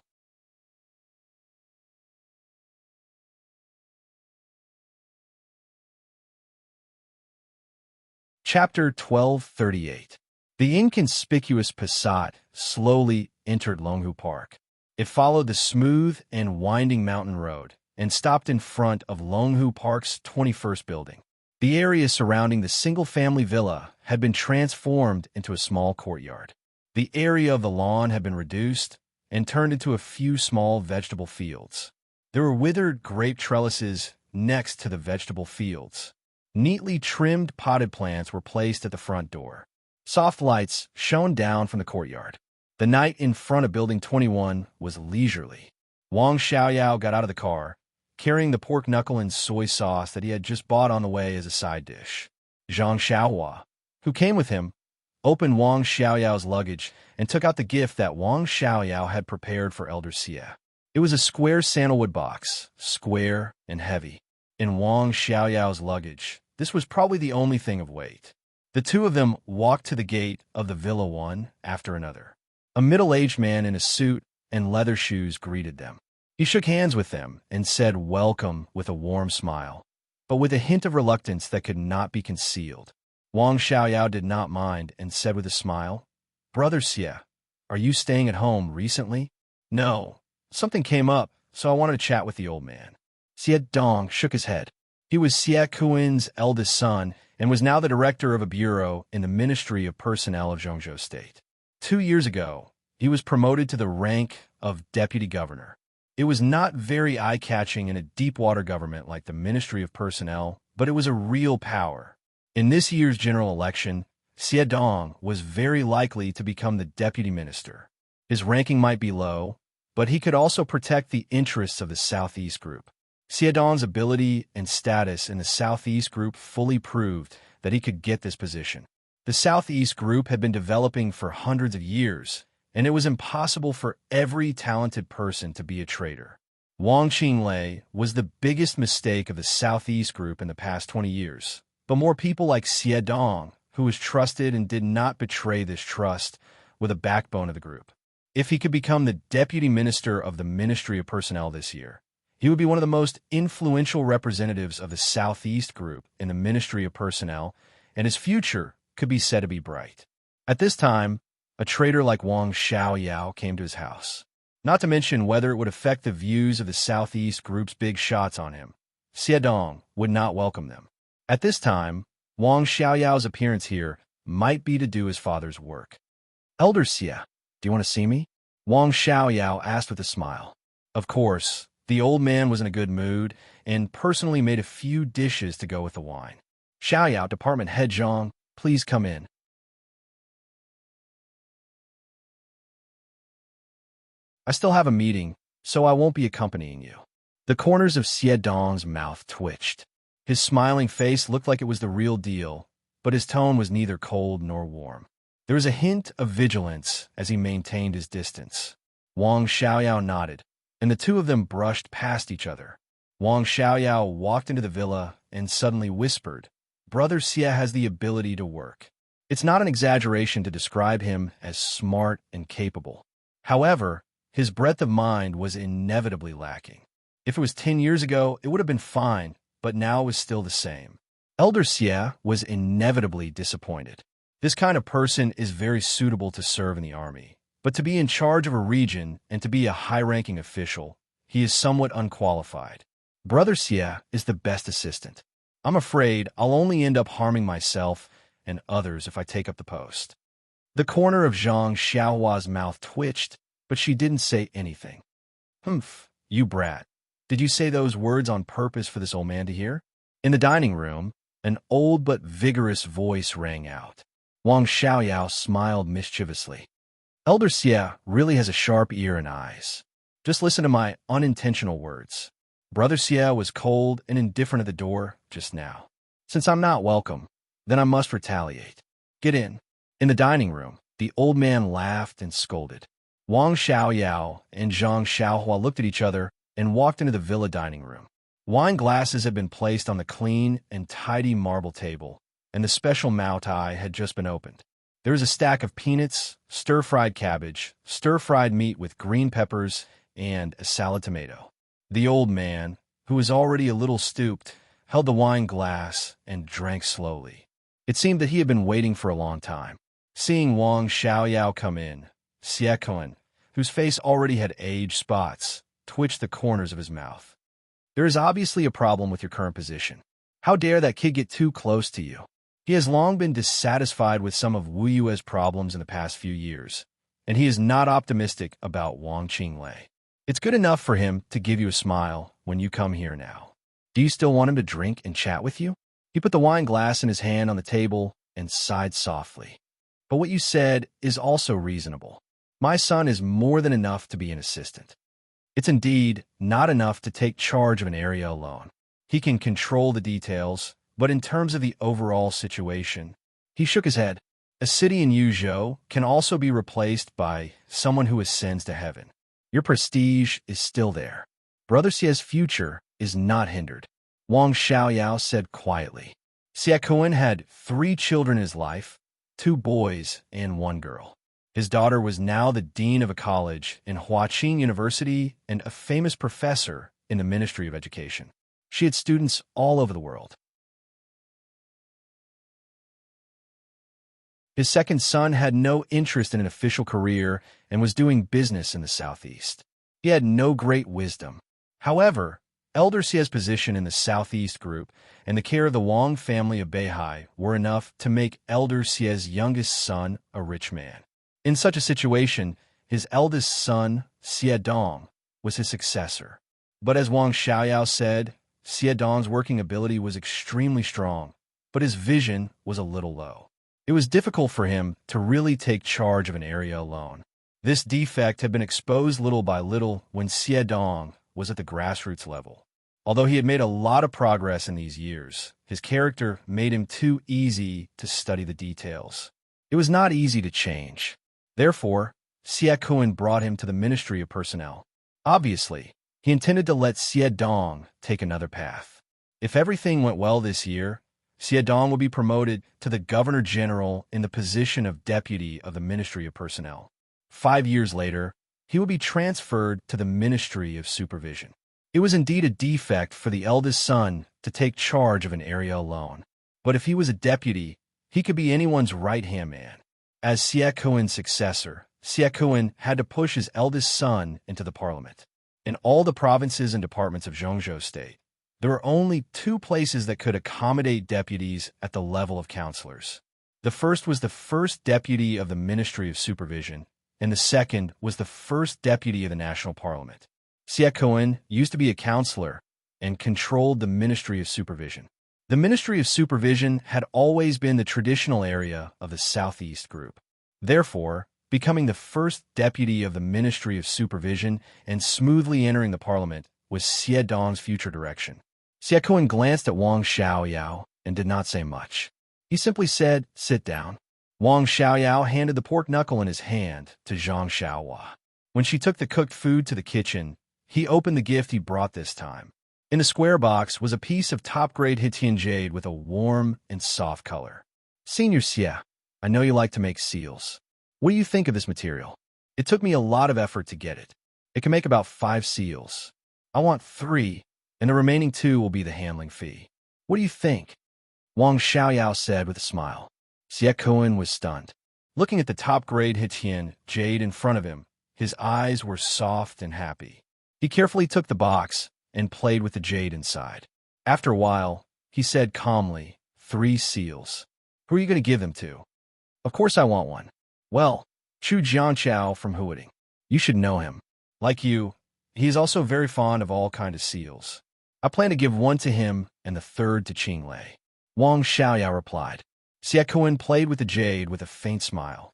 Chapter 1238. The inconspicuous Passat slowly entered Longhu Park. It followed the smooth and winding mountain road and stopped in front of Longhu Park's 21st building. The area surrounding the single-family villa had been transformed into a small courtyard. The area of the lawn had been reduced and turned into a few small vegetable fields. There were withered grape trellises next to the vegetable fields. Neatly trimmed potted plants were placed at the front door. Soft lights shone down from the courtyard. The night in front of Building 21 was leisurely. Wang Xiaoyao got out of the car, carrying the pork knuckle and soy sauce that he had just bought on the way as a side dish. Zhang Xiaohua, who came with him, opened Wang Xiaoyao's luggage and took out the gift that Wang Xiaoyao had prepared for Elder Xie. It was a square sandalwood box, square and heavy. In Wang Xiaoyao's luggage, this was probably the only thing of weight. The two of them walked to the gate of the villa one after another. A middle-aged man in a suit and leather shoes greeted them. He He shook hands with them and said welcome with a warm smile, but with a hint of reluctance that could not be concealed. Wang Xiaoyao did not mind and said with a smile, "Brother Xie, are you staying at home recently?" "No. Something came up, so I wanted to chat with the old man." Xie Dong shook his head. He was Xie Kuin's eldest son and was now the director of a bureau in the Ministry of Personnel of Zhongzhou State. 2 years ago, he was promoted to the rank of deputy governor. It was not very eye-catching in a deep-water government like the Ministry of Personnel, but it was a real power. In this year's general election, Xie Dong was very likely to become the deputy minister. His ranking might be low, but he could also protect the interests of the Southeast Group. Xie Dong's ability and status in the Southeast Group fully proved that he could get this position. The Southeast Group had been developing for hundreds of years, and it was impossible for every talented person to be a traitor. Wang Qinglei was the biggest mistake of the Southeast Group in the past 20 years, but more people like Xie Dong, who was trusted and did not betray this trust, were the backbone of the group. If he could become the deputy minister of the Ministry of Personnel this year, he would be one of the most influential representatives of the Southeast Group in the Ministry of Personnel, and his future could be said to be bright. At this time, a traitor like Wang Xiaoyao came to his house. Not to mention whether it would affect the views of the Southeast Group's big shots on him, Xie Dong would not welcome them. At this time, Wang Xiaoyao's appearance here might be to do his father's work. "Elder Xie, do you want to see me?" Wang Xiaoyao asked with a smile. Of course, the old man was in a good mood and personally made a few dishes to go with the wine. "Xiaoyao, Department Head Zhang, please come in." "I still have a meeting, so I won't be accompanying you." The corners of Xie Dong's mouth twitched. His smiling face looked like it was the real deal, but his tone was neither cold nor warm. There was a hint of vigilance as he maintained his distance. Wang Xiaoyao nodded, and the two of them brushed past each other. Wang Xiaoyao walked into the villa and suddenly whispered, "Brother Xie has the ability to work." It's not an exaggeration to describe him as smart and capable. However, his breadth of mind was inevitably lacking. If it was 10 years ago, it would have been fine, but now it was still the same. Elder Xie was inevitably disappointed. This kind of person is very suitable to serve in the army, but to be in charge of a region and to be a high-ranking official, he is somewhat unqualified. Brother Xie is the best assistant. I'm afraid I'll only end up harming myself and others if I take up the post. The corner of Zhang Xiaohua's mouth twitched, but she didn't say anything. "Humph, you brat. Did you say those words on purpose for this old man to hear?" In the dining room, an old but vigorous voice rang out. Wang Xiaoyao smiled mischievously. "Elder Xie really has a sharp ear and eyes. Just listen to my unintentional words." Brother Xie was cold and indifferent at the door just now. "Since I'm not welcome, then I must retaliate. Get in." In the dining room, the old man laughed and scolded. Wang Xiaoyao and Zhang Xiaohua looked at each other and walked into the villa dining room. Wine glasses had been placed on the clean and tidy marble table, and the special moutai had just been opened. There was a stack of peanuts, stir-fried cabbage, stir-fried meat with green peppers, and a salad tomato. The old man, who was already a little stooped, held the wine glass and drank slowly. It seemed that he had been waiting for a long time. Seeing Wang Xiaoyao come in, Xie Kun, whose face already had age spots, twitched the corners of his mouth. "There is obviously a problem with your current position. How dare that kid get too close to you? He has long been dissatisfied with some of Wu Yue's problems in the past few years, and he is not optimistic about Wang Qinglei. It's good enough for him to give you a smile when you come here now. Do you still want him to drink and chat with you?" He put the wine glass in his hand on the table and sighed softly. "But what you said is also reasonable. My son is more than enough to be an assistant. It's indeed not enough to take charge of an area alone. He can control the details, but in terms of the overall situation," he shook his head, "a city in Yuzhou can also be replaced by someone who ascends to heaven. Your prestige is still there. Brother Xie's future is not hindered." Wang Xiaoyao said quietly. Xie Kun had 3 children in his life, 2 boys and 1 girl. His daughter was now the dean of a college in Huaqing University and a famous professor in the Ministry of Education. She had students all over the world. His second son had no interest in an official career and was doing business in the southeast. He had no great wisdom. However, Elder Xie's position in the southeast group and the care of the Wang family of Beihai were enough to make Elder Xie's youngest son a rich man. In such a situation, his eldest son, Xie Dong, was his successor. But as Wang Xiaoyao said, Xie Dong's working ability was extremely strong, but his vision was a little low. It was difficult for him to really take charge of an area alone. This defect had been exposed little by little when Xie Dong was at the grassroots level. Although he had made a lot of progress in these years, his character made him too easy to study the details. It was not easy to change. Therefore, Xie Kun brought him to the Ministry of Personnel. Obviously, he intended to let Xie Dong take another path. If everything went well this year, Xie Dong would be promoted to the Governor General in the position of Deputy of the Ministry of Personnel. 5 years later, he would be transferred to the Ministry of Supervision. It was indeed a defect for the eldest son to take charge of an area alone. But if he was a deputy, he could be anyone's right-hand man. As Xie Kun's successor, Xie Kun had to push his eldest son into the parliament. In all the provinces and departments of Zhongzhou State, there were only 2 places that could accommodate deputies at the level of councillors. The first was the first deputy of the Ministry of Supervision, and the second was the first deputy of the National Parliament. Xie Kun used to be a councillor and controlled the Ministry of Supervision. The Ministry of Supervision had always been the traditional area of the Southeast Group. Therefore, becoming the first deputy of the Ministry of Supervision and smoothly entering the parliament was Xie Dong's future direction. Xie Kun glanced at Wang Xiaoyao and did not say much. He simply said, "Sit down." Wang Xiaoyao handed the pork knuckle in his hand to Zhang Xiaohua. When she took the cooked food to the kitchen, he opened the gift he brought this time. In the square box was a piece of top-grade Hitian jade with a warm and soft color. "Senior Xie, I know you like to make seals. What do you think of this material? It took me a lot of effort to get it. It can make about 5 seals. I want 3, and the remaining 2 will be the handling fee. What do you think?" Wang Xiaoyao said with a smile. Xie Kun was stunned. Looking at the top-grade Hitian jade in front of him, his eyes were soft and happy. He carefully took the box and played with the jade inside. After a while, he said calmly, 3 seals. Who are you going to give them to?" "Of course I want one." "Well, Chu Jianchao from Huading. You should know him. Like you, he is also very fond of all kinds of seals. I plan to give 1 to him and the 3rd to Qinglei." Wang Xiaoyao replied. Xie Kun played with the jade with a faint smile.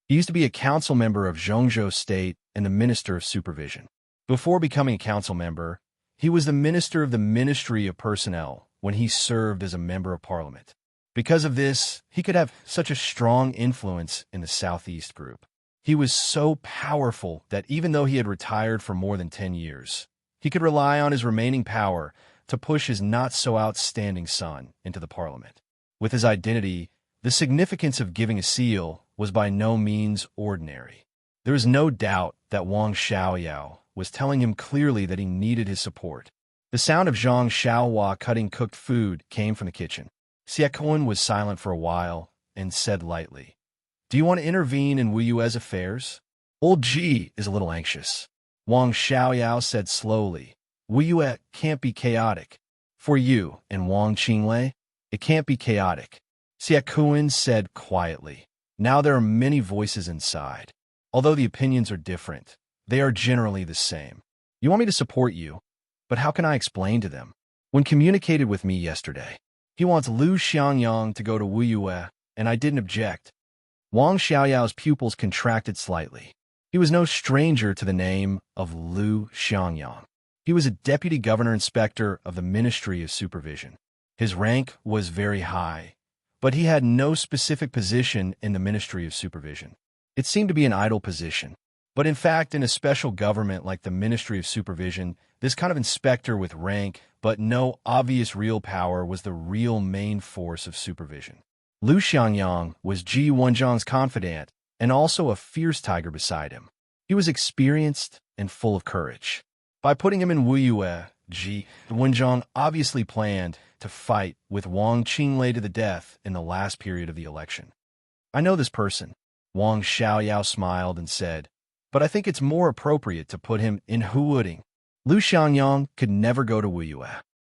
He used to be a council member of Zhongzhou State and the Minister of Supervision. Before becoming a council member, he was the Minister of the Ministry of Personnel when he served as a member of Parliament. Because of this, he could have such a strong influence in the Southeast Group. He was so powerful that even though he had retired for more than 10 years, he could rely on his remaining power to push his not-so-outstanding son into the parliament. With his identity, the significance of giving a seal was by no means ordinary. There is no doubt that Wang Xiaoyao was telling him clearly that he needed his support. The sound of Zhang Xiaohua cutting cooked food came from the kitchen. Xie Kun was silent for a while and said lightly, "Do you want to intervene in Wu Yue's affairs? Old Ji is a little anxious." Wang Xiaoyao said slowly, "Wu Yue can't be chaotic. For you and Wang Qinglei, it can't be chaotic." Xie Kun said quietly, "Now there are many voices inside. Although the opinions are different, they are generally the same. You want me to support you, but how can I explain to them? When communicated with me yesterday, he wants Lu Xiangyang to go to Wu Yue, and I didn't object." Wang Xiaoyao's pupils contracted slightly. He was no stranger to the name of Lu Xiangyang. He was a deputy governor-inspector of the Ministry of Supervision. His rank was very high, but he had no specific position in the Ministry of Supervision. It seemed to be an idle position. But in fact, in a special government like the Ministry of Supervision, this kind of inspector with rank but no obvious real power was the real main force of supervision. Lu Xiangyang was Ji Wenjiang's confidant and also a fierce tiger beside him. He was experienced and full of courage. By putting him in Wu Yue, Ji Wenjiang obviously planned to fight with Wang Qinglei to the death in the last period of the election. I know this person. Wang Xiaoyao smiled and said, but I think it's more appropriate to put him in Huuding. Lu Xiangyang could never go to Wu Yue.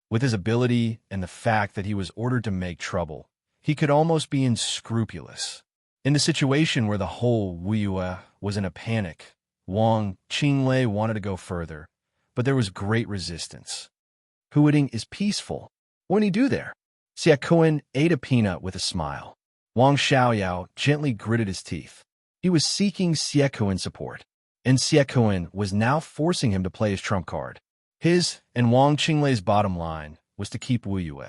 With his ability and the fact that he was ordered to make trouble, he could almost be unscrupulous. In the situation where the whole Wu Yue was in a panic, Wang Qinglei wanted to go further, but there was great resistance. Huuding is peaceful. What can he do there? Xie Kun ate a peanut with a smile. Wang Xiaoyao gently gritted his teeth. He was seeking Xie Kun's support, and Xie Kun was now forcing him to play his trump card. His and Wang Qinglei's bottom line was to keep Wu Yue.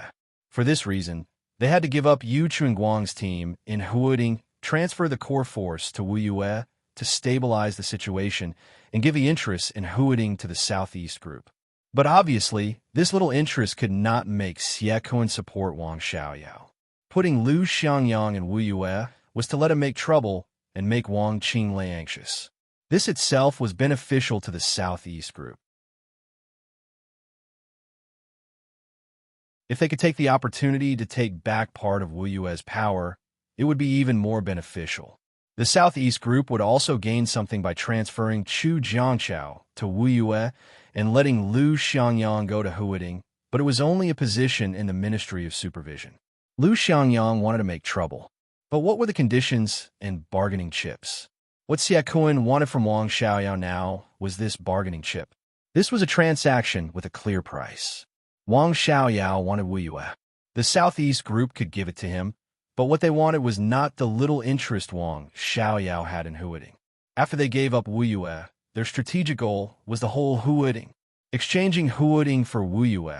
For this reason, they had to give up Yu Chunguang's team in Huuding, transfer the core force to Wu Yue to stabilize the situation, and give the interest in Huuding to the Southeast Group. But obviously, this little interest could not make Xie Kun support Wang Xiaoyao. Putting Lu Xiangyang in Wu Yue was to let him make trouble and make Wang Qinglei anxious. This itself was beneficial to the Southeast Group. If they could take the opportunity to take back part of Wu Yue's power, it would be even more beneficial. The Southeast Group would also gain something by transferring Chu Jiangqiao to Wu Yue and letting Lu Xiangyang go to Huuding, but it was only a position in the Ministry of Supervision. Lu Xiangyang wanted to make trouble. But what were the conditions and bargaining chips? What Xie Kun wanted from Wang Xiaoyao now was this bargaining chip. This was a transaction with a clear price. Wang Xiaoyao wanted Wu Yue. The Southeast Group could give it to him, but what they wanted was not the little interest Wang Xiaoyao had in Huuding. After they gave up Wu Yue, their strategic goal was the whole Huuding. Exchanging Huuding for Wu Yue,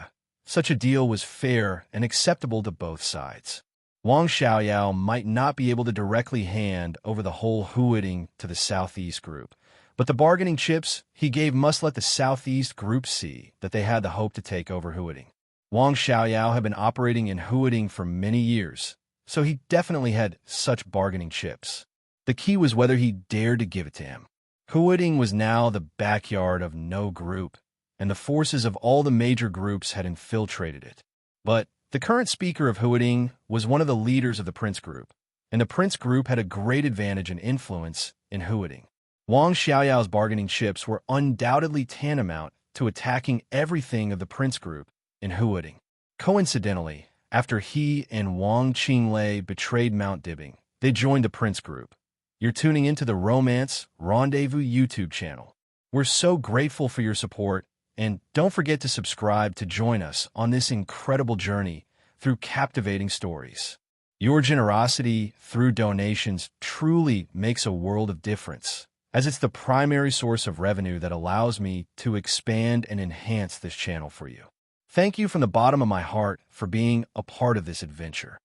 such a deal was fair and acceptable to both sides. Wang Xiaoyao might not be able to directly hand over the whole Huuding to the Southeast Group, but the bargaining chips he gave must let the Southeast Group see that they had the hope to take over Huuding. Wang Xiaoyao had been operating in Huuding for many years, so he definitely had such bargaining chips. The key was whether he dared to give it to him. Huuding was now the backyard of no group, and the forces of all the major groups had infiltrated it. But the current speaker of Huuding was one of the leaders of the Prince Group, and the Prince Group had a great advantage and influence in Huuding. Wang Xiaoyao's bargaining chips were undoubtedly tantamount to attacking everything of the Prince Group in Huuding. Coincidentally, after he and Wang Qinglei betrayed Mount Dibbing, they joined the Prince Group. You're tuning into the Romance Rendezvous YouTube channel. We're so grateful for your support, and don't forget to subscribe to join us on this incredible journey through captivating stories. Your generosity through donations truly makes a world of difference, as it's the primary source of revenue that allows me to expand and enhance this channel for you. Thank you from the bottom of my heart for being a part of this adventure.